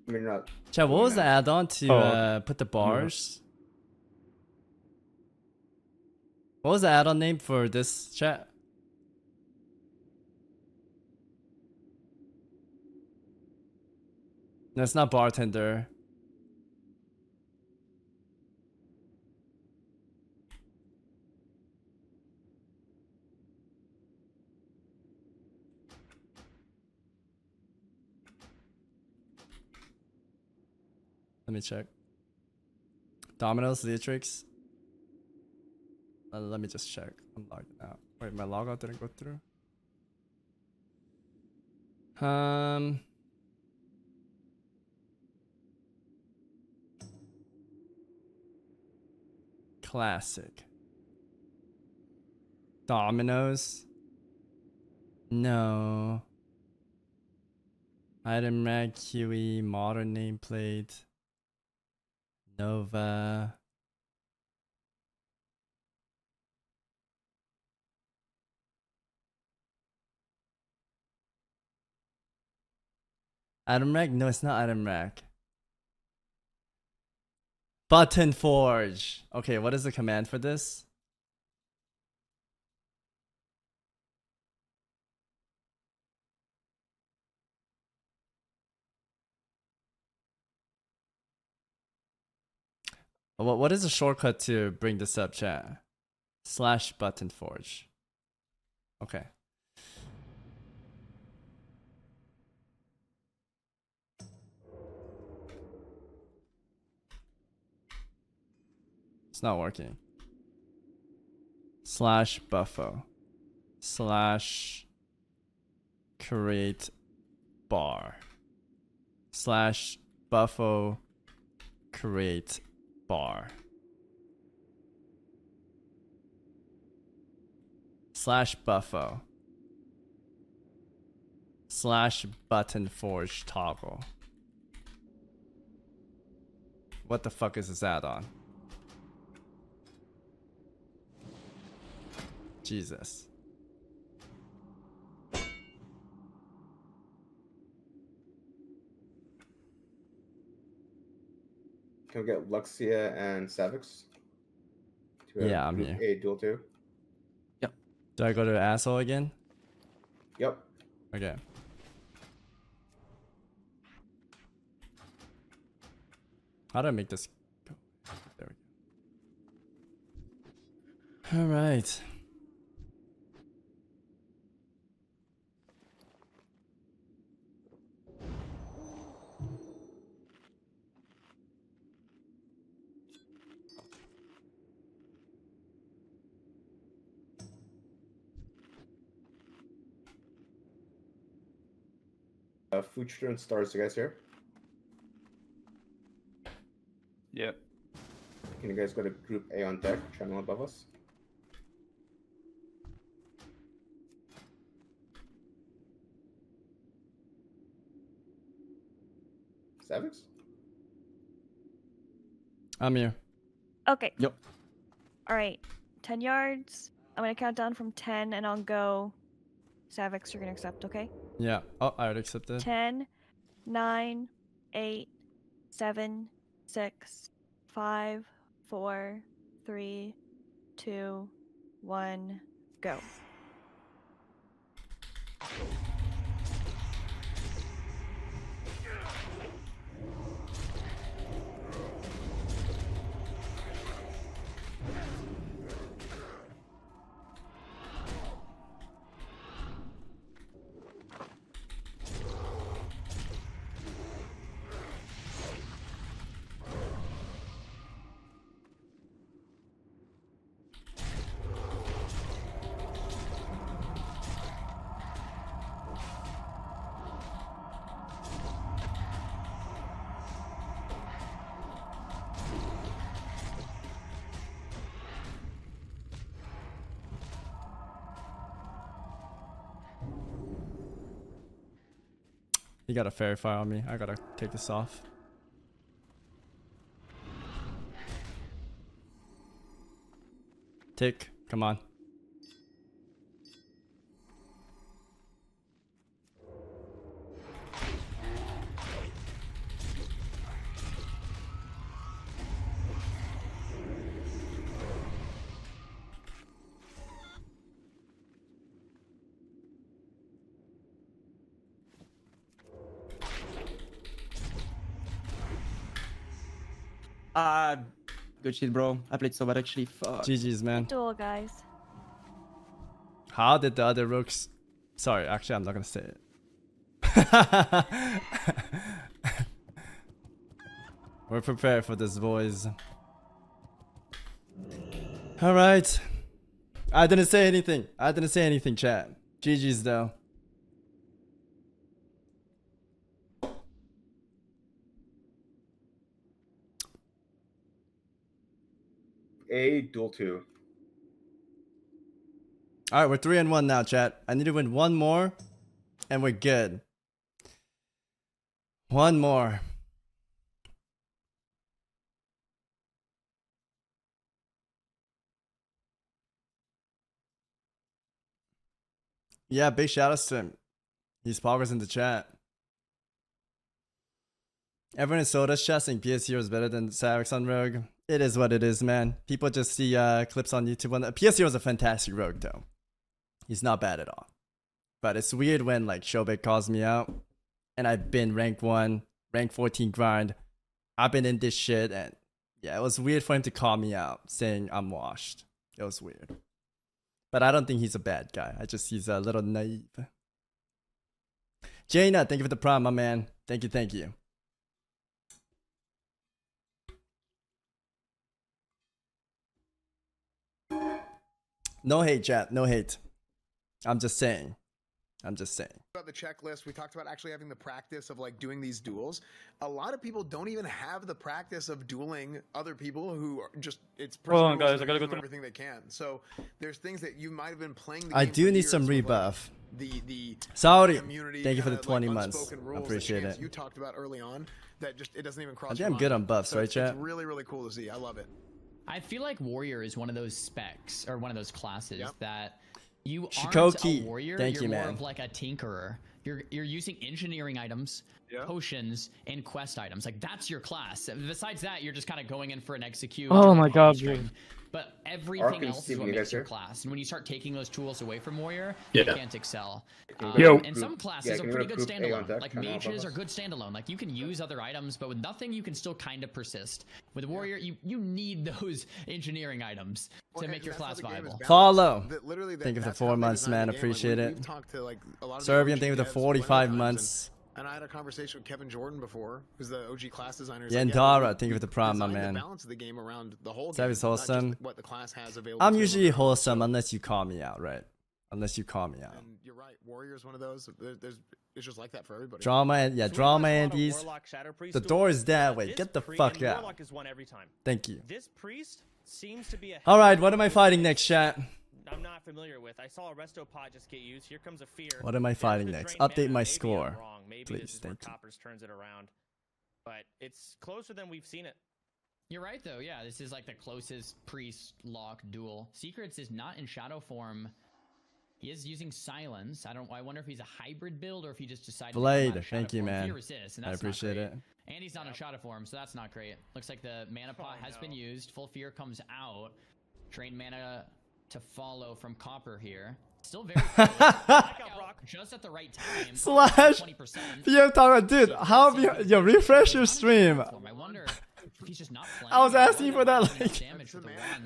I mean, not. Chat, what was the add-on to put the bars? What was the add-on name for this, chat? No, it's not bartender. Let me check. Domino's, Leatrix. Let me just check. I'm logged out. Wait, my logout didn't go through. Classic. Dominoes? No. Item Rag, QE, modern nameplate. Nova. Item Rag? No, it's not Item Rag. Button Forge. Okay, what is the command for this? What is the shortcut to bring this up, chat? / button forge. Okay. It's not working. /buffo / create bar / buffo create bar / buffo / button forge toggle. What the fuck is this add-on? Jesus. Can we get Luxia and Savix? Yeah, I'm Group here. A duel 2. Yep. Do I go to asshole again? Yep. Okay. How do I make this go? There we go. All right. Future and Stars, you guys here? Yep. Can you guys go to Group A on deck, channel above us? Savix? I'm here. Okay. Yep. All right. 10 yards. I'm going to count down from 10 and I'll go. Savix, you're going to accept, okay? Yeah. Oh, I already accepted. 10, 9, 8, 7, 6, 5, 4, 3, 2, 1, go. You got a fairy fire on me. I gotta take this off. Tick, come on. Good shit, bro. I played so bad actually. Fuck. GG's, man. Duel, guys. How did the other rooks... Sorry, actually, I'm not gonna say it. We're prepared for this, boys. Alright. I didn't say anything. I didn't say anything, chat. GG's, though. A, duel 2. All right, we're 3-1 now, chat. I need to win one more, and we're good. One more. Yeah, big shout outs to him. He's progress in the chat. Everyone in Soda's chat saying PS Hero is better than Savix on Rogue. It is what it is, man. People just see clips on YouTube. PS Hero is a fantastic Rogue, though. He's not bad at all. But it's weird when like Shobek calls me out, and I've been rank 1, rank 14 grind. I've been in this shit, and yeah, it was weird for him to call me out, saying I'm washed. It was weird. But I don't think he's a bad guy. He's a little naive. Jaina, thank you for the prime, my man. Thank you, thank you. No hate, chat. No hate. I'm just saying. About the checklist, we talked about actually having the practice of like doing these duels. A lot of people don't even have the practice of dueling other people who are just Hold on, guys. I gotta go through everything they can. So there's things that you might have been playing. I do need some rebuff. Saudi, thank you for the 20 months. I appreciate it. You talked about early on that just it doesn't even cross. I think I'm good on buffs, right, chat? It's really, really cool to see. I love it. I feel like Warrior is one of those specs or one of those classes that you aren't Shikoki, a warrior. thank you're you, more man. of like a tinkerer. You're using engineering items, potions, and quest items. Like that's your class. Besides that, you're just kind of going in for an execute. Oh my god, dude. But everything else is what makes your class. And when you start taking those tools away from Warrior, you can't excel. And some classes are pretty good standalone. Like mages are good standalone. Like you can use other items, but with nothing, you can still kind of persist. With Warrior, you need those engineering items to make your class viable. Follow. Thank you for the 4 months, man. Appreciate it. Serbian, thank you for the 45 months. And I had a conversation with Kevin Jordan before, who's the OG class designer. Yandara, thank you for the prime, my man. Balance of the game around the whole game, wholesome. What the class has available. I'm usually wholesome unless you call me out, right? Unless you call me out. And you're right. Warrior is one of those. It's just like that for everybody. Drama and drama Andes. The door is that way. Get the fuck out. Thank you. This priest seems to be a all right, what am I fighting next, chat? I'm not familiar with. I saw a resto pod just get used. Here comes a fear. What am I fighting next? Update my score. Maybe please, this is where Coppers turns it around. But it's closer than we've seen it. You're right, though. Yeah, this is like the closest priest lock duel. Secrets is not in shadow form. He is using silence. I wonder if he's a hybrid build or if he just decided Blade, to thank you, man. Resist, I appreciate it. And he's not in shadow form, so that's not great. Looks like the mana pot has been used. Full fear comes out. Train mana to follow from Copper here. Still very just at the right time. Slash. PM talking about, dude, how have you refresh your stream? I wonder if he's just not playing. I was asking for that like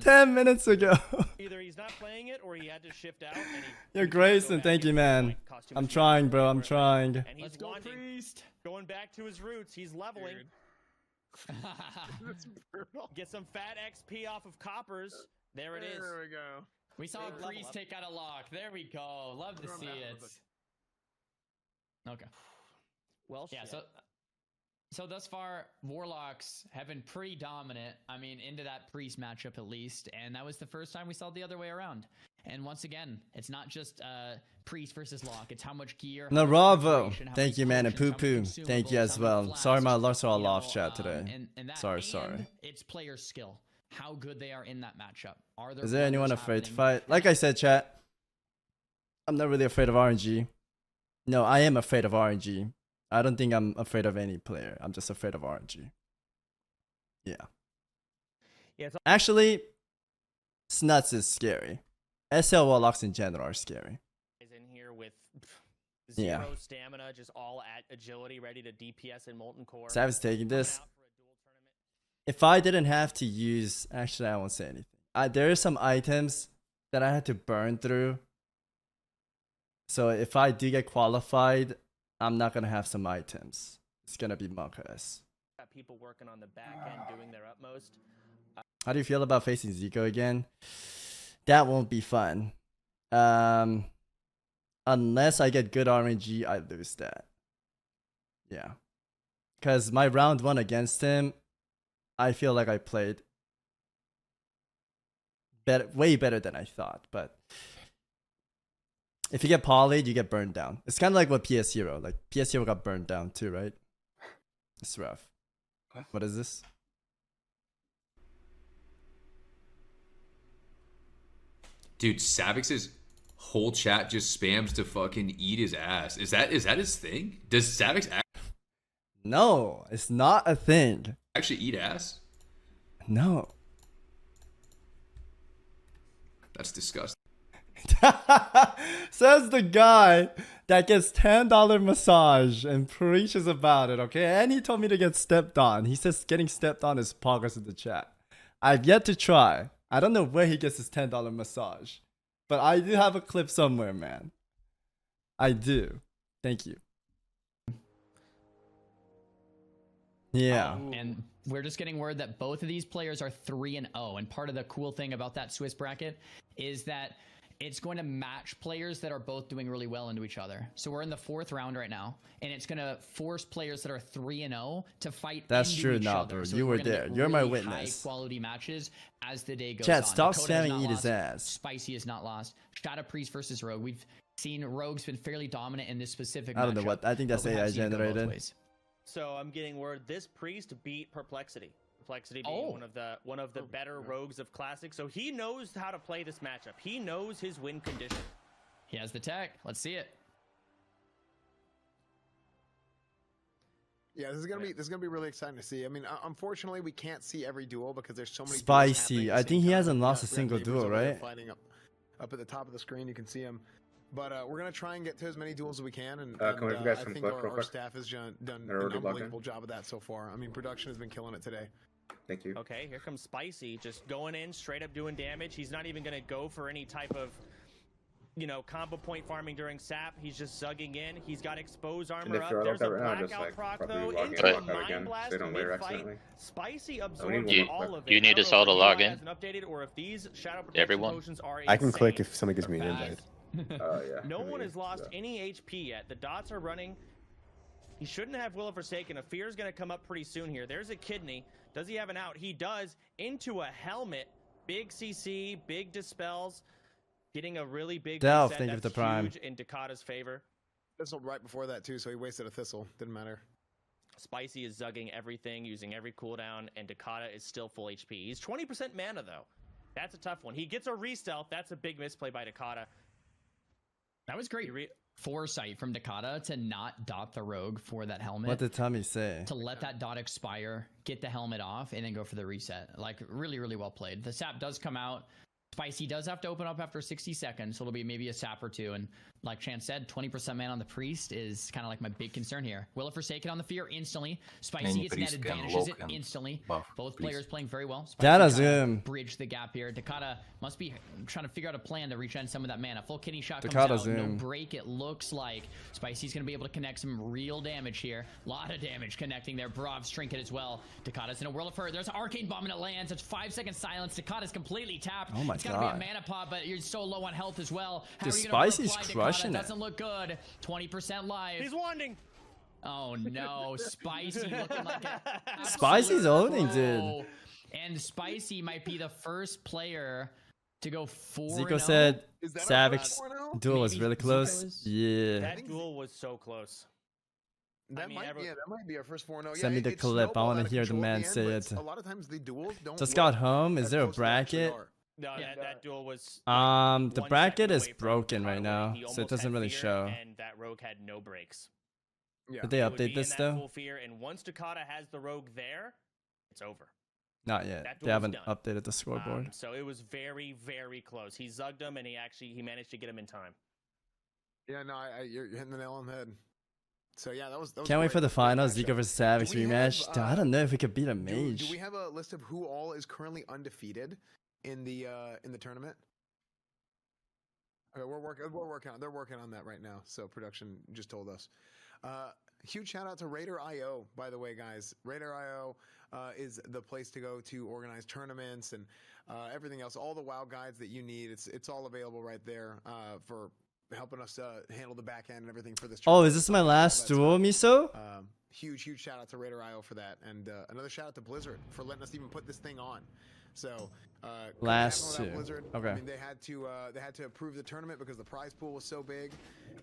10 minutes ago. Either he's not playing it or he had to shift out. And You're Grayson, thank you, man. I'm trying, bro. I'm trying. And he's priest. Going back to his roots. He's leveling. Get some fat XP off of Coppers. There it is. There we go. We saw a priest take out a lock. There we go. Love to see it. Okay. Well, yeah. So thus far, Warlocks have been pretty dominant. I mean, into that priest matchup at least, and that was the first time we saw it the other way around. And once again, it's not just priest versus lock; it's how much gear. Naravo, thank you, man, and poo poo, thank you as well. Sorry, my alerts are all off chat today. Sorry. It's player skill. How good they are in that matchup. Is there anyone afraid to fight? Like I said, chat, I'm not really afraid of RNG. No, I am afraid of RNG. I don't think I'm afraid of any player. I'm just afraid of RNG. Yeah. Actually, Snuts is scary. SL Warlocks in general are scary. Is in here with zero stamina, just all at agility, ready to DPS in Molten Core. Sav's taking this. If I didn't have to use, actually, I won't say anything. There are some items that I had to burn through. So if I do get qualified, I'm not gonna have some items. It's gonna be Monkas. People working on the back end doing their utmost. How do you feel about facing Zico again? That won't be fun. Unless I get good RNG, I lose that. Yeah. Because my round 1 against him, I feel like I played better, way better than I thought. But if you get polyed, you get burned down. It's kind of like what PS Hero. Like PS Hero got burned down too, right? It's rough. What is this? Dude, Savix's whole chat just spams to fucking eat his ass. Is that his thing? Does Savix No, it's not a thing. actually eat ass? No. That's disgusting. Says the guy that gets $10 massage and preaches about it, okay? And he told me to get stepped on. He says getting stepped on is progress in the chat. I've yet to try. I don't know where he gets his $10 massage. But I do have a clip somewhere, man. I do. Thank you. Yeah. And we're just getting word that both of these players are 3-0. And part of the cool thing about that Swiss bracket is that it's going to match players that are both doing really well into each other. So we're in the 4th round right now, and it's going to force players that are 3-0 to fight. That's into true, each nah, other. bro. So You we're were gonna there. get You're my really witness. High quality matches as the day goes Chat, on. stop Dakota has spamming not eat his lost. ass. Spicy is not lost. Shadow Priest versus Rogue. We've seen Rogue's been fairly dominant in this specific I don't know matchup, what. I think that's but we have AI seen it go both generated. ways. So I'm getting word this priest beat Perplexity. Perplexity being one of the better rogues of Classic. So he knows how to play this matchup. He knows his win condition. He has the tech. Let's see it. Yeah, this is gonna be really exciting to see. I mean, unfortunately, we can't see every duel because there's so many. Spicy. I think he hasn't lost a single duel, right? Fighting up at the top of the screen, you can see him. But we're gonna try and get to as many duels as we can, and Can we guys I think flip real our quick? staff has done an They're already logged in. unbelievable job of that so far. I mean, production has been killing it today. Thank you. Okay, here comes Spicy, just going in, straight up doing damage. He's not even going to go for any type of, combo point farming during sap. He's just zugging in. He's got exposed armor if up. you're all There's that a right now, just, blackout like, proc, probably though, log in into a and log out again, mind so blast they don't layer mid-fight. accidentally. Spicy need absorbed one all of it. You need us all to log in. Hasn't updated, or if these shadow protection Everyone. potions are I can insane. click if somebody gives me an invite. Yeah. No one has lost any HP yet. The dots are running. He shouldn't have Will of Forsaken. A fear is going to come up pretty soon here. There's a kidney. Does he have an out? He does. Into a helmet. Big CC, big dispels. Getting a really big Delph, reset. thank you for That's the prime. huge in Dakata's favor. Thistle right before that too, so he wasted a thistle. Didn't matter. Spicy is zugging everything, using every cooldown, and Dakota is still full HP. He's 20% mana, though. That's a tough one. He gets a re-stealth. That's a big misplay by Dakota. That was great foresight from Dakota to not dot the rogue for that helmet. What did Tommy say? To let that dot expire, get the helmet off, and then go for the reset. Like, really, really well played. The sap does come out. Spicy does have to open up after 60 seconds, so it'll be maybe a sap or two. And like Chance said, 20% man on the priest is kind of like my big concern here. Will it Forsaken on the fear instantly. Spicy gets net advantages it instantly. Both players playing very well. Data Spicy zoom. bridge the gap here. Dakota must be trying to figure out a plan to regen some of that mana. Full kidney shot comes Dakota out. No zoom. break, it looks like. Spicy's going to be able to connect some real damage here. A lot of damage connecting there. Brav's trinket as well. Dakata's in a whirl of hurt. There's an arcane bomb and it lands. It's 5-second silence. Dakata's completely tapped. Oh my it's got to God. be a mana pot, but you're so low on health as well. How Dude, are you gonna Spicy's reply, crushing Dakota? it. Doesn't look good. 20% live. He's wanding. Oh no, Spicy looking like a Spicy's owning, dude. pro. And Spicy might be the first player to go 4-0. Zico said Is that our Savix first 4-0? duel was Maybe really Zico close. is- Yeah. That duel was so close. That mean, that might be our first 4-0. Send me the clip. I want to hear the man say it. A lot of times the duels don't. Just look got home. Is as there a close as they actually bracket? are. No, that duel was. The 1 bracket second is away from broken Dakota right winning. now, He so it almost doesn't had really fear, show. And that rogue had no breaks. Yeah. Did they It would be update in this that though? full fear, and once Dakota has the rogue there, it's over. Not yet. That They duel's haven't done. updated the scoreboard. So it was very, very close. He zugged him, and he managed to get him in time. Yeah, no, you're hitting the nail on the head. So yeah, that was. Can't wait for the finals. Zico versus Savix Do we rematch. have, Dude, I don't know if we could beat a Do mage. we have a list of who all is currently undefeated in the tournament? Okay, we're working on. They're working on that right now. So production just told us. Huge shout out to Raider.io, by the way, guys. Raider.io is the place to go to organize tournaments and everything else. All the WoW guides that you need. It's all available right there for helping us handle the back end and everything for this. Oh, is this my last duel, Miso? Huge shout out to Raider IO for that, and another shout out to Blizzard for letting us even put this thing on. So last two. Blizzard, Okay. I mean, they had to approve the tournament because the prize pool was so big,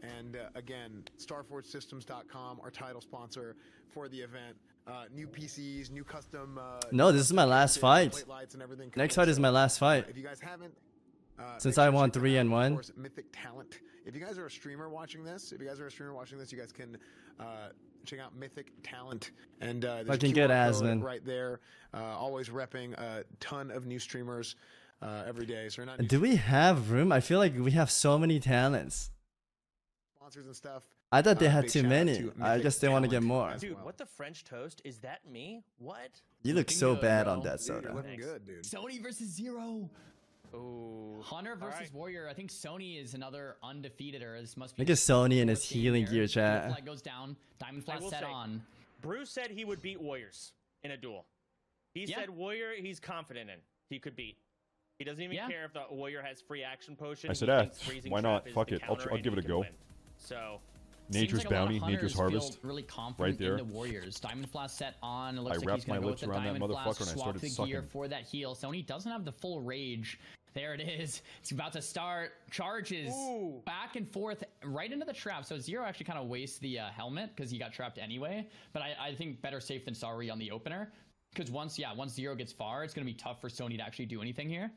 and again, StarForgeSystems.com, our title sponsor for the event. New PCs, new custom. No, this is my last fight. Next fight is my last fight. If you guys haven't. Since I won 3 and 1. Mythic Talent. If you guys are a streamer watching this, you guys can check out Mythic Talent. And Fucking good, Asman. Right there. Always repping a ton of new streamers every day. So not Do we have room? I feel like we have so many talents. Sponsors and stuff. I thought they had too many. I guess they want to get more. Dude, what the French toast? Is that me? What? You look so bad on that soda. Looking good, dude. Sony versus Zero. Oh, Hunter versus Warrior. I think Sony is another undefeated, or this must be. Look at Sony and his healing gear, chat. Flag goes down. Diamond flash set on. Bruce said he would beat Warriors in a duel. He said Warrior he's confident in. He could beat. He doesn't even care if the Warrior has free action potion. I said, why not? Fuck it. I'll give it a go. So. Nature's Bounty, Nature's Harvest, really right there. In the Warriors. Diamond Flash set on. It looks I like wrapped he's gonna my go lips with the around that Diamond motherfucker Flash, and I swap started the gear sucking. for that heal. Sony doesn't have the full rage. There it is. It's about to start. Charges back and forth right into the trap. So Zero actually kind of wastes the helmet because he got trapped anyway. But I think better safe than sorry on the opener. Because once Zero gets far, it's going to be tough for Sony to actually do anything here.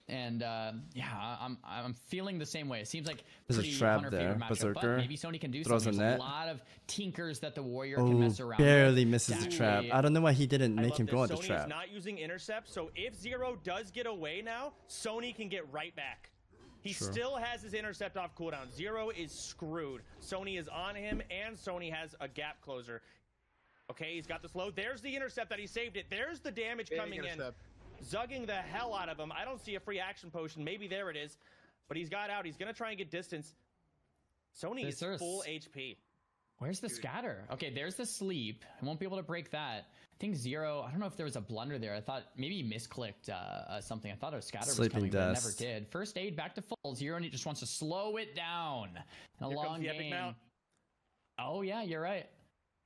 And I'm feeling the same way. It seems like there's a trap there. Berserker. Maybe Sony can do throws something. a net. There's a lot of tinkers that the Warrior can mess around barely with. misses the trap. I don't know why he didn't make him go on the Sony trap. is not using intercept, so if Zero does get away now, Sony can get right back. He still has his intercept off cooldown. Zero is screwed. Sony is on him, and Sony has a gap closer. Okay, he's got the slow. There's the intercept that he saved it. There's the damage coming in. Zugging the hell out of him. I don't see a free action potion. Maybe there it is. But he's got out. He's going to try and get distance. Sony is full HP. Where's the scatter? Okay, there's the sleep. I won't be able to break that. I think Zero, I don't know if there was a blunder there. I thought maybe he misclicked something. I thought a scatter was coming, but it never did. First aid back to full. Zero just wants to slow it down. In a long game. Oh, yeah, you're right.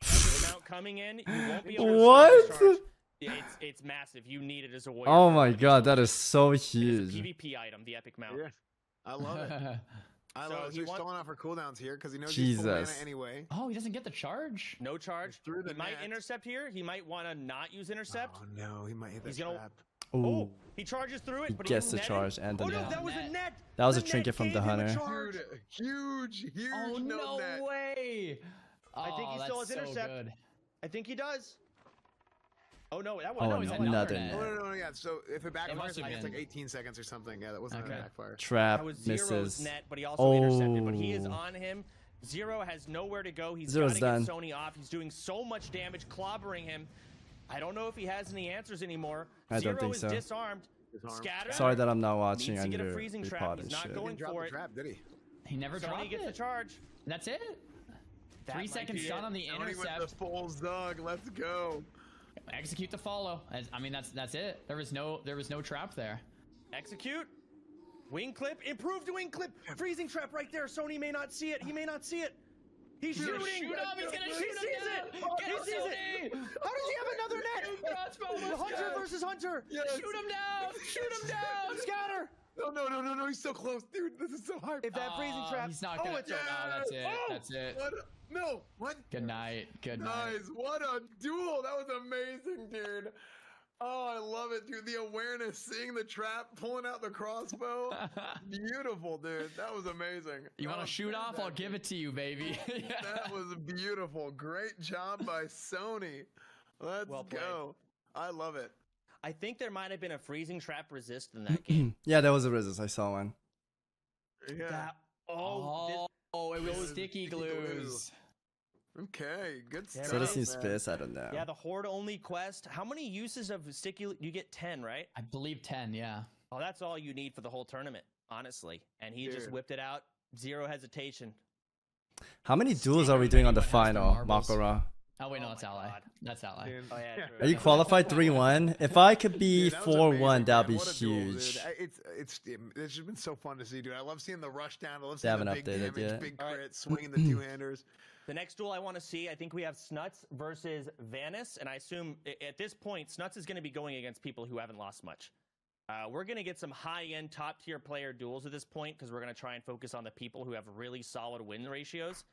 The mount coming in. You won't be able to charge. It's massive. You need it as a warrior. Oh my god, that is so huge. PvP item, the epic mount. Yeah, I love it. I love it. He's stalling out for cooldowns here because he knows Jesus. he's full mana anyway. Oh, he doesn't get the charge. No charge. He might intercept here. He might want to not use intercept. Oh no, he might hit the trap. Oh, he charges through it, he but gets the charge and the net. No, that was a net. That was a trinket from the Hunter. Dude, huge. Oh no way! I think he still has intercept. Good. I think he does. Oh no, that Oh, was another net. No, yeah. So if it backfires, I think it's like 18 seconds or something. Yeah, that wasn't a backfire. Trap that was Zero's misses. net, but he also intercepted. But he is on him. Zero has nowhere to go. He's got to get Sony off. He's doing so much damage, clobbering him. I don't know if he has any answers anymore. I don't think so. Zero is disarmed. Scatter. Sorry that I'm not watching Needs to on get a your freezing trap. report He's and not shit. going for it. Trap, did he? He never dropped gets it. the charge. That's it. 3 seconds stun on the intercept. With the full Zug. Let's go. Execute the follow. I mean, that's it. There was no trap there. Execute. Wing clip. Improved wing clip. Freezing trap right there. Sony may not see it. He may not see it. He's shooting. Shoot him. He's gonna shoot him. He sees it. How does he have another net? Hunter versus Hunter. Yes. Shoot him down. Shoot him down. Scatter. No. He's so close, dude. This is so hype. If that freezing trap. He's not gonna. It's over. That's it. That's it. What? Good night. Good night. Guys, what a duel. That was amazing, dude. Oh, I love it, dude. The awareness, seeing the trap, pulling out the crossbow. Beautiful, dude. That was amazing. You want to shoot off? I'll give it to you, baby. That was beautiful. Great job by Sony. Let's go. I love it. I think there might have been a freezing trap resist in that game. Yeah, there was a resist. I saw one. Yeah. It was sticky glues. Okay, good stuff. Citizen Space, I don't know. Yeah, the Horde only quest. How many uses of sticky? You get 10, right? I believe 10. Yeah. Oh, that's all you need for the whole tournament, honestly. And he just whipped it out. Zero hesitation. How many duels are we doing on the final, Mak'Gora? Oh wait, no, that's ally. That's ally. Oh, yeah, true. Are you qualified 3-1? If I could be Dude, that was 4-1, amazing, that'd be man. What a duel, dude. huge. It's just been so fun to see, dude. I love seeing the rush down. I love They seeing the haven't big updated damage, yet. big crit, swinging the two-handers. The next duel I want to see, I think we have Snuts versus Vanis, and I assume at this point, Snuts is going to be going against people who haven't lost much. We're going to get some high-end, top-tier player duels at this point because we're going to try and focus on the people who have really solid win ratios.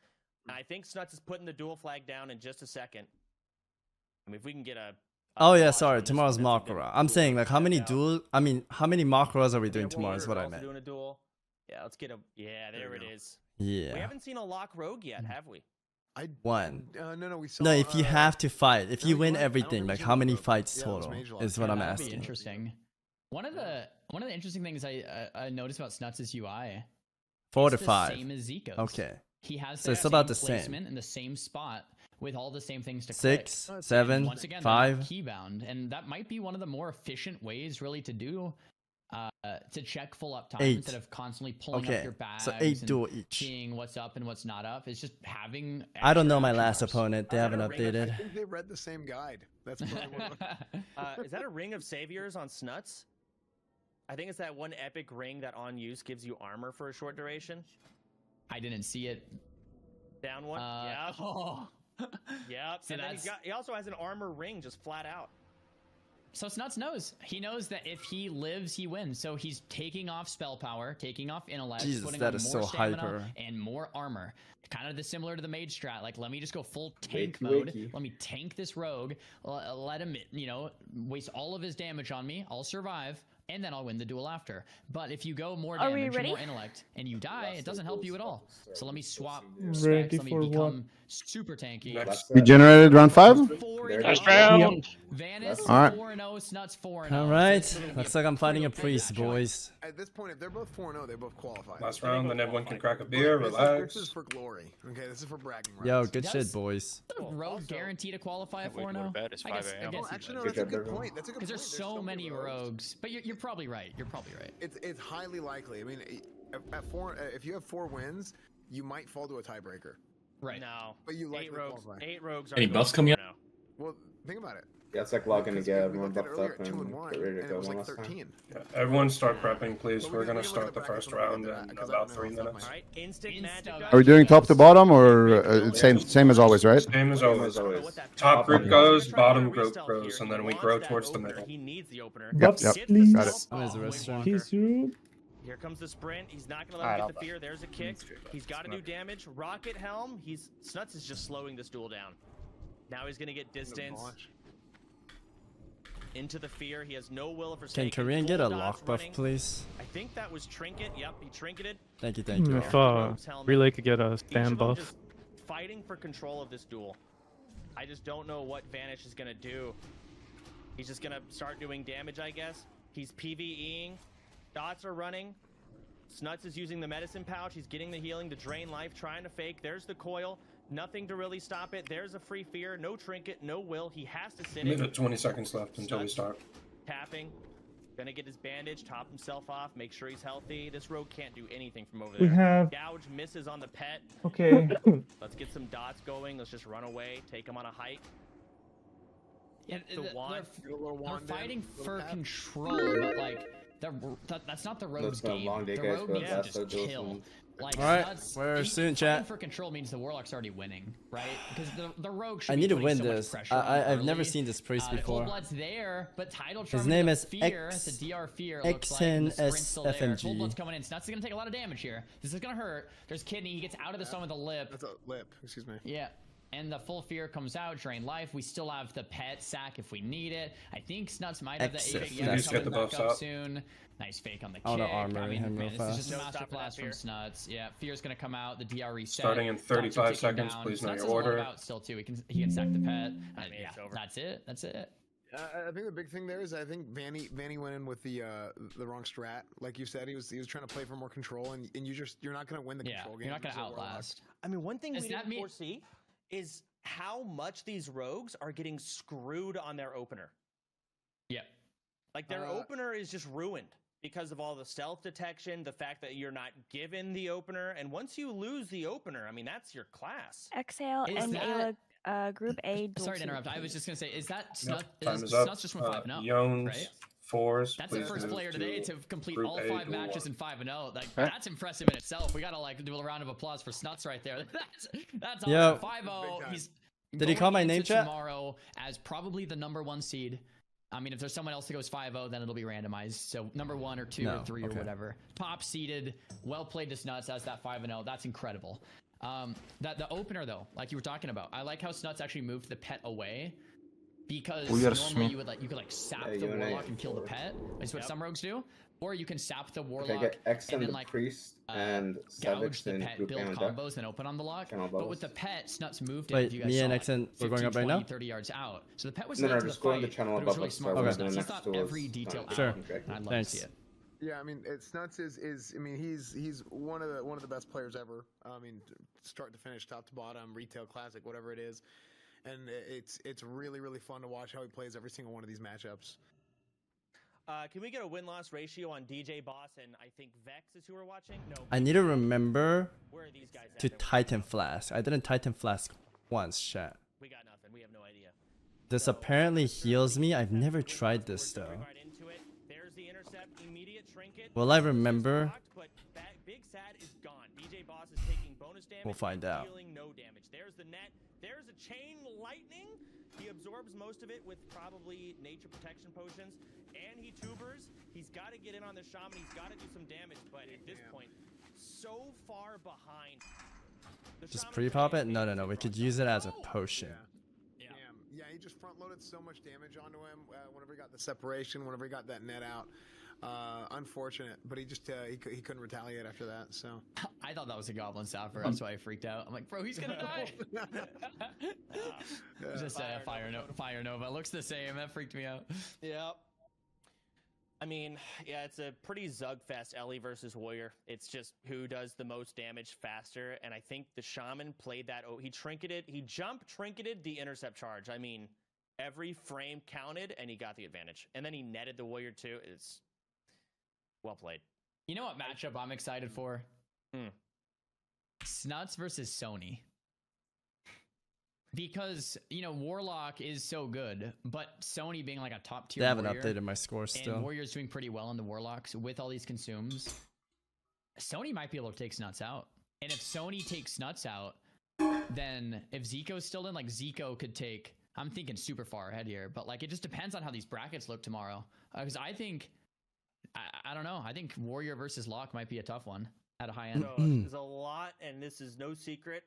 And I think Snuts is putting the duel flag down in just a second. I mean, if we can get a Oh yeah, sorry. Tomorrow's Mak'Gora. I'm saying like how many Mak'Goras are we doing tomorrow? Is what I meant. Doing a duel. Yeah, let's get a. Yeah, there it is. Yeah. We haven't seen a lock rogue yet, have we? One. No, we saw. No, if you have to fight, if you win I don't everything, remember like seeing how a many rogue. fights Yeah, it was total major lock. is what I'm That'd be asking. interesting. One of the interesting things I noticed about Snuts' UI. 4 to it's the 5. Same as Zico's. Okay. He has So the it's about the same same. placement in the same spot with all the same things to 6, click. 7, And once again, 5. keybound, and that might be one of the more efficient ways, really, to do to check full up time 8. instead of constantly pulling Okay, up your bags. so 8 and duel each. seeing what's up and what's not up. It's just having. I don't know extra my action last bars. opponent. They haven't I updated. think they read the same guide. That's probably what Is that a Ring of Saviors on Snuts? I think it's that one epic ring that on use gives you armor for a short duration. I didn't see it. Down one. Yeah. Oh. Yep. See, And then that's- he also has an armor ring just flat out. So Snuts knows. He knows that if he lives, he wins. So he's taking off spell power, taking off intellect, Jesus, putting that on is more so stamina hyper. and more armor. Kind of similar to the mage strat. Like, let me just go full tank Wakey, mode. wakey. Let me tank this rogue. Let him, waste all of his damage on me. I'll survive. And then I'll win the duel after. But if you go more Are we damage, ready? more intellect, and you die, it doesn't help you at all. So let me swap Ready specs. Let me for become super tanky. Regenerated round 5? 4-0. Last round. Vanis All right. 4-0, Snuts 4-0. All right. Looks like I'm fighting a priest, boys. At this point, if they're both 4-0, they both qualify. Last round, then everyone can crack a beer, relax. This is for glory. Okay, this is for bragging rights. Yo, good Does- shit, boys. Rogue guaranteed to qualify at Can't wait to go to 4-0? bed. It's 5 a.m. Oh, actually, no, Good that's a job, good everyone. point. That's a good point. Because there's so many rogues. But you're probably right. You're probably right. It's highly likely. I mean, if you have 4 wins, you might fall to a tiebreaker. Right. No. But you likely 8 rogues. qualify. 8 rogues. Any are buffs going coming for up? now. Well, think about it. Yeah, it's like logging to Because get we everyone looked at it buffed earlier up at 2 and and 1, get ready to and go it was one like last time. 13. Yeah, everyone start prepping, please. But We're we gonna can look at start the the brackets first when we get round to that, in because I don't about know 3 off the top of my minutes. All right. Instant magic. Are we doing top to bottom or same as always, right? Same as always. Top Top group group goes, He's bottom trying to group restealth goes, here. and then He we wants grow that towards the opener. middle. He needs the opener. Buffs, yep. please. Got it. Where's the way restaurant? longer. Peace, you. Here comes the sprint. He's not going to let Alright, him I'll get the fear. There's a kick. He's got to do damage. Rocket Helm. Snuts is just slowing this duel down. Now he's going to get distance. Into the fear. He has no will for Can Korean get a lock buff, please? I think that was Trinket. Yep, he trinketed. Thank you, thank you. If Relay could get a Each stand of them buff. just fighting for control of this duel. I just don't know what Vanish is going to do. He's just going to start doing damage, I guess. He's PvEing. Dots are running. Snuts is using the medicine pouch. He's getting the healing to drain life, trying to fake. There's the coil. Nothing to really stop it. There's a free fear. No trinket, no will. He has to sit Leave in. it 20 seconds left until we start. Tapping. Gonna get his bandage, top himself off, make sure he's healthy. This rogue can't do anything from over We there. have- Gouge misses on the pet. Okay. Let's get some dots going. Let's just run away. Take him on a hike. Yeah, The wand. they're fighting for control, but like that's not the rogue's That's not game. long day, The guys, rogue but needs to that's just the duel kill. from- Like, Alright, Snuts, we're he- soon, fighting chat. for control means the warlock's already winning, right? Because the rogue should I be need to putting win so much this. pressure on I've never early. seen this priest before. Cold Blood's there, but Tidal Charm His name the is Fear, X- the DR Fear looks like, and the sprint's still there. XNSFMG. Cold Blood's coming in. Snuts is gonna take a lot of damage here. This is gonna hurt. There's Kidney. He gets out of the stone with a lip. That's a lip. Excuse me. Yeah. And the full fear comes out, drain life. We still have the pet sack if we need it. I think Snuts might have the Exit. APM Nice. Get the coming buffs back up out. soon. Nice fake on the I wanna kick. armor I mean, him real man, this is just a fast. masterclass from Snuts. Yeah, fear's gonna come out. The DR reset. Starting in Dots are 35 ticking seconds, down. please know Snuts your has a lot order. Out still too. He can sack the pet. mean, it's over. That's it. That's it. I think the big thing there is I think Vanny went in with the wrong strat. Like you said, he was trying to play for more control, and you're not going to win the Yeah, control game. you're not gonna as a Warlock. outlast. I mean, one thing Does we that didn't mean- foresee is how much these rogues are getting screwed on their opener. Yep. Like their opener is just ruined because of all the stealth detection, the fact that you're not given the opener, and once you lose the opener, I mean that's your class. Exhale Is and that- Ayla Group A. Duel Sorry to 2, interrupt. I was just gonna say, is that Snuts? Time is Snuts up. just went 5-0, Yones, right? fours. That's the please first move player today to complete Group all A, 5 Duel matches 1. in 5-0. Like that's impressive in itself. We gotta like do a round of applause for Snuts right there. That's awesome. Yo. 5-0. He's Did he call my going name, into chat? tomorrow as probably the #1 seed. I mean, if there's someone else that goes 5-0, then it'll be randomized. So number 1 or 2 or 3 or whatever. Top seeded, well played to Snuts as that 5-0. That's incredible. That the opener though, like you were talking about, I like how Snuts actually moved the pet away because normally you could like sap the warlock and kill the pet. That's what some rogues do, or you can sap the warlock and then like priest and gouge the Savix pet, and build Group combos, then open on the lock. But with the pet, Snuts moved it. Wait, if you guys me and saw Exen, it, we're going 15, up right 20, now? 30 yards out. So the pet was No, late to the just go in the fight, channel but it was above really us, smart so with we're Snuts. the He next thought to us. every detail Sure. out. And I'd love Thanks. to see it. Yeah, I mean, Snuts is. I mean, he's one of the best players ever. I mean, start to finish, top to bottom, retail, classic, whatever it is, and it's really fun to watch how he plays every single one of these matchups. Can we get a win-loss ratio on DJ Boss and I think Vex is who we're watching? No. I need to remember Where are these guys at? to Titan Flask. I didn't Titan Flask once, chat. We got nothing. We have no idea. This apparently heals me. I've never tried this though. There's the intercept, immediate trinket. Will I remember? But Big Sad is gone. DJ Boss is taking bonus damage. We'll find out. Dealing no damage. There's the net. There's a chain lightning. He absorbs most of it with probably nature protection potions, and he tubers. He's got to get in on the shaman. He's got to do some damage, but at this point, so far behind. Just pre-pop it? No. We could use it as a potion. Yeah, he just front-loaded so much damage onto him whenever he got the separation, whenever he got that net out. Unfortunate, but he just he couldn't retaliate after that. So I thought that was a goblin sapper. That's why I freaked out. I'm like, bro, he's gonna die. Just a fire nova. Looks the same. That freaked me out. Yep. I mean, yeah, it's a pretty Zugfest Ellie versus Warrior. It's just who does the most damage faster. And I think the Shaman played that. Oh, he jump trinketed the intercept charge. I mean, every frame counted and he got the advantage. And then he netted the Warrior too. It's well played. You know what matchup I'm excited for? Snuts versus Sony. Because, you know, Warlock is so good, but Sony being like a top tier They haven't warrior, updated my score still. and Warrior's doing pretty well on the Warlocks with all these consumes. Sony might be able to take Snuts out. And if Sony takes Snuts out, then if Zico's still in, like Zico could take, I'm thinking super far ahead here, but like it just depends on how these brackets look tomorrow. Because I think, I don't know, I think Warrior versus Lock might be a tough one at a high end. So there's a lot, and this is no secret.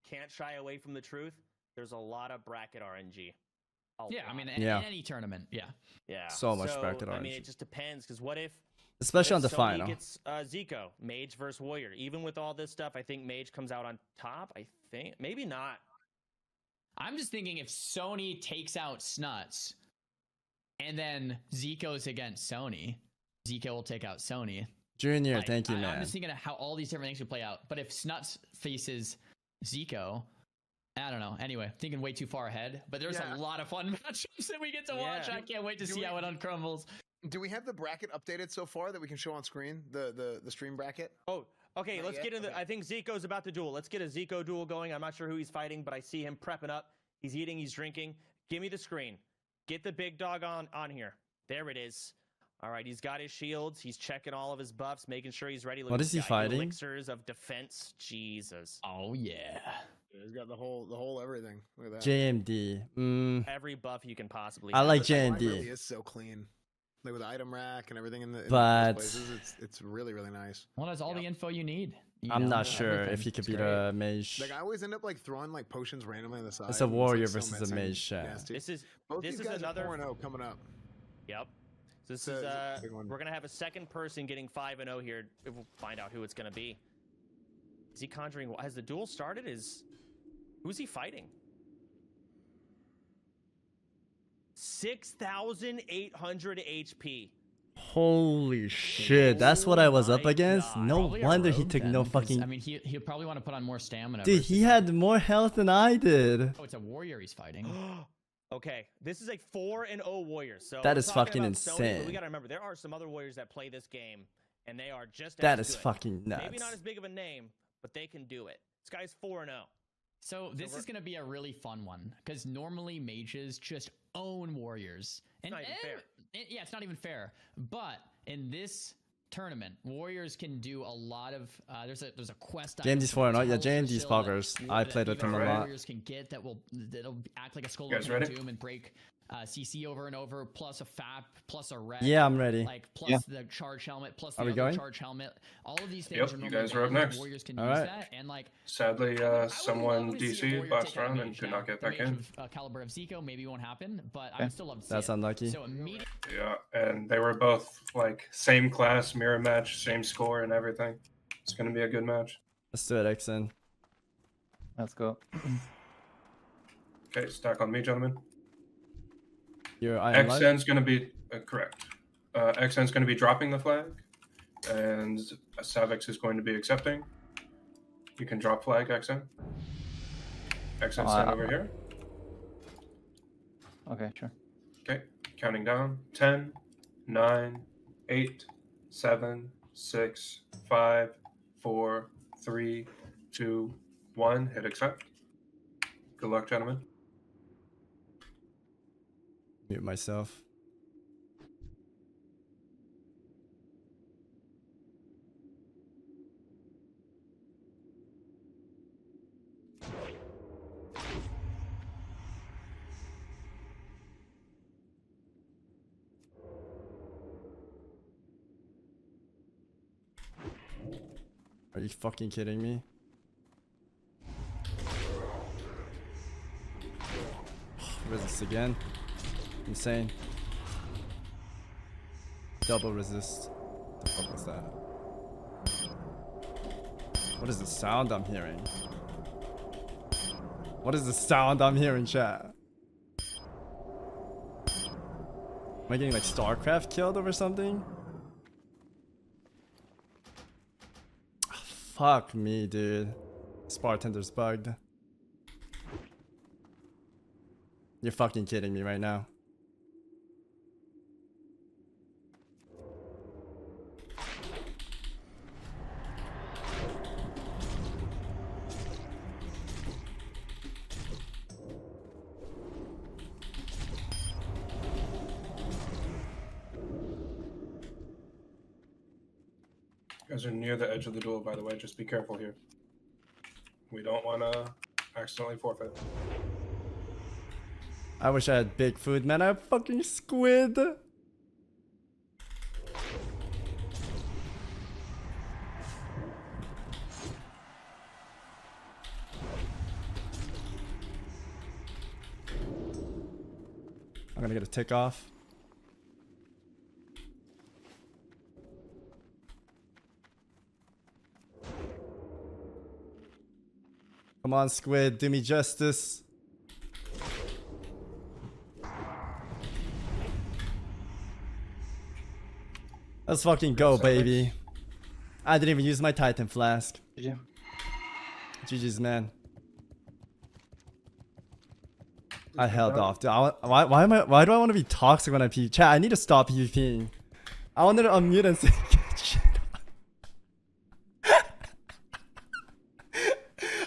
Can't shy away from the truth. There's a lot of bracket RNG. I mean, in any tournament, yeah. So much bracket I mean, RNG. it just depends, because what if, especially on the Sony final, gets Zico, Mage versus Warrior. Even with all this stuff, I think Mage comes out on top. I think maybe not. I'm just thinking if Sony takes out Snuts, and then Zico's against Sony, Zico will take out Sony. Junior, thank you, man. I'm just thinking of how all these different things would play out. But if Snuts faces Zico, I don't know. Anyway, thinking way too far ahead. But there's a lot of fun matchups that we get to watch. I can't wait to see how it uncrumbles. Do we have the bracket updated so far that we can show on screen? The stream bracket? Oh, okay. Let's get into. I think Zico's about to duel. Let's get a Zico duel going. I'm not sure who he's fighting, but I see him prepping up. He's eating. He's drinking. Give me the screen. Get the big dog on here. There it is. All right. He's got his shields. He's checking all of his buffs, making sure he's ready. What is he fighting? Elixirs of defense. Jesus. Oh yeah. He's got the whole everything. Look at that. JMD. Every buff you can possibly. I like It JMD. really is so clean. Like with the item rack and everything in the But places, it's really nice. Well, that's all the info you need. I'm not sure if he could beat a mage. Like I always end up like throwing like potions randomly on the side. It's a warrior so versus a mage. This is another another 4-0 coming up. Yep. This is we're gonna have a second person getting 5-0 here. We'll find out who it's gonna be. Is he conjuring? Has the duel started? Who's he fighting? 6,800 HP. Holy shit, that's what I was up against. No wonder he took no fucking. I mean, he'll probably want to put on more stamina. Dude, he had more health than I did. Oh, it's a warrior he's fighting. Okay, this is a 4-0 warrior. So that we're is talking fucking about insane. Sony, but we gotta remember there are some other warriors that play this game, and they are just that as is good. fucking nuts. Maybe not as big of a name, but they can do it. This guy's 4-0. So this is going to be a really fun one because normally mages just own warriors. And not even fair. Yeah, it's not even fair. But in this tournament, warriors can do a lot of. There's a quest. JMD's for not yeah, JMD's poggers. I played with him a lot. Warriors can get that'll act like a skull of doom and break CC over and over, plus a FAP, plus a red. Yeah, I'm ready. Like plus the charge helmet, plus the other charge helmet. All of these things. Yep, you guys are up next. Warriors can use that, and like sadly, someone DC'd last round and could not get back in. Caliber of Zico maybe won't happen, but I would still love to see That's unlucky. So immediately. Yeah, and they were both like same class, mirror match, same score, and everything. It's gonna be a good match. Let's do it, XN. Let's go. Okay, stack on me, gentlemen. Your XN's going to be correct. XN's going to be dropping the flag, and Savix is going to be accepting. You can drop flag, XN. XN, stand over here. Okay, sure. Okay, counting down. 10, 9, 8, 7, 6, 5, 4, 3, 2, 1. Hit accept. Good luck, gentlemen. Mute myself. Are you fucking kidding me? Resist again. Insane. Double resist. What the fuck was that? What is the sound I'm hearing? What is the sound I'm hearing, chat? Am I getting like StarCraft killed over something? Fuck me, dude. This bartender's bugged. You're fucking kidding me right now. You guys are near the edge of the duel, by the way. Just be careful here. We don't want to accidentally forfeit. I wish I had big food, man. I have fucking squid. I'm gonna get a tick off. Come on, squid, do me justice. Let's fucking go, baby. I didn't even use my Titan flask. Yeah. GG's, man. I held off, dude. Why do I want to be toxic when I PvP? Chat, I need to stop PvPing. I wanted to unmute and say shit.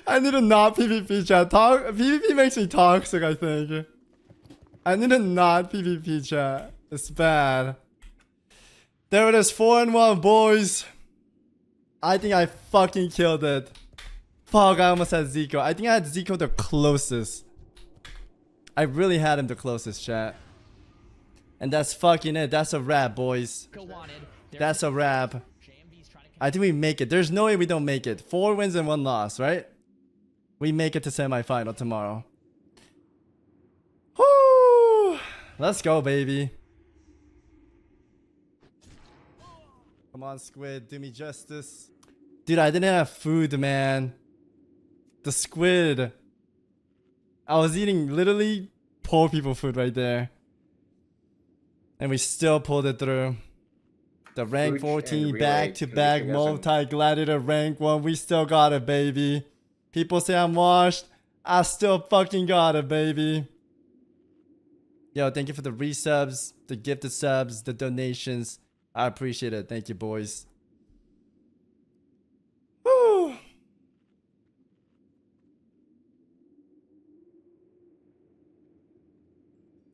I need to not PvP, chat. PvP makes me toxic, I think. I need to not PvP, chat. It's bad. There it is, 4-1, boys. I think I fucking killed it. Fuck, I almost had Zico. I think I had Zico the closest. I really had him the closest, chat. And that's fucking it. That's a wrap, boys. That's a wrap. I think we make it. There's no way we don't make it. 4 wins and 1 loss, right? We make it to semifinal tomorrow. Woo! Let's go, baby. Come on, squid. Do me justice. Dude, I didn't have food, man. The squid. I was eating literally poor people food right there. And we still pulled it through. The rank 14 back-to-back multi-gladiator rank 1. We still got it, baby. People say I'm washed. I still fucking got it, baby. Yo, thank you for the resubs, the gifted subs, the donations. I appreciate it. Thank you, boys. Woo.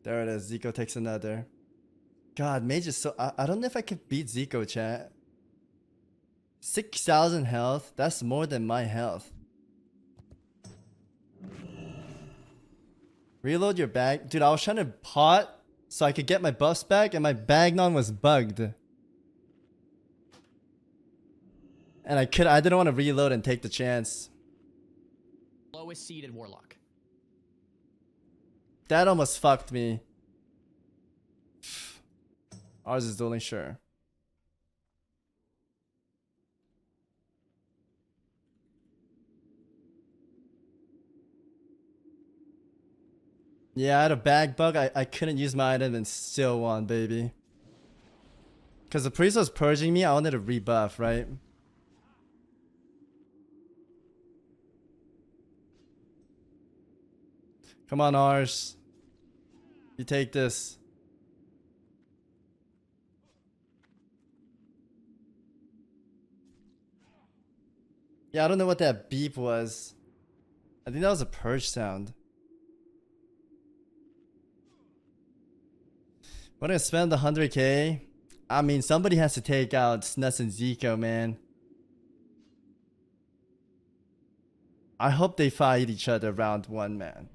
There it is. Zico takes another. God, Mage is so... I don't know if I can beat Zico, chat. 6,000 health. That's more than my health. Reload your bag. Dude, I was trying to pot so I could get my buffs back and my Bagnon was bugged. And I didn't want to reload and take the chance. Lowest seeded Warlock. That almost fucked me. Ours is dueling, sure. Yeah, I had a bag bug. I couldn't use my item and still won, baby. Because the priest was purging me, I wanted to rebuff, right? Come on, Ars. You take this. Yeah, I don't know what that beep was. I think that was a purge sound. We're gonna spend 100k. I mean, somebody has to take out Snuts and Zico, man. I hope they fight each other round 1, man.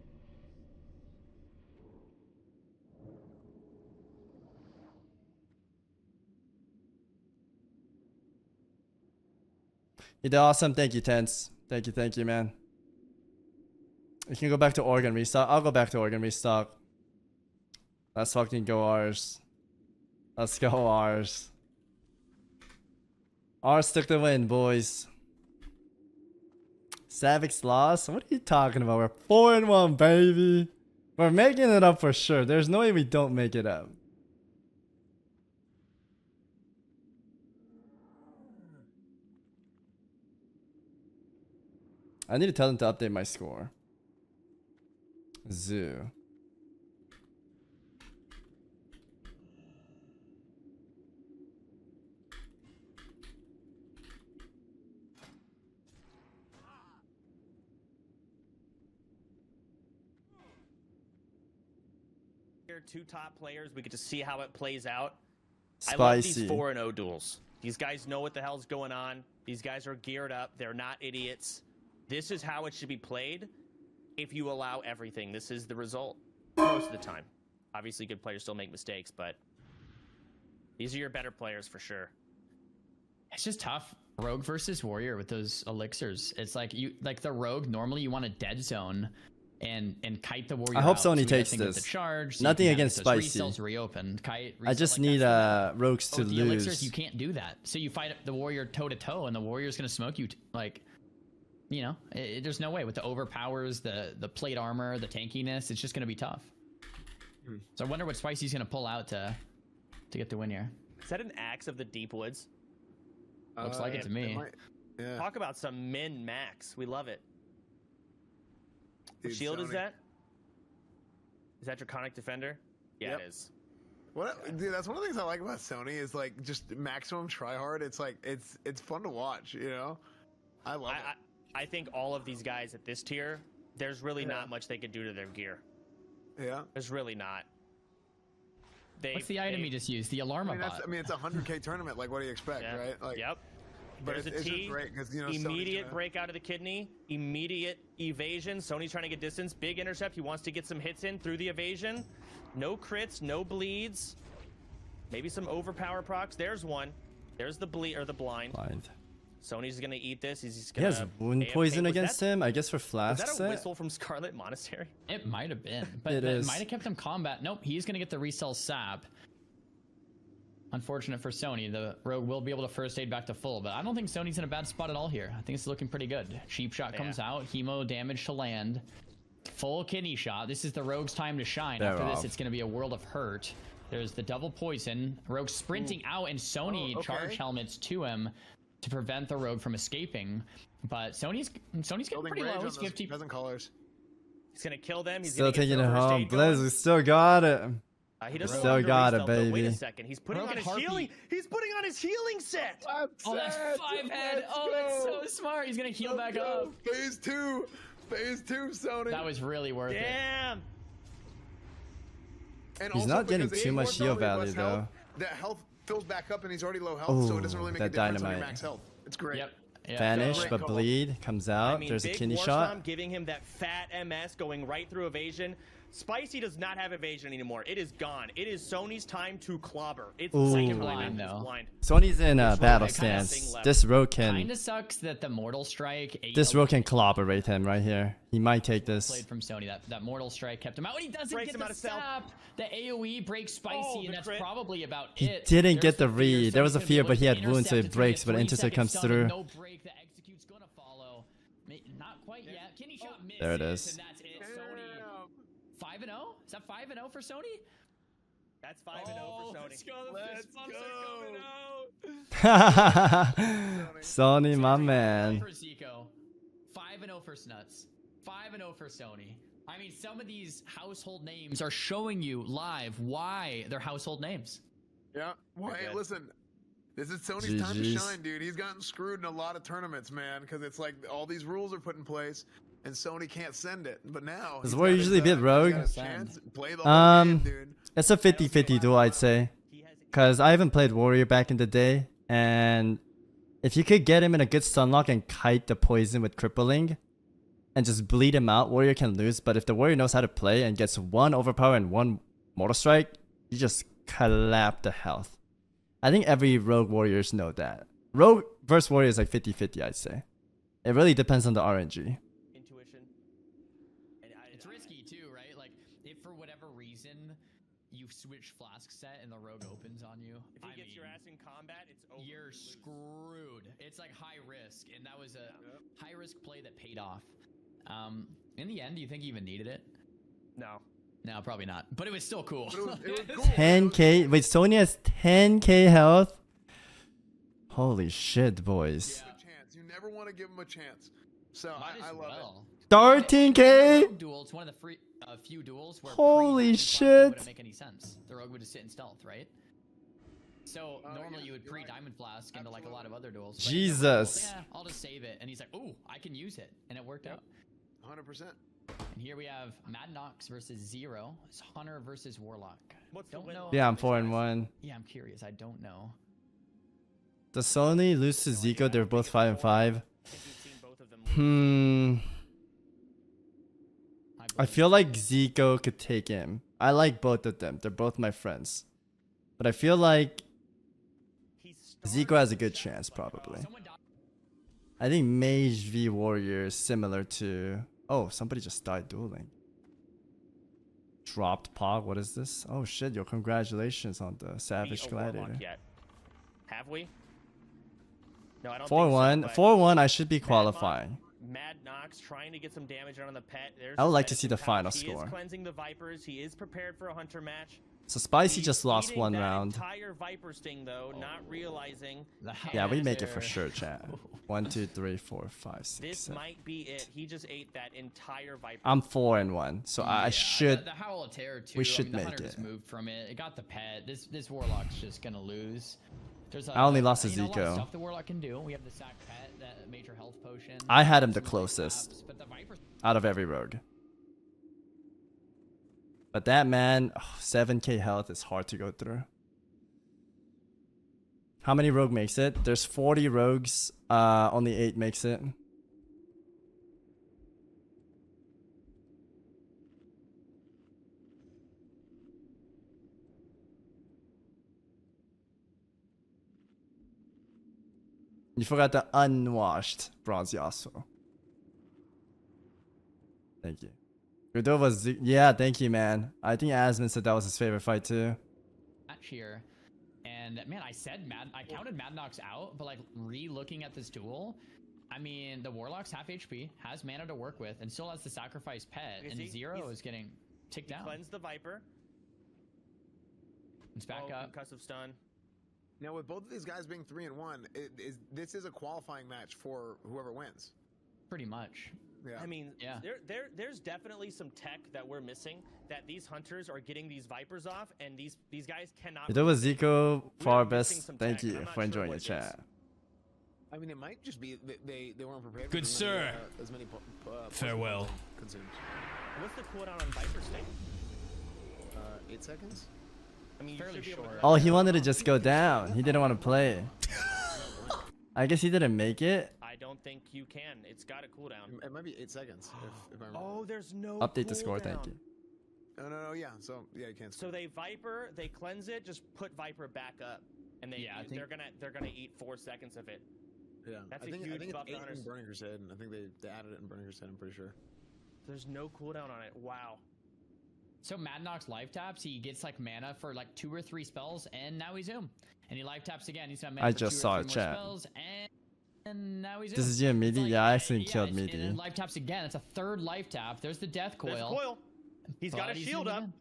You did awesome. Thank you, Tense. Thank you, man. We can go back to Oregon restock. I'll go back to Oregon restock. Let's fucking go Rs. Let's go Rs. Rs took the win, boys. Savix lost? What are you talking about? We're 4-1, baby. We're making it up for sure. There's no way we don't make it up. I need to tell them to update my score. Zoo. Two top players, we get to see how it plays out. Spicy. I love these 4-0 duels. These guys know what the hell's going on. These guys are geared up. They're not idiots. This is how it should be played. If you allow everything, this is the result most of the time. Obviously, good players still make mistakes, but these are your better players for sure. It's just tough. Rogue versus Warrior with those elixirs. It's like the Rogue, normally you want a dead zone and kite the Warrior. I hope out, Sony so takes the this. charge, so Nothing you can have against those Spicy. resells reopen. Kite, I just need Rogues to with the elixirs, lose. you can't do that. So you fight the Warrior toe to toe, and the Warrior's gonna smoke you. You know, there's no way with the overpowers, the plate armor, the tankiness. It's just gonna be tough. So I wonder what Spicy's gonna pull out to get the win here. Is that an axe of the deep woods? Looks like it to me. Yeah. Talk about some min max. We love it. What Dude, shield is Sony. that? Is that Draconic Defender? Yeah, Yep. it is. Dude, that's one of the things I like about Sony is like just maximum try hard. It's like it's fun to watch, you know? I love it. I think all of these guys at this tier, there's really not much they could do to their gear. Yeah. There's really not. What's the item you just used? The Alarma bot. It's a 100k tournament. Like, what do you expect, right? Like, yep. But There's it's a T. just great because Sony's Immediate gonna- break out of the kidney. Immediate evasion. Sony's trying to get distance. Big intercept. He wants to get some hits in through the evasion. No crits. No bleeds. Maybe some overpower procs. There's one. There's the bleed or the blind. Sony's gonna eat this. He's He gonna. has wound AFK. poison Was against him, I guess for Was flask that a set. whistle from Scarlet Monastery? It might have been, but It it is. might have kept him combat. Nope, he's gonna get the resell sap. Unfortunate for Sony, the Rogue will be able to first aid back to full, but I don't think Sony's in a bad spot at all here. I think it's looking pretty good. Cheap shot comes out, hemo damage to land, full kidney shot. This is the Rogue's time to shine. They're After this, off. it's gonna be a world of hurt. There's the double poison. Rogue sprinting out, and Sony charge helmets to him to prevent the Rogue from escaping. But Sony's getting Building pretty rage low. on He's those 50. peasant colors. He's gonna kill them. He's Still gonna get taking it their first home. aid going. Blizz, we still got it. He doesn't Still want to got reset, it, though. Wait baby. a second. He's putting on Broken his Harpy. healing. He's putting on his healing set. Oh, that's 5 head. Oh, that's so smart. He's gonna heal back up. Phase 2, Sony. That was really worth it. Damn. And He's also not getting because too if much he heal wants value less though. health, that health fills back up and he's already low health, so it doesn't really make a that difference on your dynamite. max health. It's great. Yep. Yeah, Vanish, great but call. bleed comes out. I mean, There's a big kidney War shot. Stomp giving him that fat MS going right through evasion. Spicy does not have evasion anymore. It is gone. It is Sony's time to clobber. It's Ooh. second blind, blind, though. blind. Sony's in This battle rogue kinda stance. left. This rogue can. Kinda sucks that the Mortal Strike. This rogue can collaborate him right here. He might take this. Played from Sony. That Mortal Strike kept him out. And he doesn't Breaks get him the out of stealth. sap. The AOE breaks Spicy, and that's crit. probably about He it. didn't There's get the fear. read. There was a Sony's fear, gonna but be he able had to wounds, so intercept. it It's gonna breaks, get but 3 Inter second comes stun, through. No break. The execute's gonna follow. Not quite yet. Kidney shot misses. There it is. And that's it. Sony 5-0. Is that 5-0 for Sony? That's 5-0 for Sony. Let's go. Let's Sony, my man. For Zico. 5-0 for Snuts. 5-0 for Sony. I mean, some of these household names are showing you live why they're household names. Yeah. Well, hey, listen. This is Sony's time to GGs. shine, dude. He's gotten screwed in a lot of tournaments, man, because it's like all these rules are put in place, and Sony can't send it. But now, Does he's Warrior got usually his, beat he's Rogue? got his chance. Play the whole game, dude. It's a 50-50 duel, I'd say. Because I haven't played Warrior back in the day, and if you could get him in a good stunlock and kite the poison with crippling, and just bleed him out, Warrior can lose. But if the Warrior knows how to play and gets one overpower and one Mortal Strike, you just collapse the health. I think every Rogue Warriors know that. Rogue versus Warrior is like 50-50, I'd say. It really depends on the RNG. Intuition. It's risky too, right? Like, if for whatever reason you switch Flask set and the Rogue opens on you, If he gets your ass in combat, it's over. you're screwed. It's like high risk, and that was a high risk play that paid off. In the end, do you think he even needed it? No. No, probably not. But it was still cool. It was cool. 10k. Wait, Sony has 10k health? Holy shit, boys. Chance. You never want to give him a chance. So Might I as love well. 13k? Rogue duel. It's one of the few duels where Holy pre-diamond shit. Flask wouldn't make any sense. The Rogue would just sit in stealth, right? So normally you would pre-diamond flask into like a lot of other duels. But Jesus. Yeah, I'll just save it. And he's like, "Ooh, I can use it," and it worked out. 100%. And here we have Mad Nox versus Zero. It's Hunter versus Warlock. What's the Don't win know. loss? Yeah, I'm 4-1. Yeah, I'm curious. I don't know. Does Sony lose to Zico? They're both 5-5. I think we've seen both of them lose. I feel like Zico could take him. I like both of them. They're both my friends. But I feel like Zico has a good chance, probably. I think Mage v Warrior is similar to... Oh, somebody just died dueling. Dropped Pog. What is this? Oh shit, yo, congratulations on the Savage Beat a Warlock Gladiator. Yet. Have we? No, I don't 4-1. think so, 4-1, I should be qualifying. Mad Nox trying to get some damage on the pet. There's I would his like to see medicine the final pouch. He score. is cleansing the Vipers. He is prepared for a Hunter match. So Spicy He's just lost eating one that round. Entire Viper sting though, not realizing. Yeah, we make it for sure, chat. 1, 2, 3, 4, 5, 6, This 7. might be it. He just ate that entire Viper. I'm 4-1, so I should. The Howl of Terror too. We should I mean, the make Hunter it. just moved from it. It got the pet. This Warlock's just gonna lose. There's I only lost to a lot of Zico. stuff the Warlock can do. We have the sack pet, that major health potion. I had him the some light closest traps, but the Viper's out of every rogue. But that man, 7k health is hard to go through. How many rogue makes it? There's 40 rogues. Only 8 makes it. You forgot the unwashed Bronze Yasuo. Thank you. Cordova, yeah, thank you, man. I think Asman said that was his favorite fight too. match here. And man, I counted Mad Nox out, but like re-looking at this duel, I mean, the Warlock's half HP, has mana to work with, and still has the sacrifice pet, and Zero is getting ticked down. Cleanse the Viper. It's back up. Concussive stun. Now, with both of these guys being 3-1, this is a qualifying match for whoever wins. Pretty much. Yeah. I mean, yeah. There's definitely some tech that we're missing, that these hunters are getting these Vipers off, and these guys cannot. If it was Zico, far best. missing some Thank tech, you I'm not for sure enjoying what your it is. chat. I mean, it might just be they weren't prepared. Good for as many, sir. as many Farewell. consumed. What's the cooldown on Viper Sting? 8 seconds. I mean, Fairly short. Oh, he wanted to just go down. He didn't want to play. I guess he didn't make it. I don't think you can. It's got a cooldown. It might be 8 seconds. If I remember. Oh, there's no Update the score, thank cooldown. you. No, yeah. So yeah, you can't. So they Viper, they cleanse it, just put Viper back up, and they Yeah, I think- they're gonna eat 4 seconds of it. Yeah, That's I a think huge it's buff to 8 Hunters. in Burning Crusade, and I think they added it in Burning Crusade. I'm pretty sure. There's no cooldown on it. Wow. So Mad Knox life taps, he gets like mana for like 2 or 3 spells, and now he's Zoom. And he life taps again, he's got mana I for just 2 or saw 3 it, more chat. spells, and now he's Zoom. This is your midi? Yeah, I accidentally killed And then midi. life taps again, it's a 3rd life tap. There's the death coil. There's a coil. He's got a But he's shield up. zooming in.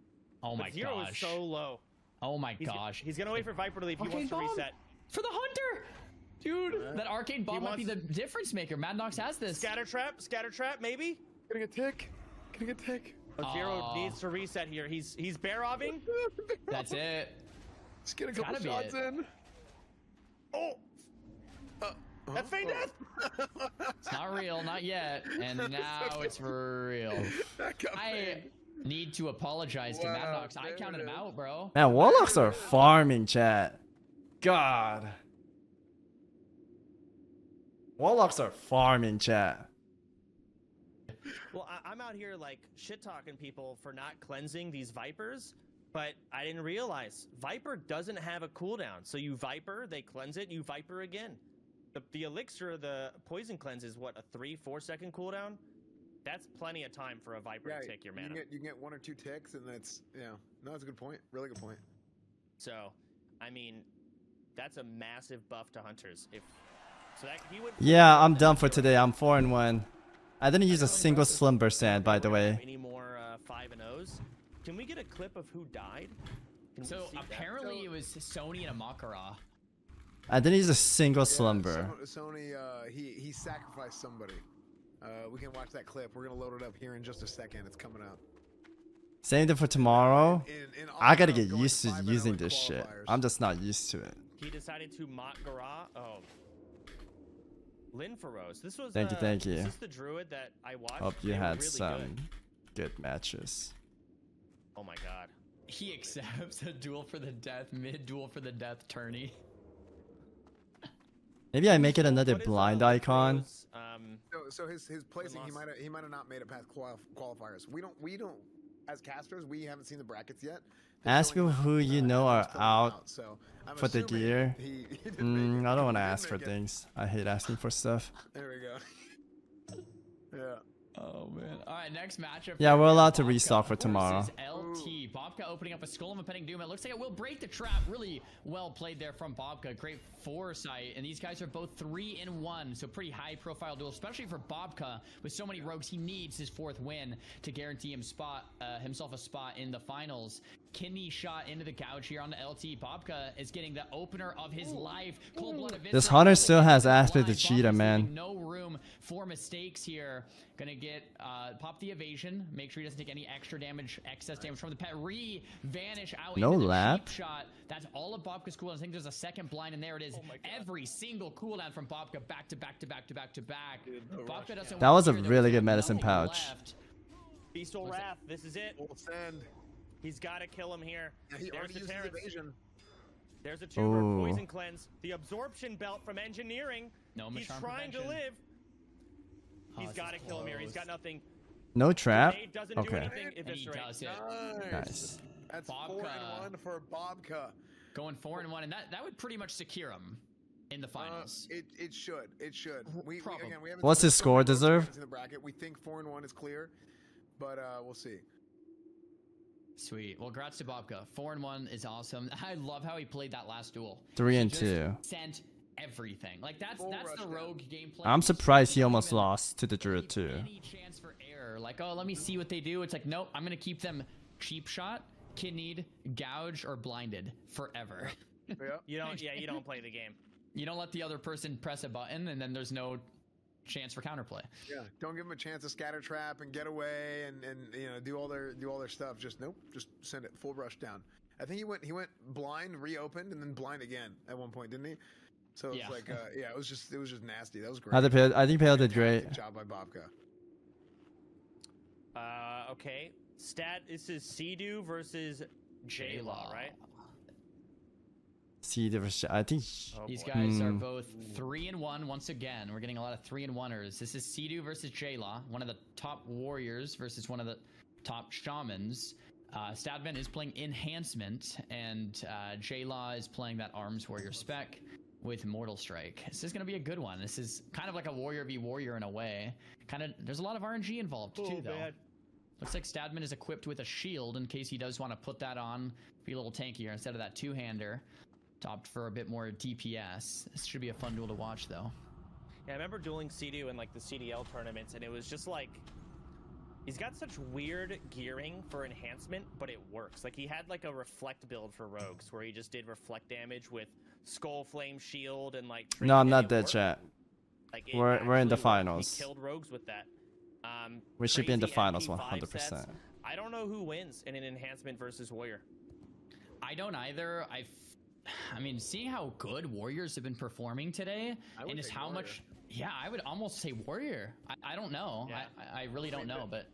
Oh my But Zero gosh. is so low. Oh my He's, gosh. He's gonna wait for Viper to leave. He Arcane wants to bomb reset. for the hunter! Dude, that arcane bomb might be the difference maker. Mad Knox has this. Scatter trap, maybe. Getting a tick. Getting a tick. Oh, Zero needs to reset here. He's Baroving. That's it. Just get a It's couple gotta be shots it. in. Oh, that's feign death. It's not real, not yet. And now it's for real. I need to apologize to Mad Wow, Knox. I there counted it him is. out, bro. Man, Warlocks are farming, chat. God. Warlocks are farming, chat. Well, I'm out here like shit talking people for not cleansing these Vipers, but I didn't realize Viper doesn't have a cooldown. So you Viper, they cleanse it, you Viper again. The elixir, the poison cleanse is what, a 3-4 second cooldown? That's plenty of time for a Viper to take your mana. You can get 1 or 2 ticks, and that's no, that's a good point. Really good point. So, I mean, that's a massive buff to Hunters. If so, that he would. Yeah, I'm done for today. I'm 4-1. I didn't use a single Slumber Sand, by the way. Any more 5-0s? Can we get a clip of who died? Can we So see that? apparently it was Sony and a Mak'Gora. I didn't use a single Slumber. Sony, he sacrificed somebody. We can watch that clip. We're gonna load it up here in just a second. It's coming up. Same thing for tomorrow. In I gotta honor get of used to going 5-0 using in this shit. qualifiers. I'm just not used to it. He decided to Mak'Gora. Oh. Linfaros. This was. Thank you. Is this the druid that I watched? Hope you They were had really some good. good matches. Oh my god. He accepts a duel for the death, mid-duel for the death tourney. Maybe I make it another blind icon. So his placing, he might have not made it past qualifiers. We don't as casters, we haven't seen the brackets yet. Ask people who you know are out so I'm for the assuming gear. he didn't make it. I don't want to He ask didn't for make it. things. I hate asking for stuff. There we go. Yeah. Oh man. All right, next matchup. Yeah, we're allowed to Bobka restock for versus tomorrow. LT. Bobka opening up a Skull of Impending Doom. It looks like it will break the trap. Really well played there from Bobka. Great foresight. And these guys are both 3-1. So pretty high profile duel, especially for Bobka. With so many rogues, he needs his 4th win to guarantee himself a spot in the finals. Kidney shot into the couch here on the LT. Bobka is getting the opener of his life. Cold-blooded This Viscera Hunter really still has blind. Aspect the Cheetah, Bobka's man. leaving no room for mistakes here. Gonna get pop the evasion. Make sure he doesn't take any extra damage, excess damage from the pet. Vanish out. No into the lap. cheap shot. That's all of Bobka's cooldowns. I think there's a second blind, and there it is. Every single cooldown from Bobka, back to back to back to back to back. Bobka doesn't. That was a win here. really There's good medicine nothing pouch. left. Beastal Wrath. This is it. Full send. He's got to kill him here. Yeah, he There's already the used his Terrence. evasion. There's a tumor, Ooh. poison cleanse, the absorption belt from engineering. No, He's Mashron trying to prevention. live. He's this got to is kill him here. He's close. got nothing. No trap. Grenade doesn't do Okay. anything. And he Eviscerate. does it. Nice. That's Bobka. 4-1 for Bobka. Going 4-1, and that would pretty much secure him in the finals. It should. It should. We Probably. again, we haven't What's seen his the score total votes, we deserve? haven't seen the bracket. We think 4-1 is clear, but we'll see. Sweet. Well, congrats to Bobka. 4-1 is awesome. I love how he played that last duel. 3 He and just 2. Sent everything. Like that's Full the rush down. rogue gameplay. I'm He surprised he doesn't almost even lost to the Druid leave too. Any chance for error? Like, oh, let me see what they do. It's like, nope. I'm gonna keep them cheap shot, kidneyed, gouged, or blinded forever. You don't play the game. You don't let the other person press a button, and then there's no chance for counterplay. Yeah, don't give them a chance to scatter trap and get away and do all their stuff. Just nope, just send it full rush down. I think he went blind, reopened, and then blind again at one point, didn't he? So it's like it was just nasty. That was great. I think Pale did great. Fantastic job by Bobka. Okay. This is Sea-Doo versus J-Law, right? See, I think these guys are both 3-1 once again. We're getting a lot of 3-1ers. This is Sea-Doo versus J-Law, one of the top warriors versus one of the top shamans. Stadman is playing Enhancement, and J-Law is playing that Arms Warrior spec with Mortal Strike. This is going to be a good one. This is kind of like a warrior v warrior in a way. There's a lot of RNG involved too, though. Man. Looks like Stadman is equipped with a shield in case he does want to put that on, be a little tankier instead of that two-hander. Topped for a bit more DPS. This should be a fun duel to watch, though. Yeah, I remember dueling Sea-Doo in like the CDL tournaments, and it was just like he's got such weird gearing for enhancement, but it works. Like he had like a reflect build for rogues where he just did reflect damage with Skull Flame Shield and like. No, I'm not dead, chat. Like, we're in the finals. He killed rogues with that. We should be in the finals 100%. I don't know who wins in an enhancement versus warrior. I don't either. I mean, seeing how good warriors have been performing today, and just how much. Yeah, I would almost say warrior. I don't know. Yeah. I really don't know, but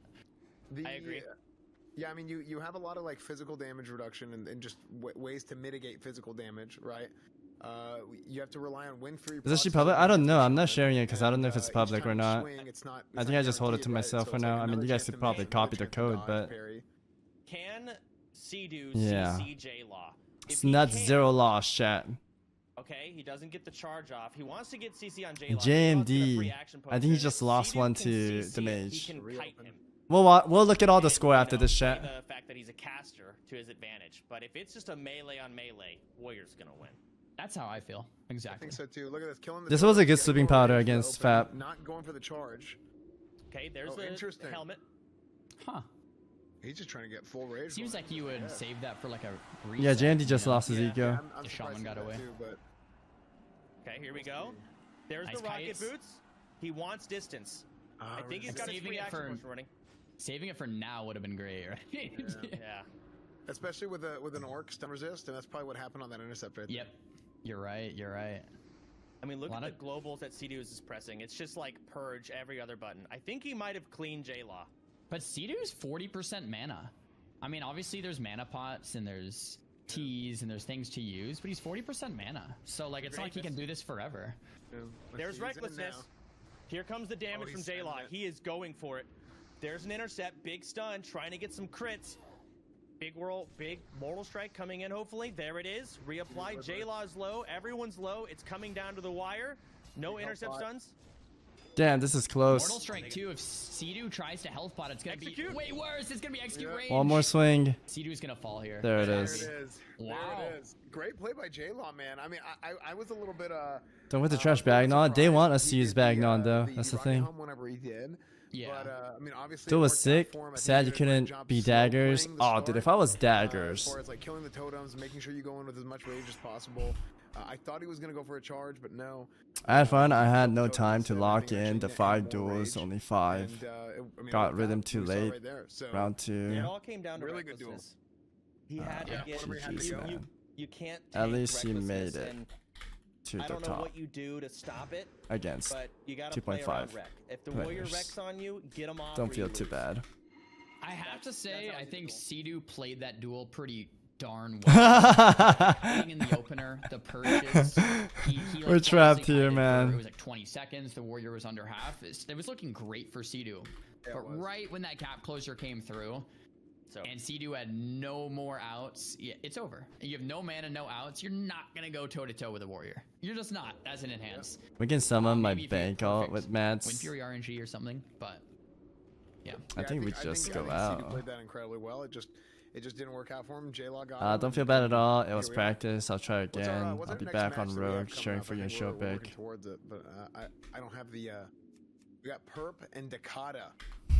I agree. Yeah, I mean, you have a lot of like physical damage reduction and just ways to mitigate physical damage, right? You have to rely on win free. Is this public? I don't know. I'm not sharing it because I don't know if it's public or not. I think I just hold it to myself for now. I mean, you guys could probably copy the code, but Can Sea-Doo yeah, CC J-Law? it's not zero loss, chat. Okay, he doesn't get the charge off. He wants to get CC on J-Law. JMD. I think he just lost one to the He mage. can kite him. We'll look at all the score after this, chat. The fact that he's a caster to his advantage, but if it's just a melee on melee, Warrior's gonna win. That's how I feel. Exactly. I think so too. Look at this, killing the. This was a good sleeping powder against Fab. Not going for the charge. Okay, there's the helmet. Huh. He's just trying to get full rage. Seems like you would save that for like a reset. Yeah, JMD just lost his ego. Yeah, I'm the shaman got away. Too, but... Okay, here we go. There's nice the rocket kites. boots. He wants distance. I think he's got his free action potion running. Saving it for now would have been great, right? Yeah. Especially with an orc stun resist, and that's probably what happened on that intercept right there. Yep. You're right. You're right. I mean, look at the globals that Sea-Doo is pressing. It's just like purge every other button. I think he might have cleaned J-Law. But Sea-Doo's 40% mana. I mean, obviously there's mana pots and there's teas and there's things to use, but he's 40% mana. So like, it's not like he can do this forever. There's recklessness. Here comes the damage from J-Law. He is going for it. There's an intercept, big stun, trying to get some crits. Big Mortal Strike coming in, hopefully. There it is. Reapply. J-Law is low. Everyone's low. It's coming down to the wire. No intercept stuns. Damn, this is close. Mortal Strike 2, if Sea-Doo tries to health pot, it's going to be way worse. It's going to be execute range. One more swing. Sea-Doo's going to fall here. There it is. There it is. Wow. There it is. Great play by J-Law, man. I mean, I was a little bit Don't with the trash Bagnon. They want us to use Bagnon though. That's the thing. Whenever he did. Yeah. But, I mean, obviously Duel was sick. Sad you couldn't be daggers. Oh, dude, if I was daggers. As far as like killing the totems, making sure you go in with as much rage as possible. I thought he was gonna go for a charge, but no. I had fun. I had no time to lock in the 5 duels, only 5. Got rhythm too late. Round 2. It all came down to really good duel. He had to get. You can't. At least he made it to the I don't know top what you do to stop it against but you gotta play 2.5 wreck. If the warrior wrecks on you, get him off. Don't feel too bad. I have to say, I think Sea-Doo played that duel pretty darn well. Being in the opener, the purges. We're trapped here, man. It was like 20 seconds. The warrior was under half. It was looking great for Sea-Doo. But right when that gap closer came through, and Sea-Doo had no more outs, yeah, it's over. You have no mana, no outs. You're not going to go toe-to-toe with a warrior. You're just not, as an enhance. We can summon my bank alt with mats. Win Fury RNG or something, but yeah. I think we just go out. Sea-Doo played that incredibly well. It just didn't work out for him. J-Law got him. Don't feel bad at all. It was practice. I'll try again. I'll be back on road, cheering for you in show pick. Towards it, but I don't have the. We got Perp and Dakota.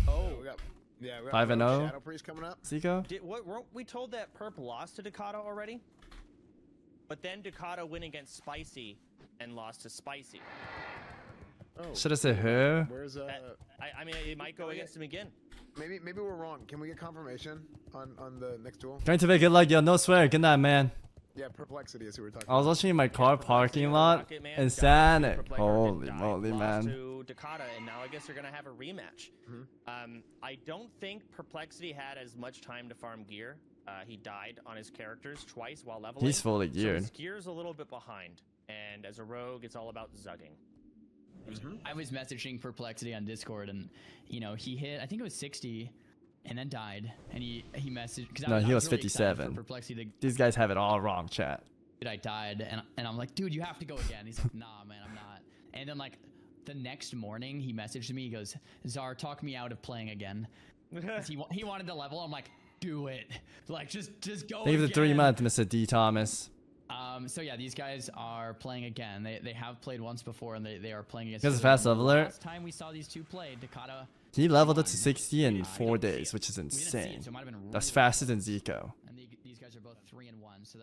Oh, we got 5-0. Shadow Priest coming up. Zico? Weren't we told that Perp lost to Dakota already? But then Dakota went against Spicy and lost to Spicy. Oh, should I say her? Where's I mean, it might go against him again. Maybe we're wrong. Can we get confirmation on the next duel? Going to be good luck, yo. No swear. Good night, man. Yeah, Perplexity is who we're talking I was about. watching in my car parking lot in Sanic. Holy moly, man. To Dakota, and now I guess they're gonna have a rematch. I don't think Perplexity had as much time to farm gear. He died on his characters twice while leveling. He's fully So geared. his gear's a little bit behind, and as a rogue, it's all about zugging. I was messaging Perplexity on Discord, and you know he hit, I think it was 60, and then died. And he messaged because No, he was really excited for 57. Perplexity to, These guys have it all wrong, chat. I died, and I'm like, dude, you have to go again. He's like, nah, man, I'm not. And then like the next morning, he messaged me. He goes, Czar, talk me out of playing again. 'Cause he wanted to level. I'm like, do it. Like just go. Thank you for the again. 3 months, Mr. D. Thomas. So yeah, these guys are playing again. They have played once before, and they are playing against. He was a each other. fast leveler. Last time we saw these two play, Dakota. He leveled up to 60 in 4 days, which is We didn't see insane. it, so it might have been That's really faster than close. Zico. And these guys are both 3-1. So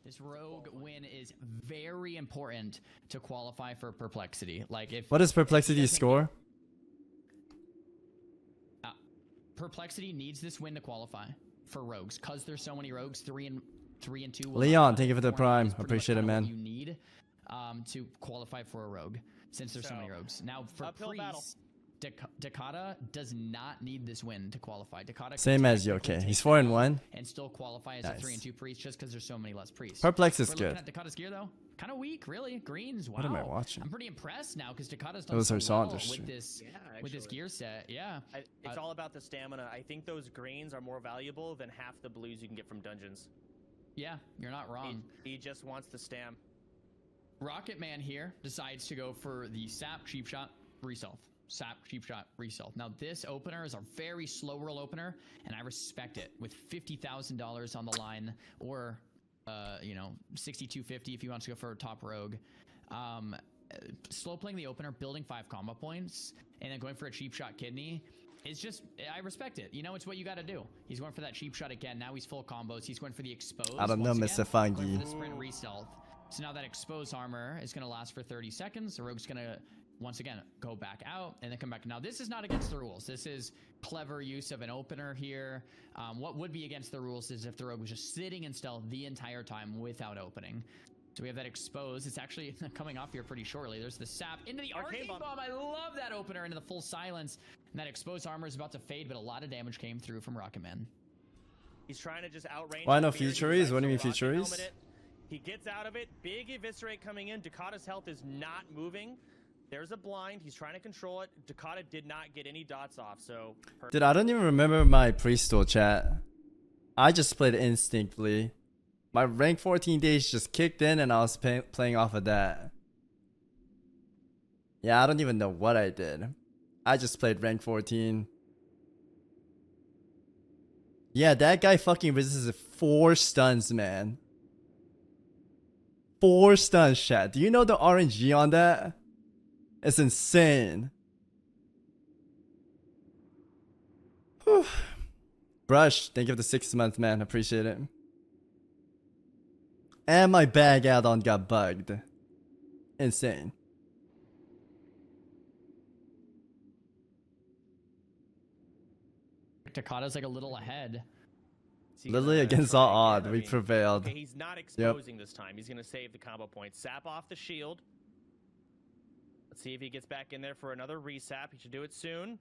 this rogue win is very important to qualify for Perplexity. Like if What is Perplexity's score? Perplexity needs this win to qualify for rogues, because there's so many rogues. 3 and 2. will Leon, not thank you for the qualify. prime. Is pretty much Appreciate it, kinda what man. You need to qualify for a rogue, since there's so many rogues. Now for Uphill battle. Priest, Dakota does not need this win to qualify. Dakota can Same as technically Yoke. take He's it 4 and out 1. and still qualify as Nice. a 3 and 2 priest, just because there's so many less priests. Perplex is We're looking good. at Dakota's gear though, kind of weak, really. Greens. Wow. What am I watching? I'm pretty impressed now because Dakota's It done was so her well Saunders with stream. this gear set. Yeah. It's all about the stamina. I think those greens are more valuable than half the blues you can get from dungeons. Yeah, you're not wrong. He just wants the stam. Rocket Man here decides to go for the Sap cheap shot reself. Sap cheap shot reself. Now this opener is a very slow roll opener, and I respect it. With $50,000 on the line, or you know, 6250 if he wants to go for a top rogue. Slow playing the opener, building 5 combo points, and then going for a cheap shot kidney. It's just, I respect it. You know, it's what you got to do. He's going for that cheap shot again. Now he's full combos. He's going for the exposed. I don't know, once Mr. again, Fungi. going for the sprint re-stealth. So now that exposed armor is going to last for 30 seconds. The rogue's going to, once again, go back out and then come back. Now, this is not against the rules. This is clever use of an opener here. What would be against the rules is if the rogue was just sitting in stealth the entire time without opening. So we have that exposed. It's actually coming off here pretty shortly. There's the sap into the arcane bomb. I love that opener into the full silence. And that exposed armor is about to fade, but a lot of damage came through from Rocket Man. He's trying to just outrange. Why no the fear. He futuries? decides What do you to mean rocket futuries? helmet it. He gets out of it. Big eviscerate coming in. Dakota's health is not moving. There's a blind. He's trying to control it. Dakota did not get any dots off. So. Dude, I don't even remember my pre-store chat. I just played instinctively. My rank 14 days just kicked in and I was playing off of that. Yeah, I don't even know what I did. I just played rank 14. Yeah, that guy fucking resists 4 stuns, man. 4 stuns, chat. Do you know the RNG on that? It's insane. Whew. Brush, thank you for the 6 month, man. Appreciate it. And my bag add-on got bugged. Insane. Dakota's like a little ahead. Literally against all odds, we prevailed. Okay, he's not exposing this time. He's going to save the combo point. Sap off the shield. Let's see if he gets back in there for another resap. He should do it soon.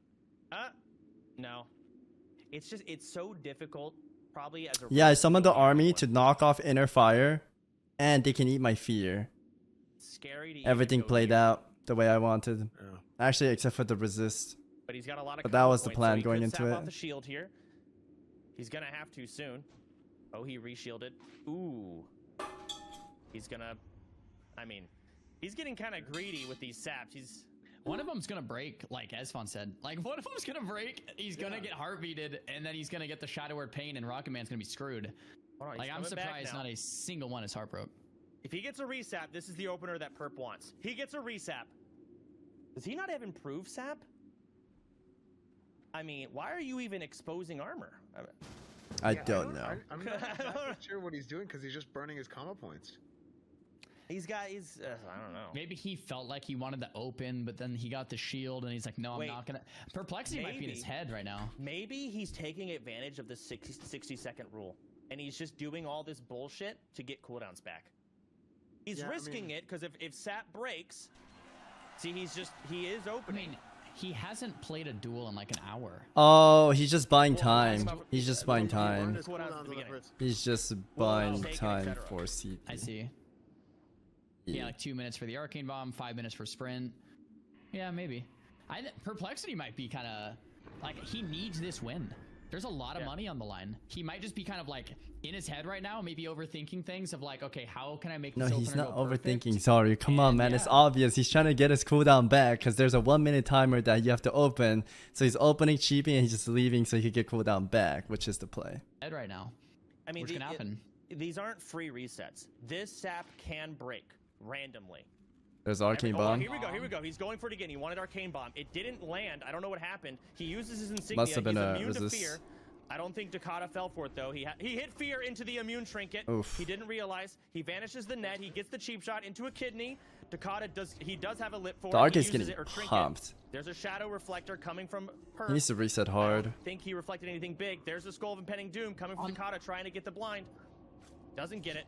No. It's just, it's so difficult. Probably as a Yeah, I summoned the army to knock off inner fire, and they can eat my fear. Scary to Everything played out the way I wanted. Actually, except for the resist. But he's got a lot of. But that combo was the points, plan so he going could into sap it. Off the shield here. He's gonna have to soon. Oh, he reshielded. Ooh. He's gonna. I mean, he's getting kind of greedy with these saps. He's. One of them's gonna break, like Esfon said. Like one of them's gonna break. He's gonna get heartbeated, and then he's gonna get the Shadow Word Pain, and Rocket Man's gonna be screwed. Hold on, Like he's I'm coming back surprised now. not a single one is heartbroken. If he gets a resap, this is the opener that Perp wants. He gets a resap. Does he not have improved sap? I mean, why are you even exposing armor? I don't know. I'm not exactly sure what he's doing because he's just burning his combo points. He's I don't know. Maybe he felt like he wanted to open, but then he got the shield, and he's like, "No, I'm not gonna." Perplexity might be in his head right now. Maybe he's taking advantage of the 60-second rule. and he's just doing all this bullshit to get cooldowns back. He's risking it because if Sap breaks, see, he is opening. I mean, he hasn't played a duel in like an hour. Oh, he's just buying time. He's just buying time. He's just buying time for CT. I see. Yeah, like 2 minutes for the arcane bomb, 5 minutes for sprint. Yeah, maybe. Perplexity might be kind of like he needs this win. There's a lot of money on the line. He might just be kind of like in his head right now, maybe overthinking things of like, okay, how can I make this No, he's opener not go overthinking. perfect? Sorry, come on, man. It's obvious. He's trying to get his cooldown back because there's a 1 minute timer that you have to open. So he's opening, cheaping, and he's just leaving so he can get cooldown back, which is the play. Head right now. I mean, what's gonna happen? These aren't free resets. This Sap can break randomly. There's arcane bomb. Here we go. He's going for it again. He wanted arcane bomb. It didn't land. I don't know what happened. He uses his insignia. Must have been He's a immune to resist. fear. I don't think Dakota fell for it though. He hit fear into the immune trinket. Oof. He didn't realize. He vanishes the net. He gets the cheap shot into a kidney. Dakota does have a lit for The it. arc He is uses getting it or trinket. pumped. There's a shadow reflector coming from her. He needs to reset hard. I don't think he reflected anything big. There's the skull of impending doom coming from Dakota trying to get the blind. Doesn't get it.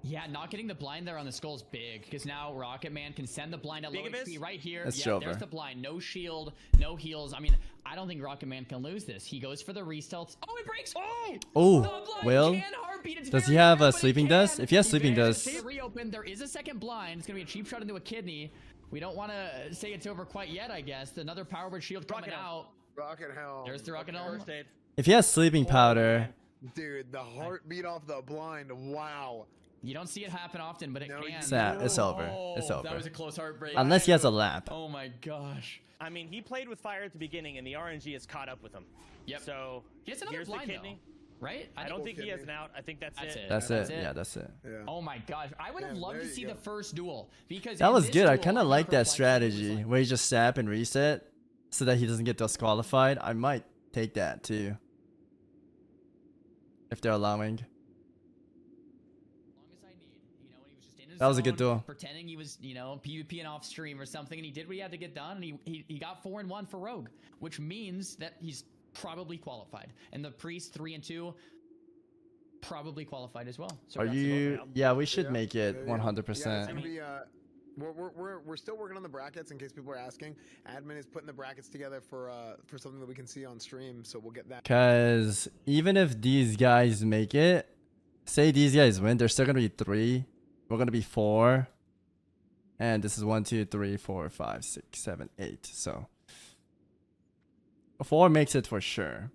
Yeah, not getting the blind there on the skull is big because now Rocket Man can send the blind at low Big abyss? HP right here. That's Yeah, Jover. there's the blind. No shield, no heals. I mean, I don't think Rocket Man can lose this. He goes for the restealth. Oh, it breaks. Oh, Oh, well, does he have a sleeping dust? If he has sleeping dust, Reopen. There is a second blind. It's gonna be a cheap shot into a kidney. We don't want to say it's over quite yet, I guess. Another power word shield coming out. Rocket Helm. There's the Rocket Helm. First aid. if he has sleeping powder, Dude, the heartbeat off the blind. Wow. You don't see it happen often, but it can. it's over. It's That over. was a close heartbreak. Unless he has a lap. Oh my gosh. I mean, he played with fire at the beginning, and the RNG has caught up with him. Yep. So He has another here's blind, the kidney. though, right? I don't think he has an out. I think that's it. That's it. Yeah, that's it. Oh my gosh. I would have loved to see the first duel because That in was this good. I duel, kind of like that Perplexity was strategy like- where you just sap and reset so that he doesn't get disqualified. I might take that too. If they're allowing. That was a good duel. Pretending he was, PvPing off stream or something, and he did what he had to get done, and he got 4-1 for Rogue, which means that he's probably qualified. And the Priest 3-2 probably qualified as well. So Are congrats to both of you? them. Yeah, we should make it Yeah, 100%. it's gonna be, we're still working on the brackets in case people are asking. Admin is putting the brackets together for something that we can see on stream, so we'll get that. Because even if these guys make it, say these guys win, there's still gonna be 3. We're gonna be 4. And this is 1, 2, 3, 4, 5, 6, 7, 8. So 4 makes it for sure.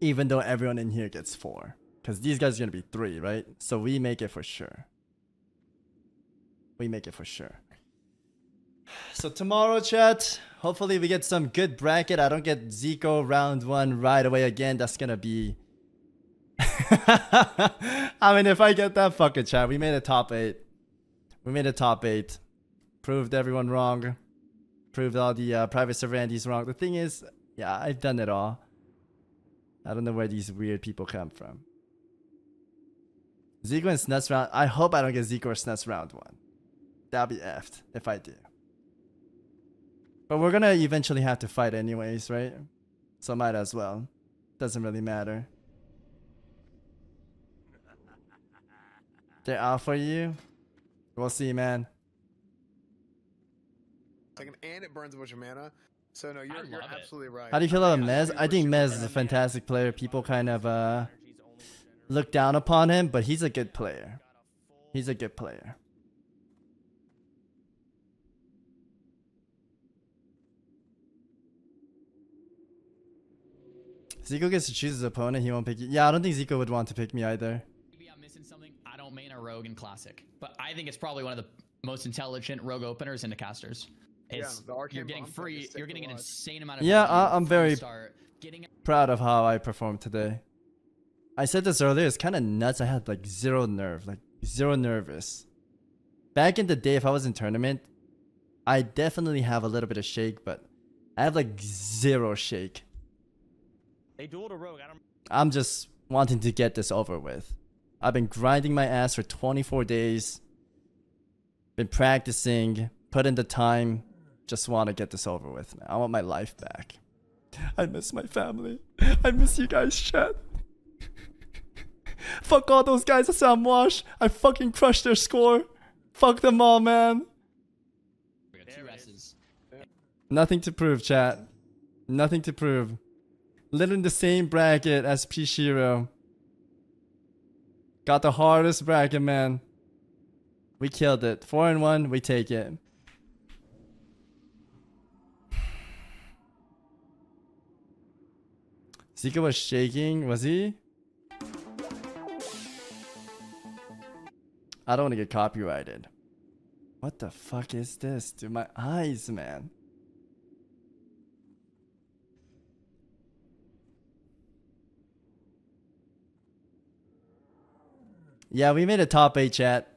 Even though everyone in here gets 4. Because these guys are gonna be 3, right? So we make it for sure. We make it for sure. So tomorrow, chat, hopefully we get some good bracket. I don't get Zico round 1 right away again. That's gonna be... I mean, if I get that, fucking chat. We made a top 8. We made a top 8. Proved everyone wrong. Proved all the private server Andy's wrong. The thing is, yeah, I've done it all. I don't know where these weird people come from. Zico and SNES round. I hope I don't get Zico or SNES round 1. That'd be effed if I do. But we're gonna eventually have to fight anyways, right? So might as well. Doesn't really matter. They're out for you? We'll see, man. Second, and it burns a bunch of mana. So no, you're absolutely right. How do you feel about Mez? I think Mez is a fantastic player. People kind of look down upon him, but he's a good player. He's a good player. Zico gets to choose his opponent. He won't pick you. Yeah, I don't think Zico would want to pick me either. Maybe I'm missing something. I don't main a Rogue in Classic, but I think it's probably one of the most intelligent Rogue openers into casters. It's, the arcane you're getting bomb free. sticks You're a getting an lot. insane amount of. Yeah, value I'm from very the start. proud of how I performed today. I said this earlier. It's kind of nuts. I had like zero nerve, like zero nervous. Back in the day, if I was in tournament, I definitely have a little bit of shake, but I have like zero shake. They dueled a Rogue. I'm just wanting to get this over with. I've been grinding my ass for 24 days. Been practicing, put in the time. Just want to get this over with, man. I want my life back. I miss my family. I miss you guys, chat. Fuck all those guys at Sam Wash. I fucking crushed their score. Fuck them all, man. We got 2 S's. Nothing to prove, chat. Nothing to prove. Literally in the same bracket as Pishiro. Got the hardest bracket, man. We killed it. 4-1, we take it. Zika was shaking, was he? I don't want to get copyrighted. What the fuck is this? Dude, my eyes, man. Yeah, we made a top 8, chat.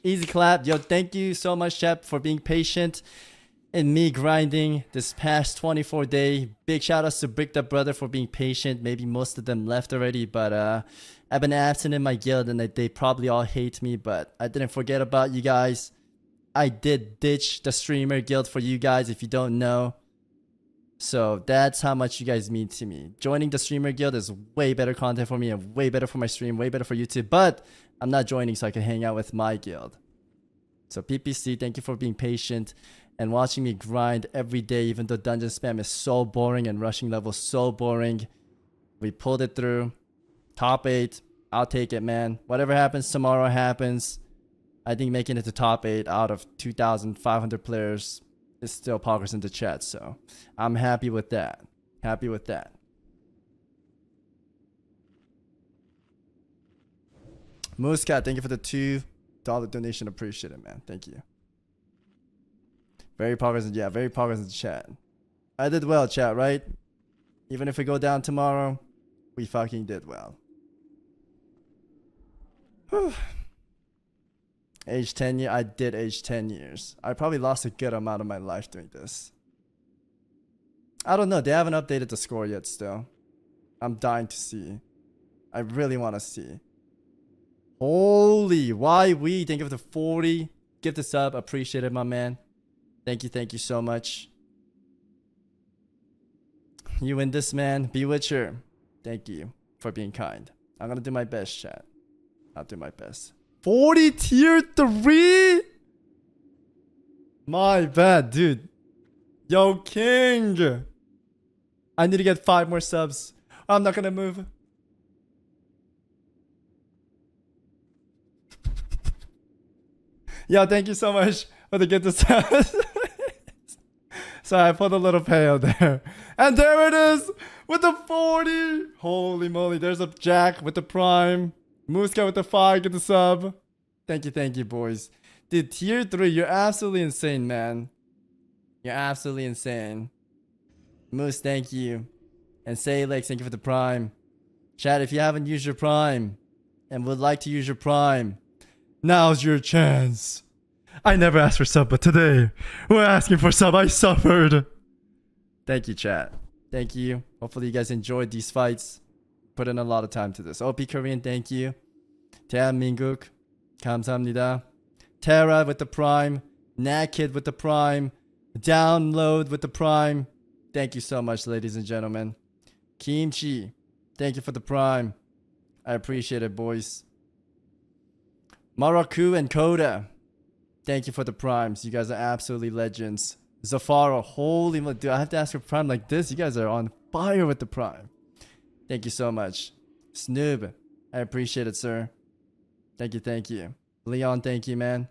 Easy clap. Yo, thank you so much, chat, for being patient and me grinding this past 24 day. Big shout outs to Brick the Brother for being patient. Maybe most of them left already, but I've been absent in my guild and they probably all hate me, but I didn't forget about you guys. I did ditch the streamer guild for you guys if you don't know. So that's how much you guys mean to me. Joining the streamer guild is way better content for me and way better for my stream, way better for YouTube, but I'm not joining so I can hang out with my guild. So PPC, thank you for being patient and watching me grind every day, even though dungeon spam is so boring and rushing level so boring. We pulled it through. Top 8. I'll take it, man. Whatever happens tomorrow happens. I think making it to top 8 out of 2,500 players is still progress in the chat, so I'm happy with that. Happy with that. Moose Cat, thank you for the $2 donation. Appreciate it, man. Thank you. Very progress, yeah, very progress in the chat. I did well, chat, right? Even if we go down tomorrow, we fucking did well. Whew. Age 10 years, I did age 10 years. I probably lost a good amount of my life doing this. I don't know, they haven't updated the score yet still. I'm dying to see. I really want to see. Holy, why we? Thank you for the 40. Give this up, appreciate it, my man. Thank you so much. You win this, man. Bewitcher, thank you for being kind. I'm gonna do my best, chat. I'll do my best. 40 tier 3? My bad, dude. Yo, King. I need to get 5 more subs. I'm not gonna move. Yo, thank you so much for the gift of subs. Sorry, I put a little pale there. And there it is with the 40. Holy moly, there's a Jack with the prime. Mooska with the 5, get the sub. Thank you, boys. Dude, tier 3, you're absolutely insane, man. You're absolutely insane. Moose, thank you. And Salix, thank you for the prime. Chat, if you haven't used your prime and would like to use your prime, now's your chance. I never asked for sub, but today we're asking for sub. I suffered. Thank you, chat. Thank you. Hopefully you guys enjoyed these fights. Put in a lot of time to this. OP Korean, thank you. Tam Minguk, 감사합니다. Tara with the prime. Naked with the prime. Download with the prime. Thank you so much, ladies and gentlemen. Kimchi, thank you for the prime. I appreciate it, boys. Maraku and Koda, thank you for the primes. You guys are absolutely legends. Zafara, holy moly, dude, I have to ask for prime like this. You guys are on fire with the prime. Thank you so much. Snoob, I appreciate it, sir. Thank you. Leon, thank you, man.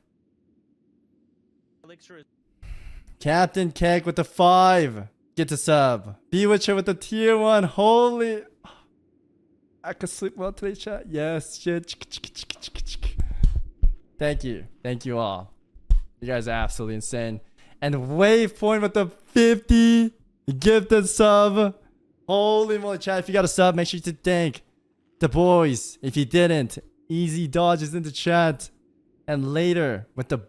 Captain Keg with the 5. Get the sub. Bewitcher with the tier 1. Holy. I could sleep well today, chat. Yes, shit. Thank you. Thank you all. You guys are absolutely insane. And Wavepoint with the 50. Gifted sub. Holy moly, chat. If you got a sub, make sure to thank the boys. If you didn't, Easy Dodges in the chat. And later with the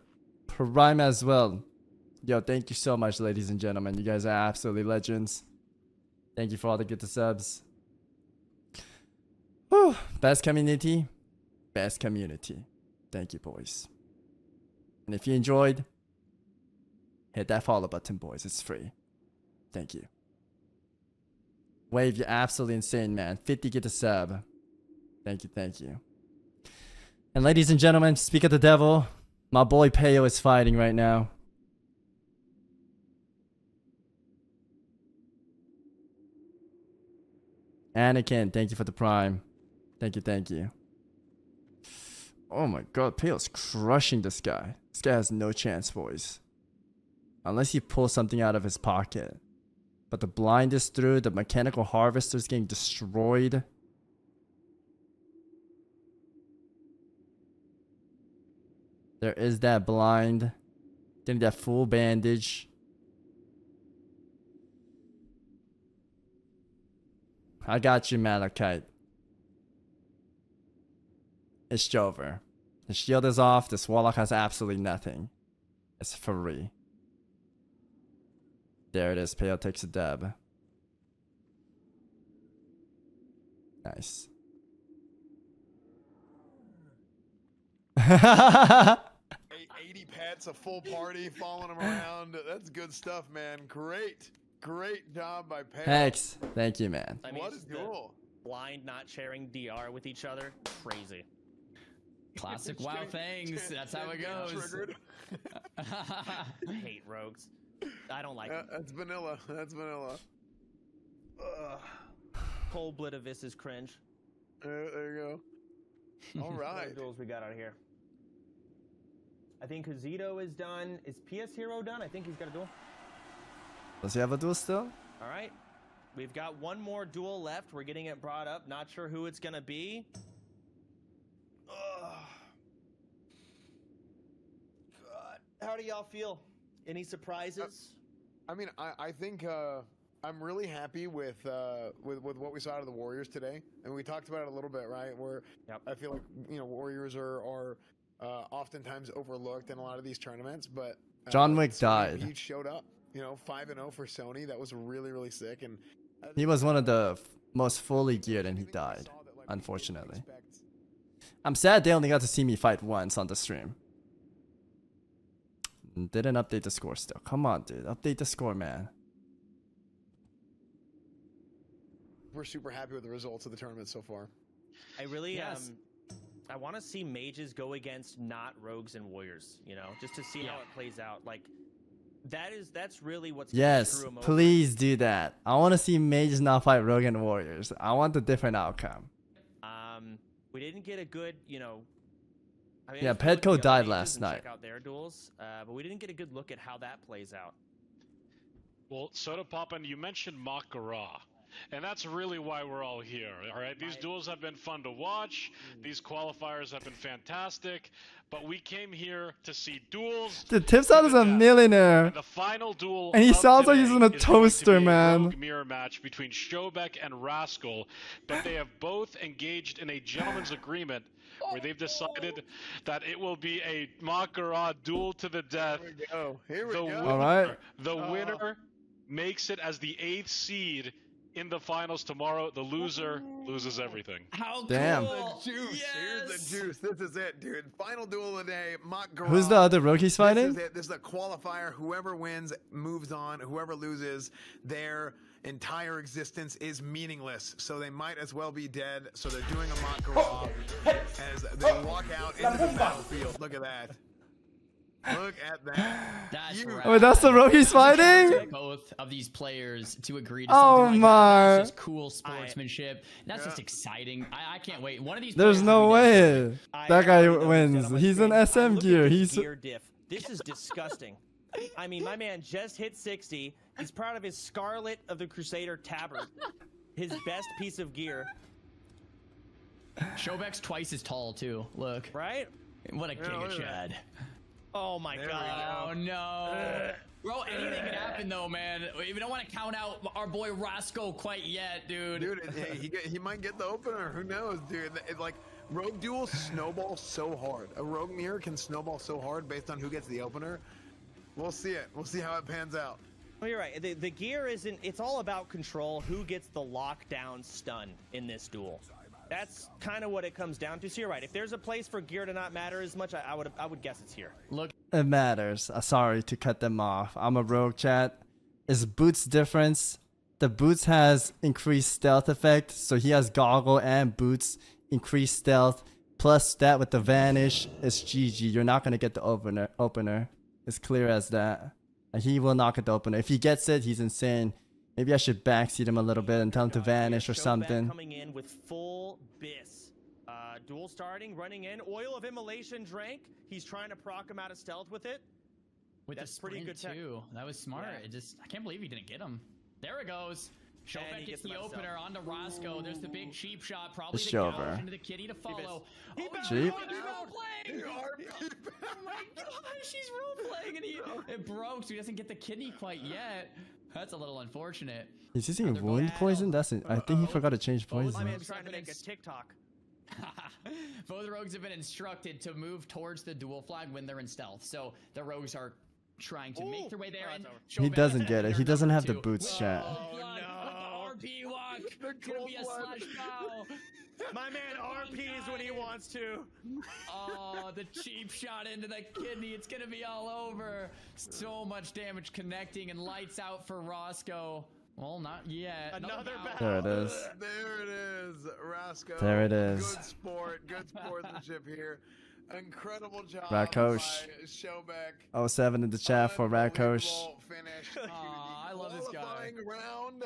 prime as well. Yo, thank you so much, ladies and gentlemen. You guys are absolutely legends. Thank you for all the gifted subs. Whew. Best community. Best community. Thank you, boys. And if you enjoyed, hit that follow button, boys. It's free. Thank you. Wave, you're absolutely insane, man. 50 get a sub. Thank you. And ladies and gentlemen, speak of the devil, my boy Peo is fighting right now. Anakin, thank you for the prime. Thank you, thank you. Oh my god, Peo's crushing this guy. This guy has no chance, boys. Unless he pulls something out of his pocket. But the blind is through, the mechanical harvester is getting destroyed. There is that blind. Getting that full bandage. I got you, Malachite. It's over. The shield is off. This warlock has absolutely nothing. It's free. There it is. Pale takes a dub. Nice. 80 pets, a full party, following him around. That's good stuff, man. Great job by Pale. Hex, thank you, man. I mean, What a duel. Blind not sharing DR with each other. Crazy. Classic WoW Fangs. That's how it goes. I hate rogues. I don't like them. That's vanilla. That's vanilla. Cold Blood Abyss is cringe. There you go. All right. What duels we got out here? I think Kazito is done. Is PS Hero done? I think he's got a duel. Does he have a duel still? All right. We've got one more duel left. We're getting it brought up. Not sure who it's going to be. God. How do y'all feel? Any surprises? I mean, I think I'm really happy with what we saw out of the Warriors today, and we talked about it a little bit, right? Where I feel like Warriors are oftentimes overlooked in a lot of these tournaments, but John Wick died. He showed up, 5-0 for Sony. That was really sick, and He was one of the most fully geared and he died, unfortunately. I'm sad they only got to see me fight once on the stream. Didn't update the score still. Come on, dude. Update the score, man. we're super happy with the results of the tournament so far. I really I want to see mages go against not rogues and warriors, just to see how it plays out. Like that's really what's gonna screw 'em over. Please do that. I want to see mages not fight rogue and warriors. I want a different outcome. We didn't get a good, Petco died last night. Check out their duels, but we didn't get a good look at how that plays out. Well, Soda Poppin, you mentioned Mak'Gora, and that's really why we're all here, all right? These duels have been fun to watch. These qualifiers have been fantastic, but we came here to see duels. The Tipside is a millionaire. And the final duel and he of sounds like today he's in a is going toaster, to be a man. rogue mirror match between Shobek and Rascal, but they have both engaged in a gentleman's agreement where they've decided that it will be a Mak'Gora duel to the death. Here we go. Here we the go. Winner, All right. The winner makes it as the 8th seed in the finals tomorrow. The loser loses everything. How Damn. cool. The juice. Here's the juice. This is it, dude. Final duel of the day. Mak'Gora. Who's the other rogue he's fighting? This is it. This is a qualifier. Whoever wins moves on. Whoever loses, their entire existence is meaningless. So they might as well be dead. So they're doing a Mak'Gora as they walk out into the battlefield. Look at that. Look at that. That's Wait, that's the rogue he's fighting? Both of these players to agree to Oh something like my. that. That's just cool sportsmanship. That's just exciting. I can't wait. One of these There's players no will be dead. way that guy wins. He's in SM gear. He's Gear diff. This is disgusting. I mean, my man just hit 60. He's proud of his Scarlet of the Crusader tabard. His best piece of gear. Shobek's twice as tall too. Look. Right? What a king of Chad. Oh my god. Oh no. Bro, anything can happen though, man. We don't want to count out our boy Roscoe quite yet, dude. Dude, he might get the opener. Who knows, dude? It's like rogue duels snowball so hard. A rogue mirror can snowball so hard based on who gets the opener. We'll see it. We'll see how it pans out. Well, you're right. The gear isn't. It's all about control. Who gets the lockdown stun in this duel? That's kind of what it comes down to. So you're right. If there's a place for gear to not matter as much, I would guess it's here. Look, it matters. Sorry to cut them off. I'm a rogue, chat. Is boots difference? The boots has increased stealth effect, so he has goggle and boots increased stealth plus that with the vanish, it's GG. You're not gonna get the opener. It's clear as that. And he will not get the opener. If he gets it, he's insane. Maybe I should backseat him a little bit and tell him to vanish or something. Coming in with full bis. Duel starting, running in. Oil of Immolation drank. He's trying to proc him out of stealth with it. With That's the pretty sprint good tech. too. That was smart. Yeah. I can't believe he didn't get him. There it goes. Showback gets the opener onto Roscoe. There's the big cheap shot. Probably It's the over. gouge into the kitty to follow. Cheap. Oh my gosh, he's role playing and it broke, so he doesn't get the kidney quite yet. That's a little unfortunate. He's using wound poison? That's it. I think he forgot to change My poison. man's trying to make a TikTok. Both rogues have been instructed to move towards the dual flag when they're in stealth. So the rogues are trying to make their way there. And He doesn't get it. He doesn't have the boots, chat. Oh no! RP walk. Gonna be a slash bow. My man RPs when he wants to. Oh, the cheap shot into the kidney. It's gonna be all over. So much damage connecting and lights out for Roscoe. Well, not yet. Another bow. There it is. There it is, Roscoe. There it is. Good sportsmanship here. Incredible job Rakosh. by Showback. 07 in the chat for Rakosh. Finish. I love this guy. Qualifying round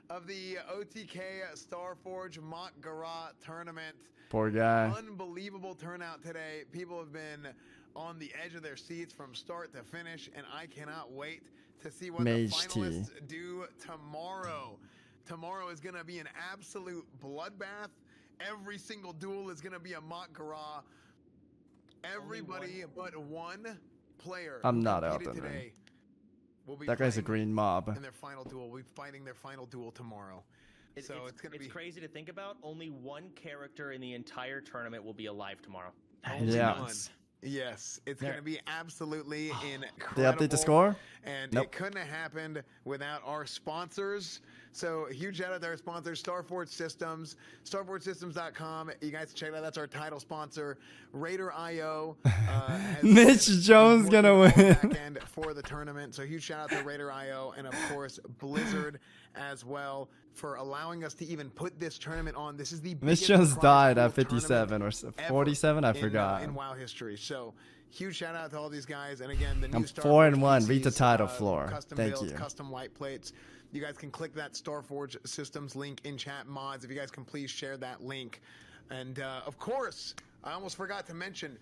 of the OTK Starforge Mak'Gora tournament. Poor guy. Unbelievable turnout today. People have been on the edge of their seats from start to finish, and I cannot wait to see what Mage the finalists do tomorrow. Tomorrow is going to be an absolute bloodbath. Every single duel is going to be a Mak'Gora. Everybody but one player. I'm who not out competed there. today will be That guy's a fighting green mob. in their final duel. We'll be fighting their final duel tomorrow. It's gonna be crazy to think about. Only one character in the entire tournament will be alive tomorrow. Yeah. Yes, it's going to be absolutely incredible. They update the score? And Nope. it couldn't have happened without our sponsors. So huge shout out to our sponsors, Starforge Systems, starforgesystems.com. You guys check it out. That's our title sponsor. Raider.io. Mitch Jones gonna win. And for the tournament. So huge shout out to Raider.io and of course Blizzard as well for allowing us to even put this tournament on. This is the Mitch biggest Jones prize died pool at 57 or ever 47. I forgot. in WoW history. So huge shout out to all these guys. And again, the new I'm Starforge 4-1. Read the PCs, title floor. Custom Thank builds, you. custom white plates. You guys can click that Starforge Systems link in chat mods. If you guys can please share that link. And of course, I almost forgot to mention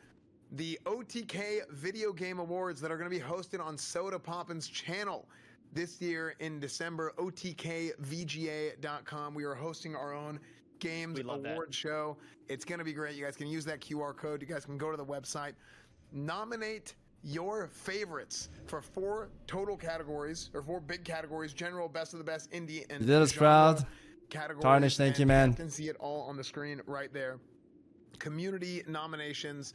the OTK Video Game Awards that are going to be hosted on Soda Poppin's channel this year in December. OTKVGA.com. We are hosting our own Games Award show. It's going to be great. You guys can use that QR code. You guys can go to the website, nominate your favorites for 4 total categories, or 4 big categories: general, best of the best, indie, and You did us genre proud. categories. Tarnish, thank you, man. You can see it all on the screen right there. Community nominations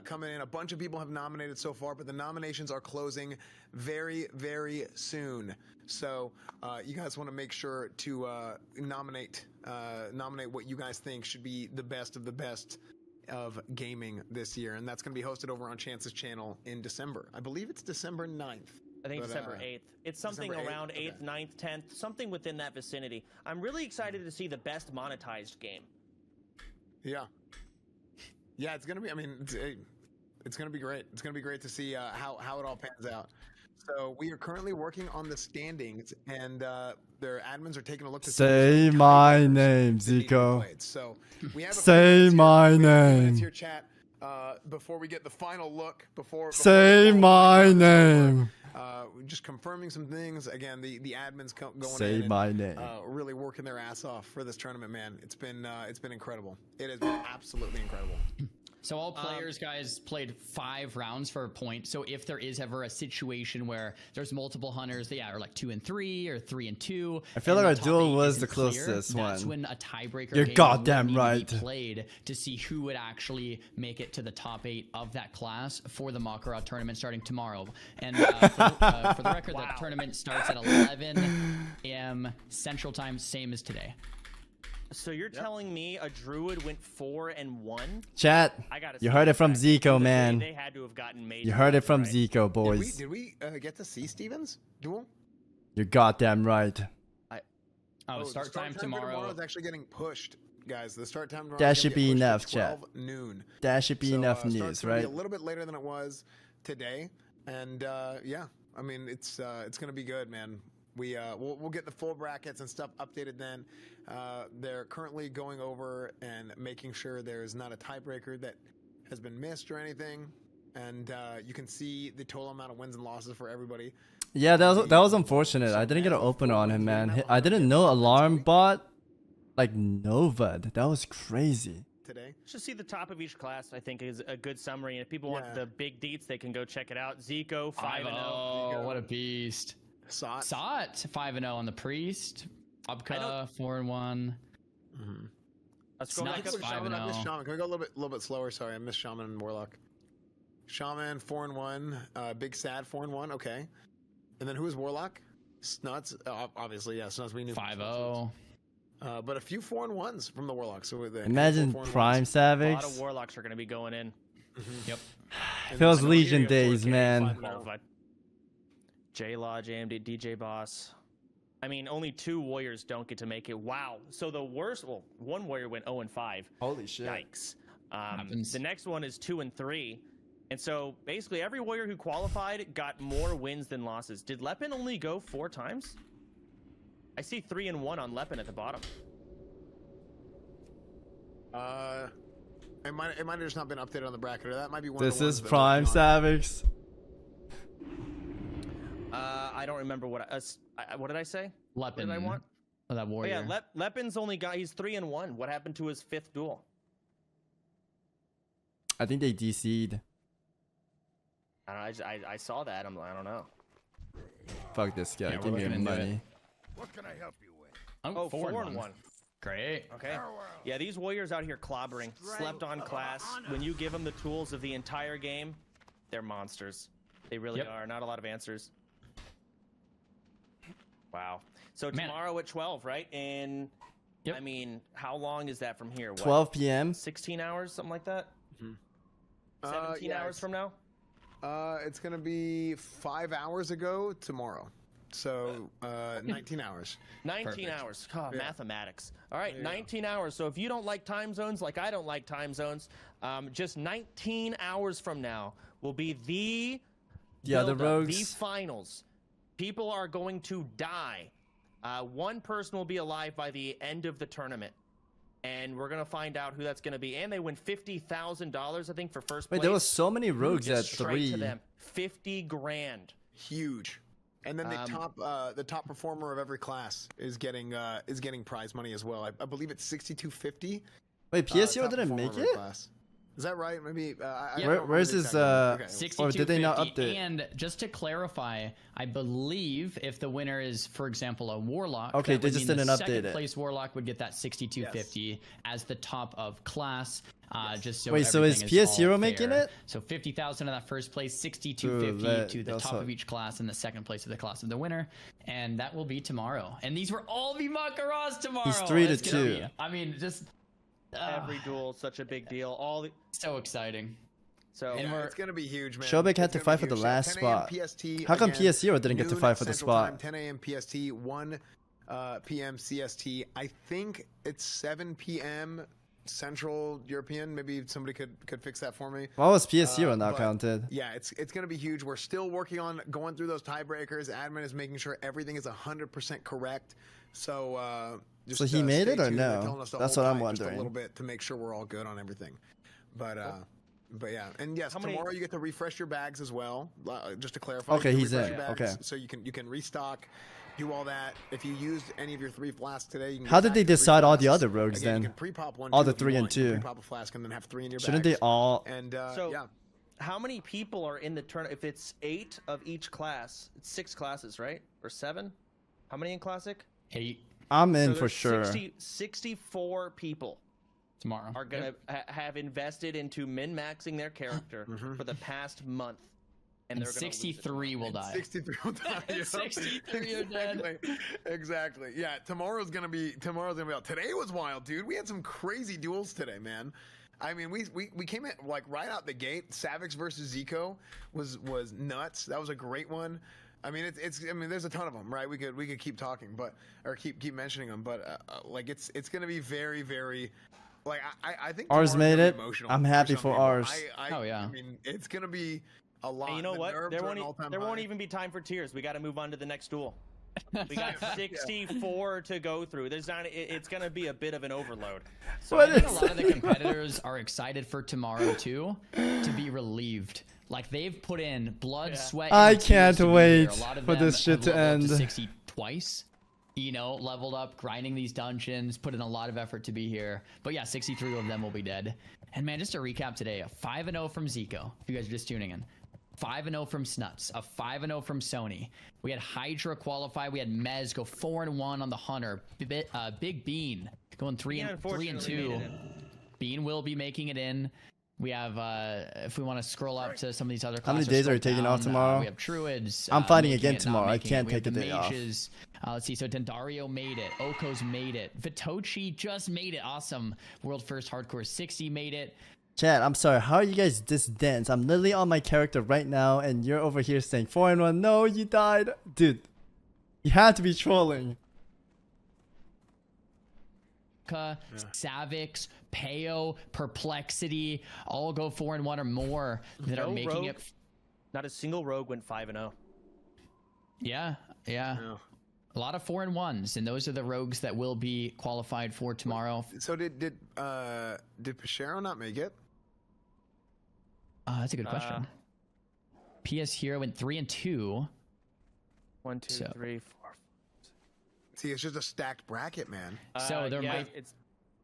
coming in. A bunch of people have nominated so far, but the nominations are closing very, very soon. So you guys want to make sure to nominate what you guys think should be the best of the best of gaming this year, and that's going to be hosted over on Chance's channel in December. I believe it's December 9th. I think But, December 8th. It's something December 8th? around 8th, Okay. 9th, 10th, something within that vicinity. I'm really excited to see the best monetized game. Yeah. Yeah, it's going to be, I mean, it's going to be great. It's going to be great to see how it all pans out. So we are currently working on the standings, and their admins are taking a look to Say my name, Zico. So we have a Say my name. here, chat, before we get the final look. Before Say my name. just confirming some things. Again, the admins going Say in and, my name. really working their ass off for this tournament, man. It's been incredible. It has been absolutely incredible. So all players, guys, played 5 rounds for a point. So if there is ever a situation where there's multiple hunters, they are like 2 and 3 or 3 and 2. I feel and like the our top duel 8 was isn't the clear, closest that's one. when a tiebreaker You're game goddamn would need right. to be played to see who would actually make it to the top 8 of that class for the Mak'Gora tournament starting tomorrow. And for the record, the tournament starts at 11 a.m. Central Time, same as today. So you're telling me a druid went 4-1? Chat, you heard it from Zico, man. They had to have gotten made. You heard it from Zico, boys. Did we get to see Steven's duel? You're goddamn right. Start time tomorrow. is actually getting pushed guys. The start time. That should be enough, 12 chat. noon. That should be enough start's news, gonna be right? a little bit later than it was today, and yeah, I mean it's gonna be good, man. We'll get the full brackets and stuff updated then. They're currently going over and making sure there's not a tiebreaker that has been missed or anything, and you can see the total amount of wins and losses for everybody. Yeah, that was unfortunate. I didn't get an opener on him, man. I didn't know Alarm bot like Nova'd. That was crazy. Today, just see the top of each class. I think is a good summary. And if people want the big deets, they can go check it out. Zico 5-0. Oh, what a beast! Sot 5-0 on the Priest. Abka 4-1. Let's go back up. Shaman. I missed Shaman. Can we go a little bit slower? Sorry, I missed Shaman and Warlock. Shaman 4-1. Big Sad 4-1. Okay. And then who is Warlock? Snuts. Obviously, yeah. Snuts. We knew 5-0. But a few 4-1s from the Warlocks. So imagine Prime Savix. A lot of Warlocks are going to be going in. Yep. Feels Legion days, man. J-Law, JMD, DJ Boss. I mean, only 2 Warriors don't get to make it. Wow. So the worst, well, 1 Warrior went 0-5. Holy shit. Yikes. The next one is 2-3. And so basically every Warrior who qualified got more wins than losses. Did Lepin only go 4 times? I see 3-1 on Lepin at the bottom. It might have just not been updated on the bracket, or that might be one. This of the is ones Prime Savix. I don't remember what did I say? Lepin. What did I want? Oh, that Warrior. Oh, yeah, Lepin's only got, he's 3-1. What happened to his 5th duel? I think they DC'd. I saw that. I don't know. Fuck this guy. Yeah, Give me money. What can I help you with? Oh, 4-1. Great. Okay. Yeah, these Warriors out here clobbering. Slept on class. When you give them the tools of the entire game, they're monsters. They really are. Not a lot of answers. Wow. So tomorrow at 12, right? And I mean, how long is that from here? 12 p.m. 16 hours, something like that? 17 hours from now? It's going to be 5 hours ago tomorrow. So 19 hours. 19 hours. Oh, mathematics. All right, 19 hours. So if you don't like time zones, like I don't like time zones, just 19 hours from now will be the other rogues. The finals. People are going to die. One person will be alive by the end of the tournament. And we're going to find out who that's going to be. And they win $50,000, I think, for first place. Wait, there was so many rogues at straight 3. To them. 50 grand. Huge. And then the top performer of every class is getting prize money as well. I believe it's $62.50. Wait, PSO didn't make it? Is that right? Maybe. Where's his? Or did they not update? And just to clarify, I believe if the winner is, for example, a Warlock, okay, they just didn't update it. Second place Warlock would get that $62.50 as the top of class. Just so wait, so is PS0 making it? So 50,000 in that first place, 62.50 to the top of each class, and the second place of the class of the winner, and that will be tomorrow. And these will all be Mak'Goras tomorrow. He's 3-2. I mean, just. Every duel, such a big deal. So exciting. So it's gonna be huge, man. Shobek had to fight for the last spot. How come PS0 didn't get to fight for the spot? 10 a.m. PST, 1 p.m. CST. I think it's 7 p.m. Central European. Maybe somebody could fix that for me. Why was PS0 not counted? Yeah, it's gonna be huge. We're still working on going through those tiebreakers. Admin is making sure everything is 100% correct. So so he made it or no? That's what I'm wondering. Just a little bit to make sure we're all good on everything. But yeah, and yes, tomorrow you get to refresh your bags as well. Just to clarify. Okay, he's in. Okay. So you can restock, do all that. If you used any of your 3 flasks today, you can. How did they decide all the other rogues again, then? You can pre-pop 1, all 2 the 3 and 2. Pre-pop a flask and then have 3 in your bags. Shouldn't they all? And so yeah. How many people are in the tournament? If it's 8 of each class, it's 6 classes, right? Or 7? How many in Classic? 8. I'm in for sure. 64 people tomorrow are going to have invested into min-maxing their character for the past month. And they're 63 will die. 63 will die. 63 are dead. Exactly. Yeah, tomorrow's gonna be wild. Today was wild, dude. We had some crazy duels today, man. I mean, we came in like right out the gate. Savix versus Zico was nuts. That was a great one. I mean, I mean, there's a ton of them, right? We could keep talking, but or keep mentioning them, but like it's gonna be very, very. Like I think ours made it. Emotional I'm happy for ours. Oh yeah. I mean, it's gonna be a lot. And you know The what? nerves are at an all-time There won't high. even be time for tears. We got to move on to the next duel. We got 64 to go through. There's not. It's gonna be a bit of an overload. So I think a lot of the competitors are excited for tomorrow too, to be relieved. Like they've put in blood, sweat. I and tears can't to be wait here. A lot of for them this shit have to leveled up end. 60 twice. You know, leveled up, grinding these dungeons, put in a lot of effort to be here. But yeah, 63 of them will be dead. And man, just to recap today, a 5-0 from Zico, if you guys are just tuning in. 5-0 from Snuts, a 5-0 from Sony. We had Hydra qualify, we had Mez go 4-1 on the Hunter. Big Bean going 3-2. Bean will be making it in. We have, if we want to scroll up to some of these other classes. How many days are you taking off tomorrow? We have Druids. I'm fighting making again it, tomorrow. I making it. can't We have take a the day off. mages. Let's see. So Dendario made it. Oko's made it. Vitochi just made it. Awesome. World first hardcore 60 made it. Chat, I'm sorry. How are you guys this dense? I'm literally on my character right now, and you're over here saying 4-1. No, you died, dude. You have to be trolling. Savix, Peo, Perplexity, all go 4-1 or more that are making it. Not a single rogue went 5-0. Yeah. A lot of 4-1s, and those are the rogues that will be qualified for tomorrow. So did Pachero not make it? That's a good question. PS Hero went 3-2. 1, 2, 3, 4. See, it's just a stacked bracket, man. So there might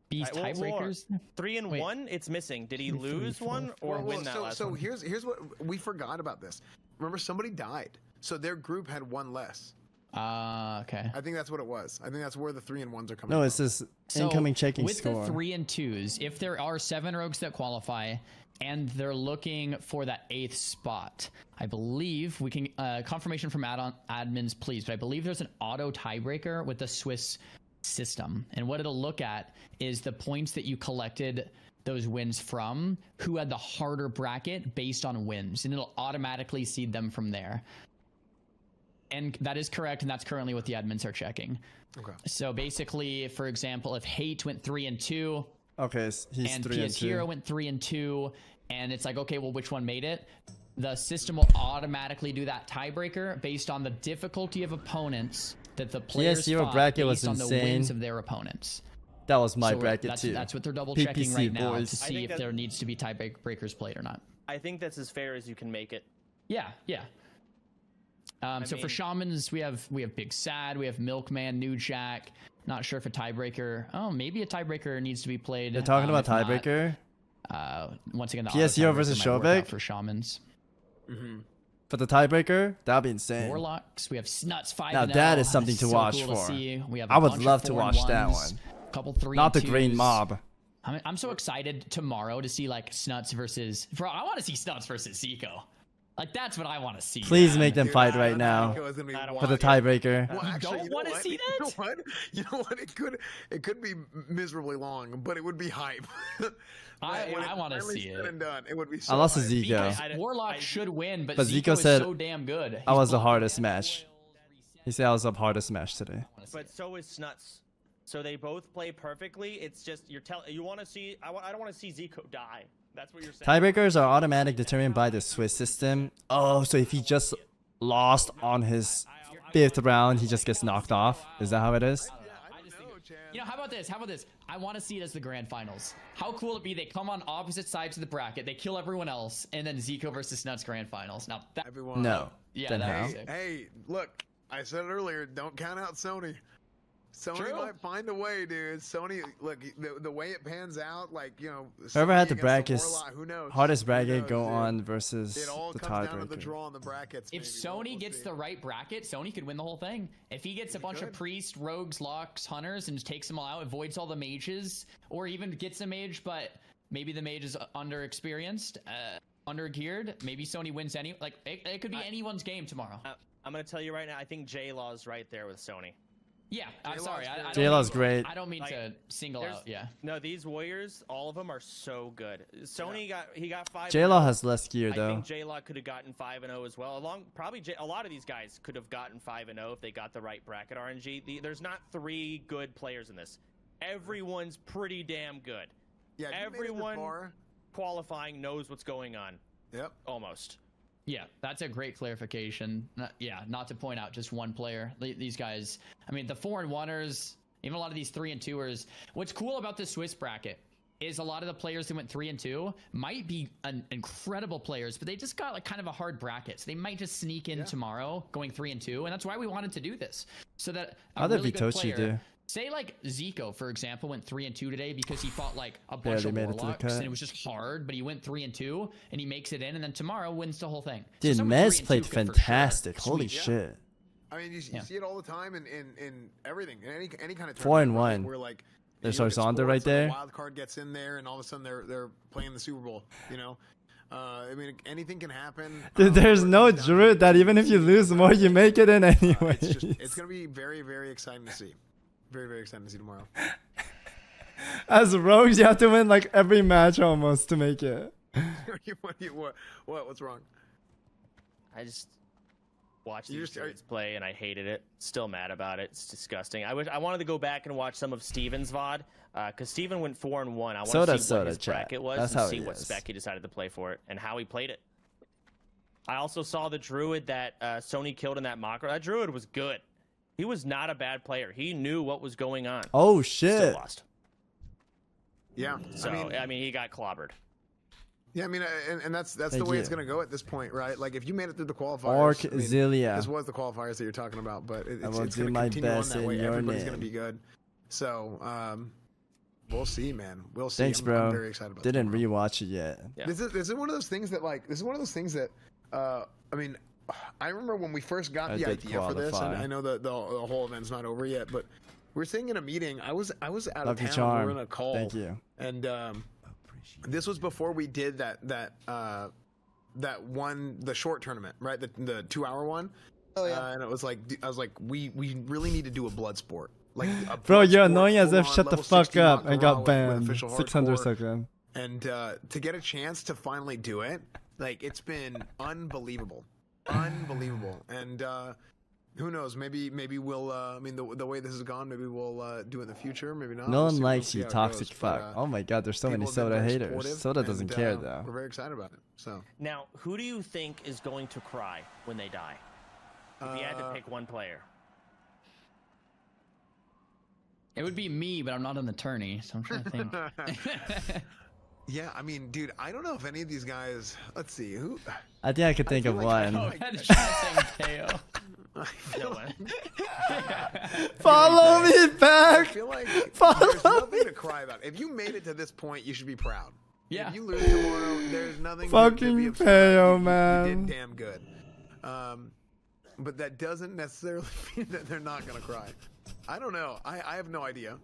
be tiebreakers. 3-1. It's missing. Did he lose one or win that last one? So here's what we forgot about this. Remember, somebody died, so their group had one less. Okay. I think that's what it was. I think that's where the 3-1s are coming. No, from. it's this incoming checking with score. With the 3-2s, if there are 7 rogues that qualify, and they're looking for that 8th spot, I believe we can confirmation from admins, please. But I believe there's an auto tiebreaker with the Swiss system, and what it'll look at is the points that you collected those wins from, who had the harder bracket based on wins, and it'll automatically seed them from there. And that is correct, and that's currently what the admins are checking. Okay. So basically, for example, if Hate went 3-2, okay, he's and 3-2. PS Hero went 3-2, and it's like, okay, well, which one made it? The system will automatically do that tiebreaker based on the difficulty of opponents that the players PS Hero fought bracket based was on the insane. wins of their opponents. That was my So bracket too. That's what they're double checking PPC right now boys. to see if there needs to be tiebreakers played or not. I think that's as fair as you can make it. Yeah. So for shamans, we have Big Sad, we have Milkman, New Jack. Not sure if a tiebreaker. Oh, maybe a tiebreaker needs to be played. They're talking about if not, tiebreaker. Once again, the PS Hero auto versus tiebreaker might work out Shobek for shamans. For the tiebreaker, that'd be insane. Warlocks, we have Snuts 5-0. Now that is something It's to so watch cool to for. see. We have I would bunch love of to watch that 4-1s, one. Couple 3-2s. Not the Green Mob. I'm so excited tomorrow to see like Snuts versus. Bro, I want to see Snuts versus Zico. Like that's what I want to see. Please make them fight right now for the tiebreaker. Well, actually, don't want to see that. You know what? It could be miserably long, but it would be hype. I want to see it. And done, it would be so I lost to hype. Zico. Warlock should win, but Zico is said so damn good. I was the hardest match. He said I was the hardest match today. But so is Snuts. So they both play perfectly. It's just you want to see. I don't want to see Zico die. That's what you're saying. Tiebreakers are automatic determined by the Swiss system. Oh, so if he just lost on his 5th round, he just gets knocked off? Is that how it is? You know, how about this? I want to see it as the grand finals. How cool would it be? They come on opposite sides of the bracket, they kill everyone else, and then Zico versus Snuts grand finals. Now that No. yeah, Then that'd how? be sick. Hey, look, I said it earlier. Don't count out Sony. Sony True. might find a way, dude. Sony, look, the way it pans out, like, you know, Whoever Sony had the against brackets, Warlock, who knows? hardest Who bracket knows, go dude? on versus It all the comes down to the tiebreaker. draw on the brackets. If maybe. Sony We'll gets see. the right bracket, Sony could win the whole thing. If he gets a bunch of priests, rogues, locks, hunters, and takes them all out, avoids all the mages, or even gets a mage, but maybe the mage is under-experienced, under-geared, maybe Sony wins it could be anyone's game tomorrow. I'm gonna tell you right now. I think J-Law's right there with Sony. Yeah, I'm sorry. I JLo's great. I don't mean to single out. Yeah. No, these Warriors, all of them are so good. Sony got 5. JLo has less gear I though. think J-Law could have gotten 5-0 as well. A lot of these guys could have gotten 5-0 if they got the right bracket RNG. There's not 3 good players in this. Everyone's pretty damn good. Yeah, everyone qualifying knows what's going on. Yep. Almost. Yeah, that's a great clarification. Not to point out just one player. These guys, I mean, the 4-1ers, even a lot of these 3-2ers. What's cool about the Swiss bracket is a lot of the players who went 3-2 might be incredible players, but they just got like kind of a hard bracket. So they might just sneak in tomorrow going 3-2, and that's why we wanted to do this. So that How did Vitochi do? Say like Zico, for example, went 3-2 today because he fought like a bunch of Warlocks and it was just hard, but he went 3-2 and he makes it in, and then tomorrow wins the whole thing. Dude, so Mez played fantastic. Sure. Holy shit. I mean, you see it all the time in everything, in any kind of 4-1. Where like there's Arsander right there. Wild card gets in there, and all of a sudden they're playing the Super Bowl. You know, I mean, anything can happen. Dude, there's no druid that even if you lose more, you make it in anyway. It's gonna be very, very exciting to see. Very, very exciting to see tomorrow. As rogues, you have to win like every match almost to make it. What's wrong? I just watched these dudes play and I hated it. Still mad about it. It's disgusting. I wanted to go back and watch some of Steven's VOD because Steven went 4-1. I want to see what his bracket was and see what spec he decided to play for it and how he played it. I also saw the druid that Sony killed in that Mak'Gora. That druid was good. He was not a bad player. He knew what was going on. Oh shit! Still lost. Yeah. So I mean, he got clobbered. Yeah, I mean, and that's the way it's gonna go at this point, right? Like if you made it through the qualifiers, Orc Zilia. This was the qualifiers that you're talking about, but it's gonna continue on that way. Everybody's gonna be good. So we'll see, man. We'll see. Thanks, bro. I'm very excited about Didn't rewatch it yet. Yeah. This is one of those things that I mean. I remember when we first got the idea for this, and I know the whole event's not over yet, but we're sitting in a meeting. I was out of town. We were in a call. Thank you. And this was before we did that one, the short tournament, right? The 2-hour one. Oh yeah. And it was like I was like, we really need to do a blood sport. Like bro, you're annoying as if shut the fuck up and got banned. 600 seconds. And to get a chance to finally do it, like it's been unbelievable. Unbelievable. And who knows, maybe we'll I mean the way this has gone, maybe we'll do it in the future, maybe not. No one likes you, toxic fuck. Oh my god, there's so many Soda haters. Soda doesn't care though. We're very excited about it. So now, who do you think is going to cry when they die? If you had to pick one player. It would be me, but I'm not an attorney, so I'm trying to think. Yeah, I mean, dude, I don't know if any of these guys. Let's see who. I think I could think of one. Follow me back. I feel like there's nothing to cry about. If you made it to this point, you should be proud. Yeah. If you lose tomorrow, there's nothing. Fucking to be Peo, man. You did damn good. But that doesn't necessarily mean that they're not gonna cry. I don't know. I have no idea.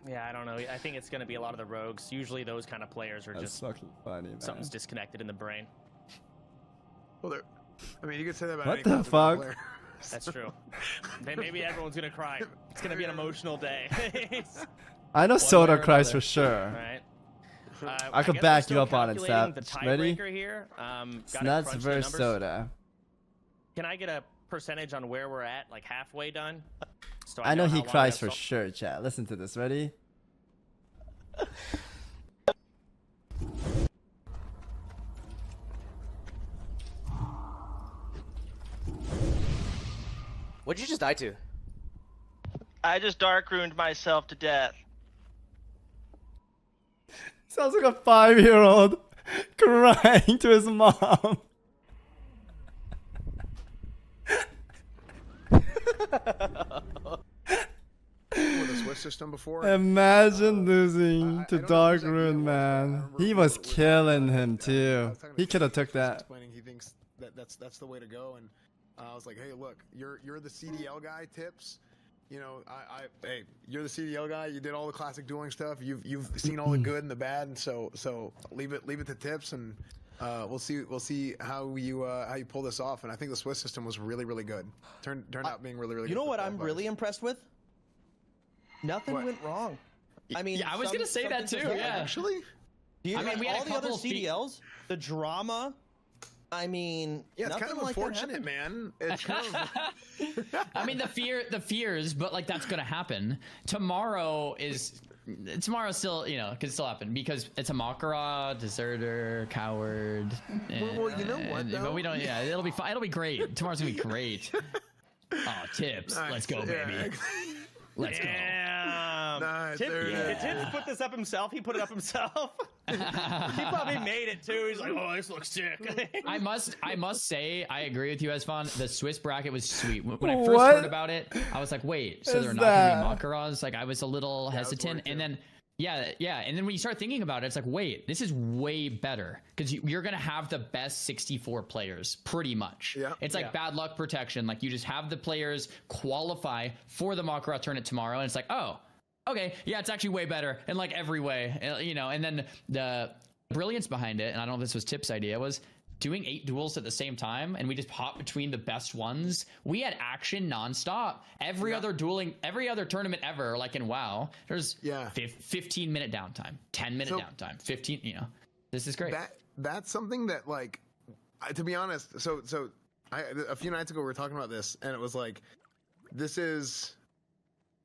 Yeah, I don't know. I think it's going to be a lot of the rogues. Usually those kind of players are just fucking funny, man. Something's disconnected in the brain. Well, I mean, you could say that about what any the fuck? Player. That's true. Maybe everyone's going to cry. It's going to be an emotional day. I know Soda cries for sure. All right. I could back you up on it, Sap. Ready? Here. Snuts versus Soda. Can I get a percentage on where we're at, like halfway done? So I know he cries for sure, chat. Listen to this. Ready? What'd you just die to? I just dark ruined myself to death. Sounds like a 5-year-old crying to his mom. The Swiss system before. Imagine losing to Dark Rune, man. He was killing him too. He could have took that. Explaining he thinks that's the way to go, and I was like, hey, look, you're the CDL guy. Tips, you know, hey, you're the CDL guy. You did all the classic dueling stuff. You've seen all the good and the bad, and so leave it to Tips, and we'll see how you pull this off. And I think the Swiss system was really, really good. Turned out being really, really good. You know what I'm really impressed with? Nothing went wrong. I mean, I was gonna say that too. Yeah, actually. I mean, we had all the other CDLs, the drama. I mean, yeah, it's kind of like unfortunate, man. It's kind of... I mean, the fears, but like that's gonna happen. Tomorrow still, you know, could still happen because it's a Mak'Gora, deserter, coward. Well, you know what? But we don't. Yeah, it'll be fine. It'll be great. Tomorrow's gonna be great. Oh, tips. Nice. Let's go, baby. Let's go. Nice. Did Tips put this up himself? He put it up himself. He probably made it too. He's like, oh, this looks sick. I must say, I agree with you, Esfon. The Swiss bracket was sweet. When I first heard about it, I was like, wait, so they're not gonna be Mak'Goras? Like, I was a little hesitant, and then. Yeah, and then when you start thinking about it, it's like, wait, this is way better because you're gonna have the best 64 players, pretty much. Yeah. It's like bad luck protection. Like you just have the players qualify for the Mak'Gora tournament tomorrow, and it's like, oh, okay, yeah, it's actually way better in like every way, you know. And then the brilliance behind it, and I don't know if this was Tip's idea, was doing 8 duels at the same time, and we just hop between the best ones. We had action nonstop. Every other tournament ever, like in WoW, there's 15-minute downtime, 10-minute downtime, 15. You know, this is great. That's something that, like, to be honest. So a few nights ago we were talking about this, and it was like, this is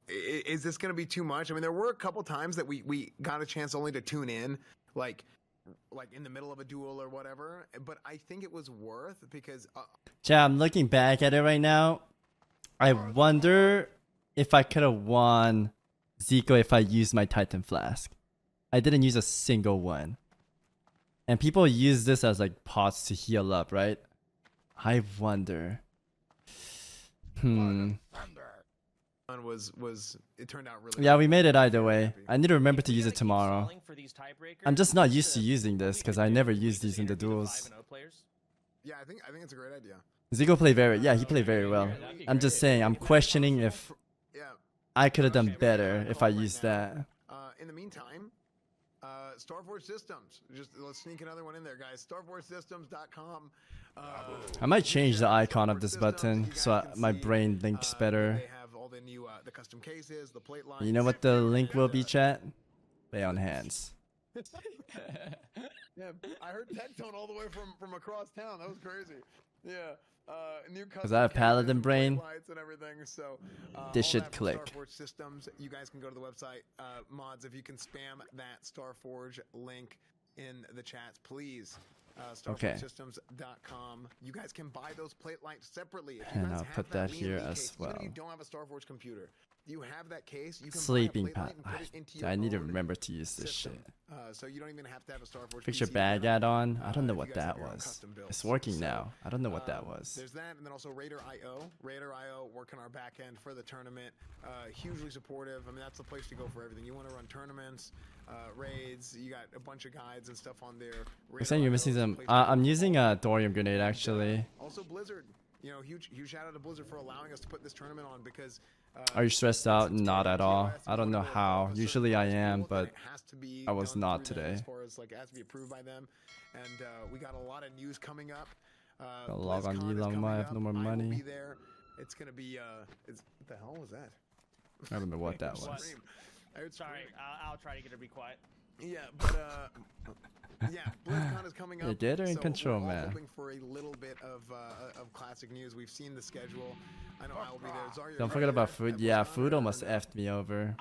this going to be too much? I mean, there were a couple times that we got a chance only to tune in, like in the middle of a duel or whatever, but I think it was worth because yeah, I'm looking back at it right now. I wonder if I could have won Zico if I used my Titan Flask. I didn't use a single one. And people use this as like pots to heal up, right? I wonder. Was it turned out really yeah, we made it either way. I need to remember to use it tomorrow. I'm just not used to using this because I never use these in the duels. Yeah, I think it's a great idea. Zico played he played very well. I'm just saying, I'm questioning if I could have done better if I used that. In the meantime, Starforge Systems. Let's sneak another one in there, guys. StarforgeSystems.com. I might change the icon of this button so my brain thinks better. They have all the new the custom cases, the plate lines. You know what the link will be, chat? Play on hands. Yeah, I heard Tectone all the way from across town. That was crazy. Yeah. New because I have Paladin brain. And everything, so, this should click. Starforge Systems. You guys can go to the website. Mods, if you can spam that Starforge link in the chats, please. StarforgeSystems.com. You guys can buy those plate lights separately. If you and guys I'll have put that here Lean as case, well. Even if you don't have a Starforge computer, you have that case. You can Sleeping buy a plate pad. light and put it into your I need to own remember to use this system. shit. So you don't even have to have a Starforge Fix your PC bag to run it. add-on. I don't know If what you guys that have your own was. custom builds. It's working So, now. I don't know what that was. There's that, and then also Raider.io. Raider.io working our back end for the tournament. Hugely supportive. I mean, that's the place to go for everything. You want to run tournaments, raids. You got a bunch of guides and stuff on there. You're saying you're missing some. I'm using a thorium grenade actually. Also Blizzard. You know, huge shout out to Blizzard for allowing us to put this tournament on because. Are you stressed out? Not at all. I don't know how. Usually I am, but I was not today. As far as like it has to be approved by them, and we got a lot of news coming up. I'll log on Yilong. I have no more money. It's gonna be what the hell was that? I don't know what that was. Sorry, I'll try to get her to be quiet. Yeah, but yeah, BlizzCon is coming up. Yeah, get her in so control, we're all man. hoping for a little bit of classic news. We've seen the schedule. I know I will be there. Zarya, Don't forget about food. Yeah, food almost effed me over.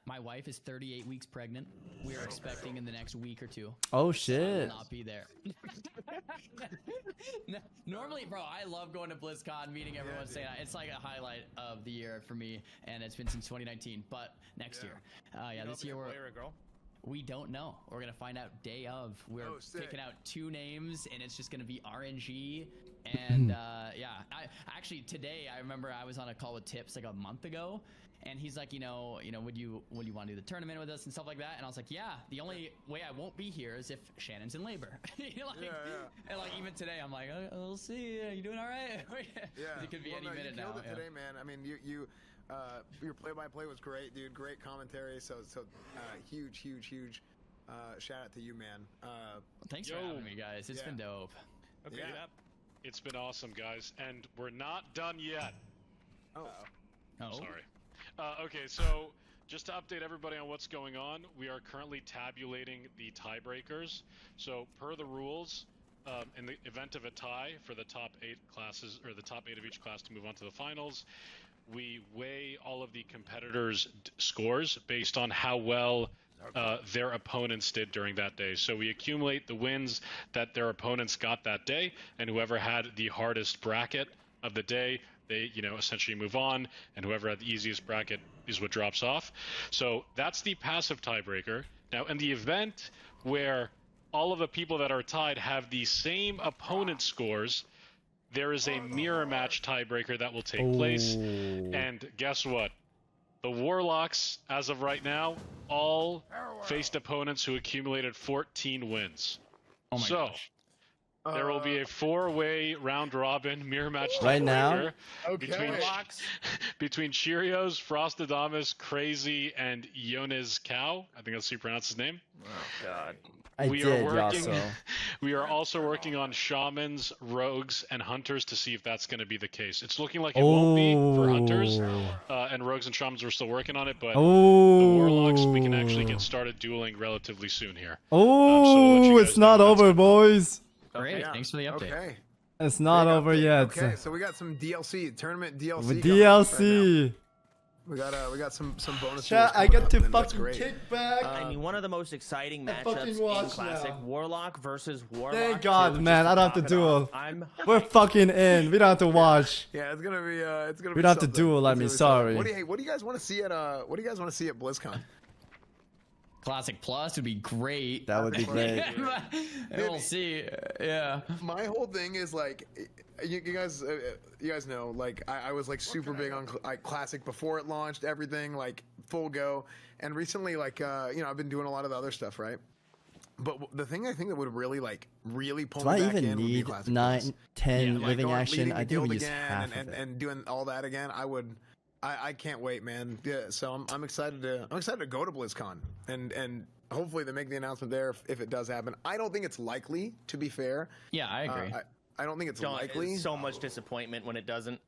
My wife is 38 weeks pregnant. We are expecting in the next week or two. Oh I shit. will not be there. Normally, bro, I love going to BlizzCon, meeting everyone, saying it's like a highlight of the year for me, and it's been since 2019. But next year, this year we don't know. We're gonna find out day of. We're picking out 2 names, and it's just gonna be RNG. And actually today I remember I was on a call with Tips like a month ago, and he's like, would you want to do the tournament with us and stuff like that? And I was like, yeah. The only way I won't be here is if Shannon's in labor. And like even today I'm like, we'll see. Are you doing all right? Yeah, it could be any minute you now. killed it today, man. I mean, your play-by-play was great, dude. Great commentary. So huge shout out to you, man. Thanks for having me, guys. It's been dope. Okay. Yeah. It's been awesome, guys, and we're not done yet. Oh. Sorry. Okay, so just to update everybody on what's going on, we are currently tabulating the tiebreakers. So per the rules, in the event of a tie for the top 8 classes, or the top 8 of each class to move on to the finals, we weigh all of the competitors' scores based on how well their opponents did during that day. So we accumulate the wins that their opponents got that day, and whoever had the hardest bracket of the day, they, essentially move on, and whoever had the easiest bracket is what drops off. So that's the passive tiebreaker. Now, in the event where all of the people that are tied have the same opponent scores, there is a mirror match tiebreaker that will take place. And guess what? The Warlocks, as of right now, all faced opponents who accumulated 14 wins. Oh my gosh. There will be a 4-way round-robin mirror match Right now? between Cheerios, Frostadamus, Crazy, and Yones Cow. I think that's how you pronounce his name. Oh God. We are also working on shamans, rogues, and hunters to see if that's going to be the case. It's looking like it won't be for hunters, and rogues and shamans we're still working on it, but the warlocks, we can actually get started dueling relatively soon here. So we'll let you guys It's not over, boys. Great, thanks for the update. Okay. It's not over yet. Okay, so we got some DLC, tournament DLC. With DLC. We got some bonus. Chat, I got to fucking kick back. I mean, one of the most exciting matchups in Classic, Warlock versus Warlock. Thank God, man. I don't have to duel. I'm We're fucking in. We don't have to watch. Yeah, it's gonna be. We don't have to duel. I mean, sorry. What do you guys want to see at BlizzCon? Classic Plus would be great. That would be great. We'll see. Yeah. My whole thing is like, you guys know, like I was like super big on Classic before it launched, everything like full go, and recently like I've been doing a lot of the other stuff, right? But the thing I think that would really pull me back in would be Classic 9, 10 Plus. living Like, action? leading the I think guild we use again half of it. and doing all that again. I can't wait, man. Yeah, so I'm excited to go to BlizzCon and hopefully they make the announcement there if it does happen. I don't think it's likely, to be fair. Yeah, I agree. I don't think it's likely. So much disappointment when it doesn't,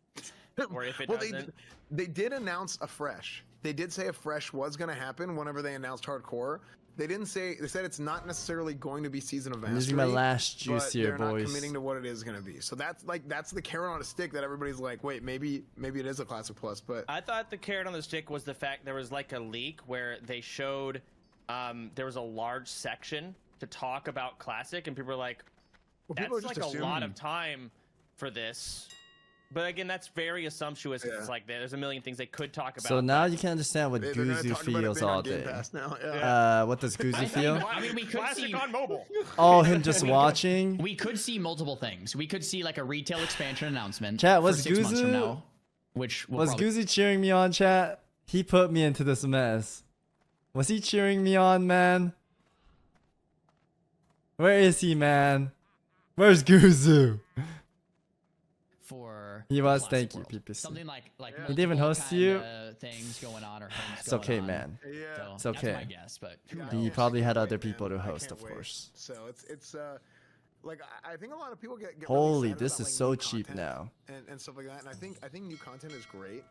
or if it doesn't. They did announce a fresh. They did say a fresh was going to happen whenever they announced hardcore. They didn't say. They said it's not necessarily going to be Season of Mastery. This is my last juice here, they're boys. not committing to what it is going to be. So that's the carrot on a stick that everybody's like, wait, maybe it is a Classic Plus. But I thought the carrot on the stick was the fact there was like a leak where they showed there was a large section to talk about Classic, and people were like, that's like a lot of time for this. But again, that's very assumptuous. It's like there's a million things they could talk about. So now you can understand what Guzu feels all day. What does Guzu feel? I mean, we could see on mobile. Oh, him just watching. We could see multiple things. We could see like a retail expansion announcement. Chat, for was 6 months from Guzu? now, which Was Guzu cheering me on, chat? He put me into this mess. Was he cheering me on, man? Where is he, man? Where's Guzu? For He was. Classic Thank you, World. PPC. Something like He didn't even multiple host you. kinda things going on or things It's going okay, on. man. Yeah. It's okay. That's my guess, but who He knows? probably had other Wait, people man. to I host, can't of wait. course. So it's like I think a lot of people get really Holy, excited this about, is like, so new cheap content now. and stuff like that. And I think new content is great,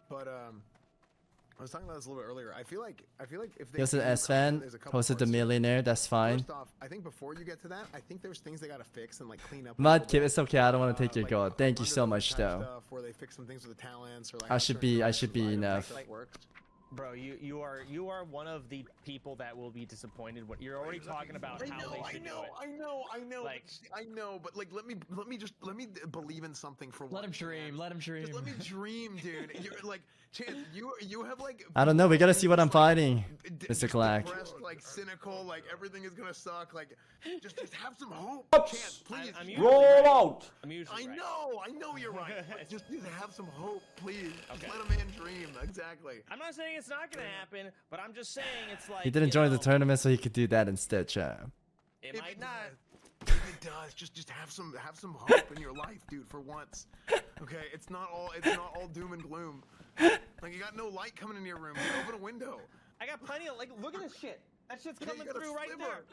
but I was talking about this a little bit earlier. I feel like if they He hosted do new S-Fan, content, there's a couple hosted The parts to it. Millionaire, that's fine. First off, I think before you get to that, I think there's things they gotta fix and like clean up. Mudkip, it's okay, I don't want to take your gold. Thank you so much, though. Stuff where they fix some things with the talents or like I should be enough. Bro, you are one of the people that will be disappointed when you're already talking about how they should do it. I know. Like, I know, but like, let me believe in something for. Let him dream. Let him dream. Just let me dream, dude. You're like, Chance, you have like. I don't know, we gotta see what I'm fighting, Mr. Clack. Depressed, like cynical, like everything is gonna suck. Like, just have some hope, Chance, please. Roll out. I know you're right. But just have some hope, please. Just let a man dream. Exactly. I'm not saying it's not gonna happen, but I'm just saying it's like He didn't join the tournament, so he could do that instead, chat. It might not. If it does, just have some hope in your life, dude. For once, okay? It's not all doom and gloom. Like you got no light coming into your room. You open a window. I got plenty of look at this shit. That shit's coming through right there.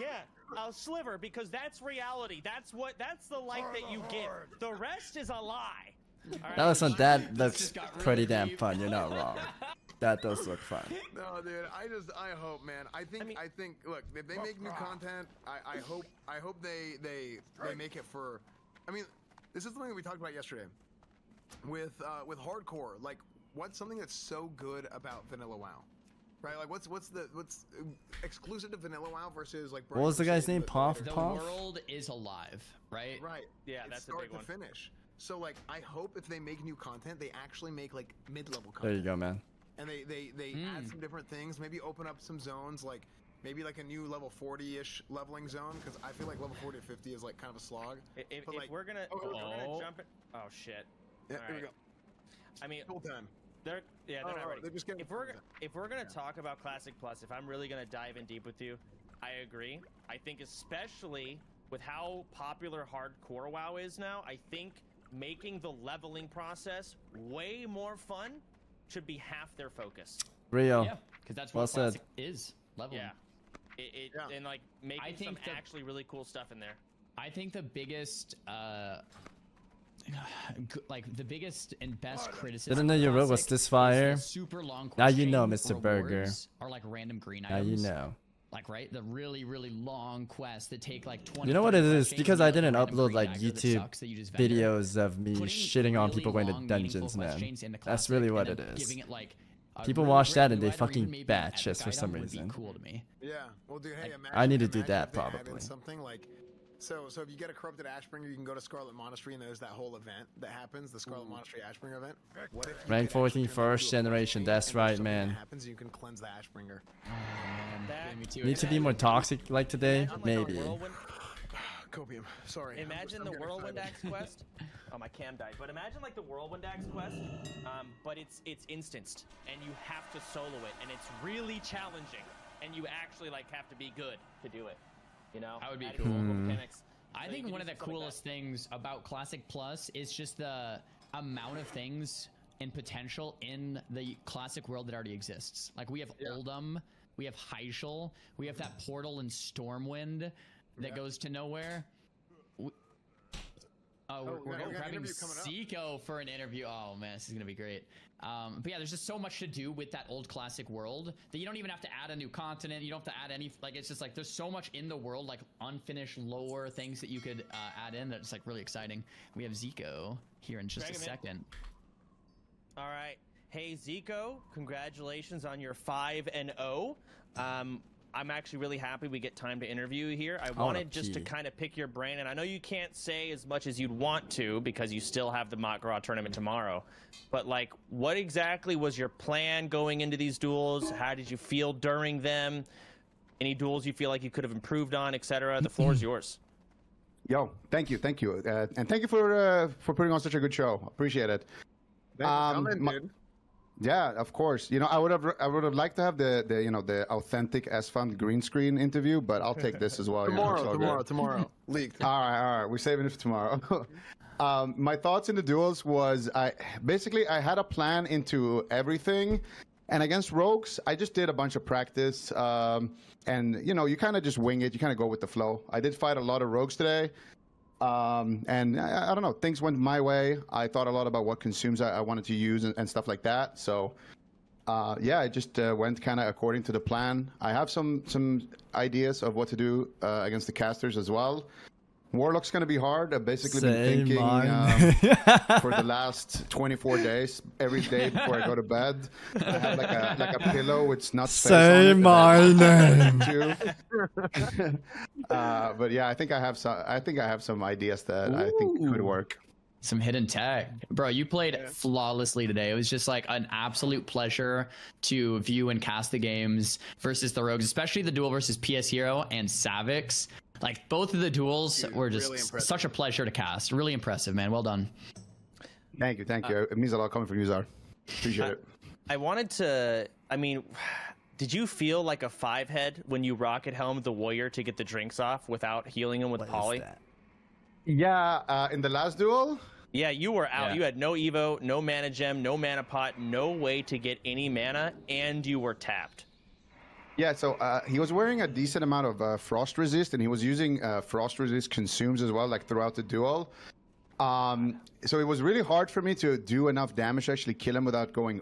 Yeah, a sliver, because that's reality. That's the light that you get. The rest is a lie. That looks pretty damn fun. You're not wrong. That does look fun. No, dude. I hope, man. I think. Look, if they make new content, I hope they make it for. I mean, this is something that we talked about yesterday. With hardcore, like, what's something that's so good about Vanilla WoW? Right, like what's exclusive to Vanilla WoW versus like. What was the guy's name? Puff. The world is alive, right? Right. Yeah, that's a big one. Start to finish. So like, I hope if they make new content, they actually make like mid-level content. There you go, man. And they add some different things. Maybe open up some zones, like maybe like a new level 40-ish leveling zone, because I feel like level 40 to 50 is like kind of a slog. If like, we're gonna jump it. Oh shit. Yeah, here we go. I mean, full time. They're not ready. They're just getting if we're gonna talk about Classic Plus, if I'm really gonna dive in deep with you, I agree. I think especially with how popular hardcore WoW is now, I think making the leveling process way more fun should be half their focus. Rio. Yeah, because that's what Classic is, leveling. Yeah. And like making some actually really cool stuff in there. I think the biggest the biggest and best criticism. Didn't know your road was this fire. Super long. Now you know, Mr. Burger. Are like random green now items. You know. Like, right, the really long quests that take like 20. You know what it is? Because I didn't upload like YouTube videos of me shitting on people going to dungeons, man. That's really what it is. People watch that and they fucking batch for some reason. Cool to me. Yeah. Well, dude, hey, I need to do that probably. Something like. So if you get a corrupted Ashbringer, you can go to Scarlet Monastery, and there's that whole event that happens, the Scarlet Monastery Ashbringer event. What if Rank 14 first generation, that's right, man. Happens, you can cleanse the Ashbringer. Need to be more toxic like today? Maybe. Copium. Sorry. Imagine the Whirlwind Axe quest. Oh, my cam died. But imagine like the Whirlwind Axe quest, but it's instanced, and you have to solo it, and it's really challenging, and you actually like have to be good to do it. You know, that would be cool. I think one of the coolest things about Classic Plus is just the amount of things and potential in the Classic world that already exists. Like we have Uldum, we have Hyshal, we have that portal in Stormwind that goes to nowhere. We're grabbing Zico for an interview. Oh man, this is gonna be great. But yeah, there's just so much to do with that old Classic world that you don't even have to add a new continent. You don't have to add any, like, it's just like there's so much in the world, like unfinished lore things that you could add in that's like really exciting. We have Zico here in just a second. All right. Hey Zico, congratulations on your 5-0. I'm actually really happy we get time to interview you here. I wanted just to kind of pick your brain, and I know you can't say as much as you'd want to because you still have the Mak'Gora tournament tomorrow. But like, what exactly was your plan going into these duels? How did you feel during them? Any duels you feel like you could have improved on, etc.? The floor is yours. Yo, thank you, and thank you for putting on such a good show. Appreciate it. Yeah, of course. You know, I would have liked to have the authentic S-Fund green screen interview, but I'll take this as well. Tomorrow. Leaked. All right. We're saving it for tomorrow. My thoughts in the duels was I had a plan into everything, and against rogues, I just did a bunch of practice. And you kind of just wing it. You kind of go with the flow. I did fight a lot of rogues today. And I don't know, things went my way. I thought a lot about what consumes I wanted to use and stuff like that. So, yeah, it just went kind of according to the plan. I have some ideas of what to do against the casters as well. Warlock's going to be hard. I've basically been thinking for the last 24 days, every day before I go to bed. I have like a pillow with Snut's face on it. Say my name. But yeah, I think I have some ideas that I think could work. Some hidden tech. Bro, you played flawlessly today. It was just like an absolute pleasure to view and cast the games versus the rogues, especially the duel versus PS Hero and Savix. Like, both of the duels were just really such a pleasure to cast. Really impressive, man. Well done. Thank you. It means a lot coming from you, Zar. Appreciate it. I wanted to, did you feel like a 5-head when you rocket helmed the warrior to get the drinks off without healing him with Poly? Yeah, in the last duel? Yeah, you were out. Yeah. You had no Evo, no mana gem, no mana pot, no way to get any mana, and you were tapped. Yeah, so he was wearing a decent amount of frost resist, and he was using frost resist consumes as well, like throughout the duel. So it was really hard for me to do enough damage to actually kill him without going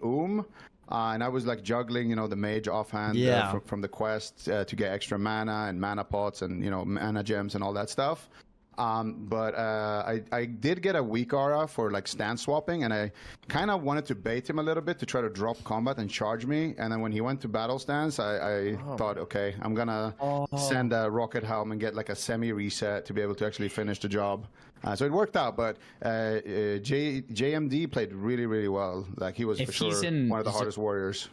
and I was like juggling, the mage offhand from the quest to get extra mana and mana pots and mana gems and all that stuff. But I did get a weak aura for like stance swapping, and I kind of wanted to bait him a little bit to try to drop combat and charge me. And then when he went to battle stance, I thought, okay, I'm gonna send a rocket helm and get like a semi reset to be able to actually finish the job. So it worked out, but JMD played really, really well. Like he was for sure one of the hardest warriors.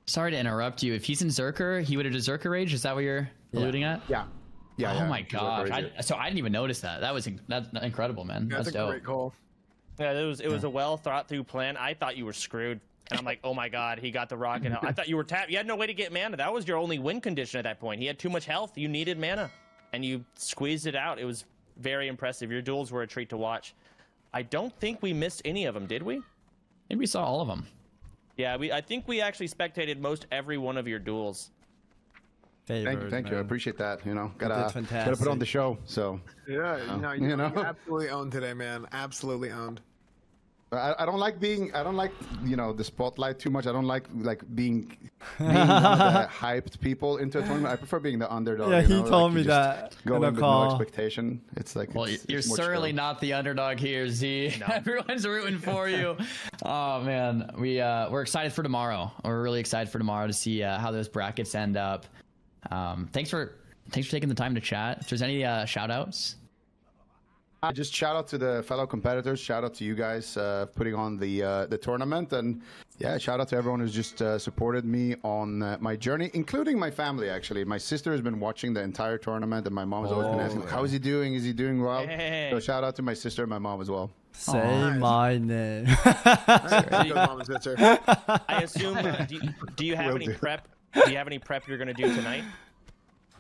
Sorry to interrupt you. If he's in Zerker, he would have Zerker Rage. Is that what you're alluding at? Yeah. Oh my gosh! So I didn't even notice that. That's incredible, man. That's a dope. great call. Yeah, it was a well thought through plan. I thought you were screwed, and I'm like, oh my god, he got the rocket. I thought you were tapped. You had no way to get mana. That was your only win condition at that point. He had too much health. You needed mana, and you squeezed it out. It was very impressive. Your duels were a treat to watch. I don't think we missed any of them, did we? I think we saw all of them. Yeah, I think we actually spectated most every one of your duels. Thank you. I appreciate that. Gotta put on the show. So yeah, you absolutely owned today, man. Absolutely owned. I don't like the spotlight too much. I don't like being one of the hyped people into a tournament. I prefer being the underdog. Yeah, he told me that. Go in with no expectation. It's like, well, you're certainly not the underdog here, Z. No. Everyone's rooting for you. Oh man, we're excited for tomorrow. We're really excited for tomorrow to see how those brackets end up. Thanks for taking the time to chat. If there's any shout outs. Just shout out to the fellow competitors. Shout out to you guys putting on the tournament, and yeah, shout out to everyone who's just supported me on my journey, including my family. Actually, my sister has been watching the entire tournament, and my mom's always been asking, "How is he doing? Is he doing well?" Hey. So shout out to my sister and my mom as well. Say my name. I assume. Do you have any prep? Do you have any prep you're gonna do tonight?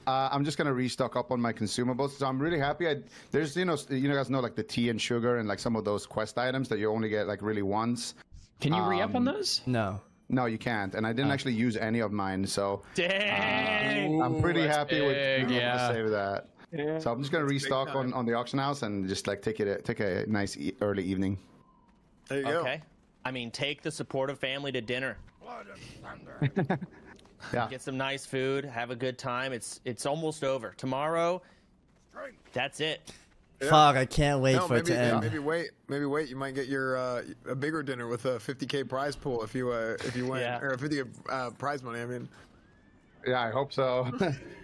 I'm just gonna restock up on my consumables, so I'm really happy. There's you guys know like the tea and sugar and like some of those quest items that you only get like really once. Can you re-up on those? No, you can't, and I didn't actually use any of mine, so dang, I'm pretty happy with save that. Yeah. So I'm just gonna restock on the auction house and just like take a nice early evening. There you go. Okay, I mean, take the supportive family to dinner. Yeah. Get some nice food, have a good time. It's almost over. Tomorrow, that's it. Yeah. Fuck, I can't wait for it to end. Maybe wait. You might get your a bigger dinner with a 50K prize pool if you win, or a 50K prize money. I mean, yeah, I hope so.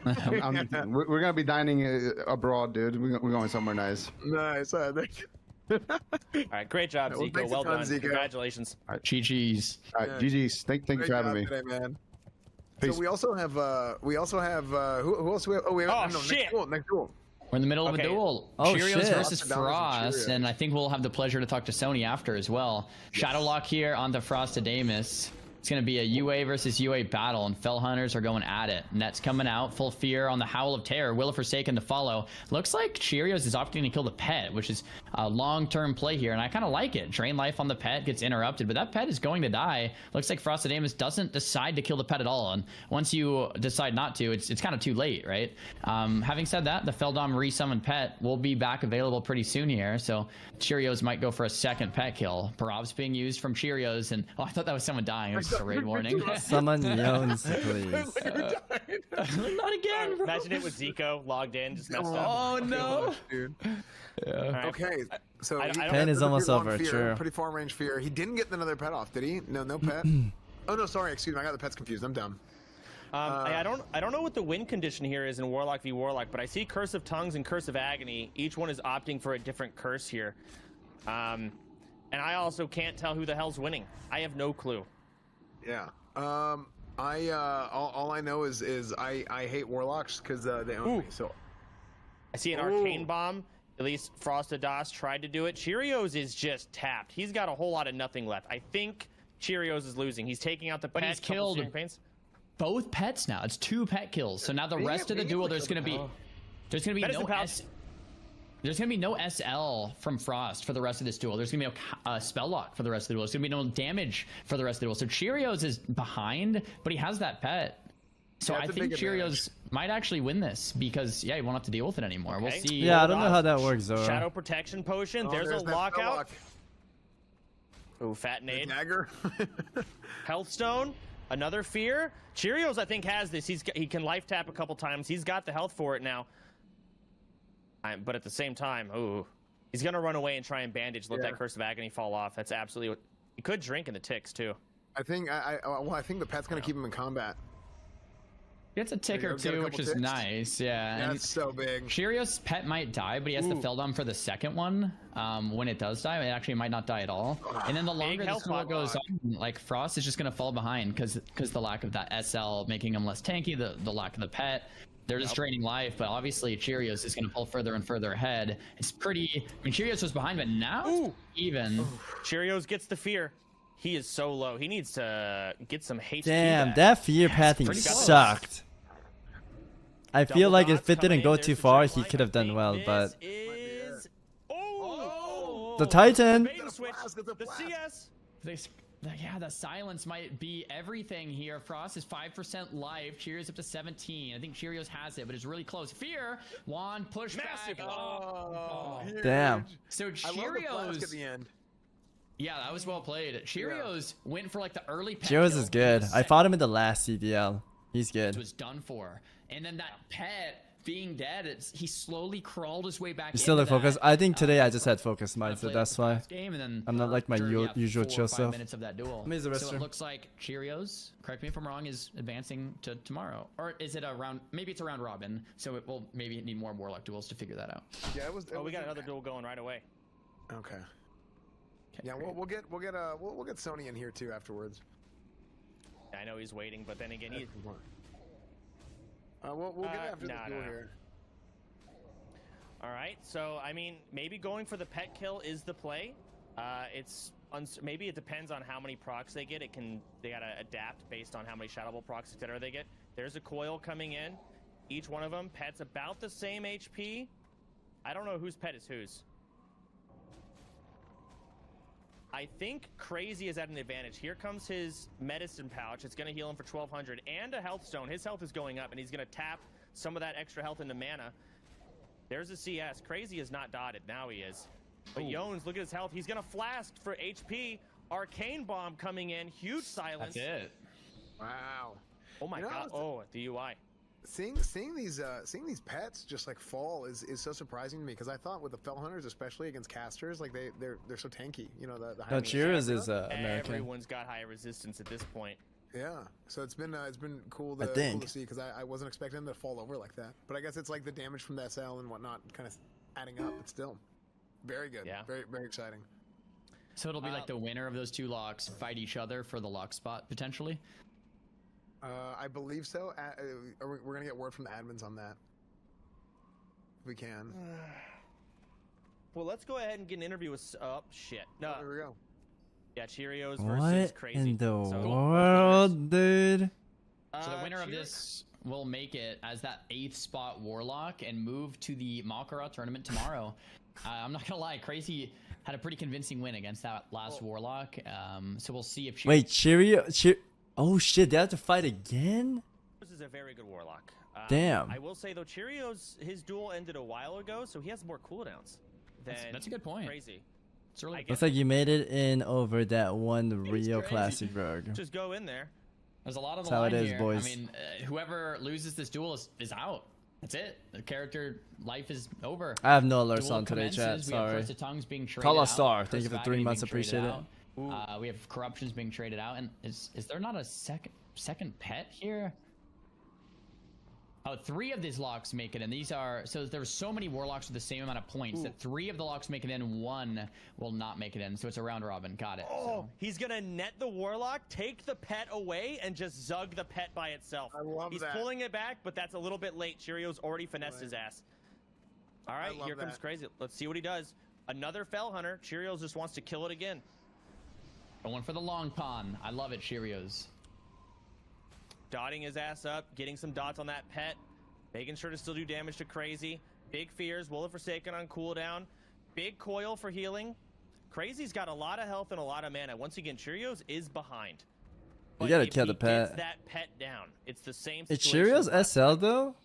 We're gonna be dining abroad, dude. We're going somewhere nice. Nice. All right, great job, Zico. Well done. Zico. Congratulations. All right. GG's. All right, GG's. Thank you for having me. Today, man. Peace. So we also have who else do we have? Oh, we have shit. Next duel. We're in the middle of a duel. Cheerios shit. versus Frost, and I think we'll have the pleasure to talk to Sony after as well. Yes. Shadowlock here on the Frostadamus. It's going to be a UA versus UA battle, and Fell Hunters are going at it. Nets coming out, Full Fear on the Howl of Terror, Will of Forsaken to follow. Looks like Cheerios is opting to kill the pet, which is a long-term play here, and I kind of like it. Drain life on the pet gets interrupted, but that pet is going to die. Looks like Frostadamus doesn't decide to kill the pet at all, and once you decide not to, it's kind of too late, right? Having said that, the Feldom resummoned pet will be back available pretty soon here, so Cheerios might go for a second pet kill. Parav's being used from Cheerios, and I thought that was someone dying. It was just a raid warning. Someone yawns, please. Not again, bro. Imagine it with Zico logged in, just messed up. Oh no, dude. Yeah. Right. Okay, so Pen is almost over. True. Pretty far range fear. He didn't get another pet off, did he? No pet. Oh no, sorry. Excuse me. I got the pets confused. I'm dumb. I don't know what the win condition here is in Warlock v Warlock, but I see Curse of Tongues and Curse of Agony. Each one is opting for a different curse here, and I also can't tell who the hell's winning. I have no clue. Yeah. All I know is I hate Warlocks because they own me. So I see an Arcane Bomb. At least Frostadas tried to do it. Cheerios is just tapped. He's got a whole lot of nothing left. I think Cheerios is losing. He's taking out the pet. But he's killed both pets now. It's 2 pet kills. So now the rest of the duel, there's gonna be no SL from Frost for the rest of this duel. There's gonna be no spell lock for the rest of the duel. There's gonna be no damage for the rest of the duel. So Cheerios is behind, but he has that pet. So I think Cheerios might actually win this because he won't have to deal with it anymore. We'll see. Yeah, I don't know how that works, though. Shadow protection potion. There's a lockout. Ooh, fat nade. Dagger. Health stone. Another fear. Cheerios, I think, has this. He can life tap a couple times. He's got the health for it now. But at the same time, ooh, he's gonna run away and try and bandage. Let that curse of agony fall off. That's absolutely what he could drink in the ticks too. I think I think the pet's gonna keep him in combat. Gets a ticker too, which is nice. Yeah, That's so big. Cheerios' pet might die, but he has the Feldon for the second one. When it does die, it actually might not die at all. And then the longer this duel goes on, like Frost is just gonna fall behind because the lack of that SL making him less tanky, the lack of the pet. They're just draining life, but obviously Cheerios is gonna pull further and further ahead. It's pretty. I mean, Cheerios was behind, but now it's even. Cheerios gets the fear. He is so low. He needs to get some HP. Damn, that fear pathing sucked. I feel like if it didn't go too far, he could have done well, but the Titan. The CS. Yeah, the silence might be everything here. Frost is 5% life. Cheerios up to 17. I think Cheerios has it, but it's really close. Fear. Juan push back. Oh, damn. So Cheerios. I love the flask at the end. Yeah, that was well played. Cheerios went for like the early pet Cheerios kill. is good. I fought him in the last CDL. He's good. Was done for. And then that pet being dead, he slowly crawled his way back. You still look focused. I think today I just had focus mindset. That's why game, and then I'm not like my usual chill 4 or 5 self. minutes of that duel. So it looks like Cheerios, correct me if I'm wrong, is advancing to tomorrow, or is it a round? Maybe it's a round robin. So it will maybe need more Warlock duels to figure that out. Yeah, it was. We got another duel going right away. Okay. Yeah, we'll get Sony in here too afterwards. I know he's waiting, but then again, we'll get after the duel here. All right, so I mean, maybe going for the pet kill is the play. Maybe it depends on how many procs they get. They gotta adapt based on how many Shadow Ball procs, etc. they get. There's a coil coming in. Each one of them, pet's about the same HP. I don't know whose pet is whose. I think Crazy is at an advantage. Here comes his medicine pouch. It's going to heal him for 1200 and a health stone. His health is going up, and he's going to tap some of that extra health into mana. There's a CS. Crazy is not dotted. Now he is. But Yones, look at his health. He's going to flask for HP. Arcane Bomb coming in. Huge silence. That's it. Wow. Oh my god. Oh, the UI. Seeing these pets just like fall is so surprising to me because I thought with the Fell Hunters, especially against casters, like they're so tanky. You know the high Cheerios is American. Everyone's got high resistance at this point. Yeah, so it's been cool to see because I wasn't expecting them to fall over like that. But I guess it's like the damage from the SL and whatnot kind of adding up. But still, very good. Yeah, very very exciting. So it'll be like the winner of those two locks fight each other for the lock spot potentially. I believe so. We're gonna get word from the admins on that. If we can. Well, let's go ahead and get an interview with. Oh shit! No, there we go. Yeah, Cheerios versus What Crazy. in the world, dude? So the winner of this will make it as that 8th spot Warlock and move to the Mak'Gora tournament tomorrow. I'm not gonna lie, Crazy had a pretty convincing win against that last Warlock. So we'll see if Cheerio. Oh shit, they have to fight again? This is a very good Warlock. Damn. I will say though, Cheerios, his duel ended a while ago, so he has more cooldowns than that's a good point. Crazy. It's really Looks like you made it in over that one Rio Classic Rogue. Just go in there. There's a lot of the That's how line it is, here. boys. I mean, whoever loses this duel is out. That's it. The character life is over. I have no alerts Duel on today, chat. commences. We have Sorry. Curse of Tongues being traded Call out. a star. Curse Thank you of for Agony 3 months. being traded Appreciate it. out. We have Corruptions being traded out. And is there not a second pet here? Oh, 3 of these locks make it, and these are so there's so many Warlocks with the same amount of points that 3 of the locks make it in, 1 will not make it in. So it's a round robin. Got it. He's gonna net the Warlock, take the pet away, and just zug the pet by itself. I love He's that. pulling it back, but that's a little bit late. Cheerios already finessed his ass. All right, here comes Crazy. Let's see what he does. Another Fell Hunter. Cheerios just wants to kill it again. Going for the long pawn. I love it, Cheerios. Dotting his ass up, getting some dots on that pet, making sure to still do damage to Crazy. Big Fears, Will of Forsaken on cooldown. Big Coil for healing. Crazy's got a lot of health and a lot of mana. Once again, Cheerios is behind. You gotta if kill he the pet. gets that pet down, it's the same It's situation Cheerios as last SL though?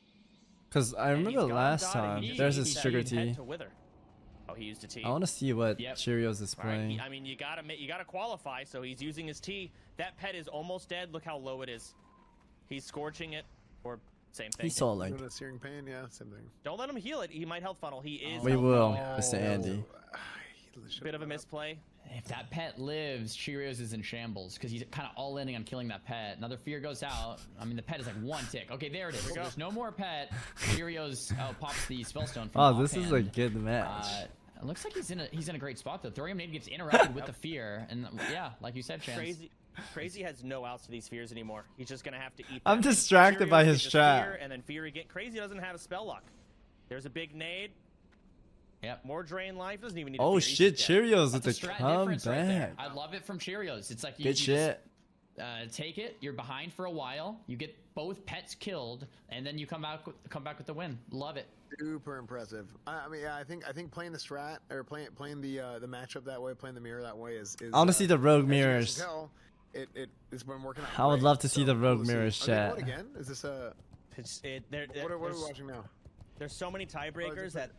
Because I And he's remember gone, last got it. time He there's used this that sugar pet tea. to wither. Oh, he used a tea. I want to see what Yep. Cheerios is All right, playing. I mean, you gotta qualify. So he's using his tea. That pet is almost dead. Look how low it is. He's scorching it, or same thing. He's soloing. Doing a searing pain, yeah, same thing. Don't let him heal it. He might health funnel. He is. We health will, funneling. Mr. Andy. Bit of a misplay. If that pet lives, Cheerios is in shambles because he's kind of all in on killing that pet. Another fear goes out. I mean, the pet is like one tick. Okay, there it is. There's no more pet. Cheerios pops the spellstone. Oh, this is a good match. It looks like he's in a great spot though. Thorium Nade gets interrupted with the fear, and yeah, like you said, Chance. Crazy has no outs to these fears anymore. He's just gonna have to eat. I'm them. distracted by Cheerios his gets chat. fear, and then fear again. Crazy doesn't have a spell lock. There's a big nade. Yep. More drain life. Doesn't even need. Oh a fear. shit, He's just dead. Cheerios with That's the a strat difference right there. comeback. I love it from Cheerios. It's like you, Good you shit. Just, take it. You're behind for a while. You get both pets killed, and then you come back with the win. Love it. Super impressive. I mean, yeah, I think playing the strat or playing the matchup that way, playing the mirror that way is. I want to see the rogue as you guys mirrors. can tell, it's been working out. I would great. love to see So the rogue we'll see. mirrors Okay, chat. what again? Is this a? What are we watching now? There's so many tiebreakers that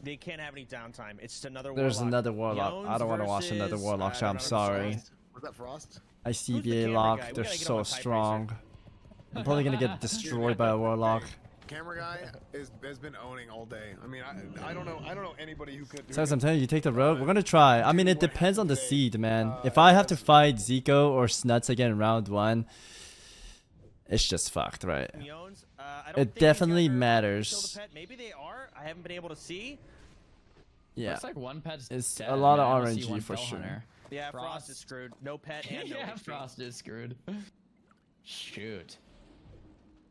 they can't have any downtime. It's just another. There's warlock. another warlock. I don't want to watch another versus, warlock, so I'm sorry. Was that Frost? ICBA camera lock, guy? We they're gotta get so him a tiebreaker. strong. I'm probably gonna get destroyed by a warlock. Camera guy has been owning all day. I mean, I don't know anybody who could. So as I'm telling you, you take the rogue. We're gonna try. I mean, it depends on the seed, man. If I have to fight Zico or Snuts again in round 1, it's just fucked, right? It definitely matters. Maybe they are. I haven't been able to see. Yeah, Looks like one pet's it's dead, a lot of man. I don't see RNG one for Fell sure. Hunter. Yeah, Frost is screwed. No pet and no yeah, HP. Frost is screwed. Shoot.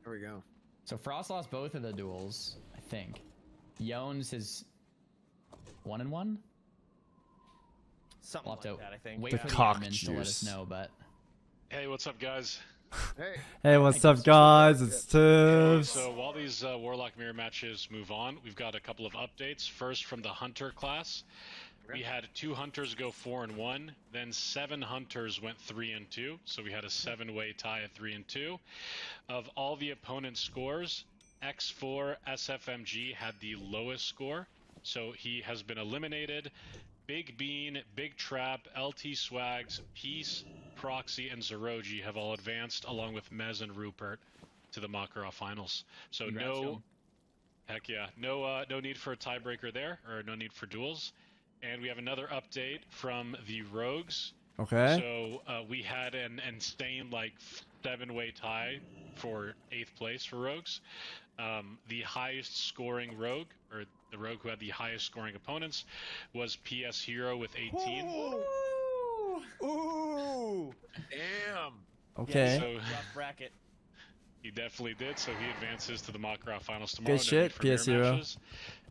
There we go. So Frost lost both of the duels, I think. Yones is 1-1. Something We'll have like to that, I think. wait The for cock the admins to let us juice. know, but Hey, what's up, guys? Hey, what's up, guys? It's Tibbs. So while these Warlock Mirror matches move on, we've got a couple of updates. First, from the Hunter class, we had 2 Hunters go 4-1, then 7 Hunters went 3-2, so we had a 7-way tie at 3-2. Of all the opponent's scores, X4 SFMG had the lowest score, so he has been eliminated. Big Bean, Big Trap, LT Swags, Peace, Proxy, and Zeroji have all advanced, along with Mez and Rupert, to the Mak'Gora finals. So Congrats, no, Joe. heck yeah, no need for a tiebreaker there, or no need for duels. And we have another update from the Rogues. Okay. So we had an insane 7-way tie for 8th place for Rogues. The highest scoring Rogue, or the Rogue who had the highest scoring opponents, was PS Hero with 18. Ooh! Damn! Okay. Yeah, so Rough bracket. he definitely did, so he advances to the Mak'Gora finals tomorrow. Good No shit, need for mirror PS Hero. matches.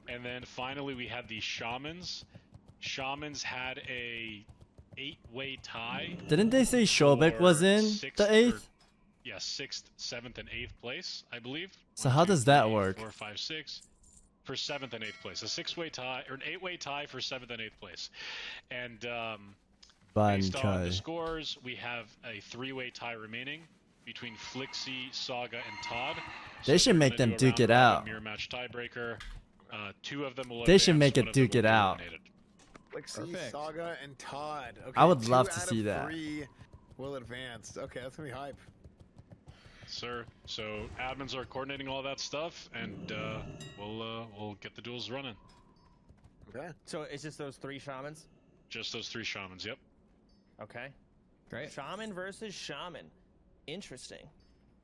And then finally we had the Shamans. Shamans had a 8-way tie. Didn't they say Shobek was in the 8th? Yeah, 6th, 7th, and 8th place, I believe. So how does that work? 4, 5, 6 for 7th and 8th place. A 6-way tie or an 8-way tie for 7th and 8th place. And based on the scores, we have a 3-way tie remaining between Flixie, Saga, and Todd. They should make them duke it out. Mirror match tiebreaker. 2 of them will They should advance, make one it of them duke will it be out. eliminated. Lixie, Saga, and Todd. Okay, I would 2 love to out of see that. 3 will advance. Okay, that's gonna be hype. Sir, so admins are coordinating all that stuff, and we'll get the duels running. Okay. So it's just those 3 shamans? Just those 3 shamans, yep. Okay. Great. Shaman versus shaman. Interesting.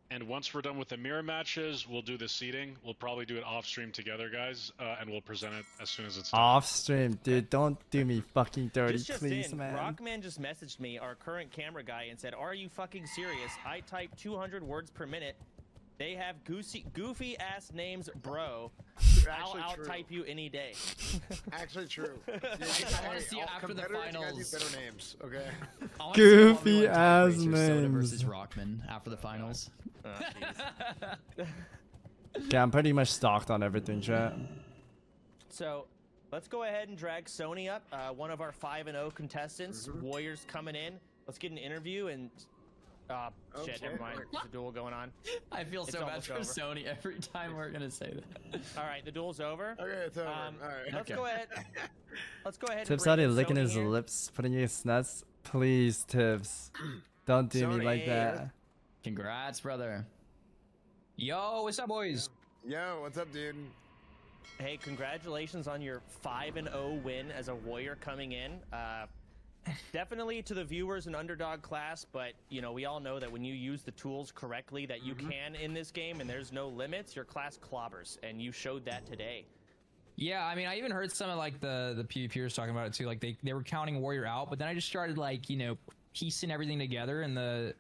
And once we're done with the mirror matches, we'll do the seeding. We'll probably do it off stream together, guys, and we'll present it as soon as it's done. Off stream, dude. Don't do me fucking dirty, Just please, in, man. Rockman just messaged me, our current camera guy, and said, "Are you fucking serious? I type 200 words per minute. They have goofy ass names, bro. I'll type you any day." Actually true. I want to see after the finals. Use better names, okay? Goofy ass Soda names. versus Rockman after the finals. Okay, I'm pretty much stocked on everything, chat. So let's go ahead and drag Sony up, one of our 5-0 contestants. Warriors coming in. Let's get an interview and Shit, never mind. There's a duel going on. I feel It's so bad almost for over. Sony every time we're gonna say that. All right, the duel's over. Okay, it's over. All right. Let's go ahead. Let's go ahead. and Tips bring already in licking Sony his here. lips, putting his nuts. Please, Tips. Don't do me like Sony. that. Congrats, brother. Yo, what's up, boys? Yo, what's up, dude? Hey, congratulations on your 5-0 win as a warrior coming in. Definitely to the viewers an underdog class, but you know we all know that when you use the tools correctly that you can in this game and there's no limits, your class clobbers, and you showed that today. Yeah, I mean, I even heard some of like the PvPers talking about it too. Like they were counting warrior out, but then I just started like piecing everything together, and the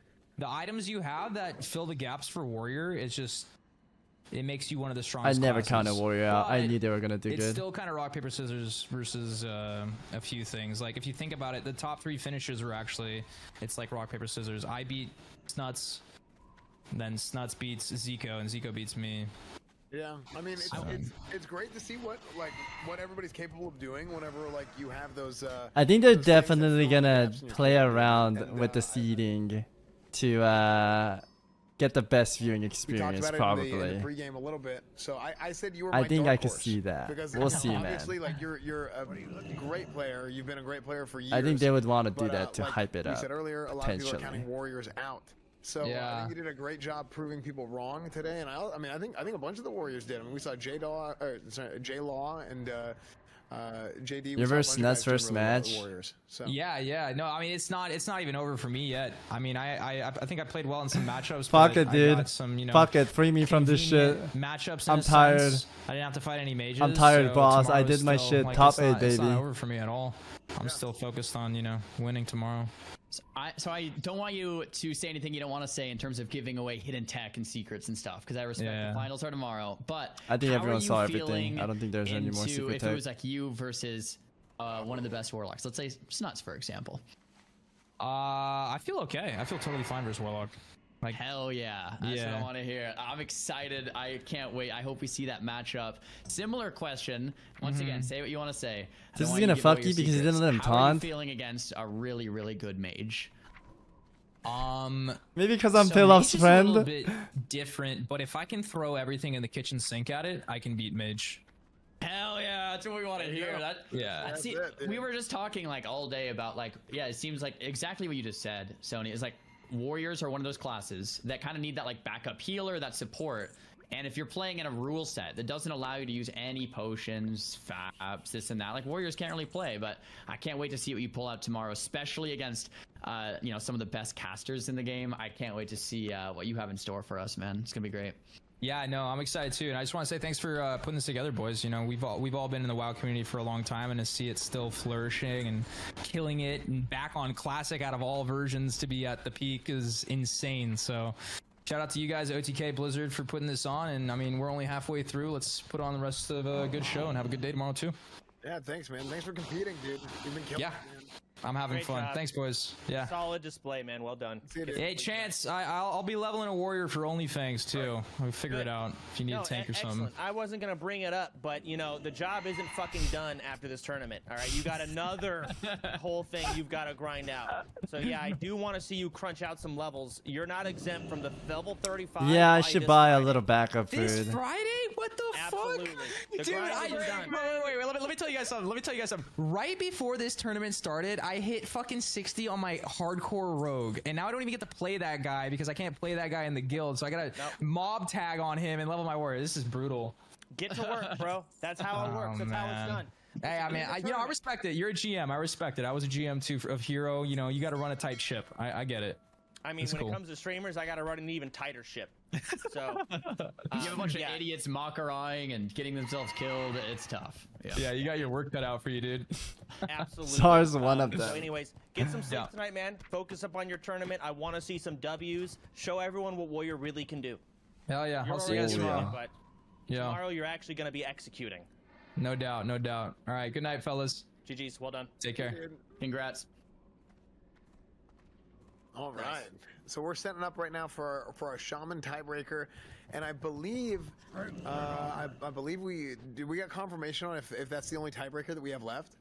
items you have that fill the gaps for warrior, it makes you one of the I strongest. never classes. counted Warrior out. I But knew they were gonna do it's good. still kind of rock paper scissors versus a few things. Like if you think about it, the top 3 finishers were actually it's like rock paper scissors. I beat Snuts, then Snuts beats Zico, and Zico beats me. Yeah, I mean it's great to see what everybody's capable of doing whenever like you have those. I think they're those things that definitely fill in the gonna gaps in your play game. around And, with the seeding to get the best viewing We talked experience, about it probably. in the pregame a little bit. So I said you were. I my think dark I could horse see that. because We'll see, man. obviously, like you're a great player. You've been a great player for years. I think they would want to do but, that to like hype it we up. said earlier, a lot of people are potentially. counting Warriors out. So I Yeah. think you did a great job proving people wrong today. And I mean, I think a bunch of the Warriors did. I mean, we saw J Law and JD. Your versus Nets first match? Warriors. So Yeah. No, I mean it's not even over for me yet. I mean I think I played well in some matchups. Fuck but it, I dude. got some, Fuck it. Free me from this shit. convenient matchups. In I'm a tired. sense. I didn't have to fight any mages. I'm tired, so boss. I tomorrow's did my still, shit. like, Top it's not- 8, It's not baby. over for me at all. I'm still focused on winning tomorrow. So I don't want you to say anything you don't want to say in terms of giving away hidden tech and secrets and stuff, because I respect Yeah. the finals are tomorrow. But I think how everyone are you saw everything. feeling I don't think there's any more into secret if tech. it was like you versus one of the best warlocks. Let's say Snuts, for example. I feel okay. I feel totally fine versus Warlock. Like Hell yeah, that's what I Yeah. want to hear. I'm excited. I can't wait. I hope we see that matchup. Similar question. Once again, say what you want to say. I don't This is want gonna to give away fuck your you because you secrets. didn't let him How are you taunt? feeling against a really, really good mage? Maybe because I'm so Philip's Mage is a little friend. bit different, but if I can throw everything in the kitchen sink at it, I can beat Mage. Hell yeah, that's what we want to hear. That Yeah. See, we were just talking like all day about like, yeah, it seems like exactly what you just said, Sony. Is like warriors are one of those classes that kind of need that like backup healer, that support. And if you're playing in a rule set that doesn't allow you to use any potions, faps, this and that, like warriors can't really play. But I can't wait to see what you pull out tomorrow, especially against some of the best casters in the game. I can't wait to see what you have in store for us, man. It's gonna be great. Yeah, no, I'm excited too, and I just want to say thanks for putting this together, boys. You know, we've all been in the WoW community for a long time, and to see it still flourishing and killing it, and back on Classic out of all versions to be at the peak is insane. So, shout out to you guys, OTK Blizzard, for putting this on. And I mean, we're only halfway through. Let's put on the rest of a good show and have a good day tomorrow too. yeah, thanks, man. Thanks for competing, dude. You've been killing Yeah. it, man. I'm having Great fun. job. Thanks, boys. Yeah. Solid display, man. Well done. Hey, Chance, I'll be leveling a warrior for OnlyFans too. We'll figure it out if you need a tank or something. Excellent. I wasn't gonna bring it up, but the job isn't fucking done after this tournament. All right, you got another whole thing you've got to grind out. So yeah, I do want to see you crunch out some levels. You're not exempt from the level 35. Yeah, I by should this buy a Friday. little backup This food. Friday? What the Absolutely. fuck? The Dude, grind isn't done. wait. Let me tell you guys something. Right before this tournament started, I hit fucking 60 on my hardcore rogue, and now I don't even get to play that guy because I can't play that guy in the guild. So I gotta mob tag on him and level my warrior. This is brutal. Get to work, bro. That's how it works. That's how it's done. Hey, I mean, I respect it. You're a GM. I respect it. I was a GM too of Hero. You got to run a tight ship. I get it. I mean, It's when cool. it comes to streamers, I got to run an even tighter ship. So You have a bunch of idiots Mak'Goraing and getting themselves killed. It's tough. Yeah, you got your work cut out for you, dude. Absolutely. SAR's one of So them. anyways, get some sleep tonight, man. Focus up on your tournament. I want to see some W's. Show everyone what Warrior really can do. Hell yeah. You're I'll see you guys already doing tomorrow. it, but Yeah. tomorrow you're actually going to be executing. No doubt. All right. Good night, fellas. GG's. Well done. Take care. Congrats. All right. So we're setting up right now for our shaman tiebreaker, and I believe I believe we got confirmation on if that's the only tiebreaker that we have left.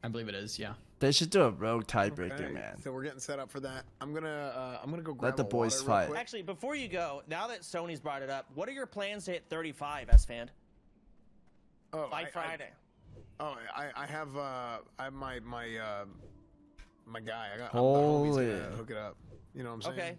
I believe it is. Yeah. They should do a rogue tiebreaker, Okay, man. so we're getting set up for that. I'm gonna go grab Let the a boys water real fight. quick. Actually, before you go, now that Sony's brought it up, what are your plans to hit 35, S-Fan? Oh, By Friday. I have my guy. I'm Holy. gonna hook it up. You know what I'm saying? Okay.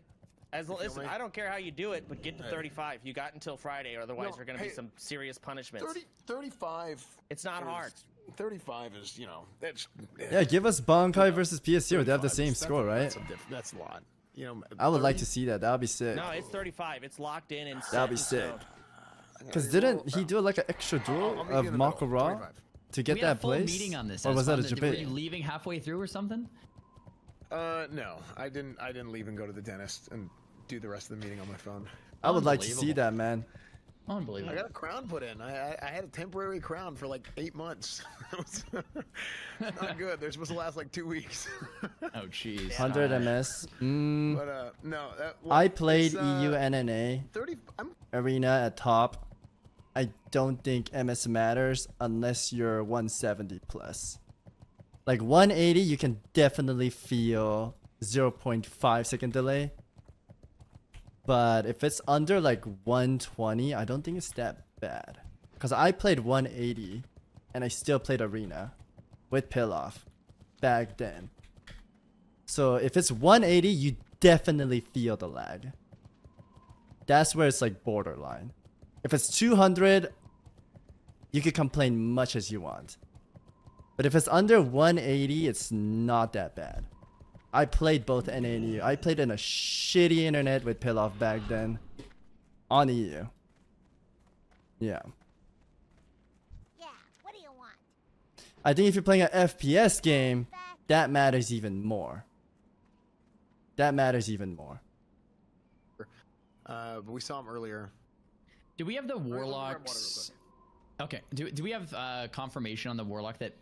Listen, I don't care how you do it, but get to 35. You got until Friday, or otherwise there are going to be some serious punishments. 35. It's not hard. 35 is, that's... Yeah, give us Bankai versus PS0. They have the same score, right? That's a lot. I would like to see that. That would be sick. No, it's 35. It's locked in and That would be sick. Because didn't he do like an extra duel of Mak'Gora to get We had a that full place? meeting on this. Or was that a Were debate? you leaving halfway through or something? No, I didn't leave and go to the dentist and do the rest of the meeting on my phone. I would like to see that, man. Unbelievable. I got a crown put in. I had a temporary crown for like 8 months. It's not good. They're supposed to last like 2 weeks. Oh, jeez. 100 MS. But no. I played EU NNA 30. arena at top. I don't think MS matters unless you're 170 plus. Like 180, you can definitely feel 0.5 second delay. But if it's under like 120, I don't think it's that bad. Because I played 180 and I still played arena with Pilloff back then. So if it's 180, you definitely feel the lag. That's where it's like borderline. If it's 200, you could complain much as you want. But if it's under 180, it's not that bad. I played both NA and EU. I played in a shitty internet with Pilloff back then. On EU. Yeah. Yeah, what do you want? I think if you're playing an FPS game, that matters even more. That matters even more. But we saw him earlier. Do we have the warlocks? Okay. Do we have confirmation on the warlock that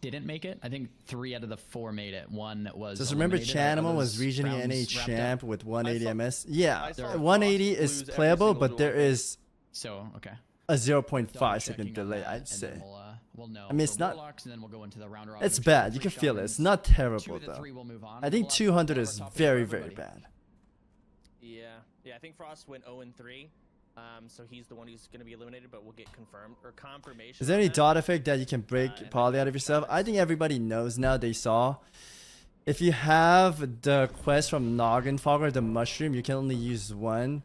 didn't make it? I think 3 out of the 4 made it. One was. Just remember, Chanimal was regional NA champ with 180 MS. Yeah, 180 is playable, but there is. So okay. A 0.5 second delay, I'd say. We'll know. I mean, it's not. And then we'll go into the round robin. It's bad. You can feel it. It's not terrible though. I think 200 is very, very bad. Yeah, I think Frost went 0-3. So he's the one who's going to be eliminated, but we'll get confirmed or confirmation. Is there any dot effect that you can break poly out of yourself? I think everybody knows now. They saw. If you have the quest from Noggin Fogger, the mushroom, you can only use one.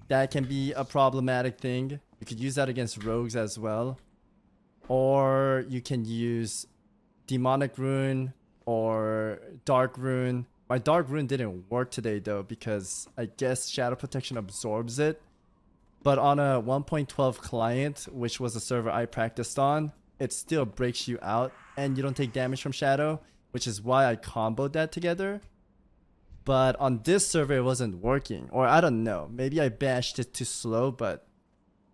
That can be a problematic thing. You could use that against rogues as well. Or you can use Demonic Rune or Dark Rune. My Dark Rune didn't work today though because I guess Shadow Protection absorbs it. But on a 1.12 client, which was the server I practiced on, it still breaks you out and you don't take damage from Shadow, which is why I comboed that together. But on this server, it wasn't working. Or I don't know. Maybe I bashed it too slow, but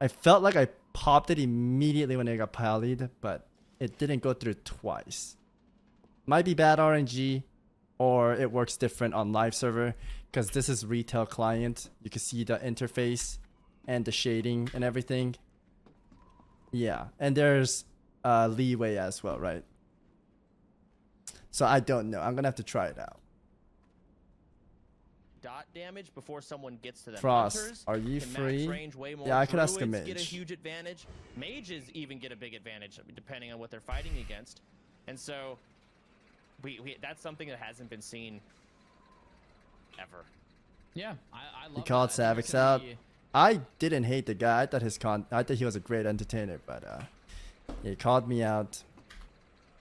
I felt like I popped it immediately when it got polyed, but it didn't go through twice. Might be bad RNG, or it works different on live server, because this is retail client. You can see the interface and the shading and everything. Yeah, and there's leeway as well, right? So I don't know. I'm gonna have to try it out. Dot damage before someone gets to them. Frost, Hunters are you can free? max range way more. Yeah, I could ask a Druids get a mage. huge advantage. Mages even get a big advantage depending on what they're fighting against. And so we that's something that hasn't been seen ever. Yeah, I love He called that. I think Savix it's gonna out. be- I didn't hate the guy. I thought I thought he was a great entertainer, but he called me out.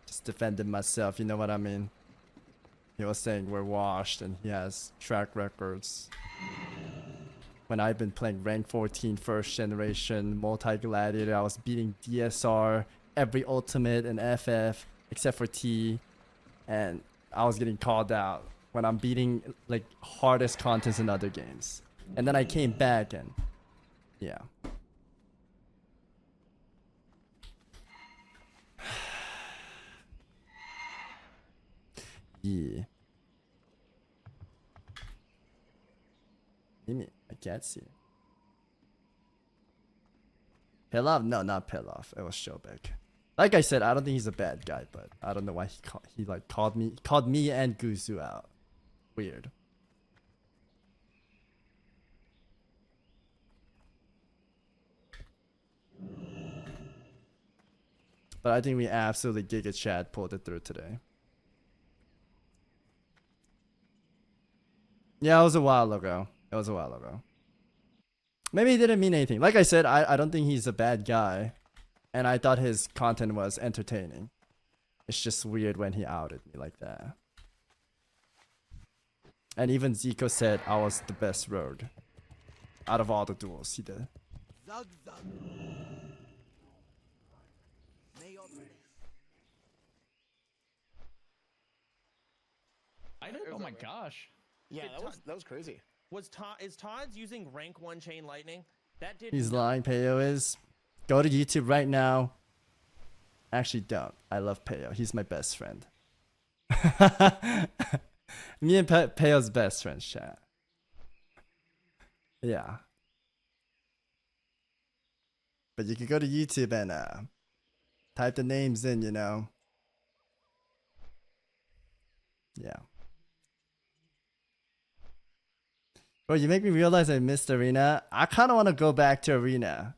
Just defended myself. You know what I mean? He was saying we're washed, and he has track records. When I've been playing rank 14 first generation multi-gladiator, I was beating DSR every ultimate and FF except for T, and I was getting called out when I'm beating like hardest contents in other games. And then I came back and yeah. Yeah. Mimi, I can't see. Pilloff? No, not Pilloff. It was Shobek. Like I said, I don't think he's a bad guy, but I don't know why he called me and Guzu out. Weird. But I think we absolutely Giga Chad pulled it through today. Yeah, it was a while ago. Maybe he didn't mean anything. Like I said, I don't think he's a bad guy. And I thought his content was entertaining. It's just weird when he outed me like that. And even Zico said I was the best rogue. Out of all the duels he did. Oh my gosh. Yeah, that was crazy. Is Todd's using rank 1 chain lightning? That did. He's lying. Payo is. Go to YouTube right now. Actually, don't. I love Payo. He's my best friend. Me and Payo's best friends, chat. Yeah. But you can go to YouTube and type the names in, you know. Yeah. Bro, you make me realize I missed Arena. I kind of want to go back to Arena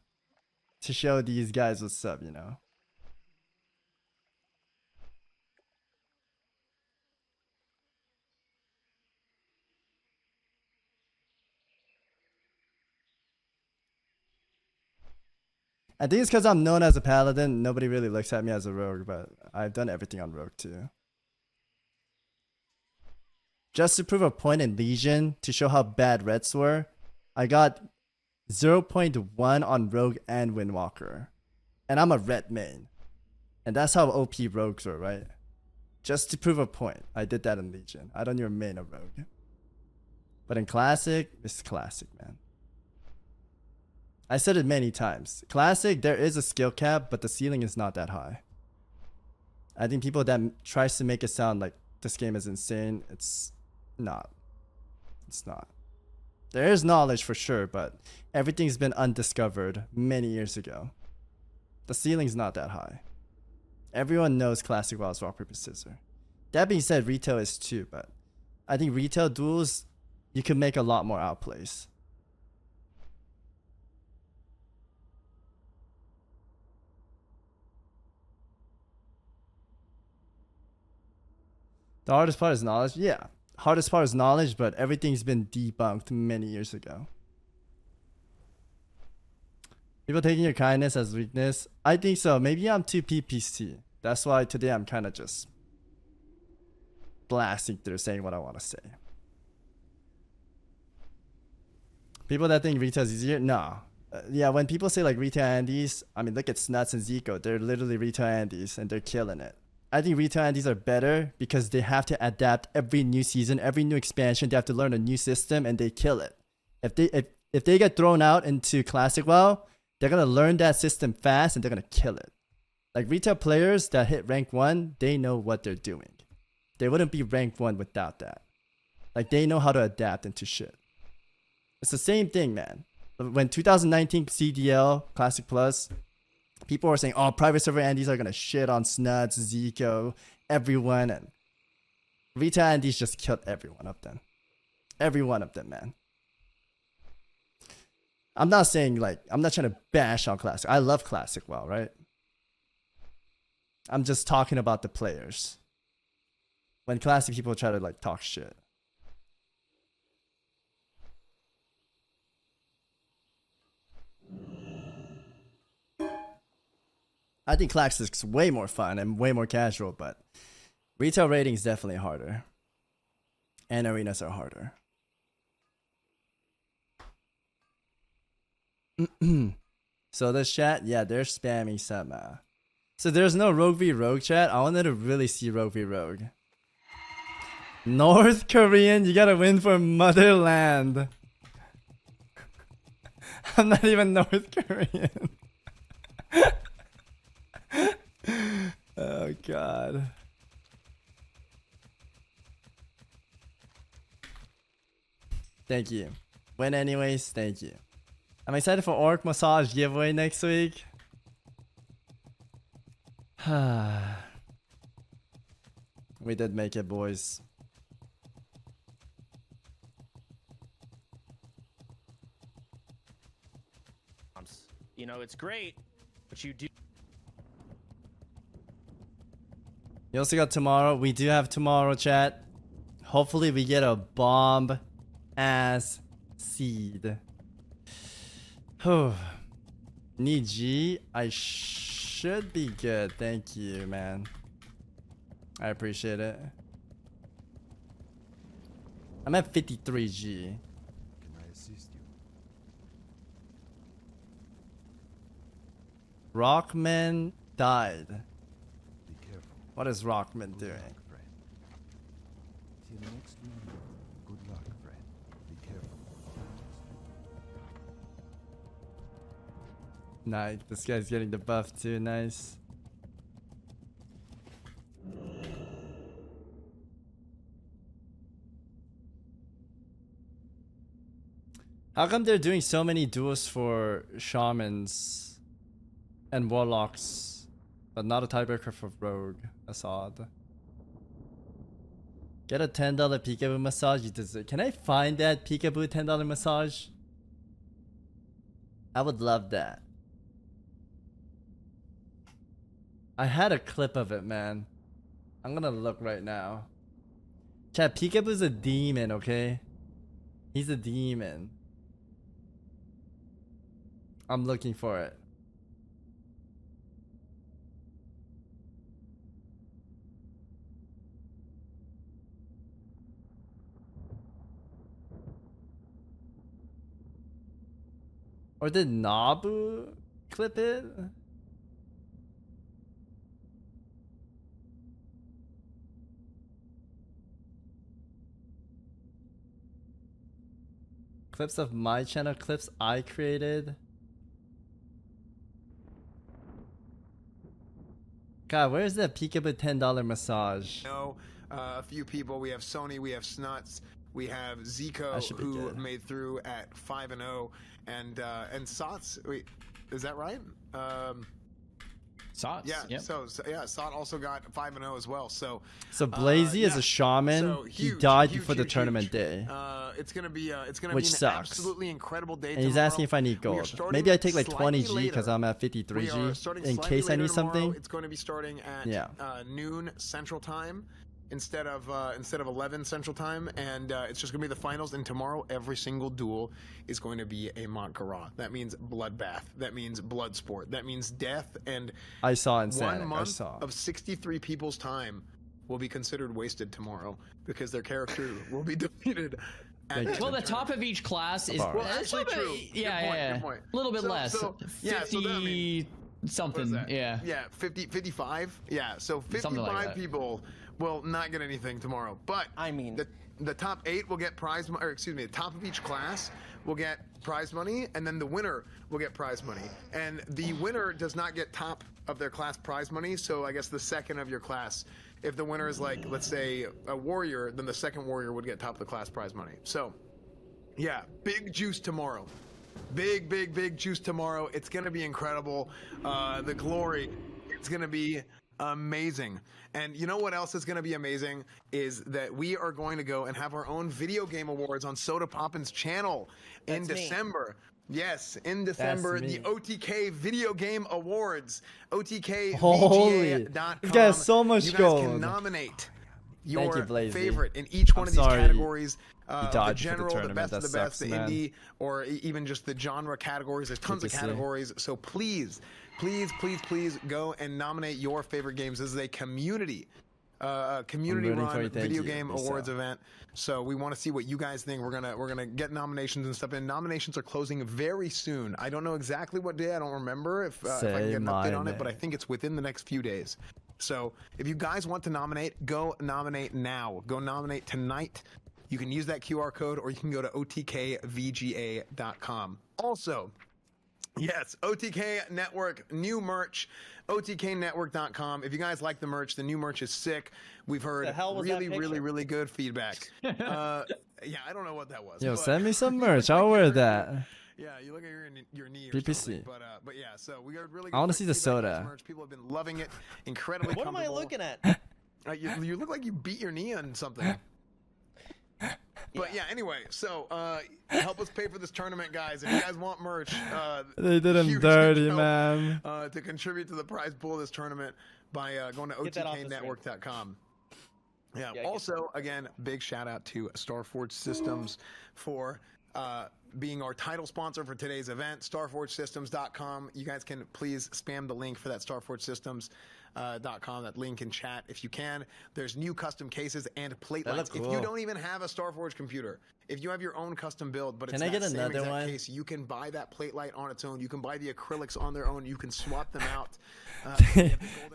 to show these guys what's up, you know. I think it's because I'm known as a paladin. Nobody really looks at me as a rogue, but I've done everything on rogue too. Just to prove a point in Legion, to show how bad Reds were, I got 0.1 on rogue and Windwalker. And I'm a red main. And that's how OP rogues were, right? Just to prove a point, I did that in Legion. I don't even main a rogue. But in Classic, it's Classic, man. I said it many times. Classic, there is a skill cap, but the ceiling is not that high. I think people that tries to make it sound like this game is insane, it's not. It's not. There is knowledge for sure, but everything's been undiscovered many years ago. The ceiling's not that high. Everyone knows Classic WoW is rock, paper, scissors. That being said, retail is too, but I think retail duels, you can make a lot more outplays. The hardest part is knowledge? Yeah. Hardest part is knowledge, but everything's been debunked many years ago. People taking your kindness as weakness? I think so. Maybe I'm too PPC. That's why today I'm kind of just blasting through saying what I want to say. People that think retail is easier? No. Yeah, when people say like retail Andes, I mean, look at Snuts and Zico. They're literally retail Andes and they're killing it. I think retail Andes are better because they have to adapt every new season, every new expansion. They have to learn a new system and they kill it. If they get thrown out into Classic WoW, they're going to learn that system fast and they're going to kill it. Like retail players that hit rank 1, they know what they're doing. They wouldn't be rank 1 without that. Like they know how to adapt into shit. It's the same thing, man. When 2019 CDL, Classic Plus, people were saying, oh, private server Andes are going to shit on Snuts, Zico, everyone. And retail Andes just killed every one of them. Every one of them, man. I'm not saying like, I'm not trying to bash on Classic. I love Classic WoW, right? I'm just talking about the players. When Classic people try to like talk shit. I think Classic's way more fun and way more casual, but retail rating is definitely harder. And arenas are harder. So this chat, yeah, they're spamming some. So there's no Rogue v Rogue chat. I wanted to really see Rogue v Rogue. North Korean, you gotta win for motherland. I'm not even North Korean. Oh god. Thank you. Win anyways, thank you. I'm excited for Orc Massage giveaway next week. We did make it, boys. You know, it's great, but you do. You also got tomorrow. We do have tomorrow, chat. Hopefully we get a bomb ass seed. Need G. I should be good. Thank you, man. I appreciate it. I'm at 53 G. Can I assist you? Rockman died. Be careful. What is Rockman Good doing? luck, friend. Till next round. Good luck, friend. Be careful. Nice. This guy's getting the buff too. Nice. How come they're doing so many duels for shamans and warlocks, but not a tiebreaker for rogue? That's odd. Get a $10 peekaboo massage. You deserve. Can I find that peekaboo $10 massage? I would love that. I had a clip of it, man. I'm gonna look right now. Chat, peekaboo's a demon, okay? He's a demon. I'm looking for it. Or did Nabu clip it? Clips of my channel, clips I created. God, where's that peekaboo $10 massage? know a few people. We have Sony, we have Snuts, we have Zico, who made through at 5-0, and Sots. Wait, is that right? Sots. Yeah. Yep. So yeah, Sot also got 5-0 as well. So Blazy is a shaman. So he died before the tournament day. It's gonna be which an sucks. absolutely incredible day. And he's tomorrow. asking if I need We are gold. starting Maybe I take like slightly 20 G because later. I'm at 53 We are G starting in slightly case I later need tomorrow. something. It's going to be starting at Yeah. noon Central Time instead of 11 Central Time, and it's just going to be the finals. And tomorrow, every single duel is going to be a Mak'Gora. That means bloodbath. That means blood sport. That means death. And I saw in 1 Sanic. I month saw. of 63 people's time will be considered wasted tomorrow because their character will be defeated. Well, the top of each class is Well, actually true. Yeah, Good point. A little bit less. So, 50 something. Yeah. Yeah, 55. Yeah, so 55 Something like that. people will not get anything tomorrow. But I mean, the top 8 will get prize money, or excuse me, the top of each class will get prize money, and then the winner will get prize money. And the winner does not get top of their class prize money, so I guess the second of your class, if the winner is like, let's say, a warrior, then the second warrior would get top of the class prize money. So, yeah, big juice tomorrow. Big juice tomorrow. It's going to be incredible. The glory, it's going to be amazing. And you know what else is going to be amazing is that we are going to go and have our own video game awards on Soda Poppin's channel in December. Yes, in December, the OTK Video Game Awards. OTKVGA.com. This guy has so much you guys gold. can nominate Thank your you, Blazy. favorite in each one of these categories. He The died general, before the tournament. best of That the best, sucks, the man. indie, or even just the genre categories. There's tons of Good to see. categories. So please go and nominate your favorite games. This is a community rooting for run you. Thank video you. game Peace awards out. event. So we want to see what you guys think. We're gonna get nominations and stuff in. Nominations are closing very soon. I don't know exactly what day. I don't remember if I can get an update on it, but I think it's within the next few days. So if you guys want to nominate, go nominate now. Go nominate tonight. You can use that QR code, or you can go to otkvga.com. Also, yes, OTK Network, new merch, otknetwork.com. If you guys like the merch, the new merch is sick. We've heard The hell was that really good feedback. Yeah, I don't know what that was. Yo, but- send me some merch. I'll wear that. Yeah, you look at your knee. Or PPC. But yeah, so we got really. I want to see the soda. Merch. People have been loving it. Incredibly. What am I looking at? You look like you beat your knee on something. But yeah, anyway, so help us pay for this tournament, guys. If you guys want merch, they did him dirty, man. To contribute to the prize pool of this tournament by going to otknetwork.com. Yeah. Also, again, big shout out to Starforge Systems for being our title sponsor for today's event. StarforgeSystems.com. You guys can please spam the link for that StarforgeSystems.com, that link in chat if you can. There's new custom cases and plate lights. Cool. If you don't even have a Starforge computer, if you have your own custom build, but it's can I get that same another exact one? case, you can buy that plate light on its own. You can buy the acrylics on their own. You can swap them out.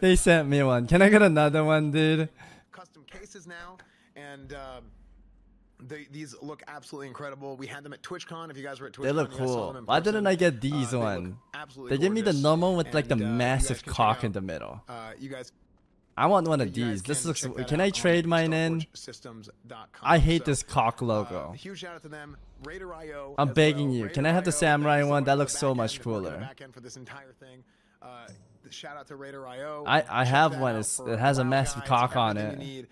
They sent me one. Can I get another one, dude? Custom cases now, and these look absolutely incredible. We had them at TwitchCon. If you guys were at TwitchCon, They look you guys saw cool. them in Why didn't person. I get these They one? look absolutely They give me the gorgeous. normal with like the And, you guys massive can check cock out, in the middle. You guys, I want one of you guys these. This can looks. check that Can out I on trade mine in? StarforgeSystems.com. I hate So, this cock logo. huge shout out to them. Raider.io. I'm as begging well. you. Can I have the Raider.io, samurai thank you so one? much That for the looks so back much end, working the cooler. back end for this entire thing. Shout out to Raider.io. I Check have that one. out It's, for it has a WoW massive guides, cock on everything it. you need,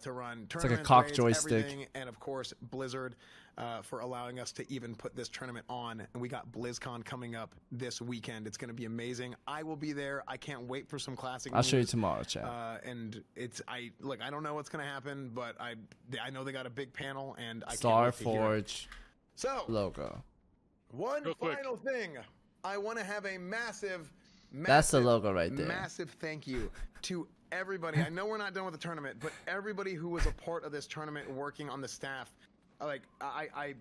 to run It's like a tournaments, cock raids, joystick. everything, and of course Blizzard for allowing us to even put this tournament on. And we got BlizzCon coming up this weekend. It's going to be amazing. I will be there. I can't wait for some classic. I'll show you news. tomorrow, chat. And it's I don't know what's going to happen, but I know they got a big panel, and I can't wait to hear it. Starforge So logo. one Real quick. final thing. I want to have a massive That's the logo right there. Massive thank you to everybody. I know we're not done with the tournament, but everybody who was a part of this tournament working on the staff. Like I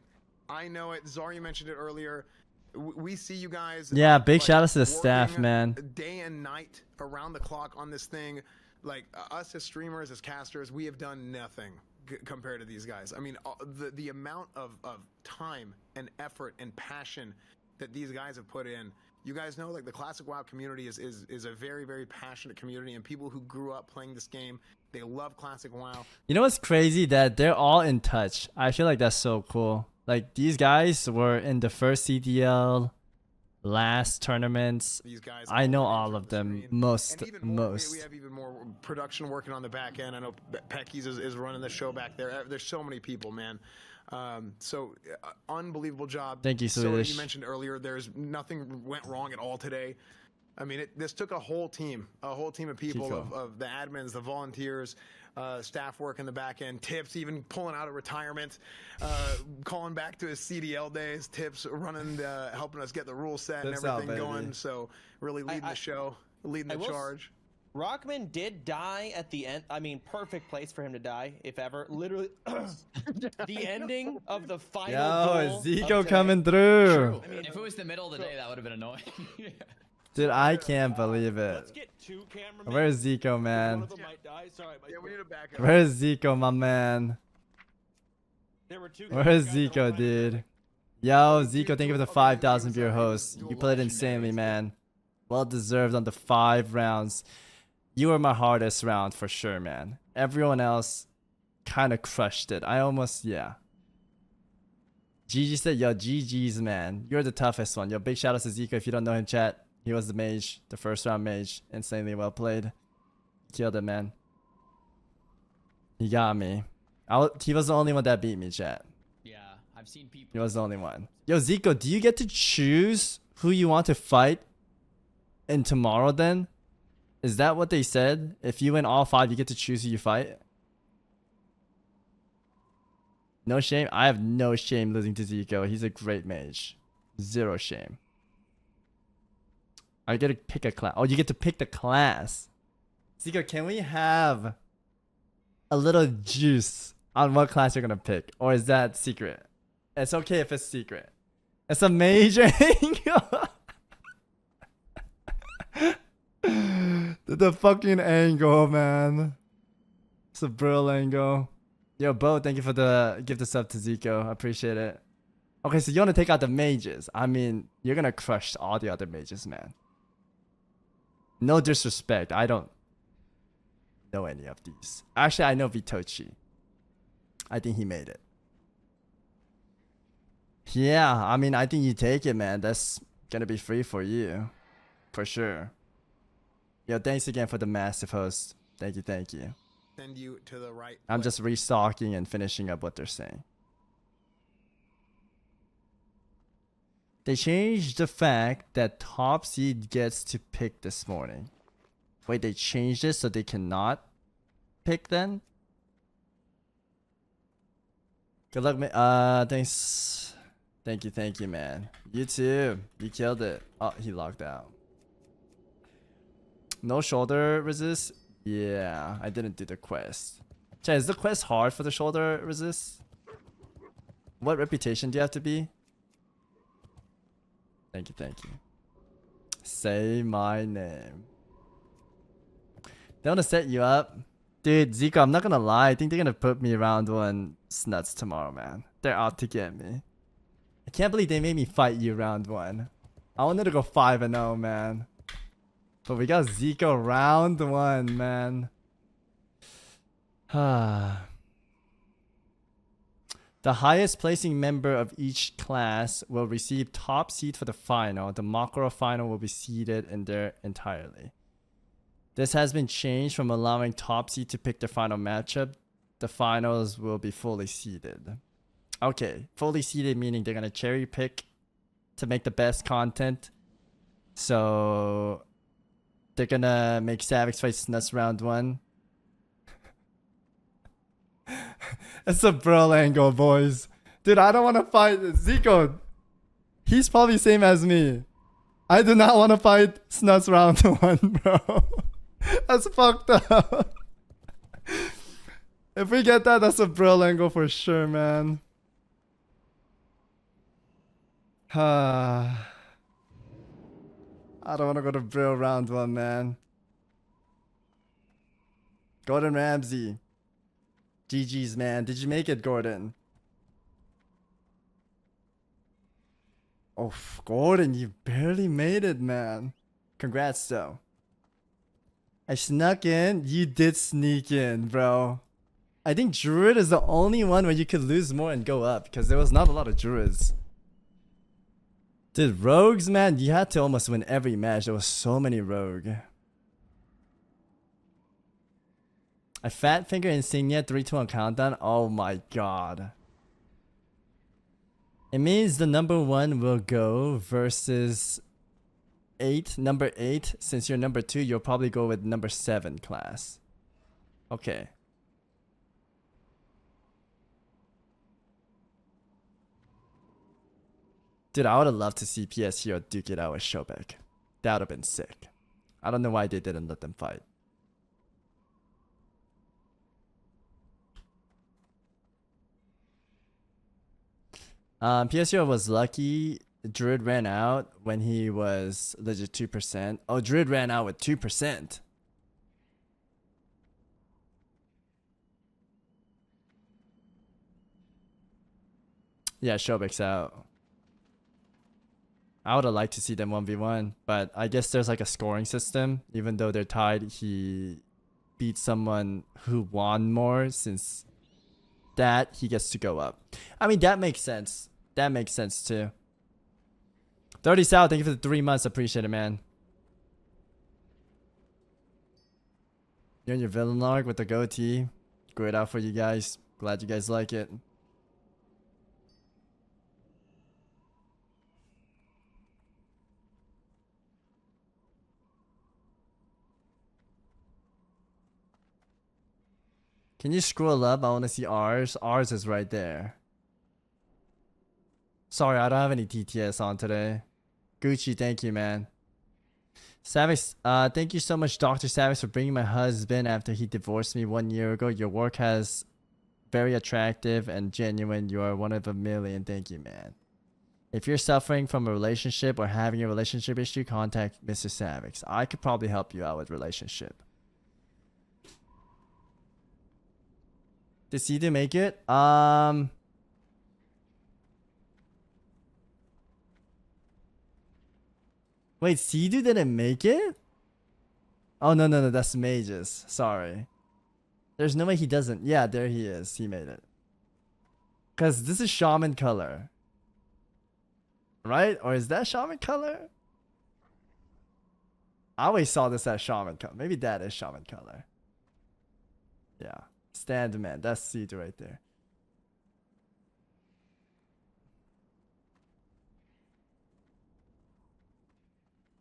know it. Zari mentioned it earlier. We see you guys. Yeah, big like, shout out to the staff, working man. Day and night around the clock on this thing. Like us as streamers, as casters, we have done nothing compared to these guys. I mean, the amount of time and effort and passion that these guys have put in. You guys know, like, the classic WoW community is a very, very passionate community, and people who grew up playing this game, they love classic WoW. You know what's crazy? That they're all in touch. I feel like that's so cool. Like, these guys were in the first CDL, last tournaments. These guys, I know all of them. Most. We have even more production working on the back end. I know Pecky's is running the show back there. There's so many people, man. Unbelievable job. Thank you, So Swedish. you mentioned earlier, there's nothing went wrong at all today. I mean, this took a whole team of people, Kiko. of the admins, the volunteers, staff work in the back end, Tips even pulling out of retirement, calling back to his CDL days, Tips running, helping us get the rule set and Tips out, everything baby. going. So really leading the show, leading the charge. Rockman did die at the end. I mean, perfect place for him to die, if ever. Literally, the ending of the final Yo, duel Zico of coming today. through. I mean, if it was the middle of the day, that would have been annoying. Dude, I can't believe it. Let's get two cameramen. Where's Zico, One man? of them might die. Sorry, we need a backup. Where's Zico, my man? There were two Where's Zico, dude? Yo, Zico, thank you for the 5,000 viewer host. You played insanely, man. Well deserved on the 5 rounds. You were my hardest round for sure, man. Everyone else kind of crushed it. I almost, yeah. GG said, yo, GG's, man. You're the toughest one. Yo, big shout out to Zico. If you don't know him, chat, he was the mage, the first round mage. Insanely well played. Killed it, man. He got me. He was the only one that beat me, chat. Yeah, I've seen people. He was the only one. Yo, Zico, do you get to choose who you want to fight in tomorrow then? Is that what they said? If you win all 5, you get to choose who you fight? No shame? I have no shame losing to Zico. He's a great mage. Zero shame. I get to pick a class. Oh, you get to pick the class. Zico, can we have a little juice on what class you're going to pick? Or is that secret? It's okay if it's secret. It's a major angle. The fucking angle, man. It's a brutal angle. Yo, Bo, thank you for the gift of sub to Zico. I appreciate it. Okay, so you want to take out the mages. I mean, you're going to crush all the other mages, man. No disrespect. I don't know any of these. Actually, I know Vitochi. I think he made it. Yeah, I mean, I think you take it, man. That's gonna be free for you. For sure. Yo, thanks again for the massive host. Thank you, thank you. Send you to the right. I'm just restocking and finishing up what they're saying. They changed the fact that top seed gets to pick this morning. Wait, they changed it so they cannot pick then? Good luck, man. Thanks. Thank you, man. You too. You killed it. Oh, he logged out. No shoulder resist? Yeah, I didn't do the quest. Chat, is the quest hard for the shoulder resist? What reputation do you have to be? Thank you. Say my name. They want to set you up? Dude, Zico, I'm not gonna lie. I think they're gonna put me round 1 snuts tomorrow, man. They're out to get me. I can't believe they made me fight you round 1. I wanted to go 5-0, man. But we got Zico round 1, man. The highest placing member of each class will receive top seed for the final. The Mak'Gora final will be seeded in there entirely. This has been changed from allowing top seed to pick their final matchup. The finals will be fully seeded. Okay, fully seeded meaning they're gonna cherry pick to make the best content. So they're gonna make Savix fight Snuts round 1. It's a brawl angle, boys. Dude, I don't want to fight Zico. He's probably same as me. I do not want to fight Snuts round 1, bro. That's fucked up. If we get that, that's a brawl angle for sure, man. I don't want to go to brawl round 1, man. Gordon Ramsay. GG's, man. Did you make it, Gordon? Oh, Gordon, you barely made it, man. Congrats, though. I snuck in. You did sneak in, bro. I think Druid is the only one where you could lose more and go up, because there was not a lot of Druids. Dude, Rogues, man, you had to almost win every match. There was so many Rogue. A fat finger insignia 3-2 on countdown. Oh my god. It means the number 1 will go versus number 8. Since you're number 2, you'll probably go with number 7 class. Okay. Dude, I would have loved to see PS Hero duke it out with Shobek. That would have been sick. I don't know why they didn't let them fight. PS Hero was lucky. Druid ran out when he was legit 2%. Oh, Druid ran out with 2%. Yeah, Shobek's out. I would have liked to see them 1v1, but I guess there's like a scoring system. Even though they're tied, he beat someone who won more. Since that, he gets to go up. I mean, that makes sense. That makes sense too. 30 Sal, thank you for the 3 months. Appreciate it, man. You're in your villain log with the goatee. Great out for you guys. Glad you guys like it. Can you scroll up? I want to see ours. Ours is right there. Sorry, I don't have any TTS on today. Gucci, thank you, man. Savix, thank you so much, Dr. Savix, for bringing my husband after he divorced me 1 year ago. Your work has very attractive and genuine. You are one of a million. Thank you, man. If you're suffering from a relationship or having a relationship issue, contact Mr. Savix. I could probably help you out with relationship. Did Sidu make it? Wait, Sidu didn't make it? Oh, no, that's Mages. Sorry. There's no way he doesn't. Yeah, there he is. He made it. Because this is Shaman color. Right? Or is that shaman color? I always saw this as shaman color. Maybe that is shaman color. Yeah. Stand man. That's seed right there.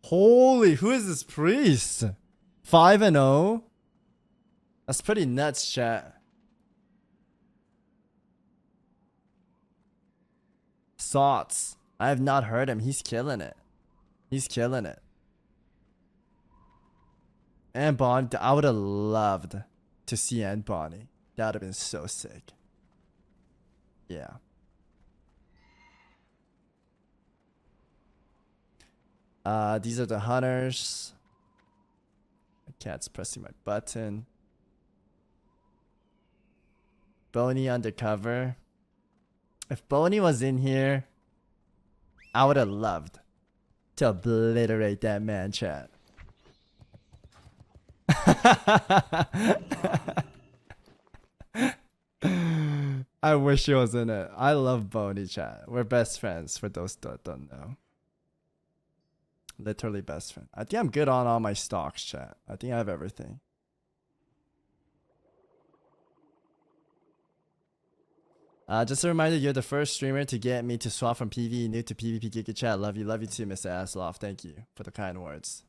Holy, who is this priest? 5-0? That's pretty nuts, chat. Sots. I have not heard him. He's killing it. He's killing it. And Bonnie, I would have loved to see Aunt Bonnie. That would have been so sick. Yeah. These are the hunters. My cat's pressing my button. Bonnie undercover. If Bonnie was in here, I would have loved to obliterate that man, chat. I wish he was in it. I love Bonnie, chat. We're best friends for those that don't know. Literally best friend. I think I'm good on all my stocks, chat. I think I have everything. Just a reminder, you're the first streamer to get me to swap from PvE new to PvP Giga Chat. Love you too, Mr. Asloff. Thank you for the kind words.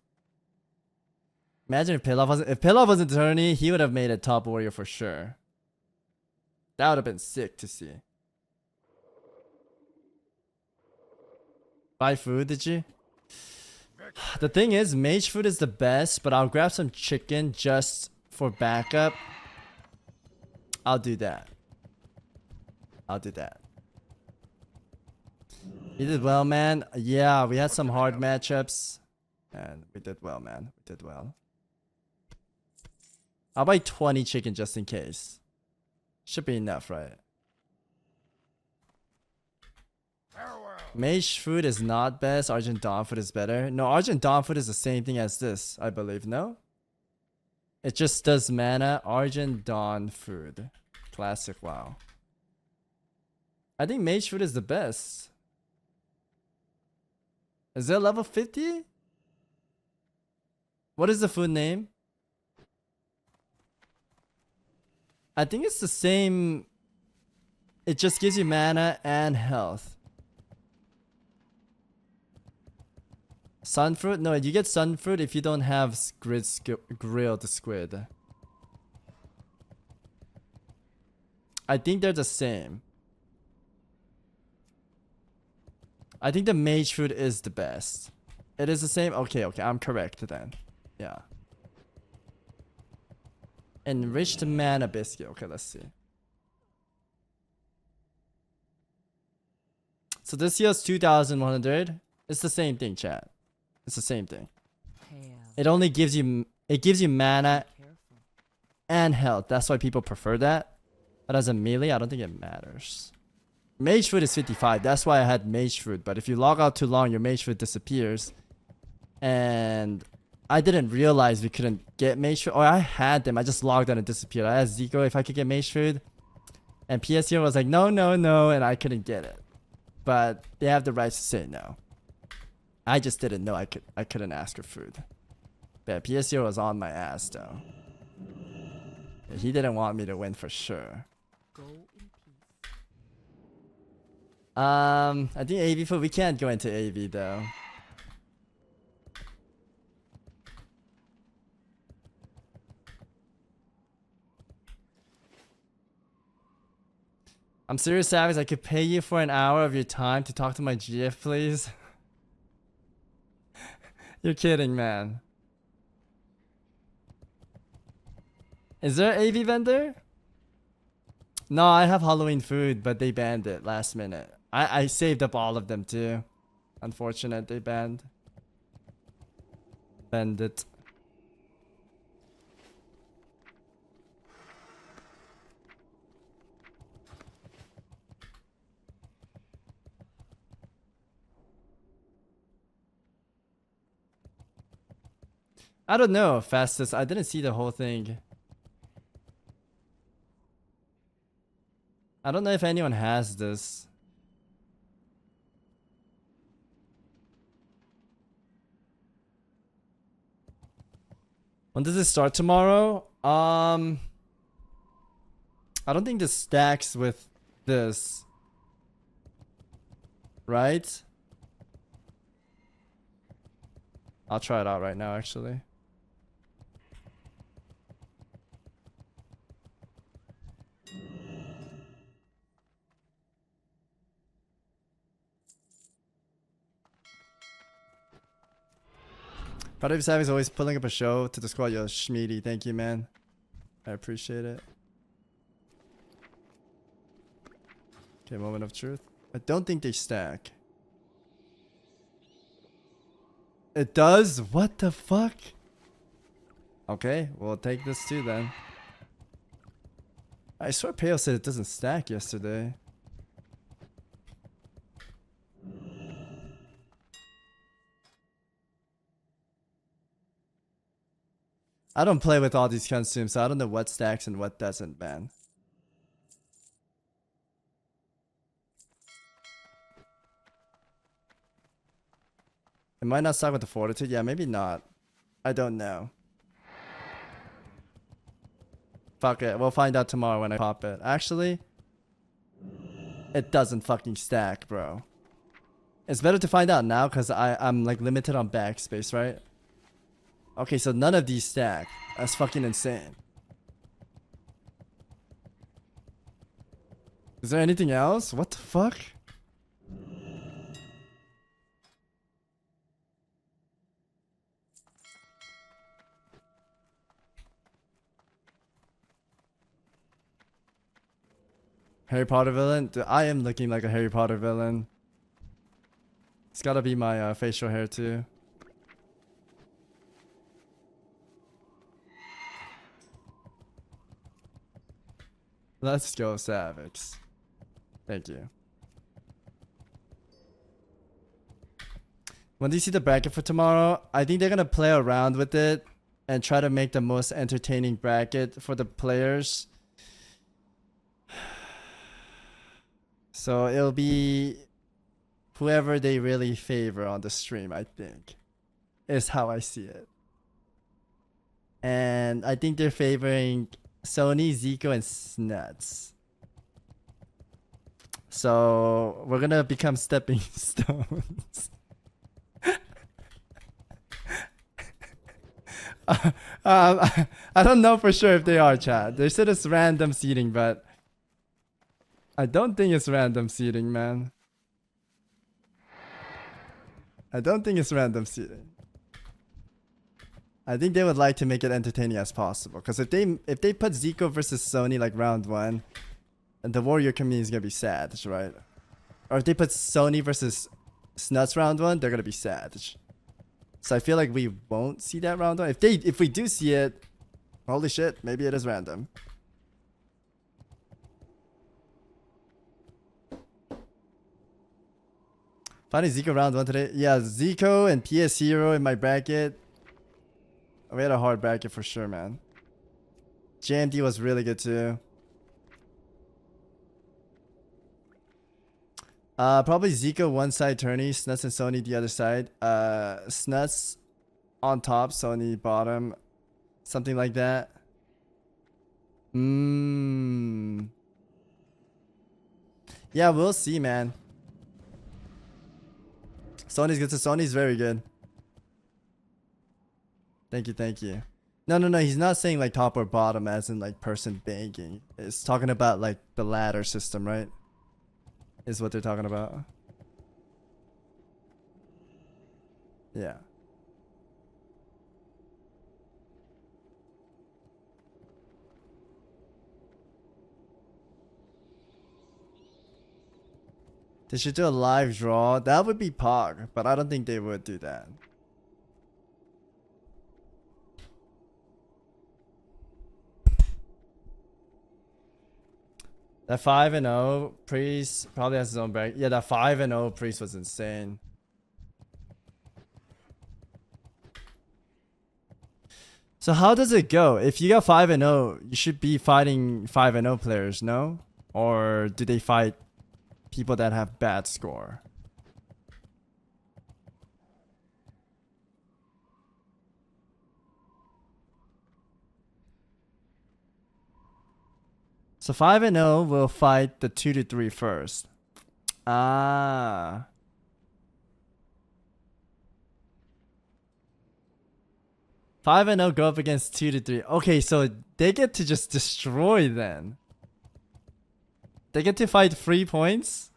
Imagine if Pilaf wasn't tourney, he would have made a top warrior for sure. That would have been sick to see. Buy food, did you? The thing is, mage food is the best, but I'll grab some chicken just for backup. I'll do that. I'll do that. You did well, man. Yeah, we had some hard matchups. And we did well, man. We did well. I'll buy 20 chicken just in case. Should be enough, right? Mage food is not best. Argent Dawn food is better. No, Argent Dawn food is the same thing as this, I believe. No? It just does mana. Argent Dawn food. Classic, wow. I think Mage food is the best. Is it level 50? What is the food name? I think it's the same. It just gives you mana and health. Sunfruit? No, you get sunfruit if you don't have grilled squid. I think they're the same. I think the mage food is the best. It is the same? Okay, I'm correct then. Yeah. Enriched mana biscuit. Okay, let's see. So this heals 2,100. It's the same thing, chat. It's the same thing. It only gives you mana and health. That's why people prefer that. But as a melee, I don't think it matters. Mage food is 55. That's why I had mage food. But if you log out too long, your mage food disappears. And I didn't realize we couldn't get mage food. Or I had them. I just logged out and disappeared. I asked Zico if I could get mage food. And PSU was like, no. And I couldn't get it. But they have the right to say no. I just didn't know I couldn't ask for food. But PSU was on my ass though. He didn't want me to win for sure. I think AV food, we can't go into AV though. I'm serious, Savix. I could pay you for an hour of your time to talk to my GF, please. You're kidding, man. Is there an AV vendor? No, I have Halloween food, but they banned it last minute. I saved up all of them too. Unfortunate, they banned it. I don't know, fastest. I didn't see the whole thing. I don't know if anyone has this. When does it start tomorrow? I don't think this stacks with this. Right? I'll try it out right now, actually. Part of Savix always pulling up a show to the squad. Yo, Schmeedy, thank you, man. I appreciate it. Okay, moment of truth. I don't think they stack. It does? What the fuck? Okay, we'll take this too then. I swear Pale said it doesn't stack yesterday. I don't play with all these consumes, so I don't know what stacks and what doesn't, man. It might not stack with the fortitude. Yeah, maybe not. I don't know. Fuck it. We'll find out tomorrow when I pop it. Actually, it doesn't fucking stack, bro. It's better to find out now because I'm like limited on backspace, right? Okay, so none of these stack. That's fucking insane. Is there anything else? What the fuck? Harry Potter villain? Dude, I am looking like a Harry Potter villain. It's gotta be my facial hair too. Let's go, Savix. Thank you. When do you see the bracket for tomorrow? I think they're gonna play around with it and try to make the most entertaining bracket for the players. So it'll be whoever they really favor on the stream, I think. Is how I see it. And I think they're favoring Sony, Zico, and Snuts. So we're gonna become stepping stones. I don't know for sure if they are, chat. They said it's random seating, but I don't think it's random seating, man. I don't think it's random seating. I think they would like to make it entertaining as possible. Because if they put Zico versus Sony like round 1, and the Warrior community is gonna be sad, right? Or if they put Sony versus Snuts round 1, they're gonna be sad. So I feel like we won't see that round 1. If we do see it, holy shit, maybe it is random. Finding Zico round 1 today. Yeah, Zico and PS Hero in my bracket. We had a hard bracket for sure, man. JMD was really good too. Probably Zico one side tourney, Snuts and Sony the other side. Snuts on top, Sony bottom. Something like that. Yeah, we'll see, man. Sony's good, so Sony's very good. Thank you, thank you. No, he's not saying like top or bottom as in like person banking. It's talking about like the ladder system, right? Is what they're talking about. Yeah. They should do a live draw. That would be Pog, but I don't think they would do that. That 5-0 Priest probably has his own bag. Yeah, that 5-0 Priest was insane. So how does it go? If you got 5-0, you should be fighting 5-0 players, no? Or do they fight people that have bad score? So 5 and 0 will fight the 2 to 3 first. Ah. Five and 0 go up against 2 to 3. Okay, so they get to just destroy then. They get to fight 3 points.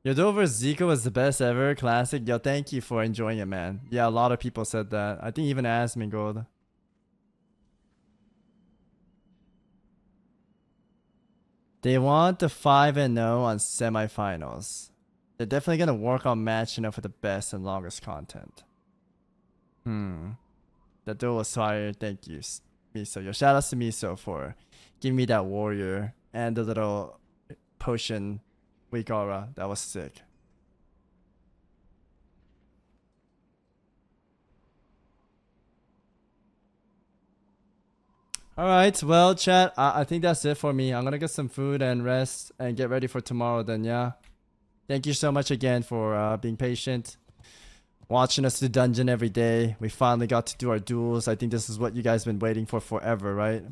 Your Dover Zico was the best ever classic. Yo, thank you for enjoying it, man. Yeah, a lot of people said that. I think even Asmongold. They want the 5 and 0 on semifinals. They're definitely gonna work on matching up for the best and longest content. The duel was fire. Thank you, Miso. Yo, shout out to Miso for giving me that warrior and the little potion Mak'Gora. That was sick. Alright, well, chat, I think that's it for me. I'm gonna get some food and rest and get ready for tomorrow then, yeah? Thank you so much again for being patient. Watching us do dungeon every day. We finally got to do our duels. I think this is what you guys been waiting for forever, right?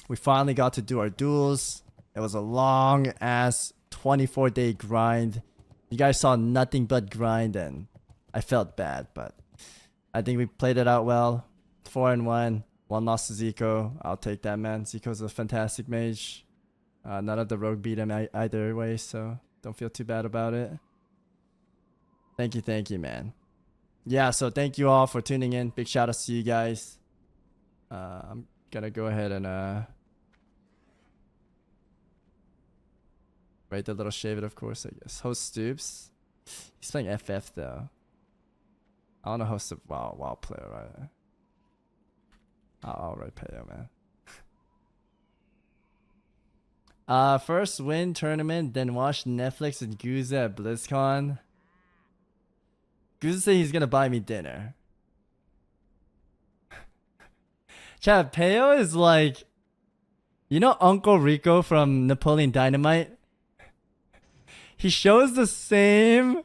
We finally got to do our duels. It was a long ass 24-day grind. You guys saw nothing but grind and I felt bad, but I think we played it out well. 4-1. 1 loss to Zico. I'll take that, man. Zico's a fantastic mage. None of the rogue beat him either way, so don't feel too bad about it. Thank you, man. Yeah, so thank you all for tuning in. Big shout outs to you guys. I'm gonna go ahead and rate the little shave it, of course, I guess. Host Stoops. He's playing FF though. I want to host a WoW player, right? I'll pay you, man. First win tournament, then watch Netflix and Guza at BlizzCon. Guza said he's gonna buy me dinner. Chat, Peo is like, you know Uncle Rico from Napoleon Dynamite? He shows the same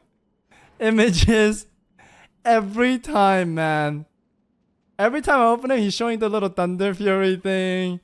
images every time, man. Every time I open it, he's showing the little Thunder Fury thing.